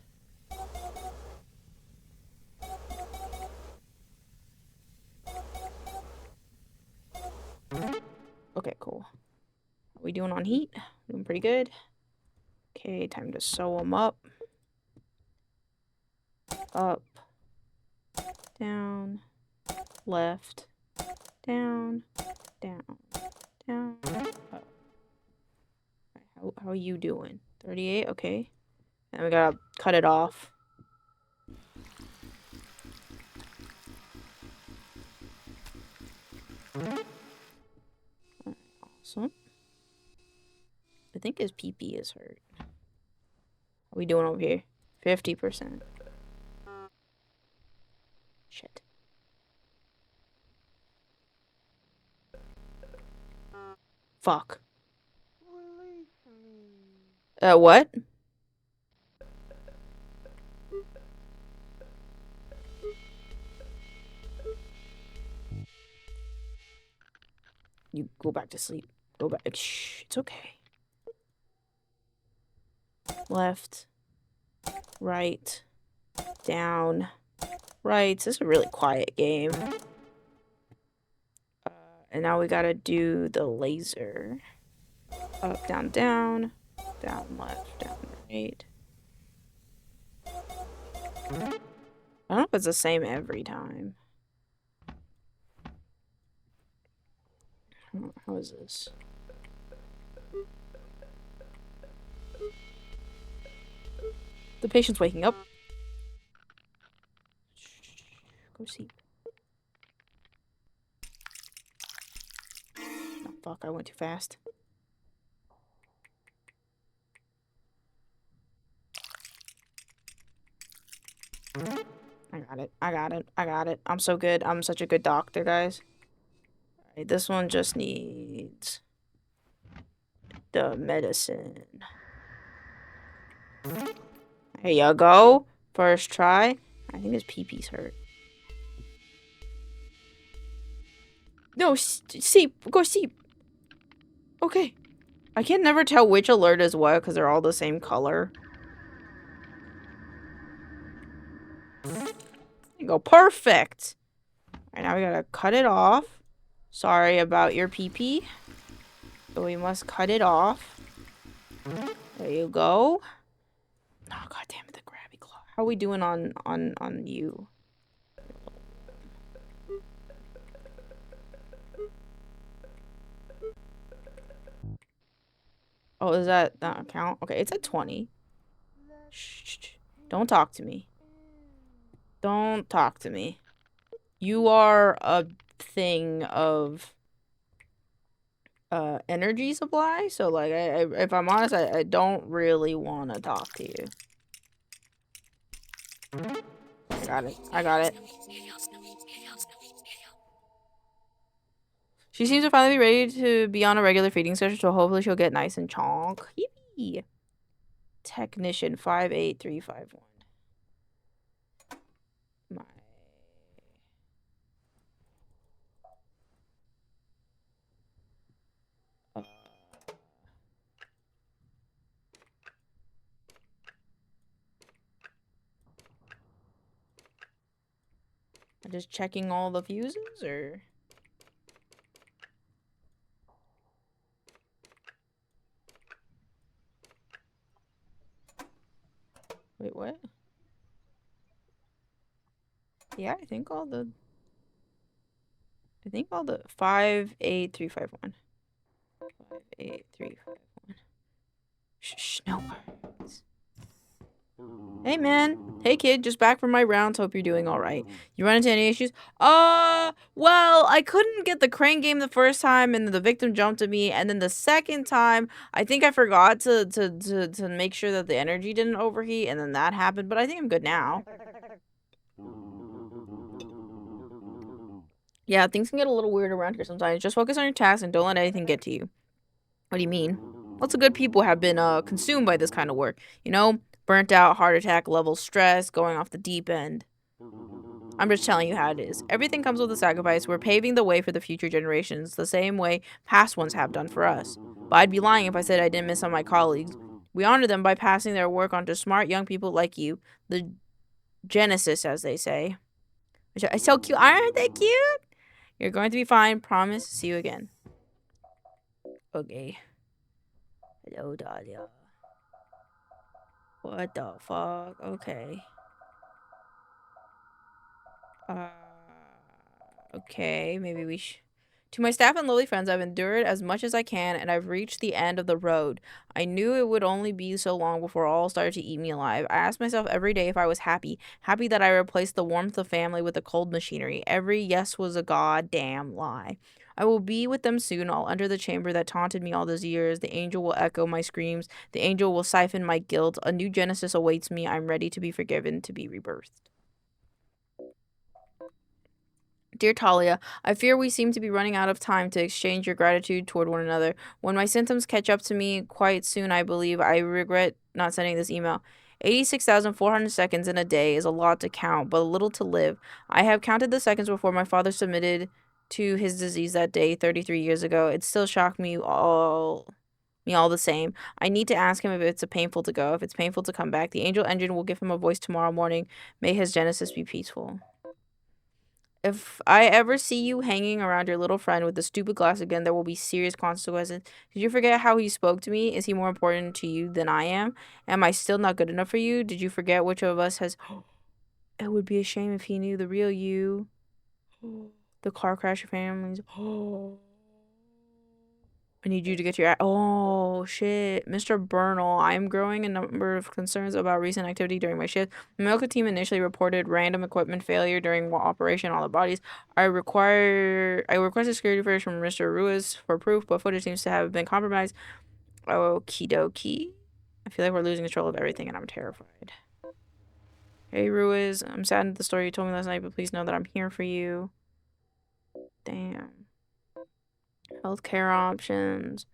Okay, cool. How we doing on heat? Doing pretty good. Okay, time to sew them up. Up. Down. Left. Down. Down. Down. Up. How are you doing? 38? Okay. And we gotta cut it off. Awesome. I think his pee-pee is hurt. How are we doing over here? 50%. Shit. Fuck. What? You go back to sleep. Go back. Shh, it's okay. Left. Right. Down. Right. This is a really quiet game. And now we gotta do the laser. Up, down, down. Down, left, down, right. I don't know if it's the same every time. How is this? The patient's waking up. Go sleep. Oh, fuck, I went too fast. I got it. I got it. I got it. I'm so good. I'm such a good doctor, guys. Alright, this one just needs the medicine. There you go. First try. I think his pee-pee's hurt. No, sleep. Go sleep. Okay. I can never tell which alert is what because they're all the same color. go. Perfect. All right, now we gotta cut it off. Sorry about your pee-pee. But we must cut it off. There you go. Oh, god damn it, the grabby claw. How are we doing on you? Oh, is that count? Okay, it's at 20. Shh. Don't talk to me. Don't talk to me. You are a thing of energy supply, so like if I'm honest, I don't really want to talk to you. I got it. I got it. She seems to finally be ready to be on a regular feeding session, so hopefully she'll get nice and chonk. Yippee! Technician 58351. My I'm just checking all the fuses, or wait, what? Yeah, I think all the 58351. 58351. Shh, no words. Hey man, hey kid, just back from my rounds. Hope you're doing all right. You run into any issues? Well, I couldn't get the crane game the first time, and the victim jumped at me, and then the second time, I think I forgot to make sure that the energy didn't overheat, and then that happened. But I think I'm good now. Yeah, things can get a little weird around here sometimes. Just focus on your tasks and don't let anything get to you. What do you mean? Lots of good people have been consumed by this kind of work. You know, burnt out, heart attack level, stress, going off the deep end. I'm just telling you how it is. Everything comes with a sacrifice. We're paving the way for the future generations, the same way past ones have done for us. But I'd be lying if I said I didn't miss on my colleagues. We honor them by passing their work on to smart young people like you. The Genesis, as they say. Which are so cute. Aren't they cute? You're going to be fine. Promise. See you again. Okay. Hello, Dahlia. What the fuck? Okay. Okay, maybe we To my staff and lovely friends, I've endured as much as I can, and I've reached the end of the road. I knew it would only be so long before all started to eat me alive. I asked myself every day if I was happy. Happy that I replaced the warmth of family with the cold machinery. Every yes was a goddamn lie. I will be with them soon. I'll enter the chamber that taunted me all those years. The angel will echo my screams. The angel will siphon my guilt. A new Genesis awaits me. I'm ready to be forgiven, to be rebirthed. Dear Talia, I fear we seem to be running out of time to exchange your gratitude toward one another. When my symptoms catch up to me quite soon, I believe, I regret not sending this email. 86,400 seconds in a day is a lot to count, but a little to live. I have counted the seconds before my father submitted to his disease that day 33 years ago. It still shocked me all the same. I need to ask him if it's painful to go, if it's painful to come back. The angel engine will give him a voice tomorrow morning. May his genesis be peaceful. If I ever see you hanging around your little friend with the stupid glass again, there will be serious consequences. Did you forget how he spoke to me? Is he more important to you than I am? Am I still not good enough for you? Did you forget which of us has... It would be a shame if he knew the real you. The car crash your families. I need you to get your... Oh, shit. Mr. Bernal, I'm growing a number of concerns about recent activity during my shift. The medical team initially reported random equipment failure during operation on all the bodies. I requested security footage from Mr. Ruiz for proof, but footage seems to have been compromised. Okie dokie. I feel like we're losing control of everything, and I'm terrified. Hey, Ruiz. I'm saddened at the story you told me last night, but please know that I'm here for you. Damn. Healthcare options.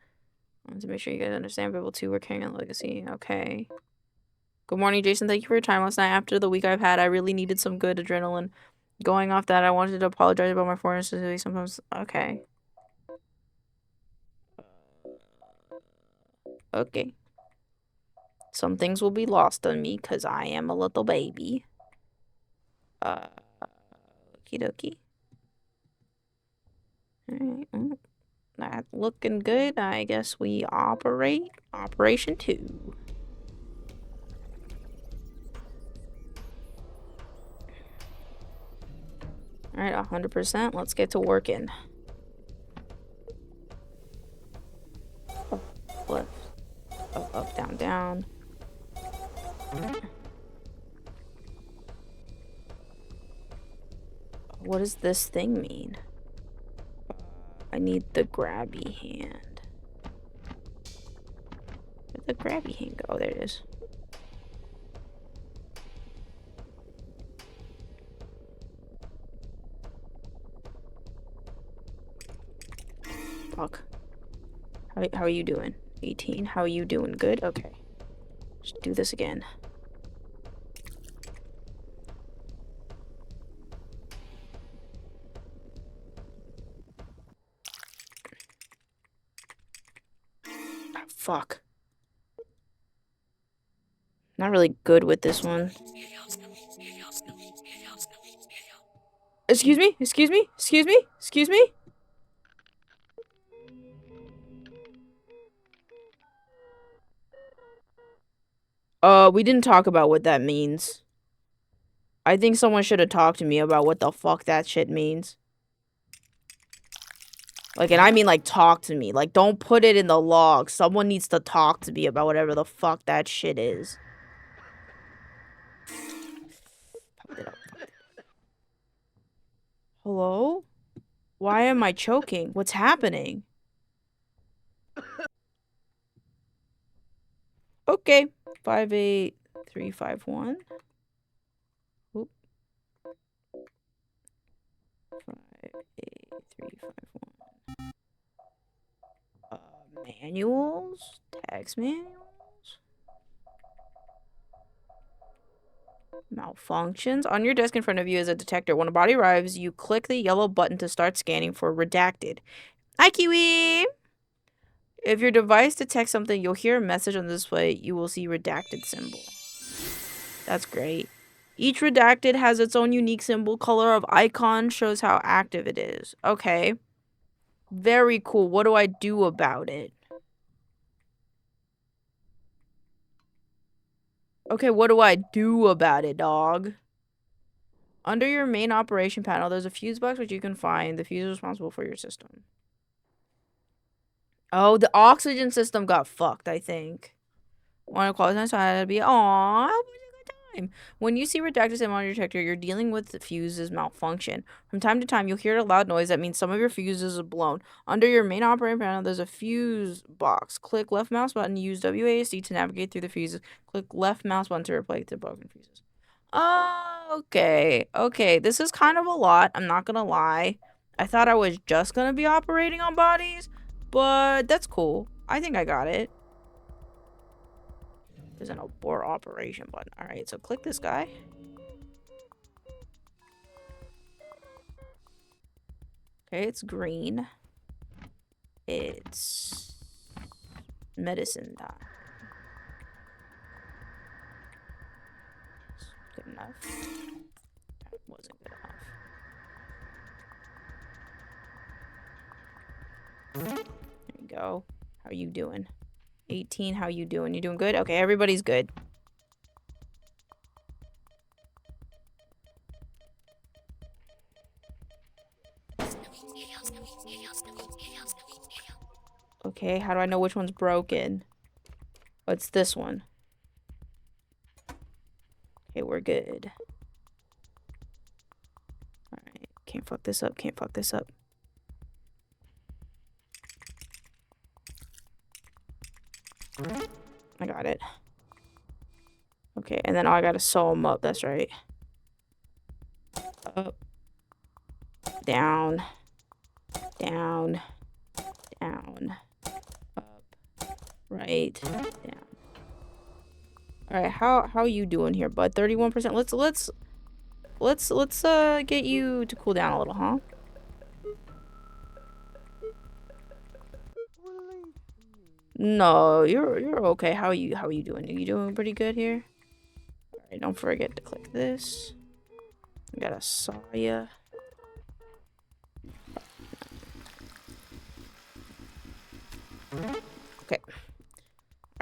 I want to make sure you guys understand people too. We're carrying a legacy. Okay. Good morning, Jason. Thank you for your time last night. After the week I've had, I really needed some good adrenaline. Going off that, I wanted to apologize about my foreign sensitivity sometimes. Okay. Okay. Some things will be lost on me because I am a little baby. Okie dokie. Alright, that's looking good. I guess we operate Operation 2. Alright, 100%. Let's get to working. Left. Up, up, down, down. What does this thing mean? I need the grabby hand. Where'd the grabby hand go? Oh, there it is. Fuck. How are you doing? 18. How are you doing? Good? Okay. Just do this again. Fuck. Not really good with this one. Excuse me? Excuse me? Excuse me? Excuse me? We didn't talk about what that means. I think someone should have talked to me about what the fuck that shit means. Like, and I mean, like, talk to me. Like, don't put it in the log. Someone needs to talk to me about whatever the fuck that shit is. Hello? Why am I choking? What's happening? Okay. 58351. Oop. 58351. Manuals? Text manuals? Malfunctions. On your desk in front of you is a detector. When a body arrives, you click the yellow button to start scanning for redacted. Hi, Kiwi! If your device detects something, you'll hear a message on the display. You will see redacted symbol. That's great. Each redacted has its own unique symbol. Color of icon shows how active it is. Okay. Very cool. What do I do about it? Okay, what do I do about it, dog? Under your main operation panel, there's a fuse box which you can find. The fuse is responsible for your system. Oh, the oxygen system got fucked, I think. Want to close my side to be aww. When you see redacted symbol on your detector, you're dealing with the fuse's malfunction. From time to time, you'll hear a loud noise that means some of your fuses are blown. Under your main operating panel, there's a fuse box. Click left mouse button, use WASD to navigate through the fuses. Click left mouse button to replace the broken fuses. Okay. Okay, this is kind of a lot. I'm not gonna lie. I thought I was just gonna be operating on bodies, but that's cool. I think I got it. There's an abort operation button. Alright, so click this guy. Okay, it's green. It's medicine time. Good enough. That wasn't good enough. There you go. How are you doing? 18, how you doing? You doing good? Okay, everybody's good. Okay, how do I know which one's broken? Oh, it's this one. Okay, we're good. Alright, can't fuck this up, can't fuck this up. I got it. Okay, and then I gotta sew them up, that's right. Up. Down. Down. Down. Up. Right. Down. Alright, how are you doing here, bud? 31%. Let's get you to cool down a little, huh? No, you're okay. How are you doing? Are you doing pretty good here? Alright, don't forget to click this. I gotta saw ya. Okay.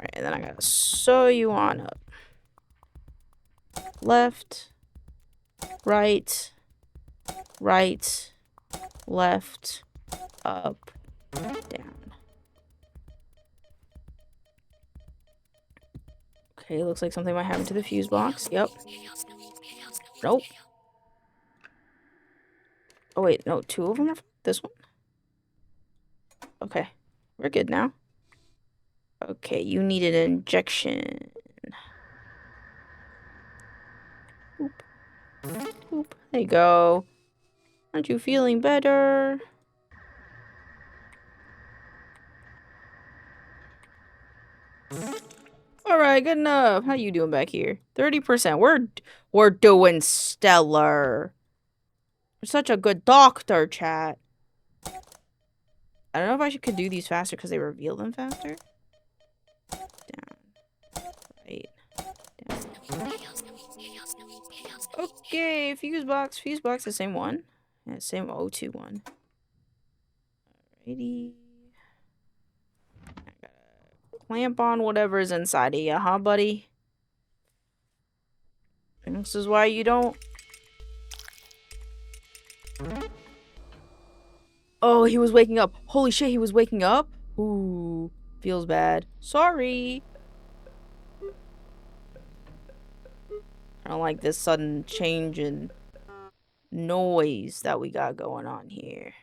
Alright, and then I gotta sew you on up. Left. Right. Right. Left. Up. Down. Okay, looks like something might happen to the fuse box. Yep. Nope. Oh, wait. No, 2 of them are this one? Okay. We're good now. Okay, you need an injection. Boop. Boop. There you go. Aren't you feeling better? Alright, good enough. How you doing back here? 30%. We're doing stellar. You're such a good doctor, chat. I don't know if could do these faster because they reveal them faster. Down. Right. Down. Okay, fuse box. Fuse box, the same one. Yeah, same O2 one. Alrighty. I gotta clamp on whatever's inside of you, huh, buddy? And this is why you don't... Oh, he was waking up. Holy shit, he was waking up? Ooh, feels bad. Sorry. I don't like this sudden change in noise that we got going on here.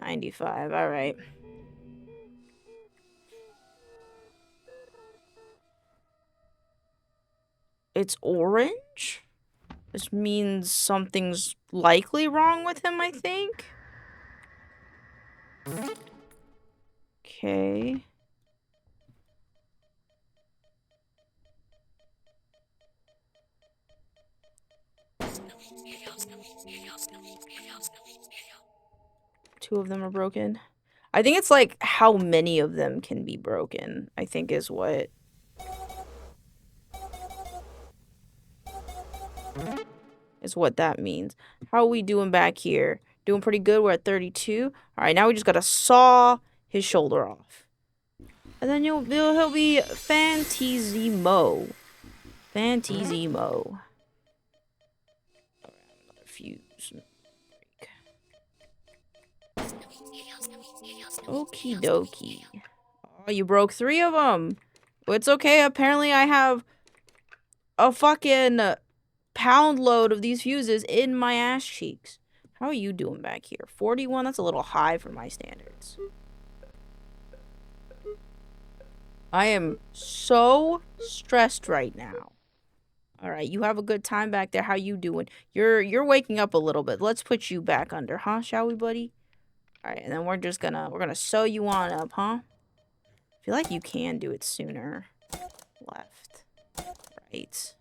95, alright. It's orange? This means something's likely wrong with him, I think. Okay. Two of them are broken. I think it's like how many of them can be broken, I think is what that means. How are we doing back here? Doing pretty good. We're at 32. All right, now we just gotta saw his shoulder off. And then he'll be Fantasimo. Fantasimo. Another fuse. Okie dokie. Oh, you broke 3 of them. Well, it's okay. Apparently I have a fucking pound load of these fuses in my ass cheeks. How are you doing back here? 41? That's a little high for my standards. I am so stressed right now. All right, you have a good time back there. How you doing? You're waking up a little bit. Let's put you back under, huh? Shall we, buddy? All right, and then we're gonna sew you on up, huh? I feel like you can do it sooner. Left, right,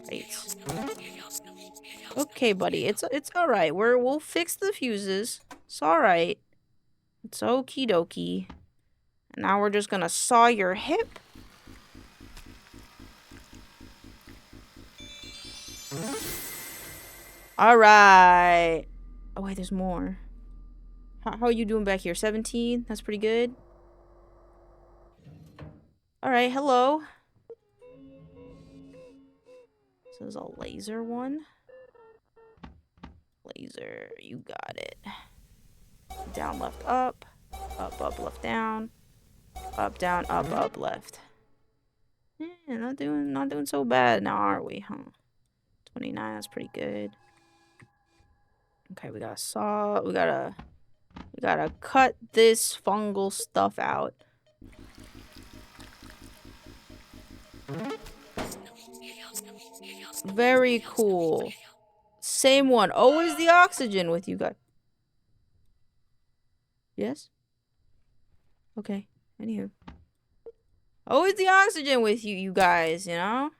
right. Okay, buddy. It's all right. We'll fix the fuses. It's all right. It's okie dokie. Now we're just gonna saw your hip. Alright. Oh wait, there's more. How are you doing back here? 17? That's pretty good. Alright, hello. This is a laser one. Laser, you got it. Down, left, up. Up, left, down. Up, down, up, left. Yeah, not doing so bad now, are we, huh? 29, that's pretty good. Okay, we gotta saw. We gotta cut this fungal stuff out. Very cool. Same one. Always the oxygen with you guys. Yes? Okay. Anywho. Always the oxygen with you guys, you know?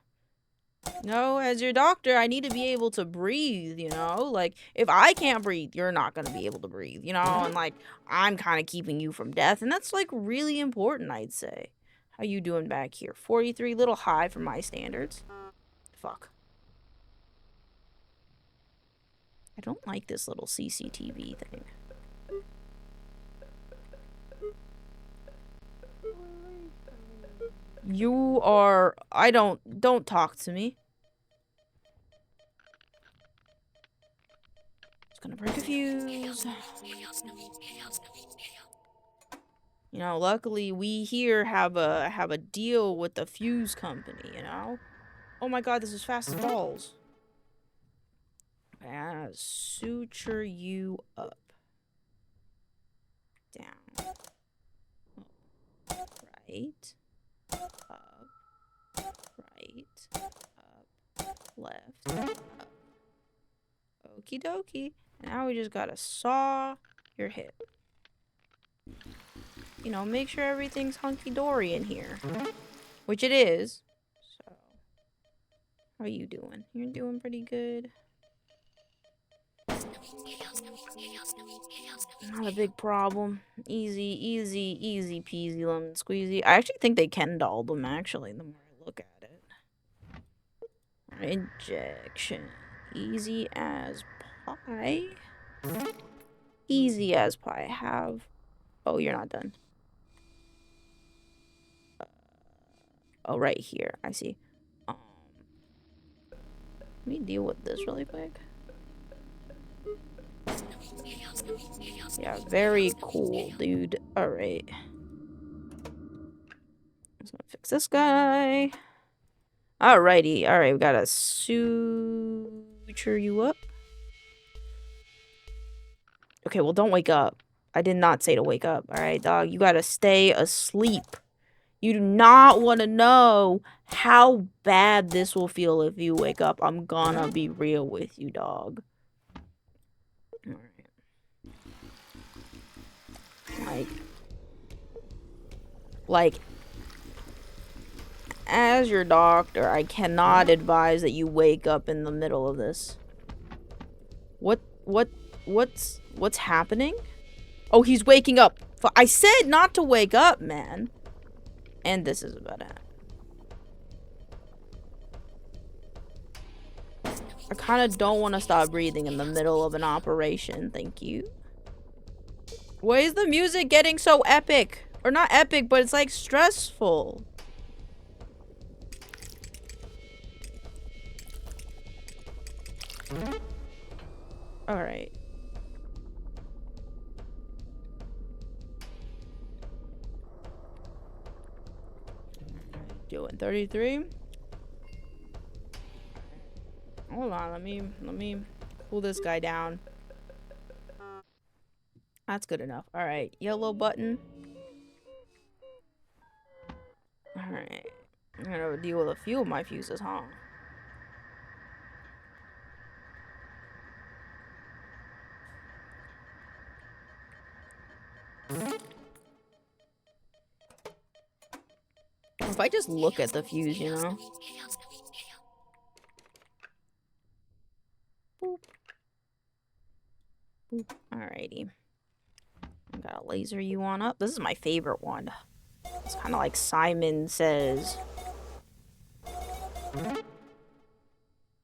No, as your doctor, I need to be able to breathe, you know? Like, if I can't breathe, you're not gonna be able to breathe, you know? And, like, I'm kind of keeping you from death, and that's, like, really important, I'd say. How you doing back here? 43, little high for my standards. Fuck. I don't like this little CCTV thing. You are... Don't talk to me. It's gonna break a fuse. You know, luckily we here have a deal with the fuse company, you know? Oh my god, this is fast as balls. Okay, I gotta suture you up. Down. Right. Up. Right. Up. Left. Up. Okie dokie. Now we just gotta saw your hip. You know, make sure everything's hunky-dory in here. Which it is. So, how are you doing? You're doing pretty good. Not a big problem. Easy peasy lemon squeezy. I actually think they can doll them, actually, the more I look at it. Injection. Easy as pie. Easy as pie. Have... Oh, you're not done. Oh, right here. I see. Let me deal with this really quick. Yeah, very cool, dude. Alright. Let's fix this guy. Alrighty. Alright, we gotta suture you up. Okay, well, don't wake up. I did not say to wake up. Alright, dog. You gotta stay asleep. You do not want to know how bad this will feel if you wake up. I'm gonna be real with you, dog. Alright. Like, as your doctor, I cannot advise that you wake up in the middle of this. What's happening? Oh, he's waking up. I said not to wake up, man. And this is about it. I kind of don't want to stop breathing in the middle of an operation. Thank you. Why is the music getting so epic? Or not epic, but it's like stressful. Alright. Doing 33. Hold on, let me pull this guy down. That's good enough. Alright, yellow button. Alright. I'm gonna deal with a few of my fuses, huh? If I just look at the fuse, you know? Boop. Boop. Alrighty. I gotta laser you on up. This is my favorite one. It's kind of like Simon Says.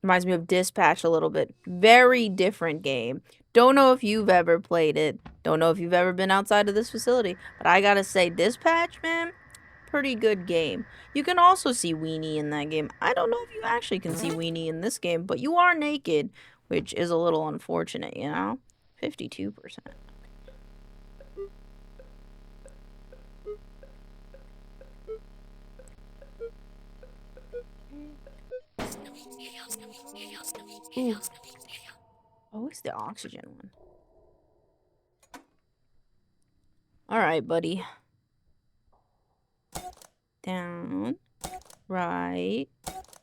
Reminds me of Dispatch a little bit. Very different game. Don't know if you've ever played it. Don't know if you've ever been outside of this facility. But I gotta say, Dispatch, man, pretty good game. You can also see Weenie in that game. I don't know if you actually can see Weenie in this game, but you are naked, which is a little unfortunate, you know? 52%. Ooh. Oh, it's the oxygen one. Alright, buddy. Down. Right.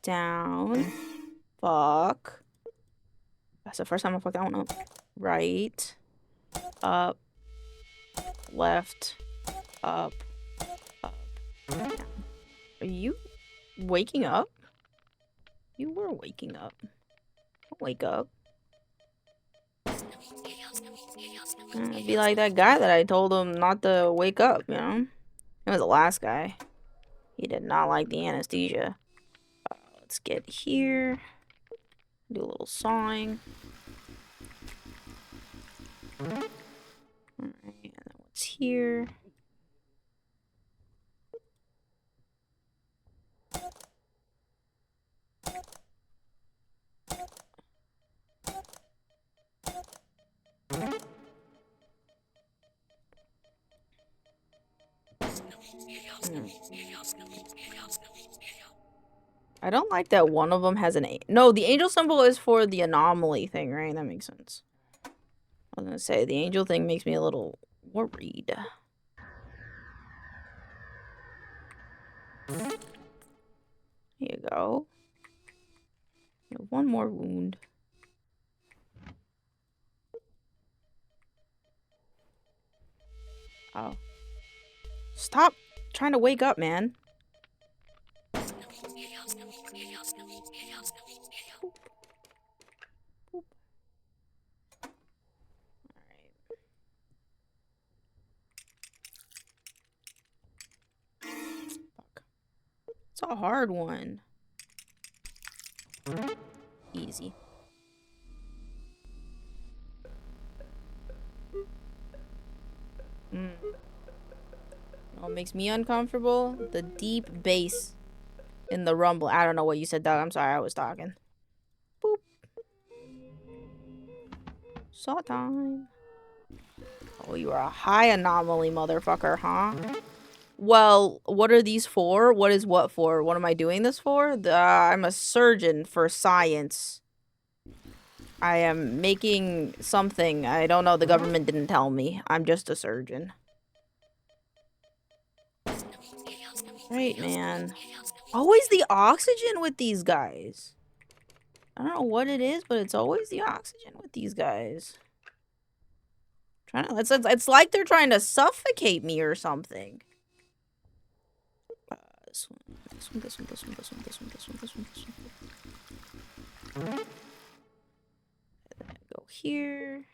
Down. Fuck. That's the first time I fucked that one up. Right. Up. Left. Up. Up. Down. Are you waking up? You were waking up. Don't wake up. It'd be like that guy that I told him not to wake up, you know? It was the last guy. He did not like the anesthesia. Let's get here. Do a little sawing. Alright, and then what's here? I don't like that one of them has an no, the angel symbol is for the anomaly thing, right? That makes sense. I was gonna say, the angel thing makes me a little worried. Here you go. You have one more wound. Oh. Stop trying to wake up, man. Fuck. It's a hard one. Easy. What makes me uncomfortable? The deep bass in the rumble. I don't know what you said, Doug. I'm sorry, I was talking. Boop. Saw time. Oh, you are a high anomaly, motherfucker, huh? Well, what are these for? What is what for? What am I doing this for? I'm a surgeon for science. I am making something. I don't know. The government didn't tell me. I'm just a surgeon. Right, man. Always the oxygen with these guys. I don't know what it is, but it's always the oxygen with these guys. It's like they're trying to suffocate me or something. This one. Go here.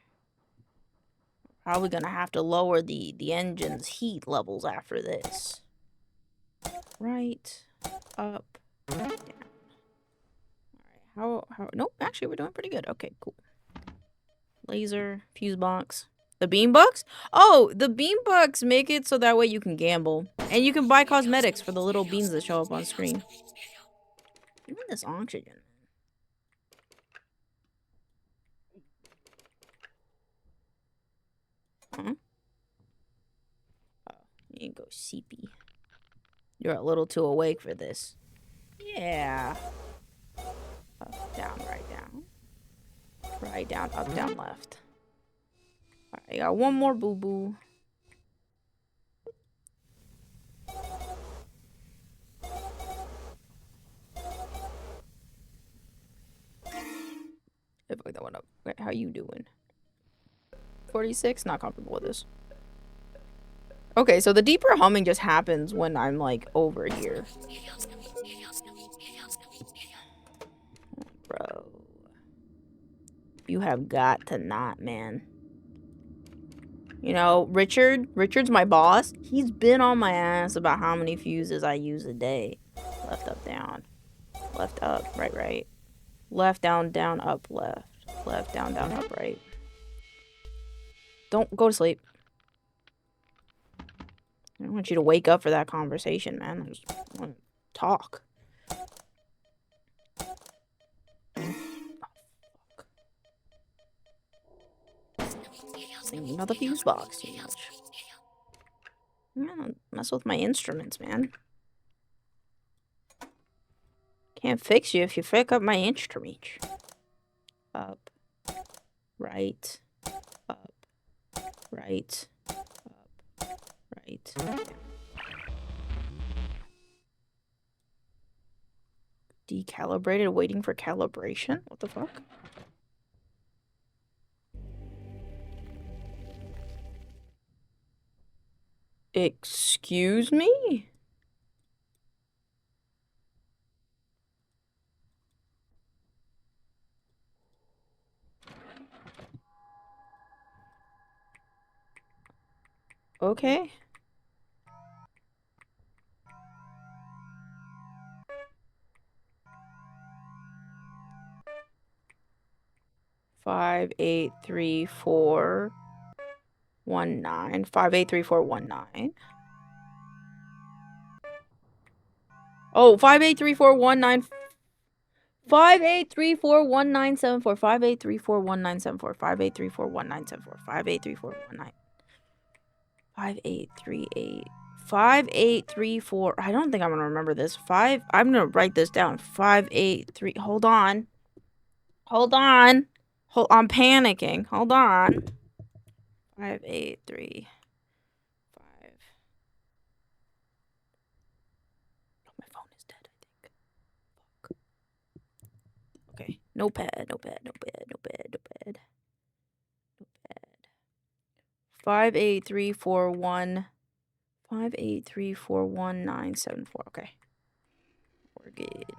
Probably gonna have to lower the engine's heat levels after this. Right, up, down. Alright, how nope, actually we're doing pretty good. Okay, cool. Laser, fuse box. The beam bucks? Oh, the beam bucks make it so that way you can gamble. And you can buy cosmetics for the little beans that show up on screen. Give me this oxygen. Huh? Oh, you can go CP. You're a little too awake for this. Yeah. Up, down, right, down. Right, down, up, down, left. Alright, I got one more boo-boo. I fucked that one up. Wait, how you doing? 46? Not comfortable with this. Okay, so the deeper humming just happens when I'm, like, over here. Bro. You have got to not, man. You know, Richard's my boss. He's been on my ass about how many fuses I use a day. Left, up, down. Left, up, right, right. Left, down, down, up, left. Left, down, up, right. Don't go to sleep. I don't want you to wake up for that conversation, man. I just want to talk. Thinking about the fuse box too much. Don't mess with my instruments, man. Can't fix you if you fuck up my instrument. Up, right, up, right, up, right. Decalibrated, waiting for calibration? What the fuck? Excuse me? Okay. Five, 8, 3, 4, 1, 9. 5, 8, 3, 4, 1, 9. Oh, 5, 8, 3, 4, 1, 9. 5, 8, 3, 4, 1, 9, 7, 4. 5, 8, 3, 4, 1, 9, 7, 4. 5, 8, 3, 4, 1, 9, 7, 4. 5, 8, 3, 4, 1, 9. 5, 8, 3, 8, 5834. I don't think I'm gonna remember this. I'm gonna write this down. 583. Hold on. Hold on. I'm panicking. Hold on. 5835. Oh, my phone is dead, I think. Fuck. Okay. Notepad. 58341. 58341,974. Okay. We're good.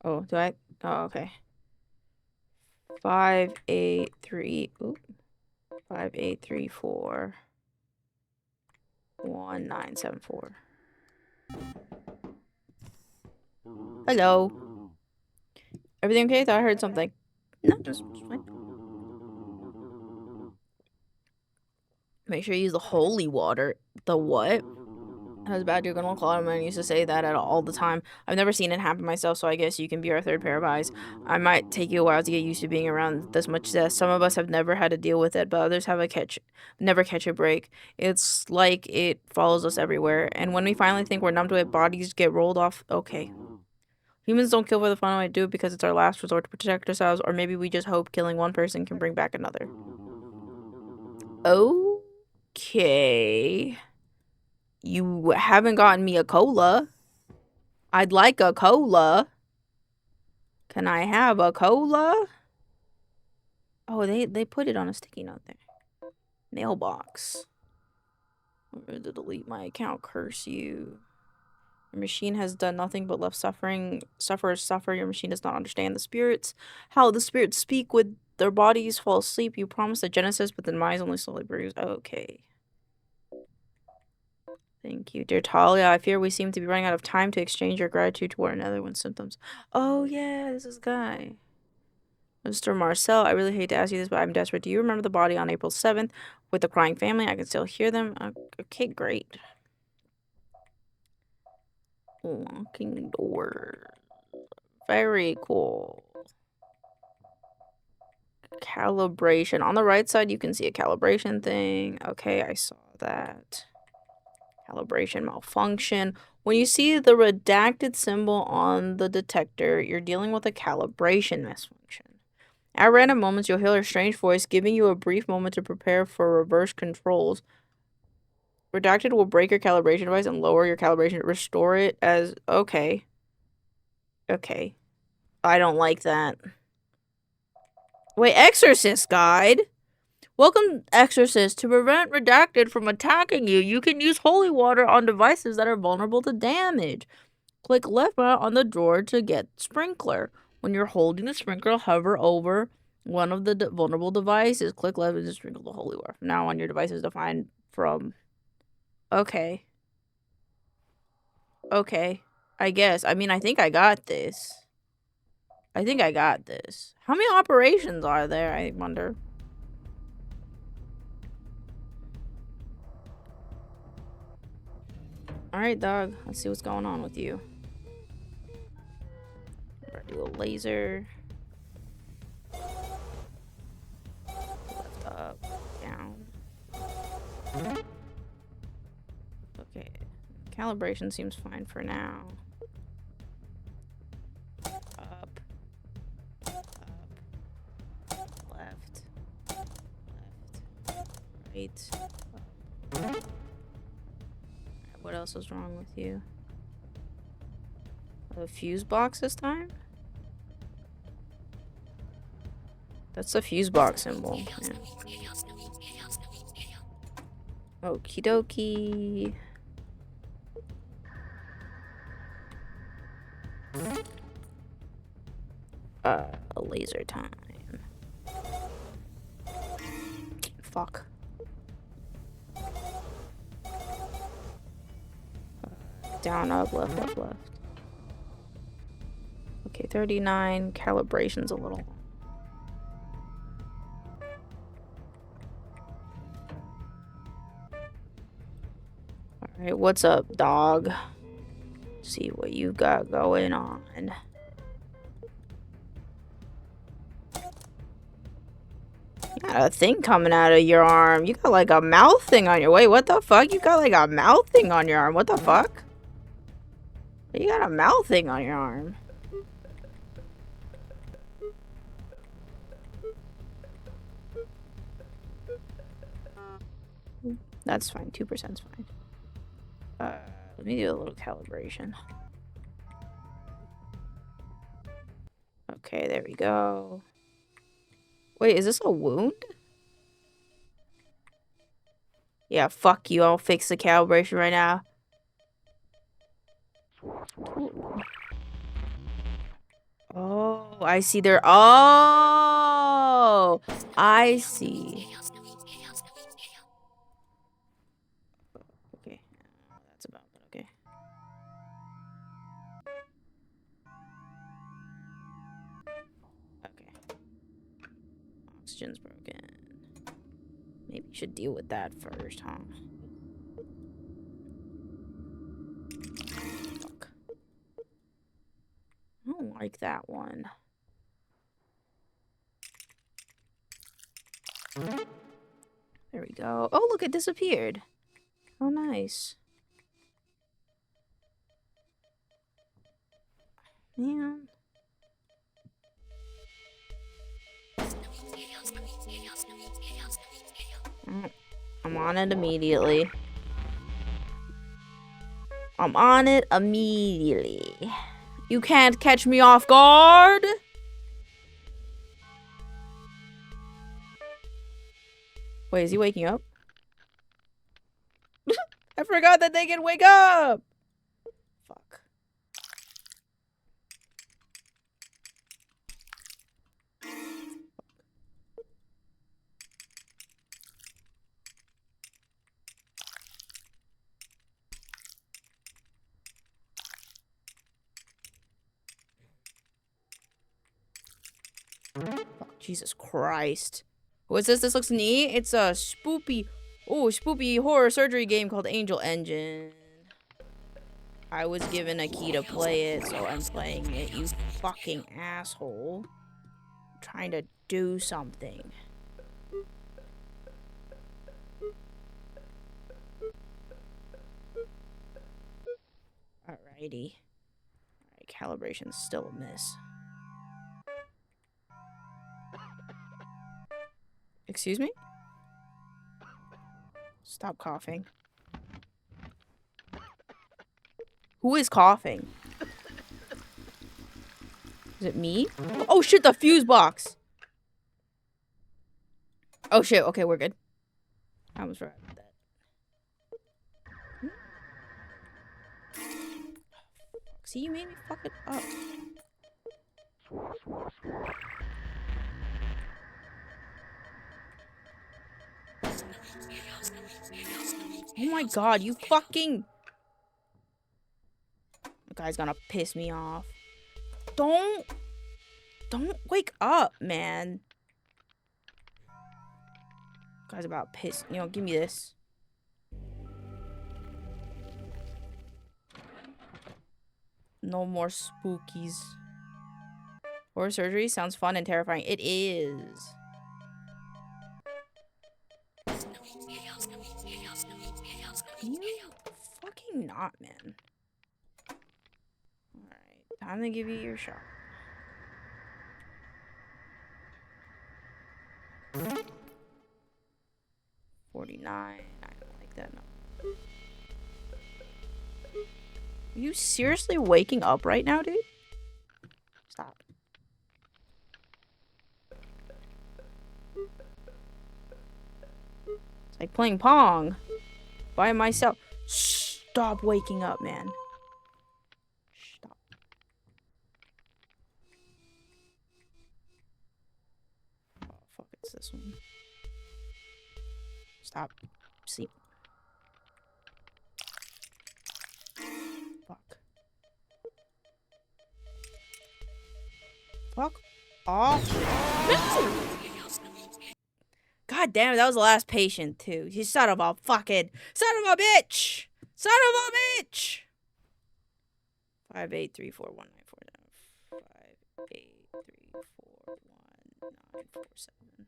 Oh, do I? Oh, okay. 583. Oop. 5834. 1974. Hello. Everything okay? Thought I heard something. No, just fine. Make sure you use the holy water. The what? I was about to go to Claude, and used to say that all the time. I've never seen it happen myself, so I guess you can be our third pair of eyes. I might take you a while to get used to being around this much death. Some of us have never had to deal with it, but others have never catch a break. It's like it follows us everywhere, and when we finally think we're numb to it, bodies get rolled off. Okay. Humans don't kill for the fun. We do it because it's our last resort to protect ourselves, or maybe we just hope killing one person can bring back another. Okay. You haven't gotten me a cola. I'd like a cola. Can I have a cola? Oh, they put it on a sticky note there. Mailbox. I'm going to delete my account. Curse you. Your machine has done nothing but left suffering. Sufferers suffer. Your machine does not understand the spirits. How the spirits speak with their bodies fall asleep. You promised a genesis, but the minds only slowly bruise. Okay. Thank you. Dear Talia, I fear we seem to be running out of time to exchange your gratitude toward another one's symptoms. Oh, yeah, this is Guy. Mr. Marcel, I really hate to ask you this, but I'm desperate. Do you remember the body on April 7th with the crying family? I can still hear them. Okay, great. Locking door. Very cool. Calibration. On the right side, you can see a calibration thing. Okay, I saw that. Calibration malfunction. When you see the redacted symbol on the detector, you're dealing with a calibration malfunction. At random moments, you'll hear a strange voice giving you a brief moment to prepare for reverse controls. Redacted will break your calibration device and lower your calibration. Restore it as... Okay. Okay. I don't like that. Wait, Exorcist Guide? Welcome, Exorcist. To prevent Redacted from attacking you, you can use holy water on devices that are vulnerable to damage. Click left mouse on the drawer to get Sprinkler. When you're holding the sprinkler, hover over one of the vulnerable devices. Click left to sprinkle the holy water. From now on, your device is defined from... Okay. Okay. I guess. I mean, I think I got this. How many operations are there, I wonder? Alright, dog. Let's see what's going on with you. Do a laser. Left up. Down. Okay. Calibration seems fine for now. Up. Left. Right. Up. What else is wrong with you? A fuse box this time? That's a fuse box symbol. Yeah. Okie dokie. Laser time. Fuck. Down, up, left, left, left. Okay, 39. Calibration's a little... Alright, what's up, dog? See what you got going on. You got a thing coming out of your arm. You got like a mouth thing on your... Wait, what the fuck? You got like a mouth thing on your arm. What the fuck? You got a mouth thing on your arm. That's fine. 2%'s fine. Let me do a little calibration. Okay, there we go. Wait, is this a wound? Yeah, fuck you. I'll fix the calibration right now. Oh, I see there. Oh, I see. Okay, that's about it. Okay. Okay. Oxygen's broken. Maybe you should deal with that first, huh? Fuck. I don't like that one. There we go. Oh, look, it disappeared. Oh, nice. Man. I'm on it immediately. I'm on it immediately. You can't catch me off guard. Wait, is he waking up? I forgot that they can wake up. Fuck. Fuck, Jesus Christ. What's this? This looks neat. It's a spoopy horror surgery game called Angel Engine. I was given a key to play it, so I'm playing it, you fucking asshole. I'm trying to do something. Alrighty. Alright, calibration's still a miss. Excuse me? Stop coughing. Who is coughing? Is it me? Oh shit, the fuse box! Oh shit, okay, we're good. I almost forgot about that. See, you made me fuck it up. Oh my god, you fucking... The guy's gonna piss me off. Don't wake up, man. The guy's about piss. You know, give me this. No more spookies. Horror surgery sounds fun and terrifying. It is. You fucking not, man. Alright, time to give you your shot. $49. I don't like that number. Are you seriously waking up right now, dude? Stop. It's like playing Pong by myself. Stop waking up, man. Stop. Oh, fuck, it's this one. Stop. Sleep. Fuck. Fuck off. No! God damn it, that was the last patient, too. You son of a fucking... Son of a bitch! Son of a bitch! 5834194. 583419447.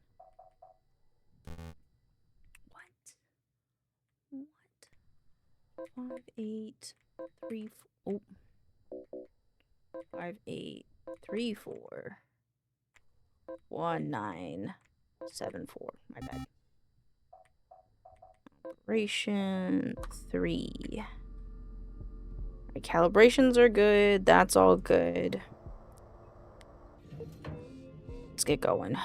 What? 5, 8, 3, 4. Oh. 5, 8, 3, 4. 1, 9, 7, 4. My bad. Calibration 3. My calibrations are good. That's all good. Let's get going.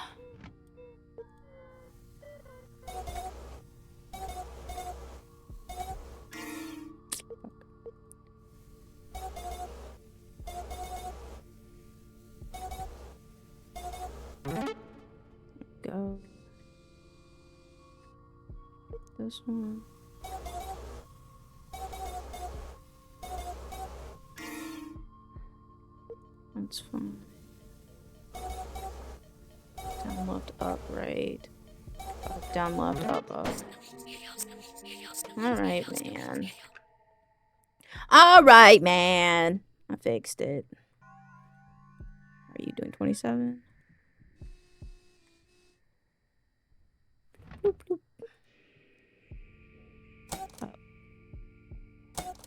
Go. This one. That's fine. Down, left, up, right. Up, down, left, up, up. Alright, man. Alright, man. I fixed it. Are you doing 27? Bloop, bloop. Up.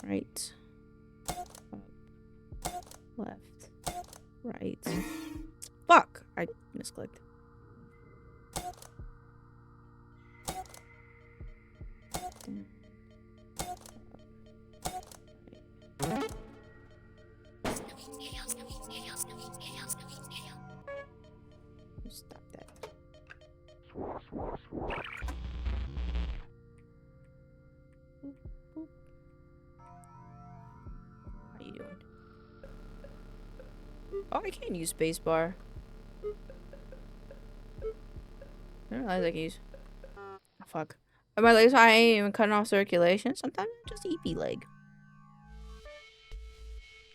Right. Up. Left. Right. Fuck! I misclicked. Down. Stop that. Boop, boop. How you doing? Oh, I can't use spacebar. I didn't realize I can use. Oh, fuck. Are my legs, I ain't even cutting off circulation. Sometimes I just EP leg.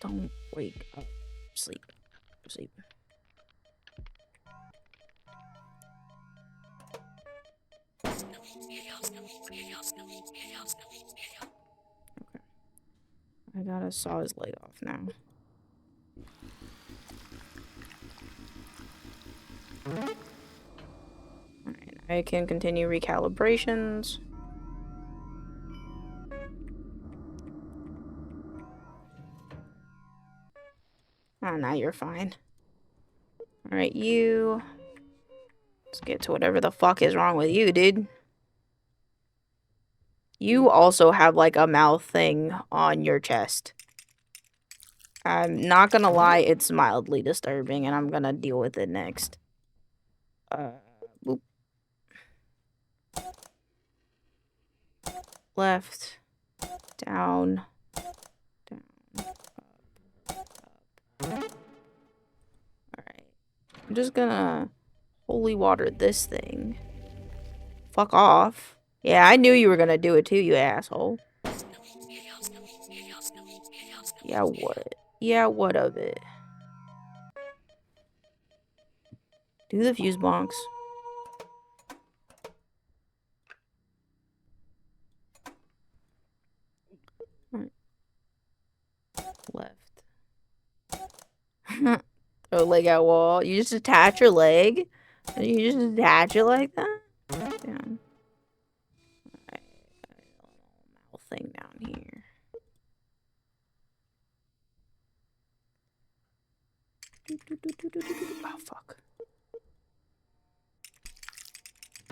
Don't wake up. Sleep. Sleep. Okay. I gotta saw his leg off now. Alright, I can continue recalibrations. Oh, now you're fine. Alright, you. Let's get to whatever the fuck is wrong with you, dude. You also have, like, a mouth thing on your chest. I'm not gonna lie, it's mildly disturbing, and I'm gonna deal with it next. Boop. Left. Down. Down. Up. Alright. I'm just gonna holy water this thing. Fuck off. Yeah, I knew you were gonna do it too, you asshole. Yeah, what? Yeah, what of it? Do the fuse bonks. Right. Left. Throw a leg at wall. You just attach your leg? And you just attach it like that? Down. Alright. Mouth thing down here. Oh, fuck.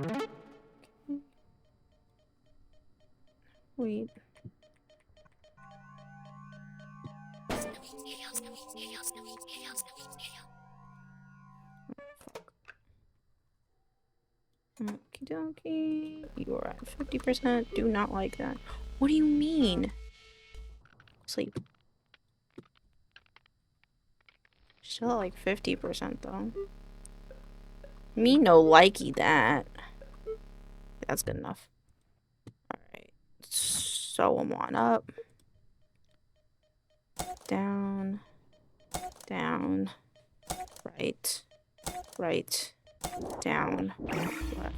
Okay. Wait. Okie dokie. You are at 50%. Do not like that. What do you mean? Sleep. Still at like 50% though. Me no likey that. That's good enough. Alright. Sew them on up. Down. Down. Right. Right. Down. Left.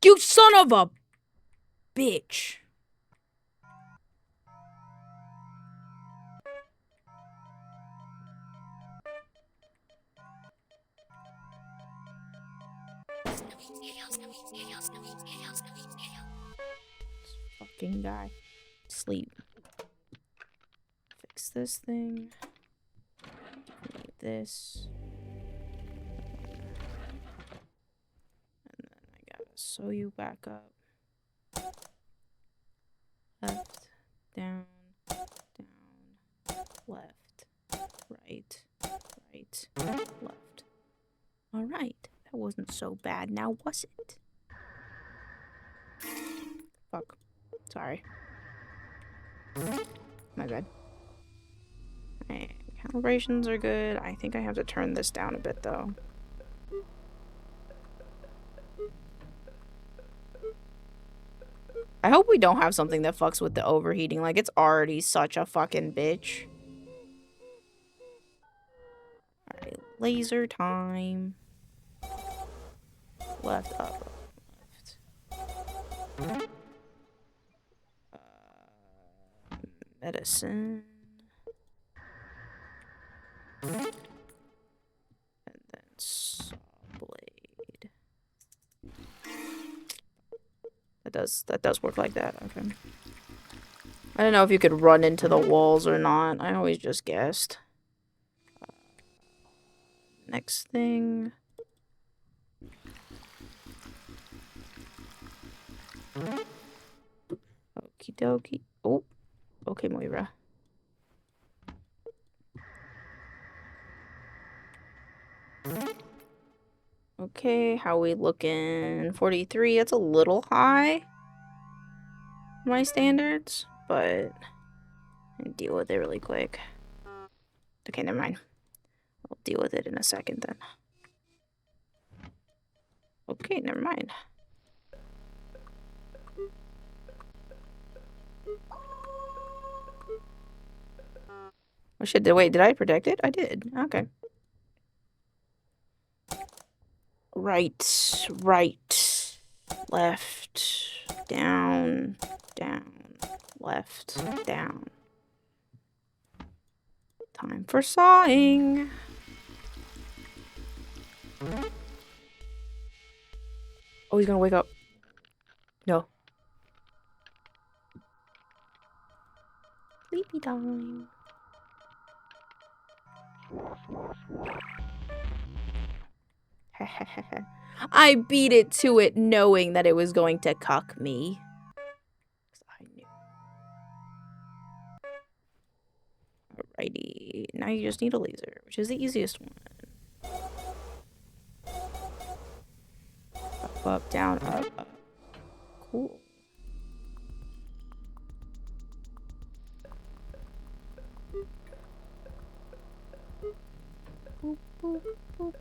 You son of a bitch! Fucking guy. Sleep. Fix this thing. Need this. And then I gotta sew you back up. Left, down, left, right, left. Alright, that wasn't so bad now, was it? Fuck. Sorry. My bad. Alright, calibrations are good. I think I have to turn this down a bit though. I hope we don't have something that fucks with the overheating. Like, it's already such a fucking bitch. Alright, laser time. Left, up, left. Medicine. And then saw blade. That does work like that. Okay. I don't know if you could run into the walls or not. I always just guessed. Next thing. Okie dokie. Oh. Okay, Moira. Okay, how we looking? 43, that's a little high. My standards, but I'll deal with it really quick. Okay, never mind. I'll deal with it in a second then. Okay, never mind. Oh shit, wait, did I protect it? I did. Okay. Right, left, down, left, down. Time for sawing. Oh, he's gonna wake up. No. Sleepy time. I beat it to it knowing that it was going to cuck me. I knew. Alrighty. Now you just need a laser, which is the easiest one. Up, down, up. Cool. Boop, boop, boop.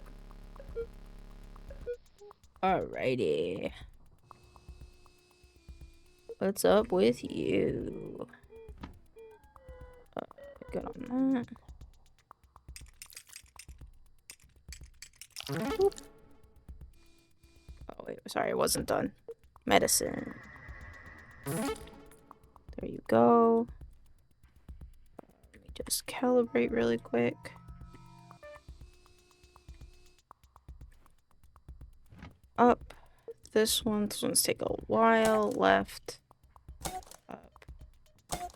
Alrighty. What's up with you? Good on that. Boop. Oh wait, sorry, it wasn't done. Medicine. There you go. Let me just calibrate really quick. Up. This one's take a while. Left. Up.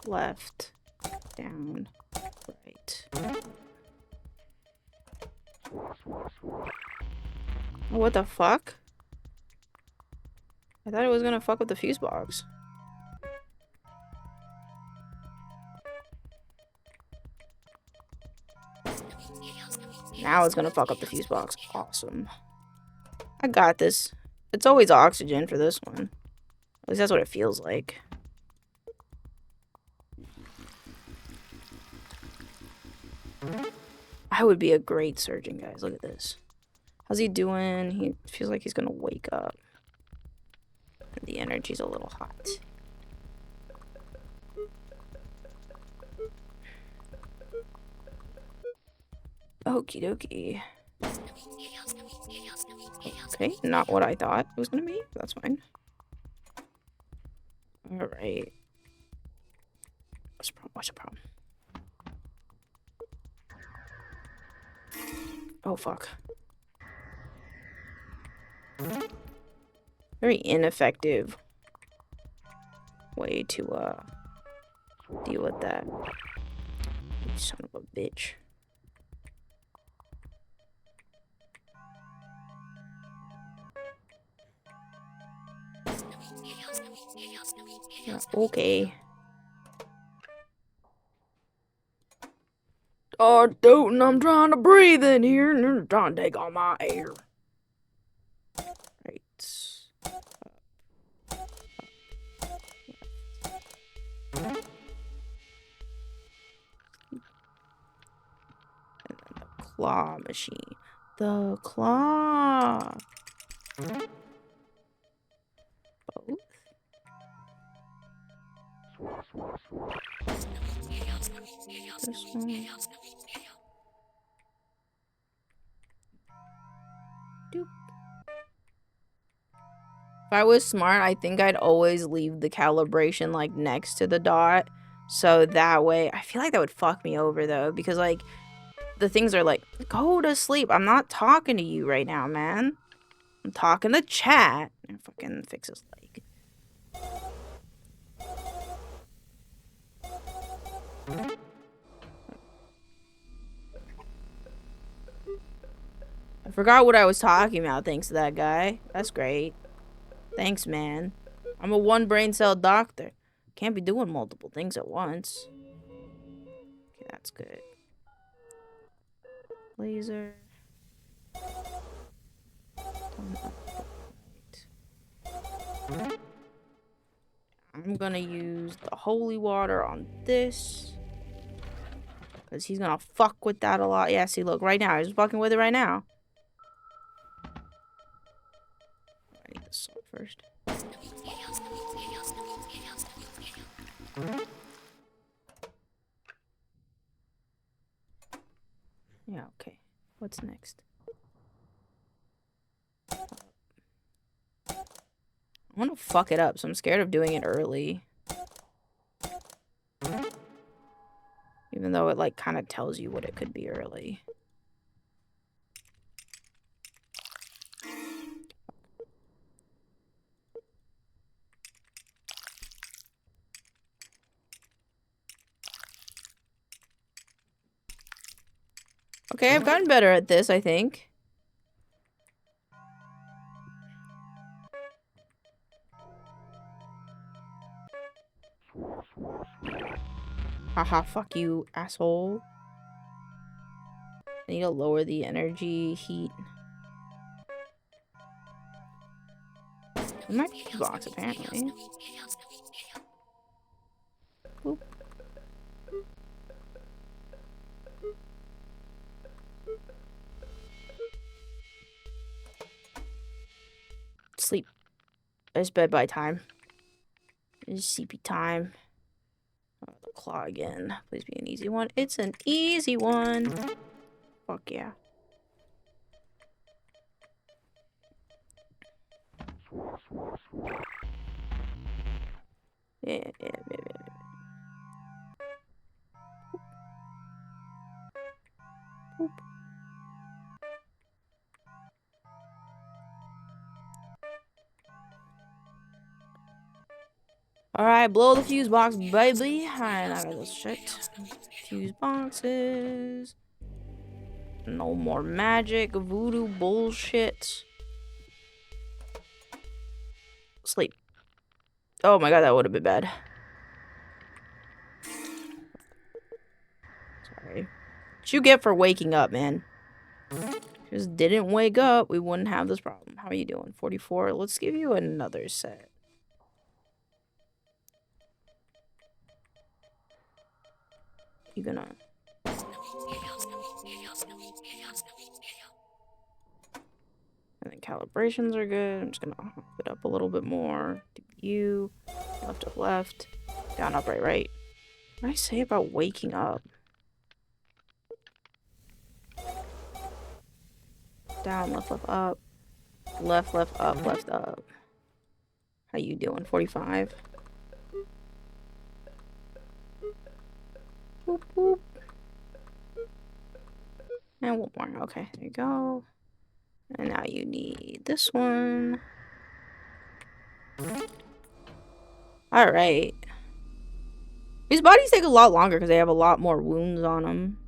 Left. Down. Right. Oh, what the fuck? I thought it was gonna fuck with the fuse box. Now it's gonna fuck up the fuse box. Awesome. I got this. It's always oxygen for this one. At least that's what it feels like. I would be a great surgeon, guys. Look at this. How's he doing? He feels like he's gonna wake up. And the energy's a little hot. Okie dokie. Okay, not what I thought it was gonna be. That's fine. Alright. What's the problem? What's the problem? Oh, fuck. Very ineffective way to deal with that. You son of a bitch. Yeah, okay. Oh, dude, I'm trying to breathe in here and they're trying to take all my air. Right. And then the claw machine. The claw. Both. This one. Doop. If I was smart, I think I'd always leave the calibration like next to the dot. So that way, I feel like that would fuck me over though, because like the things are like, go to sleep. I'm not talking to you right now, man. I'm talking to chat. And fucking fix his leg. I forgot what I was talking about thanks to that guy. That's great. Thanks, man. I'm a one brain cell doctor. Can't be doing multiple things at once. Okay, that's good. Laser. I'm gonna use the holy water on this. Because he's gonna fuck with that a lot. Yeah, see, look, right now. He's fucking with it right now. I need the salt first. Yeah, okay. What's next? I want to fuck it up, so I'm scared of doing it early. Even though it, like, kind of tells you what it could be early. Okay, I've gotten better at this, I think. Haha, fuck you, asshole. I need to lower the energy heat. In my fuse box, apparently. Oop. Sleep. It's bed time. It's CP time. Oh, the claw again. Please be an easy one. It's an easy one. Fuck yeah. Yeah. Boop. Alright, blow the fuse box, baby. Alright, I got this shit. Fuse boxes. No more magic, voodoo bullshit. Sleep. Oh my god, that would have been bad. Sorry. What you get for waking up, man? Just didn't wake up, we wouldn't have this problem. How are you doing? 44? Let's give you another set. You gonna... And then calibrations are good. I'm just gonna hop it up a little bit more. DPU, left, up, left, down, up, right, right. What did I say about waking up? Down, left, left, up. Left, left, up, left, up. How you doing? 45? Boop, boop. And one more. Okay, there you go. And now you need this one. Alright. These bodies take a lot longer because they have a lot more wounds on them.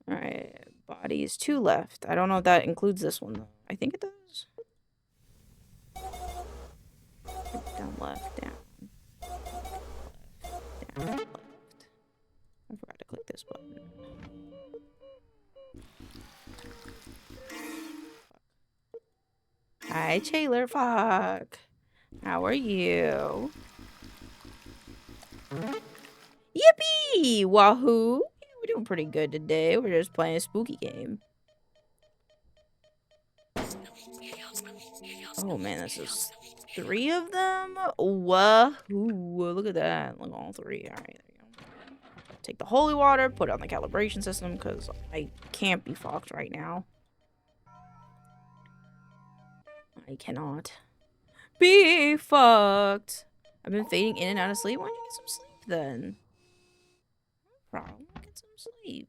Alright. Bodies 2 left. I don't know if that includes this one, though. I think it does. Down, left, down. Down, left. I forgot to click this button. Hi, Taylor. Fuck. How are you? Yippee! Wahoo! Yeah, we're doing pretty good today. We're just playing a spooky game. Oh man, this is 3 of them? Wahoo! Look at that. Look at all 3. Alright, there you go. Take the holy water, put it on the calibration system, because I can't be fucked right now. I cannot be fucked. I've been fading in and out of sleep. Why don't you get some sleep then? No problem. Get some sleep.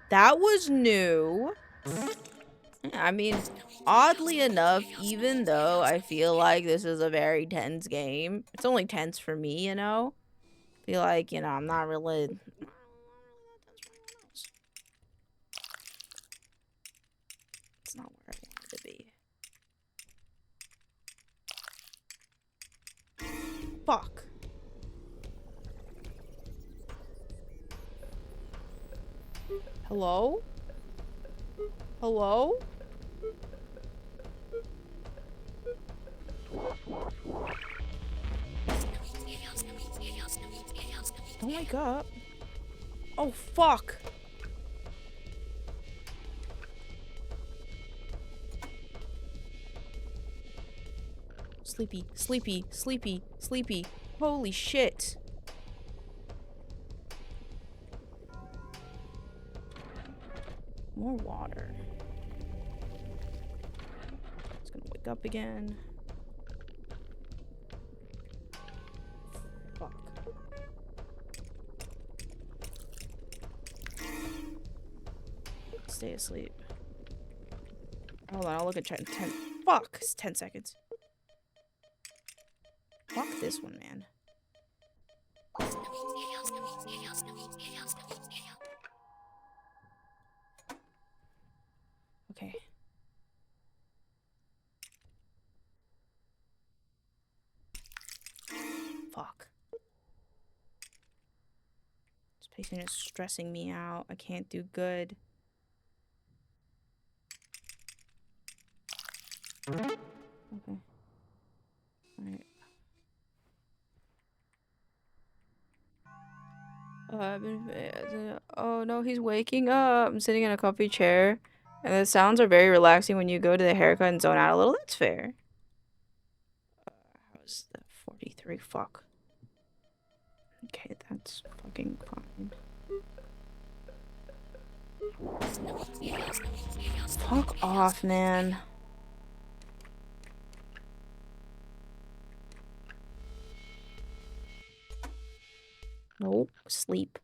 That was new. Yeah, I mean, oddly enough, even though I feel like this is a very tense game, it's only tense for me, you know? I feel like, you know, I'm not really that tense for anyone else. It's not where I wanted to be. Fuck. Hello? Hello? Don't wake up. Oh, fuck. Sleepy, sleepy, sleepy, sleepy. Holy shit. More water. It's gonna wake up again. Fuck. Stay asleep. Hold on, I'll look at 10. Fuck! It's 10 seconds. Fuck this one, man. Okay. Fuck. This patient is stressing me out. I can't do good. Okay. Alright. Oh no, he's waking up. I'm sitting in a comfy chair. And the sounds are very relaxing when you go to the haircut and zone out a little. That's fair. How's the 43? Fuck. Okay, that's fucking fine. Fuck off, man. Nope. Sleep.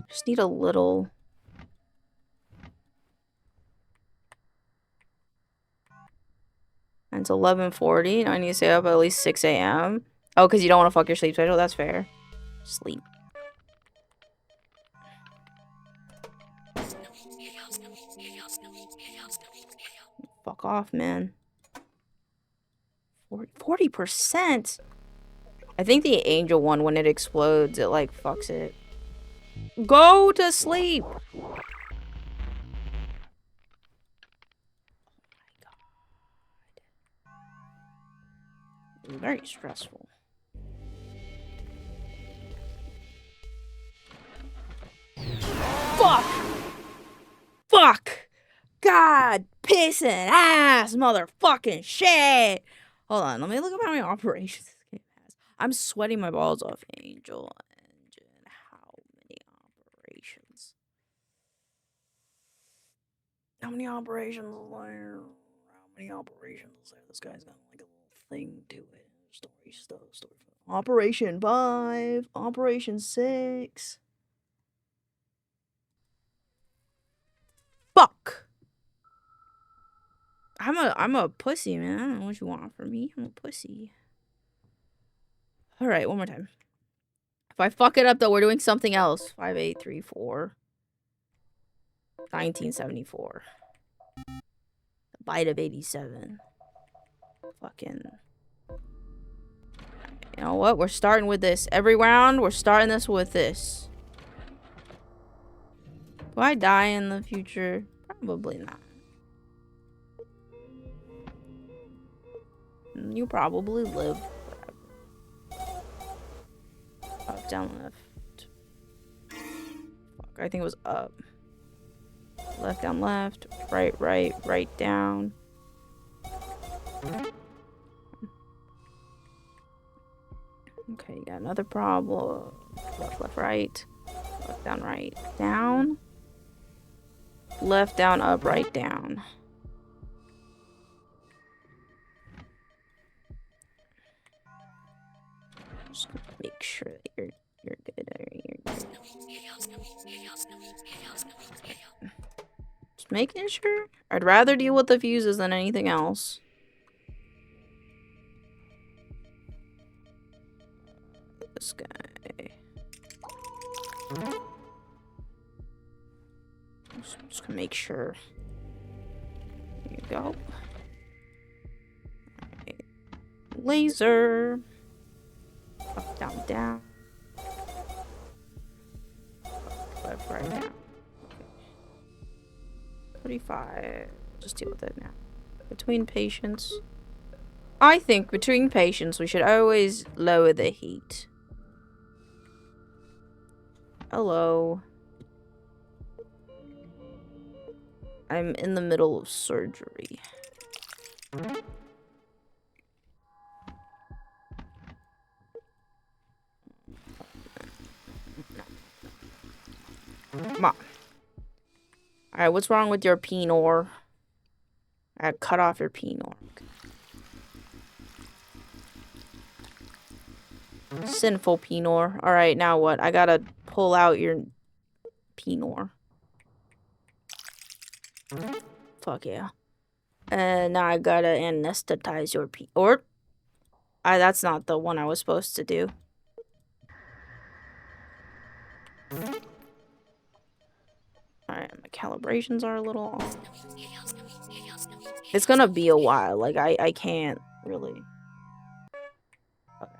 Just need a little. And it's 11:40. I need to stay up at least 6 a.m. Oh, because you don't want to fuck your sleep schedule? That's fair. Sleep. Fuck off, man. 40%? I think the angel one, when it explodes, it like fucks it. Go to sleep! Oh my god. Very stressful. Fuck! Fuck! God, pissing ass, motherfucking shit! Hold on, let me look up how many operations this game has. I'm sweating my balls off. Angel Engine. How many operations? How many operations is there? How many operations is there? This guy's got like a little thing to it. Story stuff. Operation 5. Operation 6. Fuck. I'm a pussy, man. I don't know what you want from me. I'm a pussy. All right, one more time. If I fuck it up, though, we're doing something else. 5834. 1974. The bite of 87. Fucking. You know what? We're starting with this. Every round, we're starting this with this. Do I die in the future? Probably not. You probably live forever. Up, down, left. Fuck, I think it was up. Left, down, left. Right, right, right, down. Okay, you got another problem. Left, left, right. Left, down, right, down. Left, down, up, right, down. Just gonna make sure that you're good. You're good. Just making sure. I'd rather deal with the fuses than anything else. This guy. Just gonna make sure. There you go. Right. Laser. Up, down, down. Left, right, down. Okay. 35. Just deal with it now. Between patients. I think between patients we should always lower the heat. Hello. I'm in the middle of surgery. Come on. Alright, what's wrong with your penor? I cut off your penor. Sinful penor. Alright, now what? I gotta pull out your penor. Fuck yeah. And now I gotta anesthetize your penor. That's not the one I was supposed to do. Alright, my calibrations are a little off. It's gonna be a while. Like, I can't really. Okay.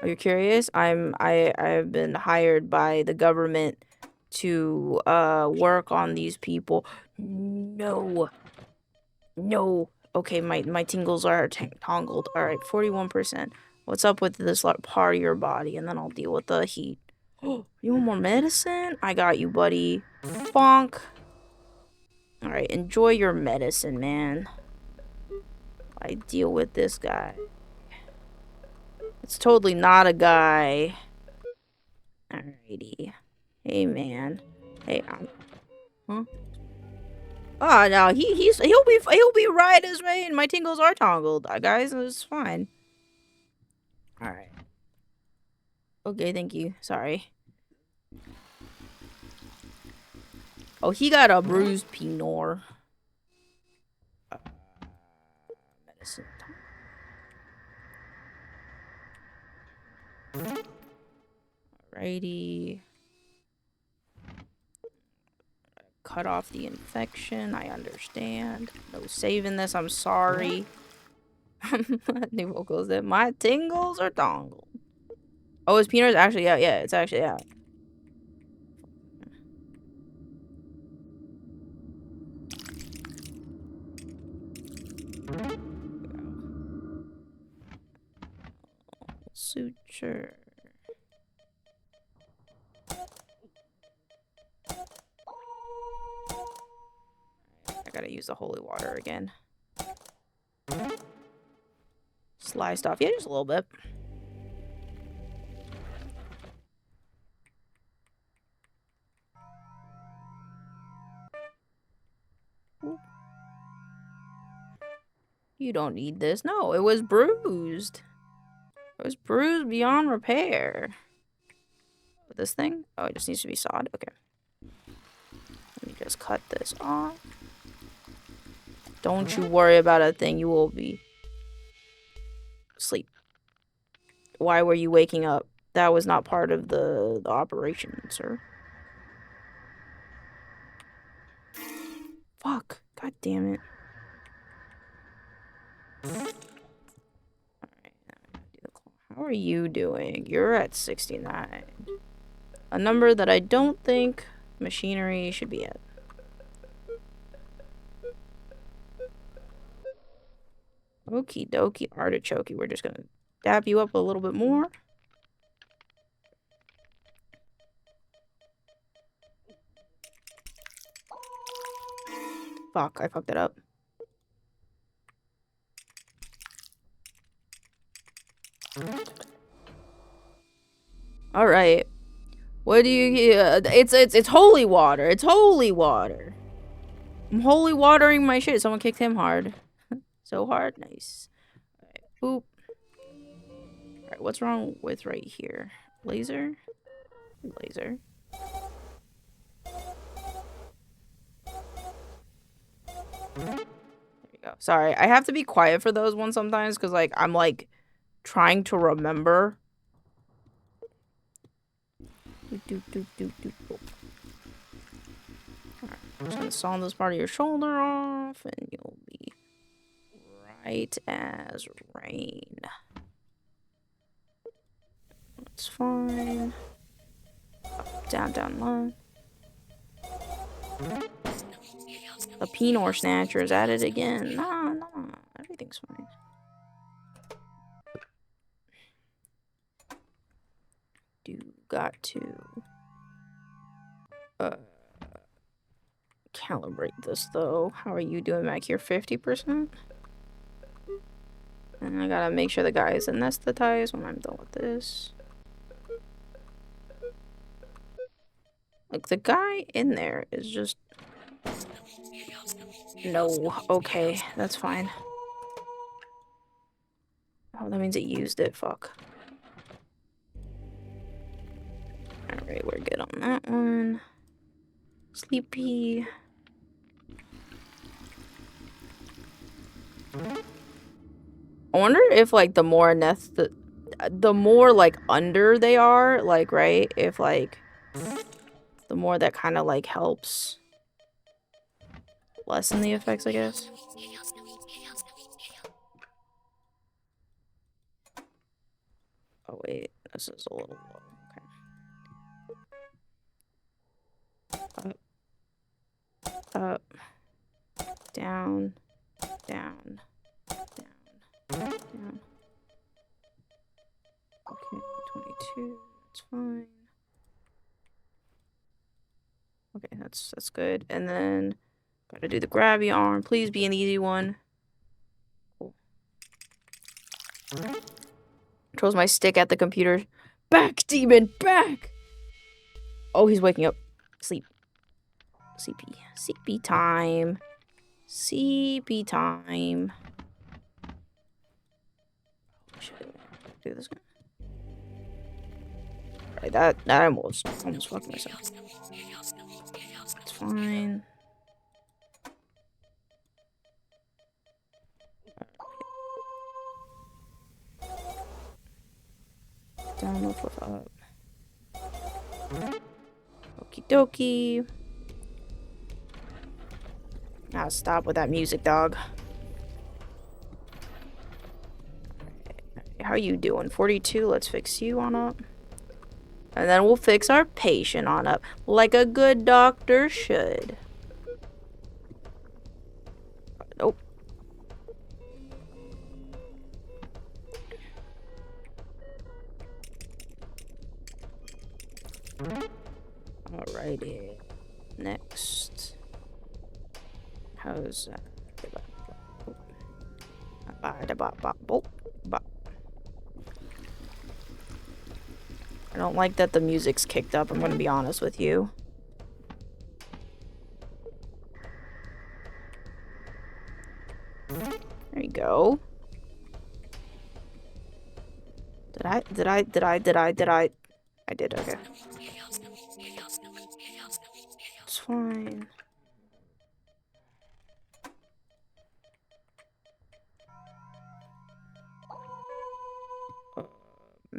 Are you curious? I've been hired by the government to work on these people. No. No. Okay, my tingles are tangled. Alright, 41%. What's up with this part of your body? And then I'll deal with the heat. Oh, you want more medicine? I got you, buddy. Bonk. Alright, enjoy your medicine, man. I deal with this guy. It's totally not a guy. Alrighty. Hey, man. Hey, huh? Oh no, he'll be right as rain. My tingles are tangled, guys. It's fine. All right. Okay, thank you. Sorry. Oh, he got a bruised penor. Medicine. Alrighty. Cut off the infection. I understand. No saving this. I'm sorry. New vocals that my tingles are tangled. Oh, his peanut's actually out. Yeah, it's actually out. Suture. I gotta use the holy water again. Sliced off. Yeah, just a little bit. Ooh. You don't need this. No, it was bruised. It was bruised beyond repair. This thing? Oh, it just needs to be sawed? Okay. Let me just cut this off. Don't you worry about a thing. You will be asleep. Why were you waking up? That was not part of the operation, sir. Fuck. God damn it. Alright. How are you doing? You're at 69. A number that I don't think machinery should be at. Okie dokie artichoke. We're just gonna dab you up a little bit more. Fuck, I fucked it up. Alright. What do you it's holy water. It's holy water. I'm holy watering my shit. Someone kicked him hard. So hard. Nice. Alright, boop. Alright, what's wrong with right here? Laser? Laser. There you go. Sorry, I have to be quiet for those ones sometimes because, like, I'm, like, trying to remember. Alright, I'm just gonna saw this part of your shoulder off, and you'll be right as rain. That's fine. Up, down, down, low. A Pinot Snatcher is at it again. Nah, everything's fine. Got to calibrate this though. How are you doing back here? 50%? And I gotta make sure the guy is anesthetized when I'm done with this. Like, the guy in there is just... No. Okay, that's fine. Oh, that means it used it. Fuck. Alright, we're good on that one. Sleepy. I wonder if, like, the more the more, like, under they are, like, right? If, like, the more that kind of, like, helps lessen the effects, I guess. Oh, wait. This is a little low. Up, down, down, down, down. Okay, 22, that's fine. Okay, that's good. And then gotta do the grabby arm. Please be an easy one. Cool. Throws my stick at the computer. Back, demon, back! Oh, he's waking up. Sleep. Sleepy. Sleepy time. Sleepy time. Should I do this one? Alright, that I almost fucked myself. It's fine. Down, flip up. Okie dokie. Now stop with that music, dog. How are you doing? 42, let's fix you on up. And then we'll fix our patient on up, like a good doctor should. Nope. Alrighty. Next. How's that? I don't like that the music's kicked up, I'm gonna be honest with you. There you go. Did I? I did, okay. It's fine.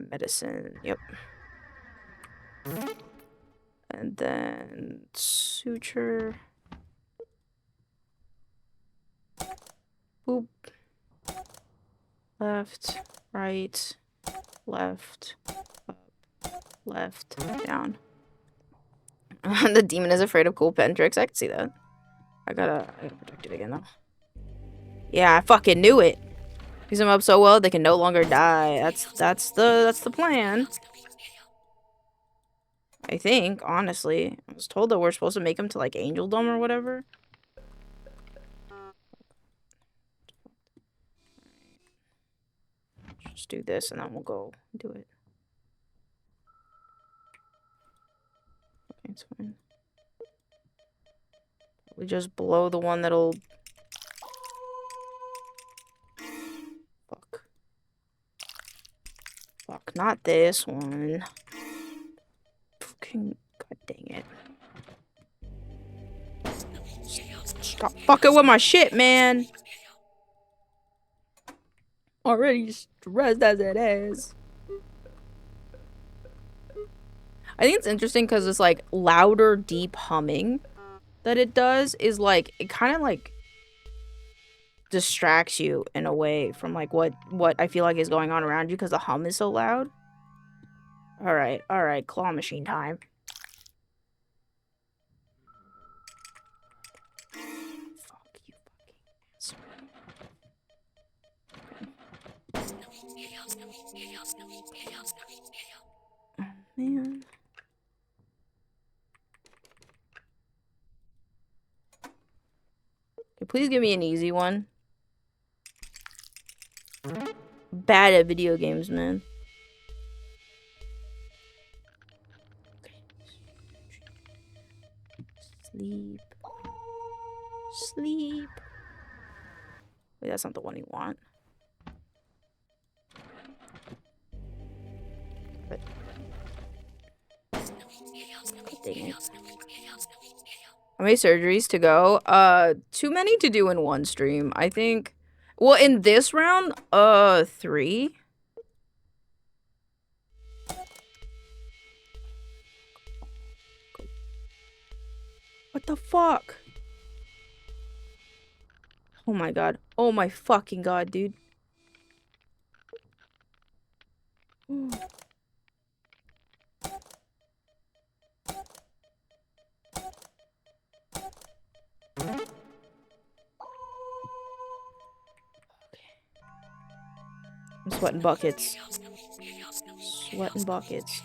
medicine. Yep. And then suture. Boop. Left, right, left, up, left, down. The demon is afraid of cool pen tricks. I can see that. I gotta protect it again though. Yeah, I fucking knew it. Use them up so well they can no longer die. That's the plan. I think, honestly. I was told that we're supposed to make them to like angeldom or whatever. Just do this and then we'll go do it. Okay, it's fine. We just blow the one that'll... Fuck. Fuck, not this one. Fucking... God dang it. Stop fucking with my shit, man! Already stressed as it is. I think it's interesting because it's like louder, deep humming that it does is like, it kind of like distracts you in a way from like what I feel like is going on around you because the hum is so loud. All right, claw machine time. Fuck you, fucking asshole. Oh, man. Okay, please give me an easy one. Bad at video games, man. Sleep. Sleep. Wait, that's not the one you want. But... Dang it. How many surgeries to go? Too many to do in one stream, I think. Well, in this round, 3. What the fuck? Oh my god. Oh my fucking god, dude. I'm sweating buckets. Sweating buckets.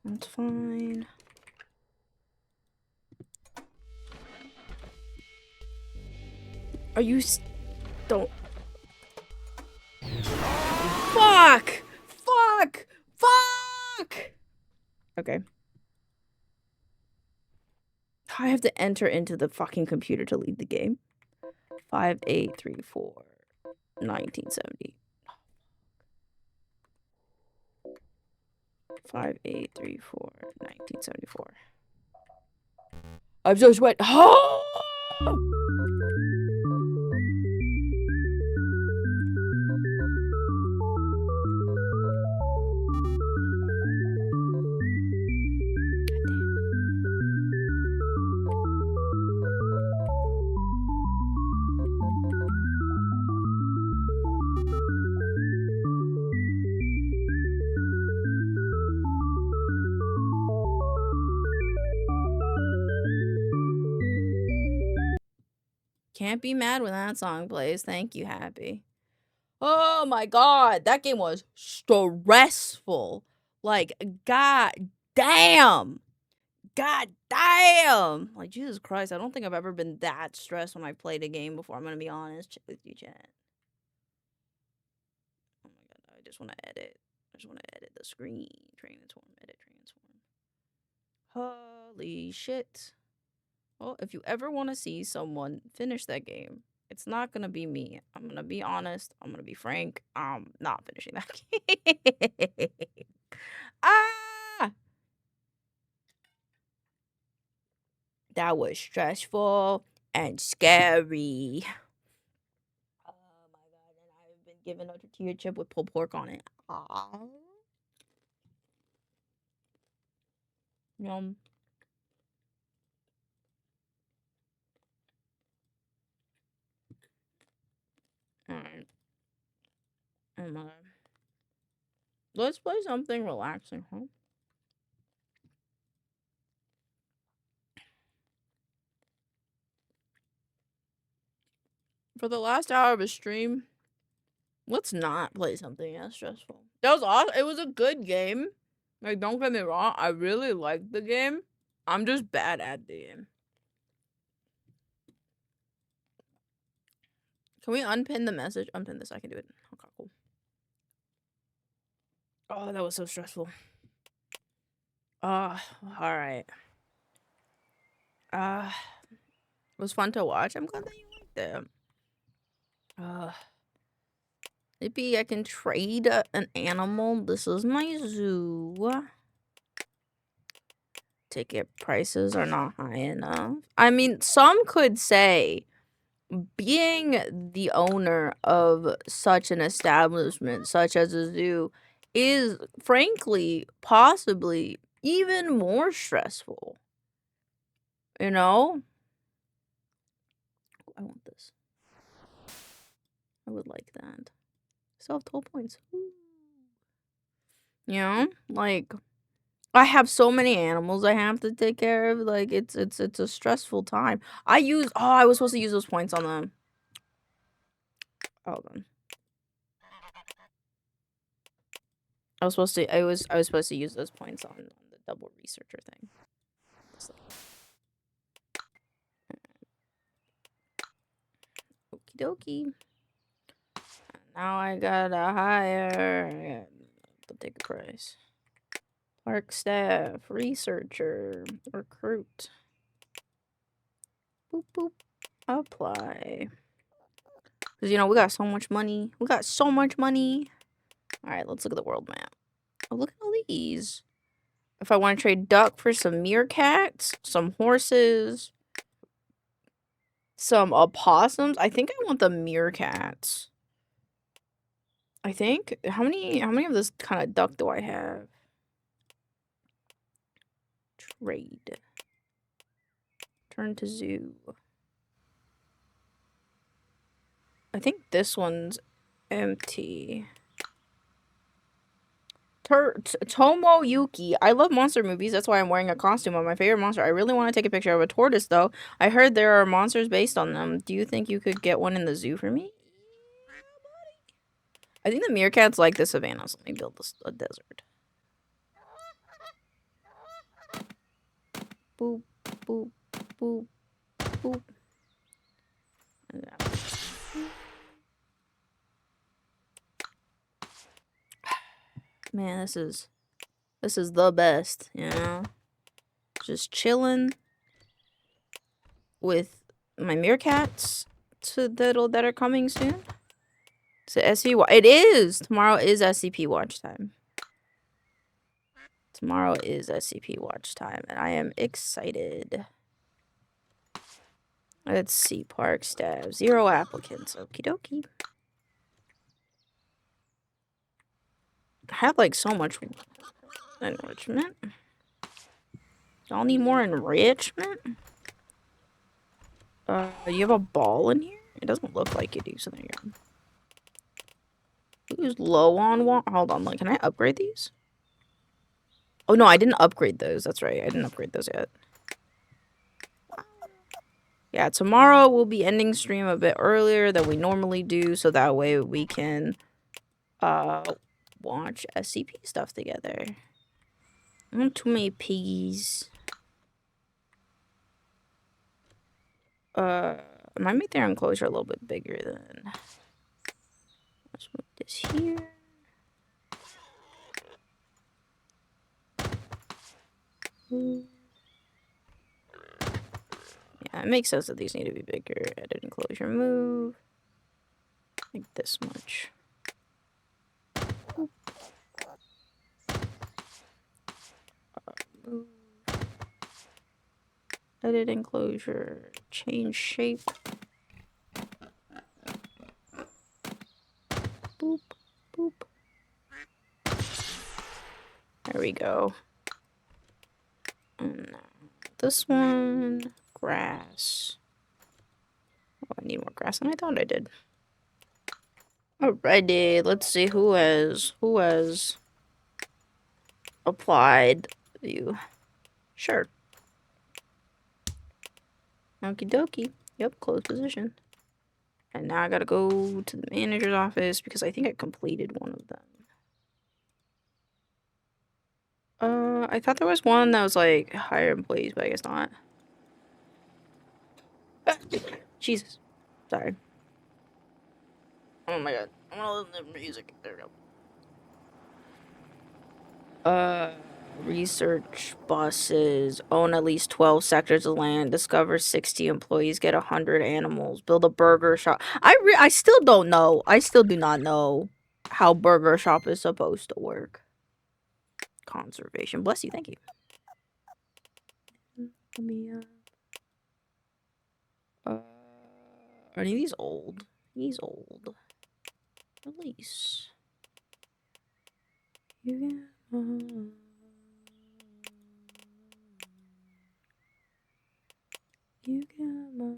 That's fine. Are you don't... Fuck! Fuck! Fuck! Okay. I have to enter into the fucking computer to leave the game. 5834 1970. 5834 1974. I'm so sweat. Oh! Can't be mad when that song plays. Thank you, Happy. Oh my god, that game was stressful. Like, god damn. God damn. Like, Jesus Christ, I don't think I've ever been that stressed when I played a game before. I'm gonna be honest with you, chat. Oh my god, I just want to edit. I just want to edit the screen. Transform, edit, transform. Holy shit. Well, if you ever want to see someone finish that game, it's not gonna be me. I'm gonna be honest. I'm gonna be frank. I'm not finishing that game. Ah! That was stressful and scary. Oh my god, and I've been given a tortilla chip with pulled pork on it. Yum. Alright. Oh my god. Let's play something relaxing, huh? For the last hour of a stream, let's not play something as stressful. That was awesome. It was a good game. Like, don't get me wrong. I really liked the game. I'm just bad at the game. Can we unpin the message? Unpin this. I can do it. Okay, cool. Oh, that was so stressful. Alright. It was fun to watch. I'm glad that you liked it. Maybe I can trade an animal. This is my zoo. Ticket prices are not high enough. I mean, some could say being the owner of such an establishment, such as a zoo, is frankly, possibly even more stressful. You know? I want this. I would like that. Still have 12 points. Ooh. You know? Like, I have so many animals I have to take care of. Like, it's a stressful time. I was supposed to use those points on them. Hold on. I was supposed to use those points on the double researcher thing. Okie dokie. Now I gotta hire the ticket price. Park staff, researcher, recruit. Boop boop. Apply. Cause you know we got so much money. We got so much money. Alright, let's look at the world map. Oh, look at all these. If I want to trade duck for some meerkats, some horses, some opossums. I think I want the meerkats. I think. How many of this kind of duck do I have? Trade. Turn to zoo. I think this one's empty. Tomo Yuki. I love monster movies. That's why I'm wearing a costume of my favorite monster. I really want to take a picture of a tortoise, though. I heard there are monsters based on them. Do you think you could get one in the zoo for me? I think the meerkats like the savannah, so let me build this a desert. Boop, boop, boop, boop. Man, this is the best, you know? Just chilling with my meerkats that are coming soon. So SCP, it is! Tomorrow is SCP watch time. Tomorrow is SCP watch time, and I am excited. Let's see, park staff, 0 applicants. Okie dokie. I have like so much enrichment. Y'all need more enrichment? You have a ball in here? It doesn't look like you do, so there you go. Who's low on one? Hold on, like, can I upgrade these? Oh no, I didn't upgrade those. That's right, I didn't upgrade those yet. Yeah, tomorrow we'll be ending stream a bit earlier than we normally do, so that way we can watch SCP stuff together. Not too many piggies. I might make their enclosure a little bit bigger then. Let's move this here. Yeah, it makes sense that these need to be bigger. Edit enclosure, move. Like this much. Move. Edit enclosure, change shape. Boop, boop. There we go. And now this one, grass. Oh, I need more grass than I thought I did. Alrighty, let's see who has applied you. Sure. Okie dokie. Yep, closed position. And now I gotta go to the manager's office because I think I completed one of them. I thought there was one that was like hire employees, but I guess not. Jesus. Sorry. Oh my god. I wanna listen to music. There we go. Research buses. Own at least 12 sectors of land. Discover 60 employees. Get 100 animals. Build a burger shop. I still don't know. I still do not know how burger shop is supposed to work. Conservation. Bless you. Thank you. Let me, are any of these old? He's old. Release. You can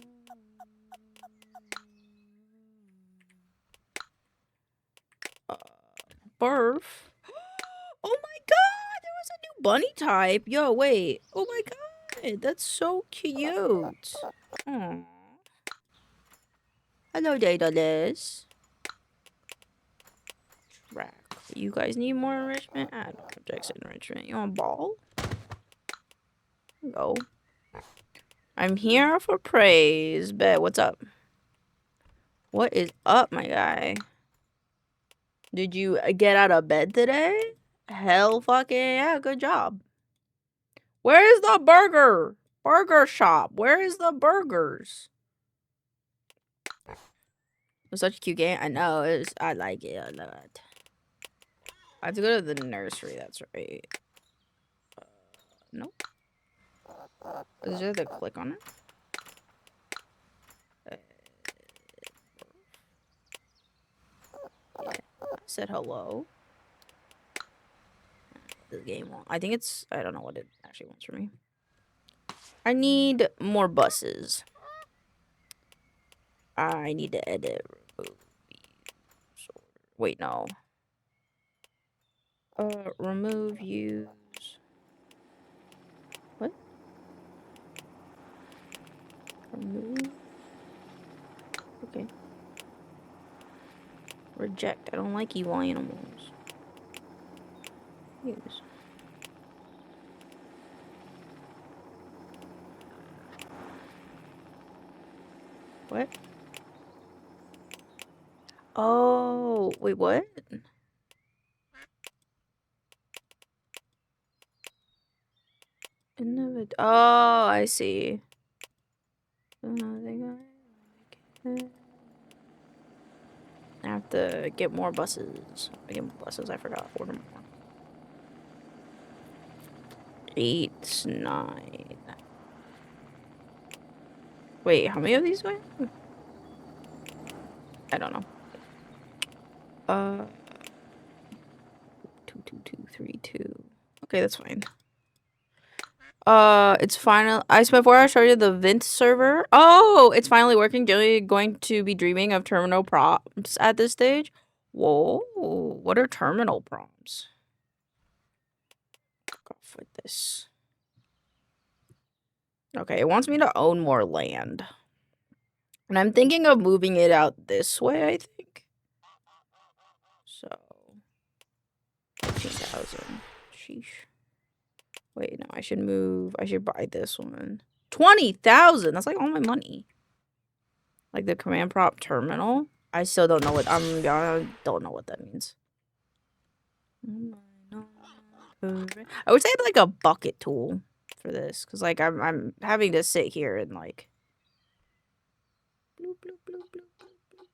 barf. Oh my god, there was a new bunny type. Yo, wait. Oh my god, that's so cute. Aww. Hello, Daedalus. Track. You guys need more enrichment? Add objects enrichment. You want ball? Go. I'm here for praise. Bet. What's up? What is up, my guy? Did you get out of bed today? Hell fucking yeah, good job. Where is the burger shop? Where is the burgers? It's such a cute game. I know. I like it a lot. I have to go to the nursery. That's right. Nope. Is there to click on it? Yeah. I said hello. The game won't. I think it's. I don't know what it actually wants from me. I need more buses. I need to edit. Wait, no. Remove use. What? Remove. Okay. Reject. I don't like evil animals. Use. What? Oh, wait, what? Oh, I see. I have to get more buses. I forgot. Order more. 8, 9. Wait, how many of these were? I don't know. 2, 2, 2, 3, 2. Okay, that's fine. It's final. Before I started the Vint server. Oh, it's finally working. Generally going to be dreaming of terminal prompts at this stage. Whoa, what are terminal prompts? Go off with this. Okay, it wants me to own more land. And I'm thinking of moving it out this way, I think. So 15,000. Sheesh. Wait, no, I should buy this one. 20,000! That's like all my money. Like the command prompt terminal. I still don't know what I don't know what that means. I would say like a bucket tool for this, because like I'm having to sit here and like bloop, bloop, bloop, bloop, bloop,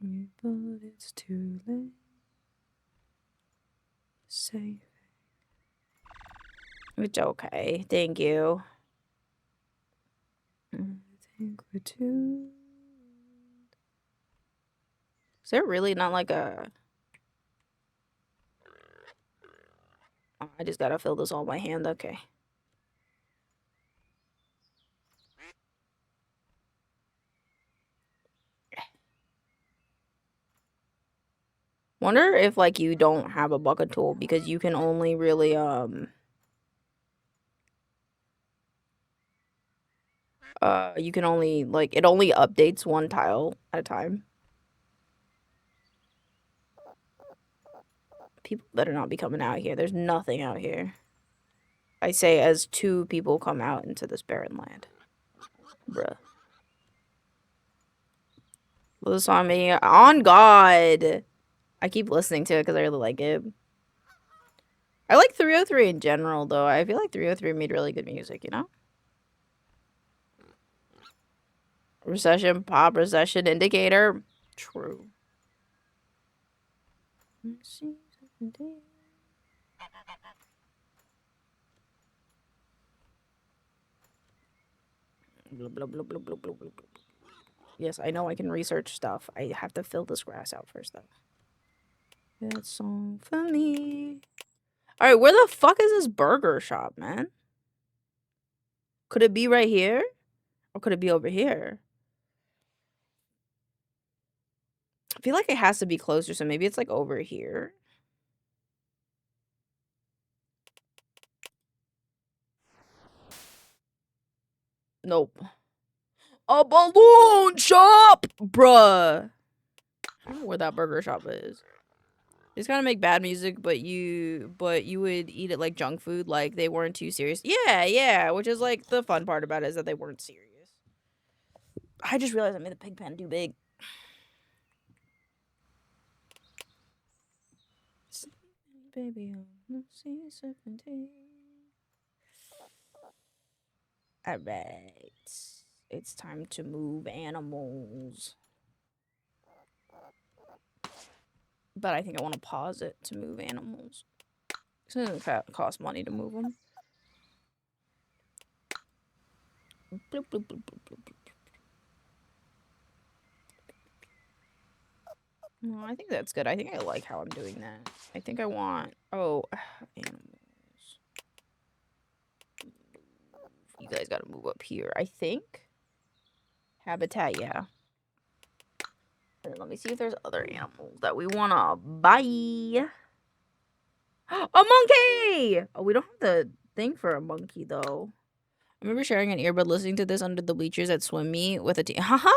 bloop. But it's too late. Save. It's okay. Thank you. I think we're too. Is there really not like a Oh, I just gotta fill this all by hand. Okay. Wonder if like you don't have a bucket tool because you can only really you can only like it only updates one tile at a time. People better not be coming out here. There's nothing out here. I say as 2 people come out into this barren land. Bruh. This on me. On God. I keep listening to it because I really like it. I like 303 in general, though. I feel like 303 made really good music, you know? Recession, pop, recession indicator. True. Blah, blah, blah, blah, blah, blah, blah. Yes, I know I can research stuff. I have to fill this grass out first, though. Good song for me. Alright, where the fuck is this burger shop, man? Could it be right here? Or could it be over here? I feel like it has to be closer, so maybe it's like over here. Nope. A balloon shop! Bruh. I don't know where that burger shop is. It's kind of make bad music, but you would eat it like junk food, like they weren't too serious. Yeah, which is like the fun part about it is that they weren't serious. I just realized I made the pig pen too big. Baby, alright. It's time to move animals. But I think I want to pause it to move animals. It's gonna cost money to move them. Bloop, bloop, bloop, bloop, bloop. No, I think that's good. I think I like how I'm doing that. I think I want... Oh, animals. You guys gotta move up here, I think. Habitat, yeah. And let me see if there's other animals that we wanna buy. A monkey! Oh, we don't have the thing for a monkey, though. I remember sharing an earbud listening to this under the bleachers at swim meet with a team. Haha!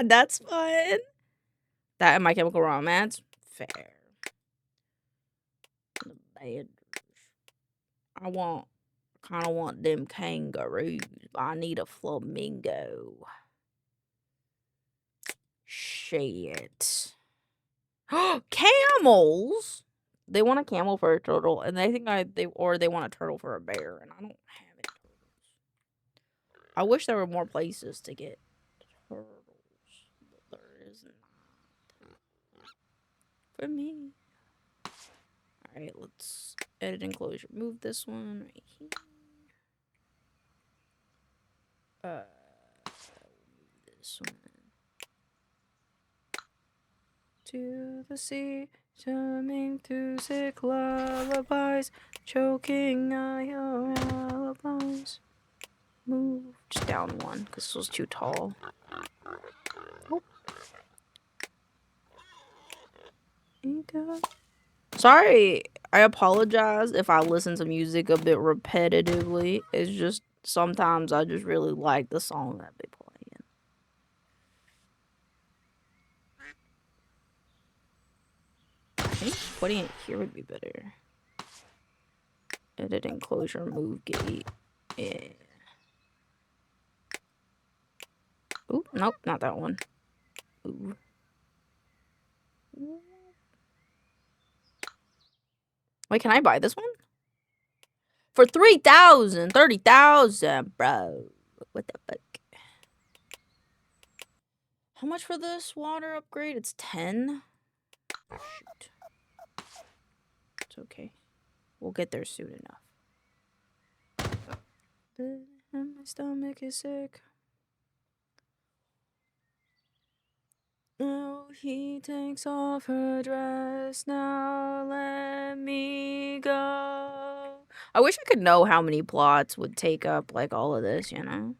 That's fun! That and My Chemical Romance? Fair. I kind of want them kangaroos, but I need a flamingo. Shit. Camels? They want a camel for a turtle, and they think they want a turtle for a bear, and I don't have any turtles. I wish there were more places to get turtles, but there is not. For me. Alright, let's edit enclosure. Move this one right here. This one. To the sea, chumming to sick lullabies, choking on your lullabies. Moved down one, because this was too tall. Oh. Sorry, I apologize if I listen to music a bit repetitively. It's just sometimes I just really like the song that they play. I think putting it here would be better. Edit enclosure, move gate. Yeah. Ooh, nope, not that one. Ooh. Wait, can I buy this one? For 3,000, 30,000, bro. What the fuck? How much for this water upgrade? It's 10. Oh, shoot. It's okay. We'll get there soon enough. My stomach is sick. Oh, he takes off her dress. Now let me go. I wish I could know how many plots would take up, like, all of this, you know?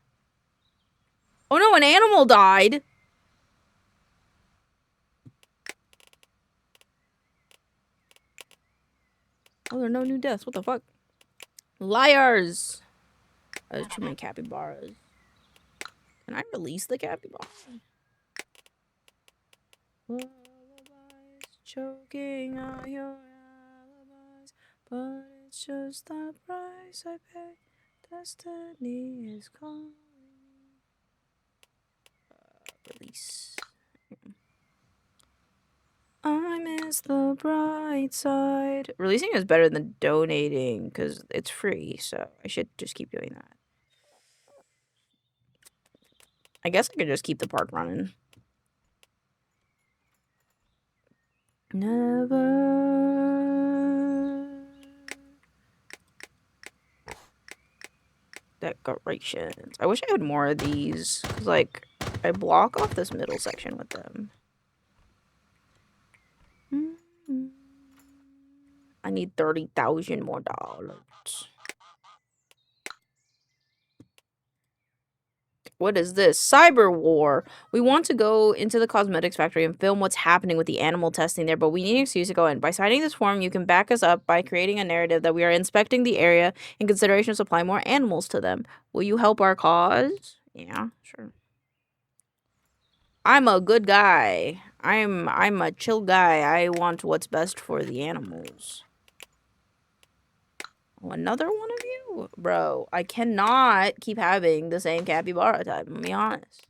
Oh no, an animal died! Oh, there are no new deaths. What the fuck? Liars! There's too many capybaras. Can I release the capybara? Lullabies choking on your alibis, but it's just the price I pay. Destiny is calling. Release. I miss the bright side. Releasing is better than donating because it's free, so I should just keep doing that. I guess I could just keep the park running. Never. Decorations. I wish I had more of these because, like, I block off this middle section with them. I need $30,000 more dollars. What is this? Cyber war. We want to go into the cosmetics factory and film what's happening with the animal testing there, but we need an excuse to go in. By signing this form, you can back us up by creating a narrative that we are inspecting the area in consideration of supplying more animals to them. Will you help our cause? Yeah, sure. I'm a good guy. I'm a chill guy. I want what's best for the animals. Oh, another one of you? Bro, I cannot keep having the same capybara type, I'm be honest.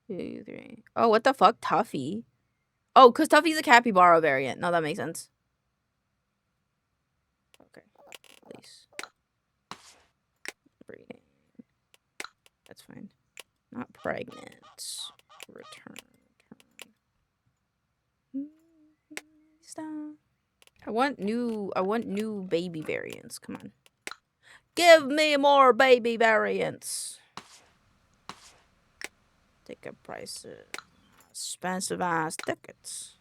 2, 3. Oh, what the fuck? Tuffy? Oh, because Tuffy's a capybara variant. No, that makes sense. Okay. Please. Breeding. That's fine. Not pregnant. Return. Stop. I want new baby variants. Come on. Give me more baby variants. Ticket prices. Expensive ass tickets.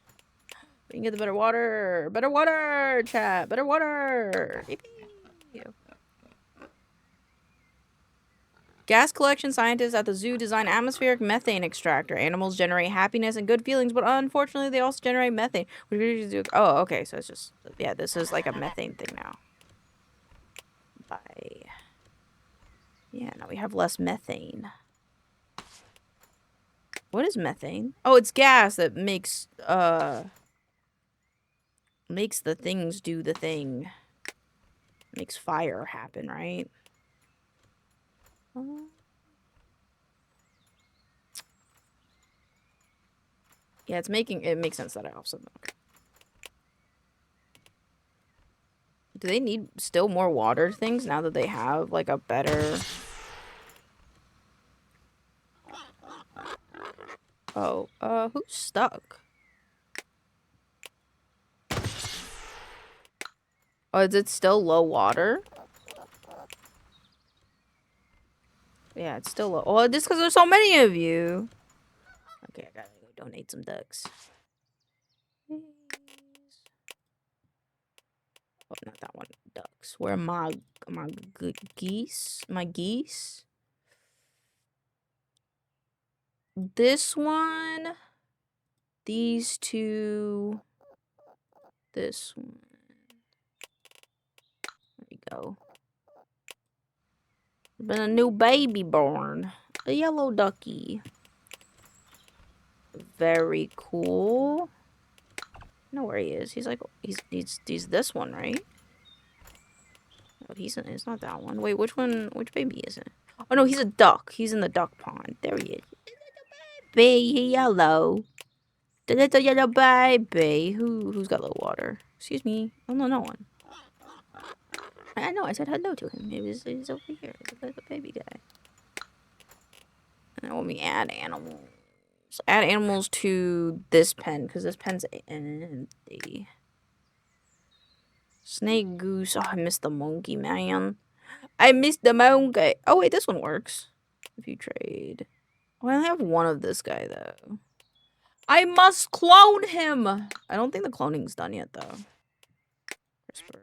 We can get the better water. Better water, chat. Better water. Yippee. Gas collection scientists at the zoo design atmospheric methane extractor. Animals generate happiness and good feelings, but unfortunately they also generate methane. Oh, okay, so it's just, yeah, this is like a methane thing now. Bye. Yeah, now we have less methane. What is methane? Oh, it's gas that makes the things do the thing. Makes fire happen, right? Yeah, it makes sense that I offset them. Okay. Do they need still more water things now that they have like a better? Oh, who's stuck? Oh, is it still low water? Yeah, it's still low. Oh, just because there's so many of you. Okay, I gotta go donate some ducks. Oh, not that one. Ducks. Where are my good geese? My geese? This one. These two. This one. There we go. There's been a new baby born. A yellow ducky. Very cool. I know where he is. He's like, he's this one, right? Oh, he's not that one. Wait, which one? Which baby is it? Oh no, he's a duck. He's in the duck pond. There he is. Baby yellow. The little yellow baby. Who's got low water? Excuse me. Oh no, no one. I know. I said hello to him. He's over here. The little baby guy. And then when we add animals, add animals to this pen because this pen's empty. Snake goose. Oh, I missed the monkey, man. I missed the monkey. Oh wait, this one works. If you trade. Oh, I only have one of this guy though. I must clone him. I don't think the cloning's done yet, though. CRISPR.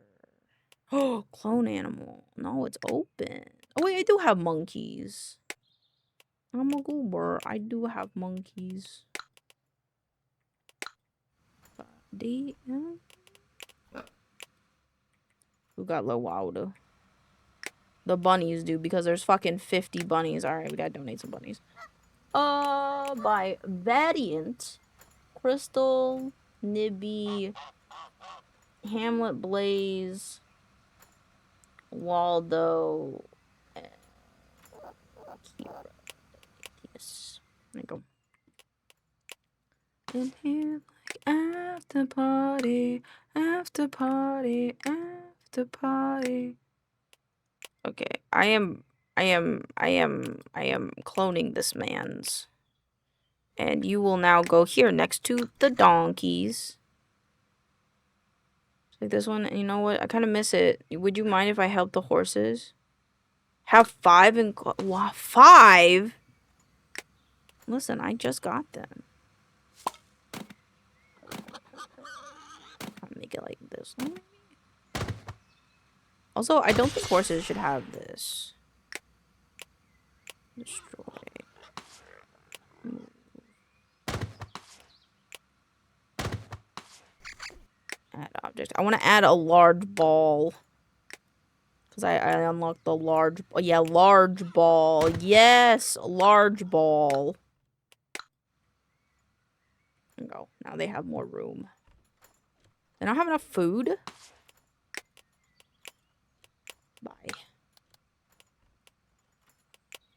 Oh, clone animal. No, it's open. Oh, wait, I do have monkeys. I'm a goober. I do have monkeys. Who got low wilder? The bunnies do, because there's fucking 50 bunnies. Alright, we gotta donate some bunnies. By Vadiant, Crystal, Nibby, Hamlet Blaze, Waldo, and yes. There you go. In here like after party, after party, after party. Okay, I am cloning this man's. And you will now go here next to the donkeys. Like this one, you know what? I kind of miss it. Would you mind if I help the horses? Have 5 and 5? Listen, I just got them. I'll make it like this. Also, I don't think horses should have this. Destroy. Add object. I want to add a large ball. Because I unlocked the large... Oh, yeah, large ball. Yes, large ball. There we go. Now they have more room. They don't have enough food? Bye.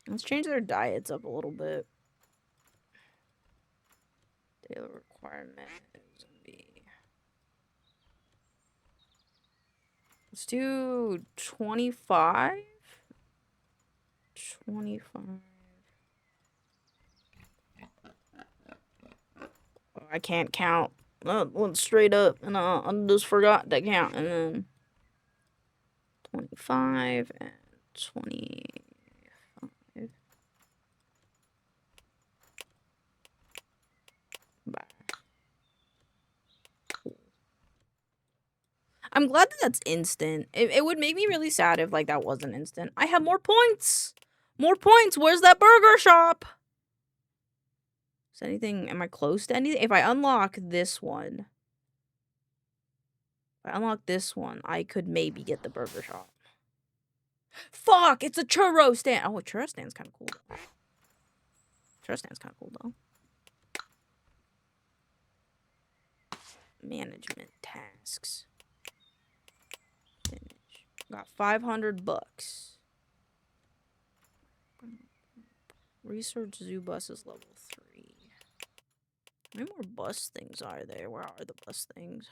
Let's change their diets up a little bit. Daily requirement is be... Let's do 25? 25. Oh, I can't count. Went straight up, and I just forgot to count. And then 25 and 25. Bye. I'm glad that that's instant. It would make me really sad if, like, that wasn't instant. I have more points! More points! Where's that burger shop? Is anything... Am I close to anything? If I unlock this one... If I unlock this one, I could maybe get the burger shop. Fuck! It's a churro stand! Oh, a churro stand's kind of cool, though. Churro stand's kind of cool, though. Management tasks. Finish. Got 500 bucks. Research zoo buses level 3. How many more bus things are there? Where are the bus things?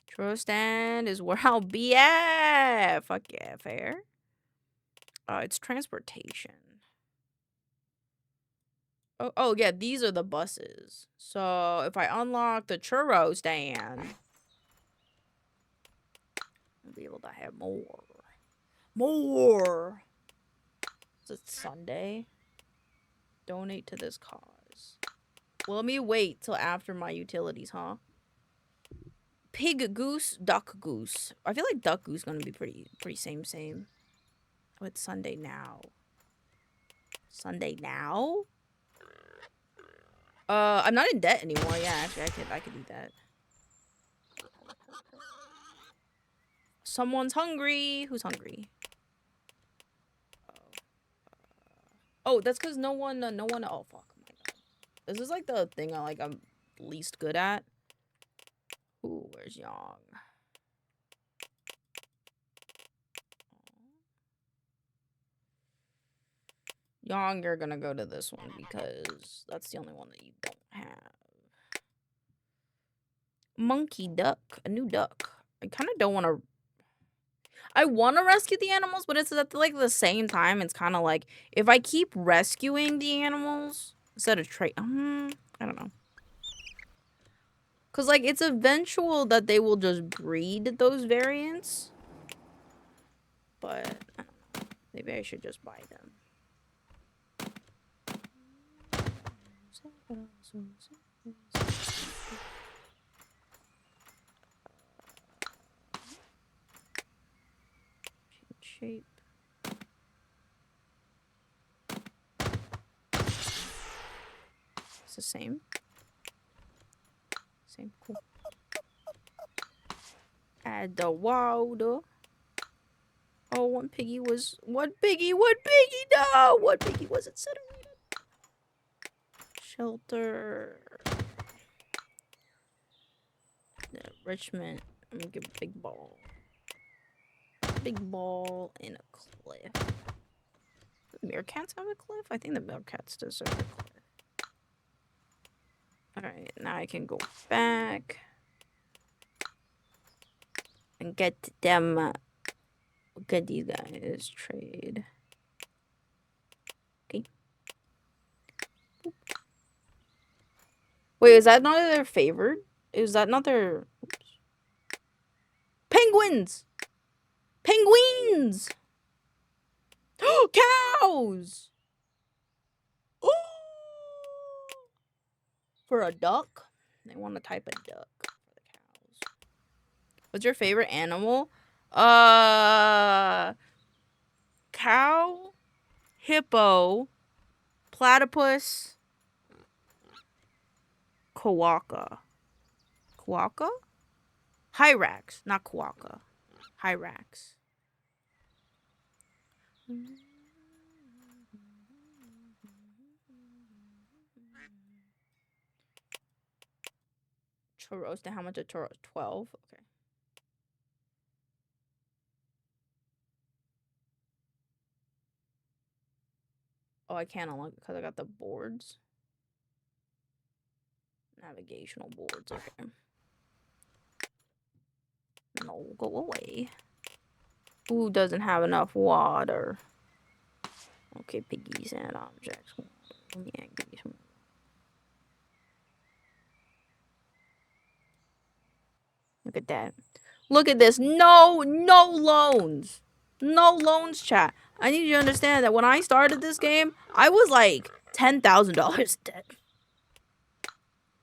Churro stand is where I'll be at. Fuck yeah, fair. It's transportation. Oh yeah, these are the buses. So if I unlock the churro stand, I'll be able to have more. More! Is it Sunday? Donate to this cause. Well, let me wait till after my utilities, huh? Pig goose, duck goose. I feel like duck goose gonna be pretty same. Oh, it's Sunday now. Sunday now? I'm not in debt anymore. Yeah, actually, I could do that. Someone's hungry. Who's hungry? Oh, that's because no one. Oh fuck! Oh my god, this is like the thing I'm least good at. Ooh, where's Yang? Yang, you're gonna go to this one because that's the only one that you don't have. Monkey duck, a new duck. I kind of don't want to. I want to rescue the animals, but it's at like the same time. It's kind of like if I keep rescuing the animals instead of I don't know. Cause like it's eventual that they will just breed those variants. But I don't know. Maybe I should just buy them. Shape. It's the same. Same, cool. Add the water. Oh, one piggy, no! One piggy was incinerated. Shelter. Enrichment. I'm gonna give a big ball. Big ball in a cliff. Do meerkats have a cliff? I think the meerkats deserve a cliff. Alright, now I can go back. And get them. Get these guys. Trade. Okay. Boop. Wait, is that not their favored? Is that not their... Oops. Penguins! Penguins! Cows! Ooh! For a duck? They want to type a duck for the cows. What's your favorite animal? Cow, hippo, platypus, quokka. Quokka? Hyrax, not quokka. Hyrax. Churros. How much a churro? 12? Okay. Oh, I can't unlock it because I got the boards. Navigational boards, okay. No, go away. Who doesn't have enough water? Okay, piggies and objects. Let me give you some. Look at that. Look at this. No loans. No loans, chat. I need you to understand that when I started this game, I was like $10,000 dead.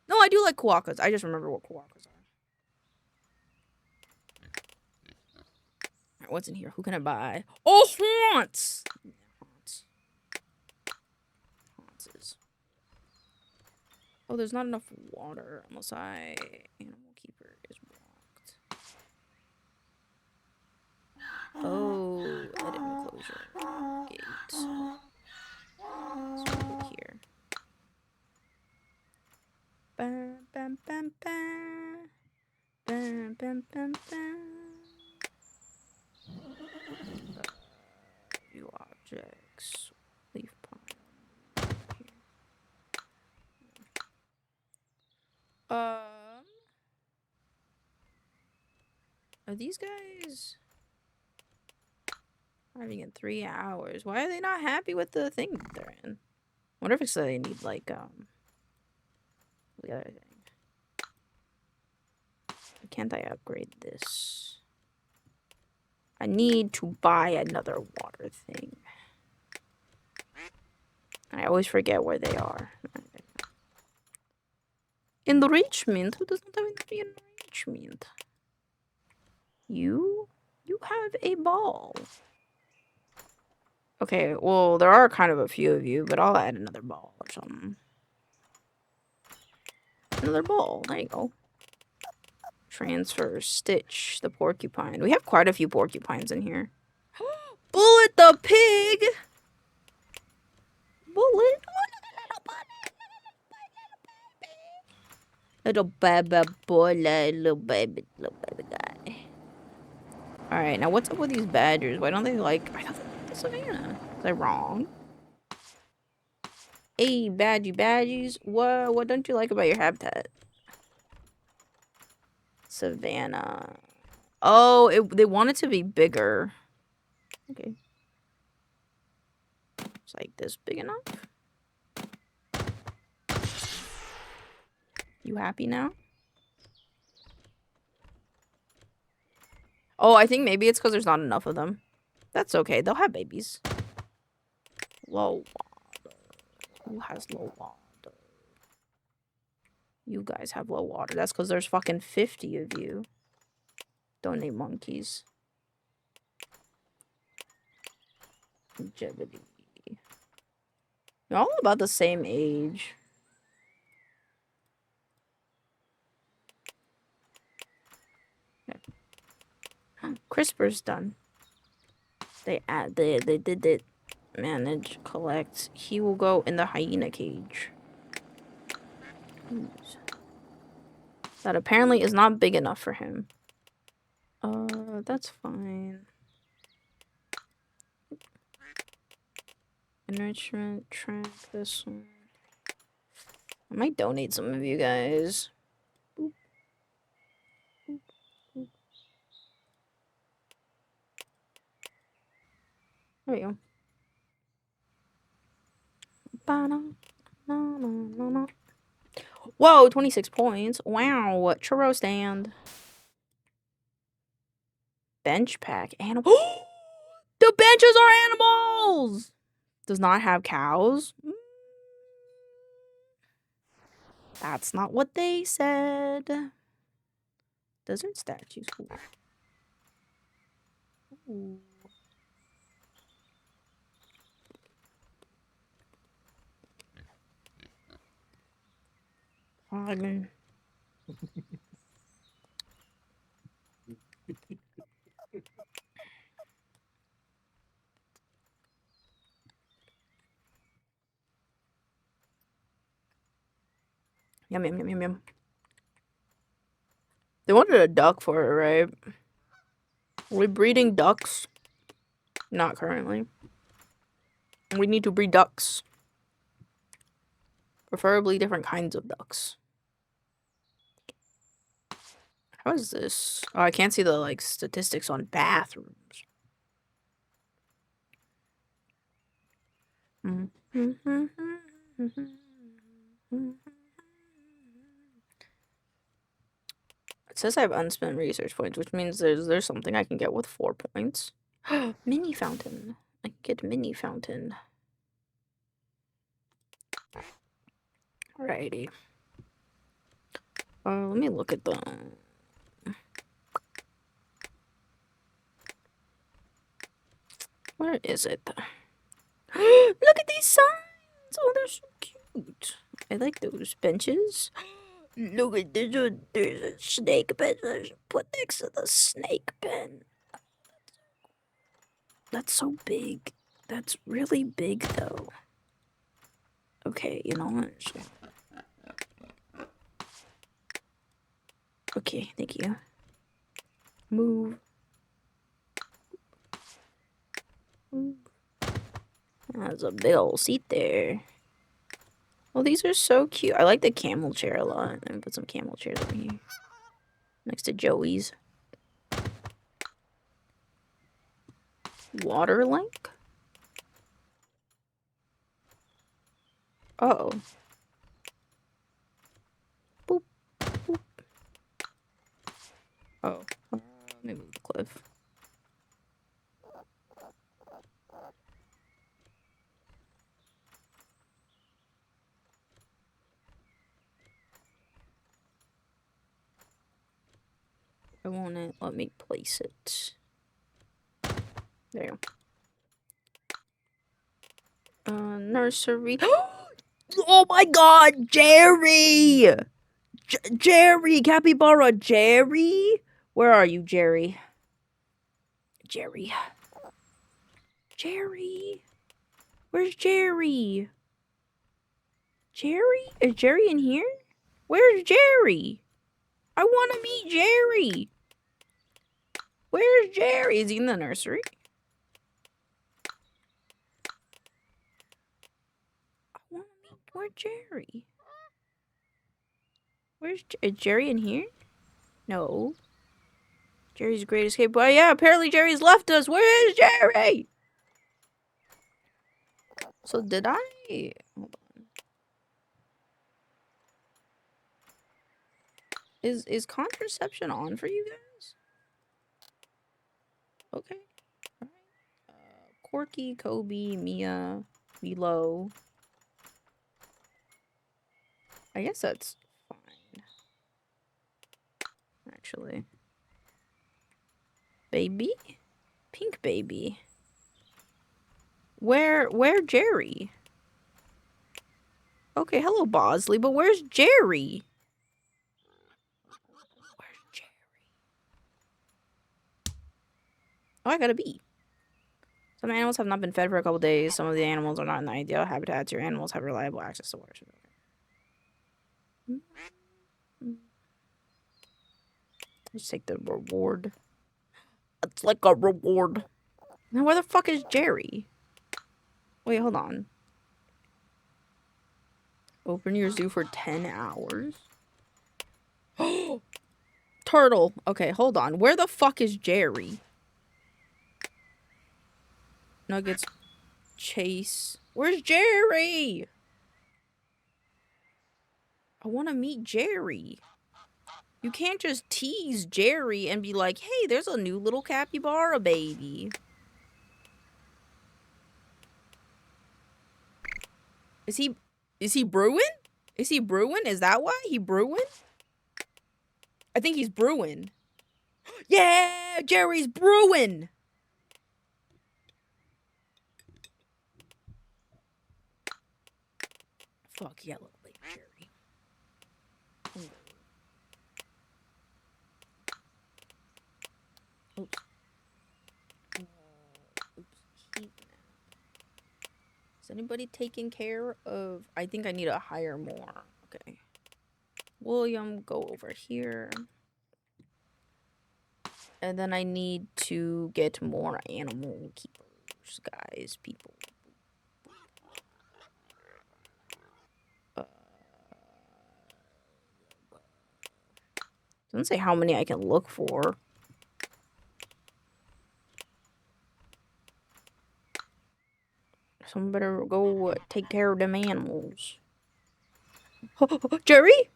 No, I do like quokkas. I just remember what quokkas are. Alright, what's in here? Who can I buy? Oh, haunts! Haunts. Haunts is... Oh, there's not enough water unless I... Animal keeper is blocked. Oh, edit enclosure. Gate. Let's put it here. Bam, bam, bam, bam. Bam, bam, bam, bam. View objects. Leaf pile. Are these guys arriving in 3 hours? Why are they not happy with the thing they're in? I wonder if it's that they need like the other thing. Can't I upgrade this? I need to buy another water thing. I always forget where they are. Enrichment? Who does not have enrichment? You have a ball. Okay, well, there are kind of a few of you, but I'll add another ball or something. Another ball. There you go. Transfer. Stitch. The porcupine. We have quite a few porcupines in here. Bullet the pig! Bullet. Little baby boy, little baby guy. Alright, now what's up with these badgers? Why don't they like... I thought they liked the savannah. Is I wrong? Hey, badgies. What don't you like about your habitat? Savannah. Oh, they want it to be bigger. Okay. It's like this big enough. You happy now? Oh, I think maybe it's because there's not enough of them. That's okay. They'll have babies. Low water. Who has low water? You guys have low water. That's because there's fucking 50 of you. Donate monkeys. Longevity. You're all about the same age. Okay. CRISPR's done. They did it. Manage, collect. He will go in the hyena cage. That apparently is not big enough for him. That's fine. Enrichment, track this one. I might donate some of you guys. Boop. Boop. Boop. There we go. Whoa, 26 points. Wow, churro stand. Bench pack. Animal. The benches are animals! Does not have cows. That's not what they said. Desert statues. Ooh. Yum, yum, yum, yum, yum. They wanted a duck for it, right? Are we breeding ducks? Not currently. We need to breed ducks. Preferably different kinds of ducks. How is this? Oh, I can't see the, like, statistics on bathrooms. It says I have unspent research points, which means there's something I can get with 4 points. Mini fountain. I can get mini fountain. Alrighty. Let me look at the... Where is it? Look at these signs! Oh, they're so cute. I like those benches. Look at this. There's a snake pen. Put next to the snake pen. That's so big. That's really big, though. Okay, you know what? Okay, thank you. Move. Move. There's a big old seat there. Well, these are so cute. I like the camel chair a lot. I'm gonna put some camel chairs over here. Next to Joey's. Water link? Uh oh. Boop. Boop. Oh. Let me move the cliff. Why won't it let me place it? There you go. Nursery. Oh my god, Jerry! Jerry! Capybara Jerry? Where are you, Jerry? Jerry. Jerry? Where's Jerry? Jerry? Is Jerry in here? Where's Jerry? I want to meet Jerry. Where's Jerry? Is he in the nursery? I want to meet... Where's Jerry? Is Jerry in here? No. Jerry's Great Escape. Well, yeah, apparently Jerry's left us. Where is Jerry? So did I... Hold on. Is contraception on for you guys? Okay. All right. Corky, Kobe, Mia, Milo. I guess that's fine. actually. Baby? Pink baby. Where Jerry? Okay, hello Bosley, but where's Jerry? Where's Jerry? Oh, I got a bee. Some animals have not been fed for a couple days. Some of the animals are not in the ideal habitats. Your animals have reliable access to water. Let's take the reward. It's like a reward. Now, where the fuck is Jerry? Wait, hold on. Open your zoo for 10 hours. Turtle. Okay, hold on. Where the fuck is Jerry? Nuggets. Chase. Where's Jerry? I want to meet Jerry. You can't just tease Jerry and be like, hey, there's a new little capybara baby. Is he brewing? Is he brewing? Is that why he brewing? I think he's brewing. Yeah, Jerry's brewing. Fuck yeah, look like Jerry. Oops. Oops. Is anybody taking care of... I think I need to hire more. Okay. William, go over here. And then I need to get more animal keepers, guys, people. Doesn't say how many I can look for. Someone better go take care of them animals. Jerry?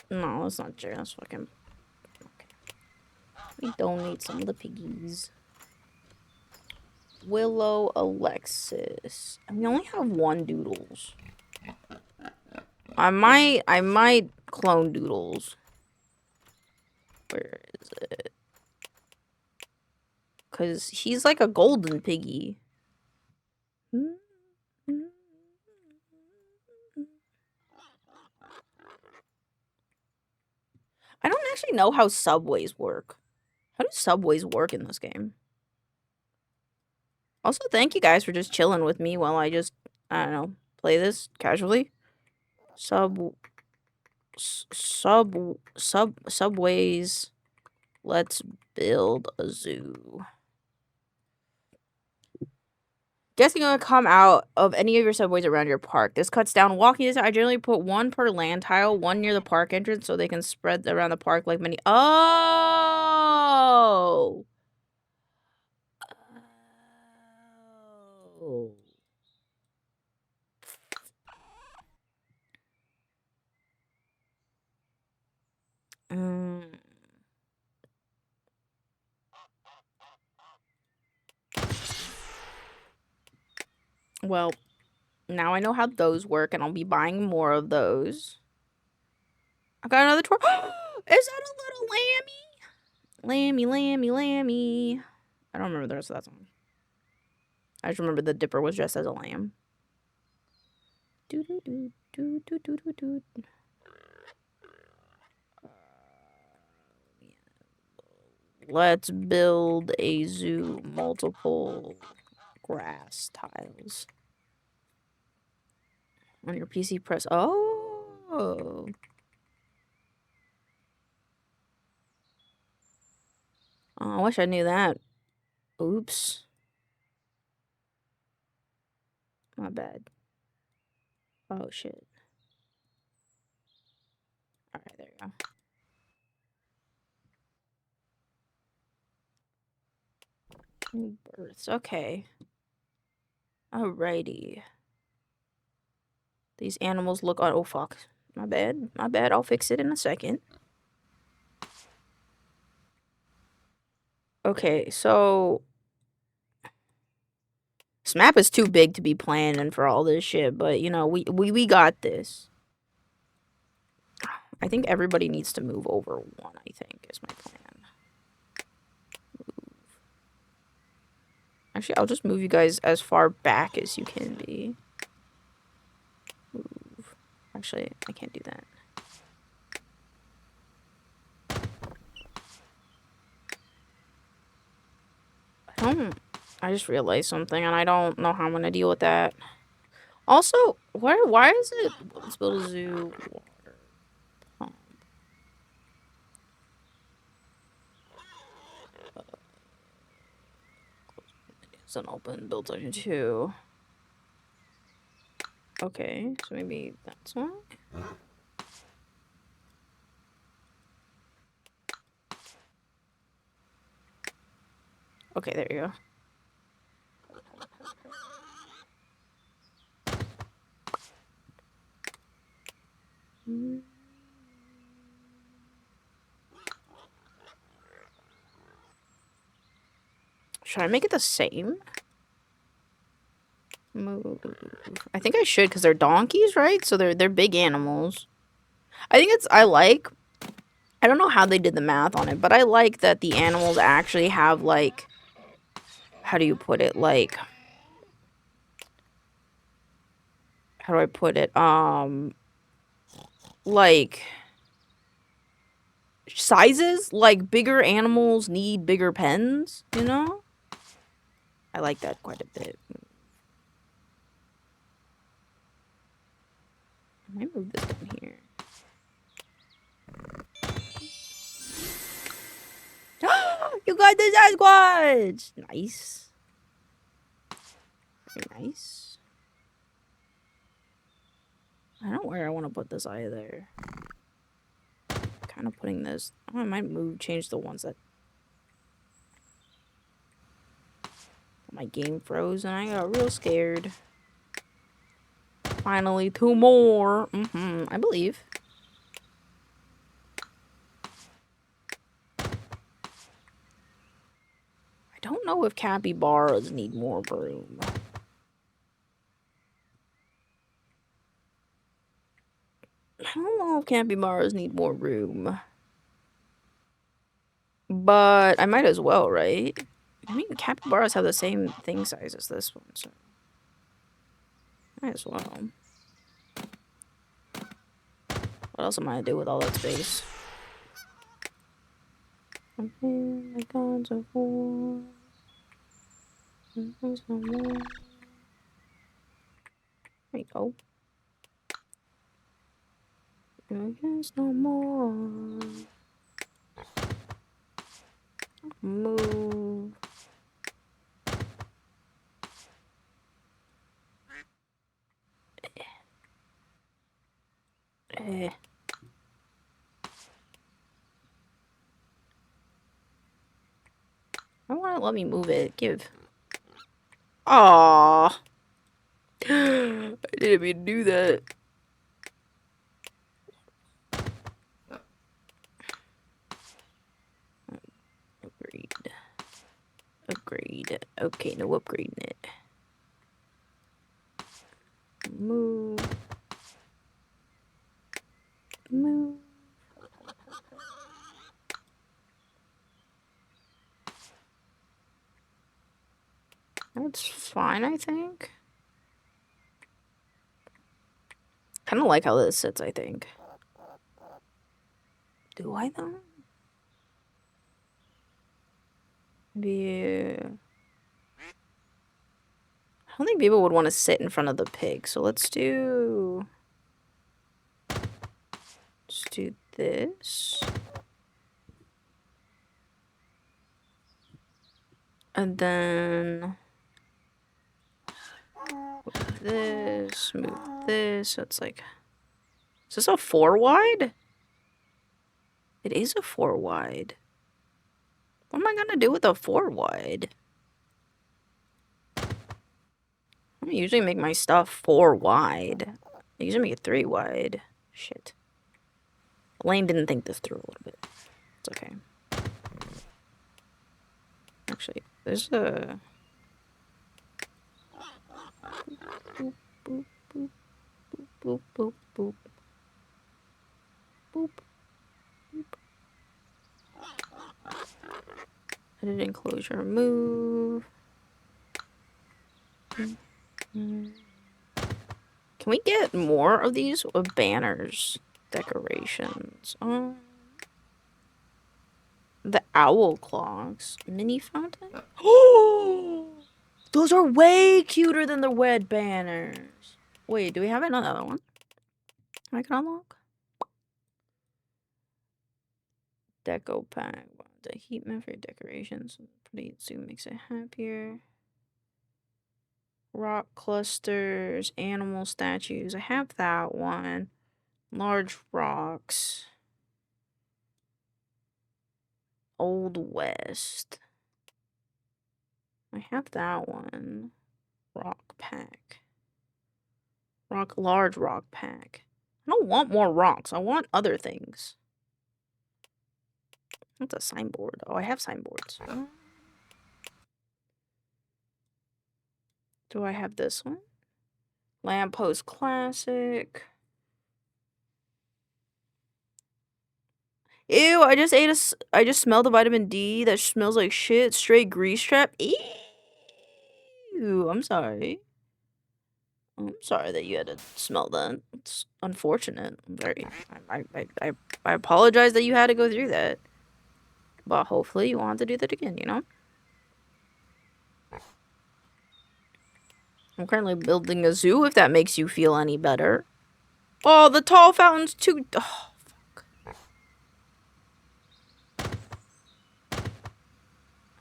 No, that's not Jerry. That's fucking... Okay. We donate some of the piggies. Willow, Alexis. And we only have one Doodles. I might clone Doodles. Where is it? Because he's like a golden piggy. I don't actually know how subways work. How do subways work in this game? Also, thank you guys for just chilling with me while I just, I don't know, play this casually. Subways. Let's build a zoo. Guessing gonna come out of any of your subways around your park. This cuts down walking distance. I generally put one per land tile, one near the park entrance, so they can spread around the park like many. Oh. Oh. Well, now I know how those work, and I'll be buying more of those. I got another tour. Is that a little lammy? Lammy. I don't remember the rest of that song. I just remember the Dipper was dressed as a lamb. Let's build a zoo. Multiple grass tiles. On your PC, press... Oh. Oh, I wish I knew that. Oops. My bad. Oh, shit. Alright, there you go. Births. Okay. Alrighty. These animals look... Oh, fuck. My bad. I'll fix it in a second. Okay, so... This map is too big to be planning for all this shit, but, you know, we got this. I think everybody needs to move over one, I think, is my plan. Move. Actually, I'll just move you guys as far back as you can be. Move. Actually, I can't do that. I just realized something, and I don't know how I'm gonna deal with that. Also, why is it... Let's build a zoo. Water pump. It's an open build section 2. Okay, so maybe that's one. Okay, there you go. Should I make it the same? Move. I think I should because they're donkeys, right? So they're big animals. I think it's I don't know how they did the math on it, but I like that the animals actually have like, how do you put it? Like, how do I put it? Like sizes, like bigger animals need bigger pens, you know? I like that quite a bit. I might move this down here. You got the Sasquatch! Nice. Very nice. I don't know where I want to put this either. Kind of putting this... Oh, I might change the ones that... My game froze and I got real scared. Finally, 2 more. I believe. I don't know if capybaras need more room. I don't know if capybaras need more room. But I might as well, right? I mean, capybaras have the same thing size as this one, so... Might as well. What else am I gonna do with all that space? The gods of war. There you go. There's no more. Move. I want to let me move it. Give. Aww. I didn't mean to do that. Upgrade. Upgrade. Okay, no upgrading it. Move. Move. That's fine, I think. Kind of like how this sits, I think. Do I, though? Maybe... I don't think people would want to sit in front of the pig, so let's do... Let's do this. And then... Move this, move this, so it's like... Is this a 4 wide? It is a 4 wide. What am I gonna do with a 4 wide? I don't usually make my stuff 4 wide. I usually make it 3 wide. Shit. Lane didn't think this through a little bit. It's okay. Actually, there's a... Boop, boop, boop, boop, boop, boop. Boop. Edit enclosure, remove. Can we get more of these banners, decorations? The owl clocks, mini fountain. Oh, those are way cuter than the red banners. Wait, do we have another one I can unlock? Deco pack. The heat map for decorations. Pretty soon makes it happier. Rock clusters, animal statues. I have that one. Large rocks. Old West. I have that one. Rock pack. Large rock pack. I don't want more rocks. I want other things. What's a signboard? Oh, I have signboards. Do I have this one? Lamppost classic. Ew, I just smelled the vitamin D that smells like shit. Straight grease trap. Ew, I'm sorry. I'm sorry that you had to smell that. It's unfortunate. I'm very I apologize that you had to go through that. But hopefully you won't have to do that again, you know? I'm currently building a zoo if that makes you feel any better. Oh, the tall fountain's too... Oh, fuck.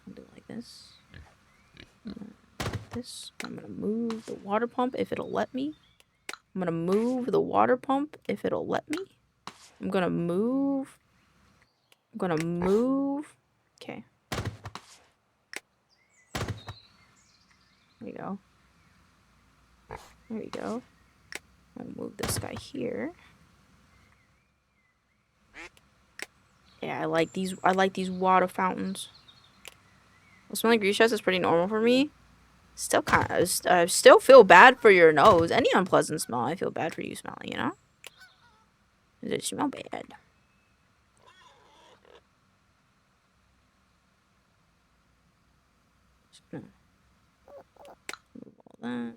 I'll do it like this. I'm gonna move the water pump if it'll let me. I'm gonna move the water pump if it'll let me. I'm gonna move. Okay. There we go. There we go. I'll move this guy here. Yeah, I like these water fountains. Well, smelling grease traps is pretty normal for me. Still I still feel bad for your nose. Any unpleasant smell, I feel bad for you smelling, you know? Does it smell bad? Just gonna move all that.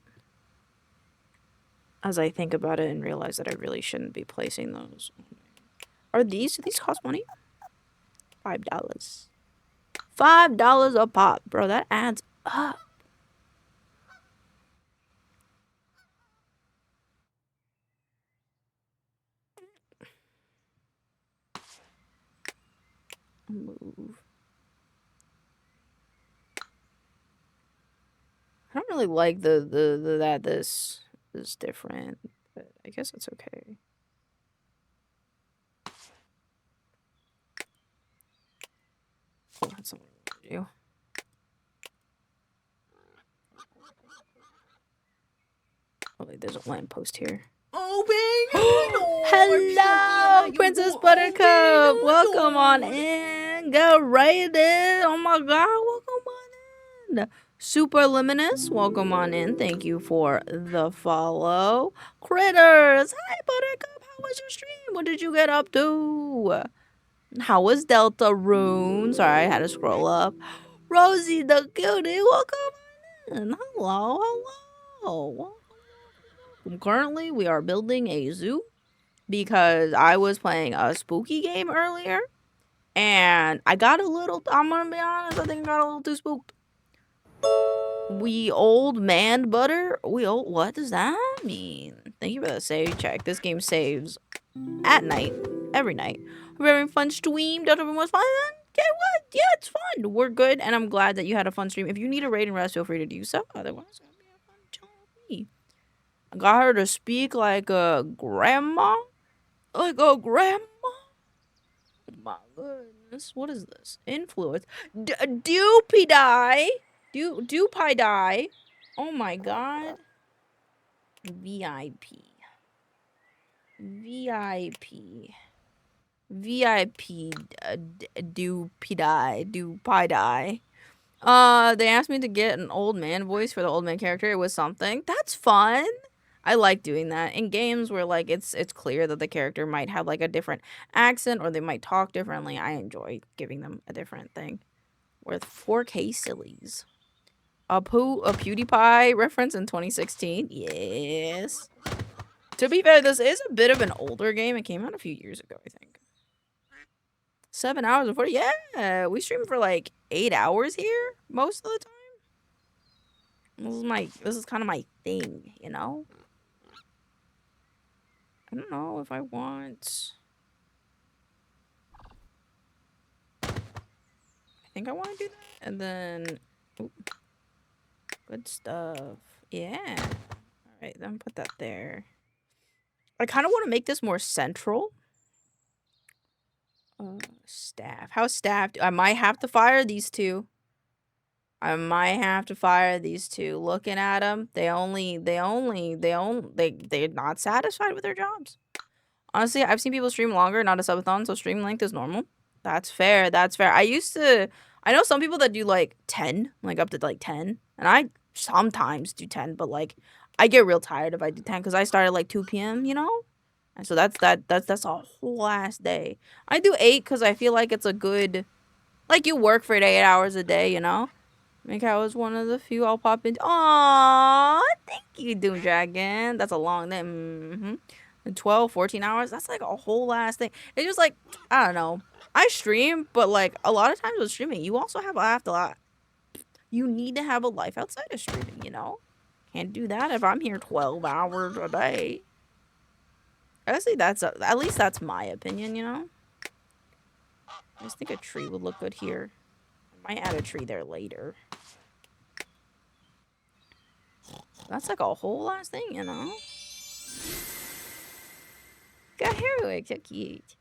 As I think about it and realize that I really shouldn't be placing those. Do these cost money? $5. $5 a pop, bro. That adds up. Move. I don't really like that this is different, but I guess it's okay. Oh, that's not what I want to do. Oh, wait, there's a lamppost here. Hello, Princess Buttercup. Welcome on in. Go right in. Oh my god, welcome on in. Super Luminous, welcome on in. Thank you for the follow. Critters, hi Buttercup. How was your stream? What did you get up to? How was Delta Rune? Sorry, I had to scroll up. Rosie the cutie, welcome in. Hello, hello. Currently, we are building a zoo because I was playing a spooky game earlier and I'm gonna be honest, I think I got a little too spooked. We old man butter? What does that mean? Thank you for the save check. This game saves at night, every night. We're having fun stream. Delta was fun. Okay, what? Yeah, it's fun. We're good, and I'm glad that you had a fun stream. If you need a raid and rest, feel free to do so. Otherwise, it's gonna be a fun chilling with me. I got her to speak like a grandma. Like a grandma. Oh my goodness. What is this? Influence. Doopy-die. Doopy-die. Oh my god. VIP. Doopy-die. They asked me to get an old man voice for the old man character. It was something. That's fun. I like doing that in games where like it's clear that the character might have like a different accent or they might talk differently. I enjoy giving them a different thing. Worth 4K sillies. A PewDiePie reference in 2016. Yes. To be fair, this is a bit of an older game. It came out a few years ago, I think. 7 hours and 40. Yeah, we stream for like 8 hours here most of the time. This is kind of my thing, you know? I don't know if I want. I think I want to do that. And then. Ooh, good stuff. Yeah. All right, then put that there. I kind of want to make this more central. Staff. How's staff? I might have to fire these two. They're Looking at them, they're not satisfied with their jobs. Honestly, I've seen people stream longer, not a subathon, so stream length is normal. That's fair. I know some people that do like 10, like up to like 10, and I sometimes do 10, but like I get real tired if I do 10 because I start at like 2 p.m., you know? And so that's a whole ass day. I do 8 because I feel like it's a good, like you work for 8 hours a day, you know? Maincoow is one of the few I'll pop into. Aww, thank you, Doom Dragon. That's a long day. 12, 14 hours. That's like a whole ass thing. It's just like, I don't know. I stream, but like a lot of times with streaming, you also you need to have a life outside of streaming, you know? Can't do that if I'm here 12 hours a day. Honestly, at least that's my opinion, you know? I just think a tree would look good here. I might add a tree there later. That's like a whole ass thing, you know? Got Heroic, so cute.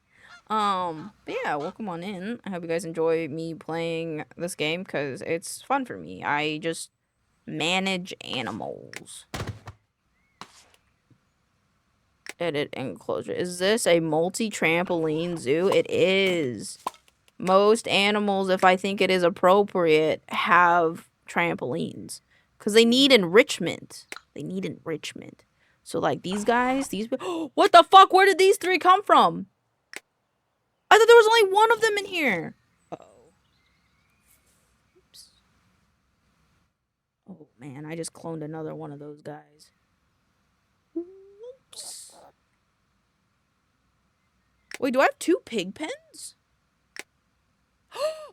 But yeah, welcome on in. I hope you guys enjoy me playing this game because it's fun for me. I just manage animals. Edit enclosure. Is this a multi-trampoline zoo? It is. Most animals, if I think it is appropriate, have trampolines. Because they need enrichment. So, like, these guys, what the fuck? Where did these 3 come from? I thought there was only one of them in here. Uh-oh. Oops. Oh, man, I just cloned another one of those guys. Oops. Wait, do I have 2 pig pens?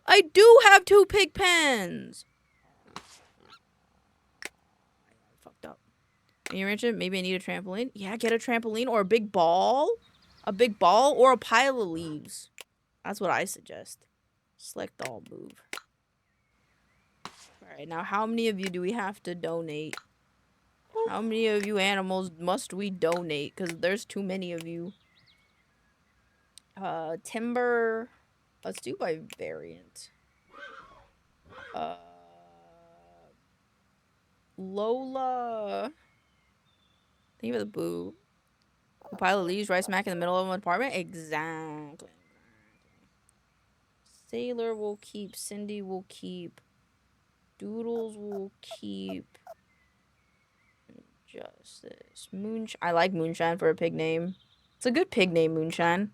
I do have 2 pig pens. I fucked up. You mentioned maybe I need a trampoline. Yeah, get a trampoline or a big ball. A big ball or a pile of leaves. That's what I suggest. Select all, move. Alright, now how many of you do we have to donate? How many of you animals must we donate? Because there's too many of you. Timber. Let's do by variant. Lola. Think of the boo. A pile of leaves right smack in the middle of an apartment? Exactly. Sailor will keep. Cindy will keep. Doodles will keep. Justice. Moonshine. I like Moonshine for a pig name. It's a good pig name, Moonshine.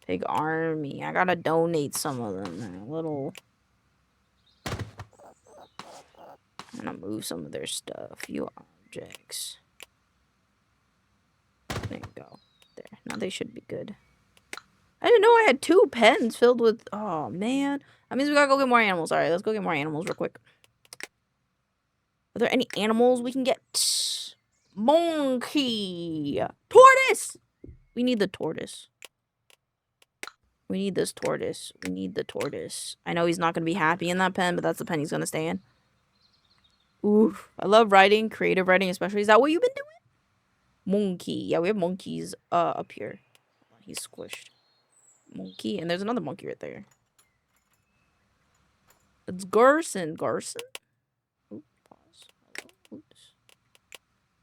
Pig army. I gotta donate some of them. I'm gonna move some of their stuff. Few objects. There you go. There. Now they should be good. I didn't know I had 2 pens filled with... Oh, man. That means we gotta go get more animals. Alright, let's go get more animals real quick. Are there any animals we can get? Monkey! Tortoise! We need the tortoise. We need this tortoise. We need the tortoise. I know he's not gonna be happy in that pen, but that's the pen he's gonna stay in. Oof. I love writing, creative writing especially. Is that what you've been doing? Monkey. Yeah, we have monkeys up here. He's squished. Monkey. And there's another monkey right there. It's Garson. Garson? Oops, pause. Oops.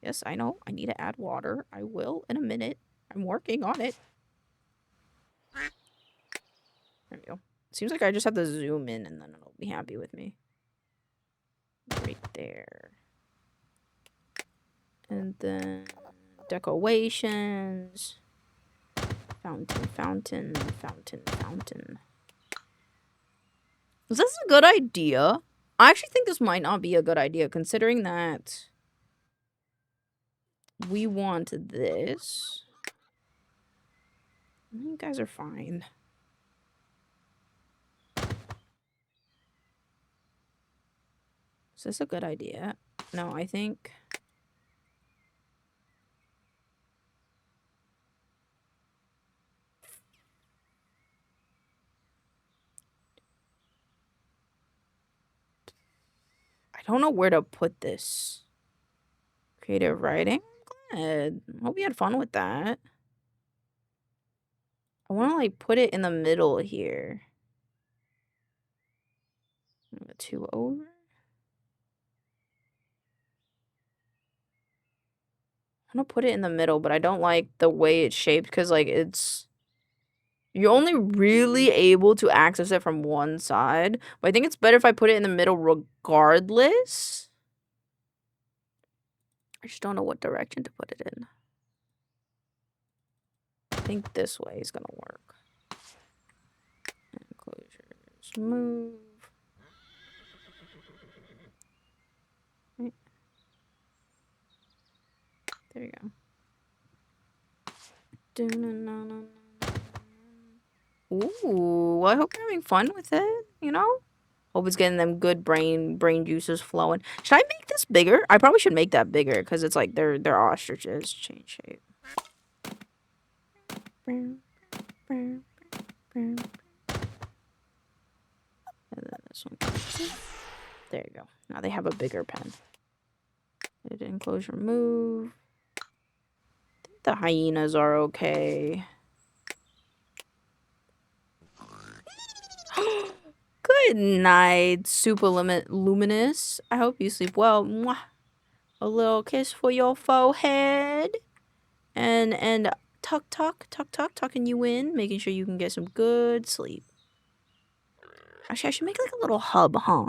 Yes, I know. I need to add water. I will in a minute. I'm working on it. There we go. Seems like I just have to zoom in and then it'll be happy with me. Right there. And then Decorations. Fountain. Is this a good idea? I actually think this might not be a good idea, considering that we want this. You guys are fine. Is this a good idea? No, I think... I don't know where to put this. Creative writing? Good. Hope you had fun with that. I want to, like, put it in the middle here. 2 over. I want to put it in the middle, but I don't like the way it's shaped because, like, it's... You're only really able to access it from one side. But I think it's better if I put it in the middle regardless. I just don't know what direction to put it in. I think this way is going to work. Enclosures. Move. Right. There you go. Ooh, I hope you're having fun with it, you know? Hope it's getting them good brain juices flowing. Should I make this bigger? I probably should make that bigger because it's like they're ostriches. Change shape. And then this one. There you go. Now they have a bigger pen. Edit enclosure move. I think the hyenas are okay. Good night, super luminous. I hope you sleep well. Mwah. A little kiss for your forehead. And tucking you in, making sure you can get some good sleep. Actually, I should make like a little hub, huh?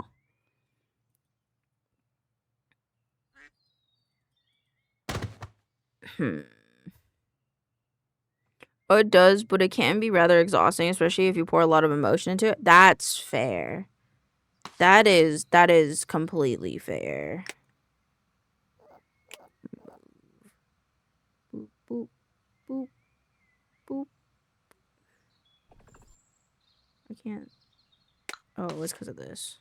Oh, it does, but it can be rather exhausting, especially if you pour a lot of emotion into it. That's fair. That is completely fair. Boop, boop, boop, boop. I can't. Oh, it's because of this.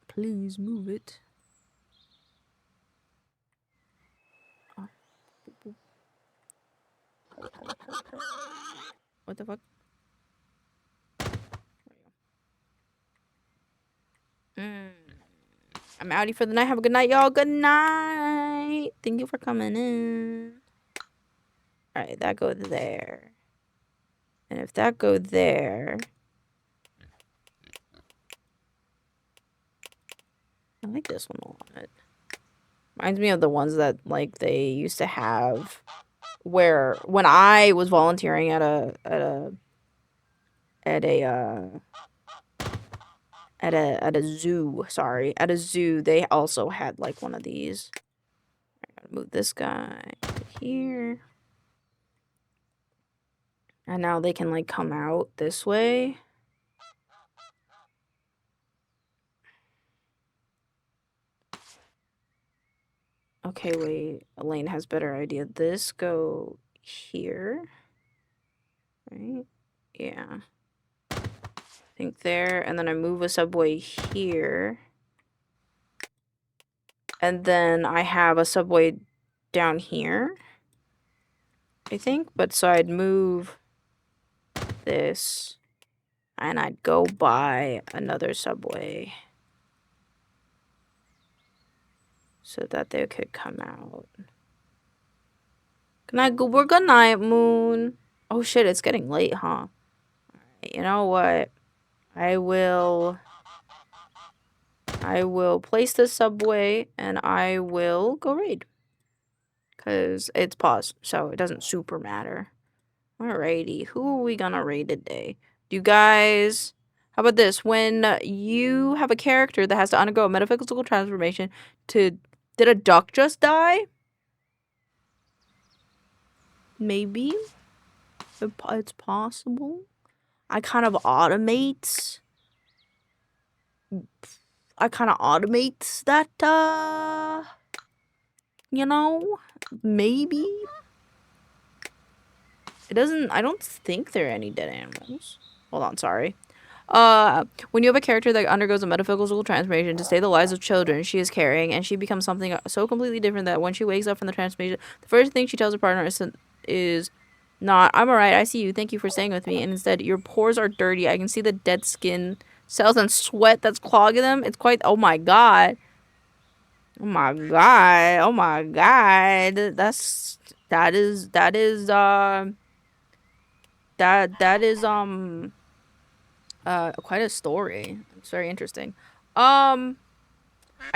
Please move it. Oh. Boop, boop. What the fuck? I'm outie for the night. Have a good night, y'all. Good night. Thank you for coming in. Alright, that go there. And if that go there... I like this one a lot. Reminds me of the ones that, like, they used to have... Where, when I was volunteering at a zoo, sorry, at a zoo, they also had like one of these. I gotta move this guy to here. And now they can like come out this way. Okay, wait, Elaine has better idea. This go here. Right? Yeah. I think there, and then I move a subway here. And then I have a subway down here, I think. But so I'd move this, and I'd go by another subway so that they could come out. Good night, Goober. Good night, Moon. Oh shit, it's getting late, huh? Alright, you know what? I will place the subway and I will go raid. Because it's paused, so it doesn't super matter. Alrighty, who are we gonna raid today? Do you guys How about this? When you have a character that has to undergo a metaphysical transformation to... Did a duck just die? Maybe. It's possible. I kind of automate that, you know, maybe. It doesn't, I don't think there are any dead animals. Hold on, sorry. When you have a character that undergoes a metaphysical transformation to save the lives of children she is carrying, and she becomes something so completely different that when she wakes up from the transformation, the first thing she tells her partner is not, I'm alright, I see you, thank you for staying with me, and instead, your pores are dirty, I can see the dead skin cells and sweat that's clogging them. It's quite, oh my god. Oh my god. Oh my god. That is quite a story. It's very interesting. I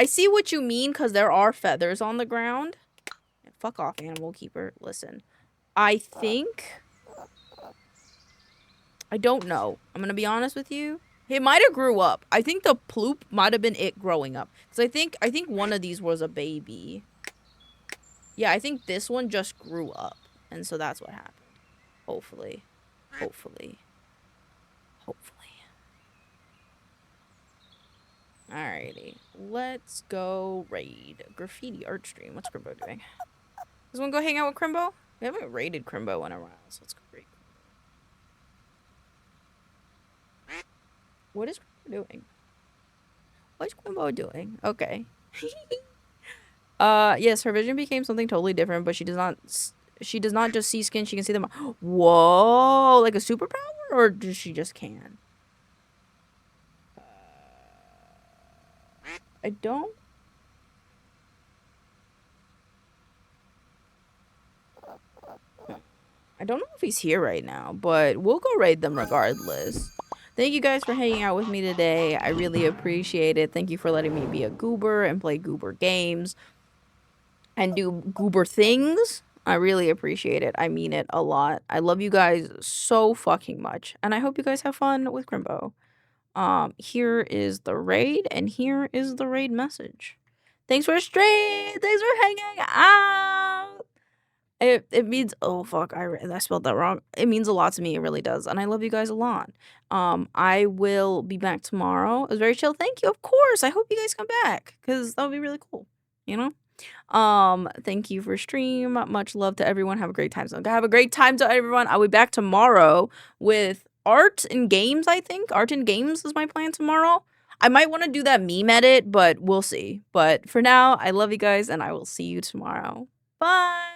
see what you mean, because there are feathers on the ground. Fuck off, animal keeper. Listen, I think, I don't know. I'm gonna be honest with you. It might have grew up. I think the ploop might have been it growing up. Because I think one of these was a baby. Yeah, I think this one just grew up. And so that's what happened. Hopefully. Hopefully. Hopefully. Alrighty. Let's go raid. Graffiti art stream. What's Crimbo doing? Does one go hang out with Crimbo? We haven't raided Crimbo in a while, so let's go raid Crimbo. What is Crimbo doing? What's Crimbo doing? Okay. Yes, her vision became something totally different, but she does not just see skin, she can see them. Whoa, like a superpower, or does she just can? I don't know if he's here right now, but we'll go raid them regardless. Thank you guys for hanging out with me today. I really appreciate it. Thank you for letting me be a goober and play goober games and do goober things. I really appreciate it. I mean it a lot. I love you guys so fucking much, and I hope you guys have fun with Crimbo. Here is the raid, and here is the raid message. Thanks for stream. Thanks for hanging out. It means, oh fuck, I spelled that wrong. It means a lot to me. It really does, and I love you guys a lot. I will be back tomorrow. It was very chill. Thank you. Of course. I hope you guys come back, because that would be really cool. You know. Thank you for stream. Much love to everyone. Have a great time. So have a great time to everyone. I'll be back tomorrow with art and games. I think art and games is my plan tomorrow. I might want to do that meme edit, but we'll see. But for now, I love you guys, and I will see you tomorrow. Bye.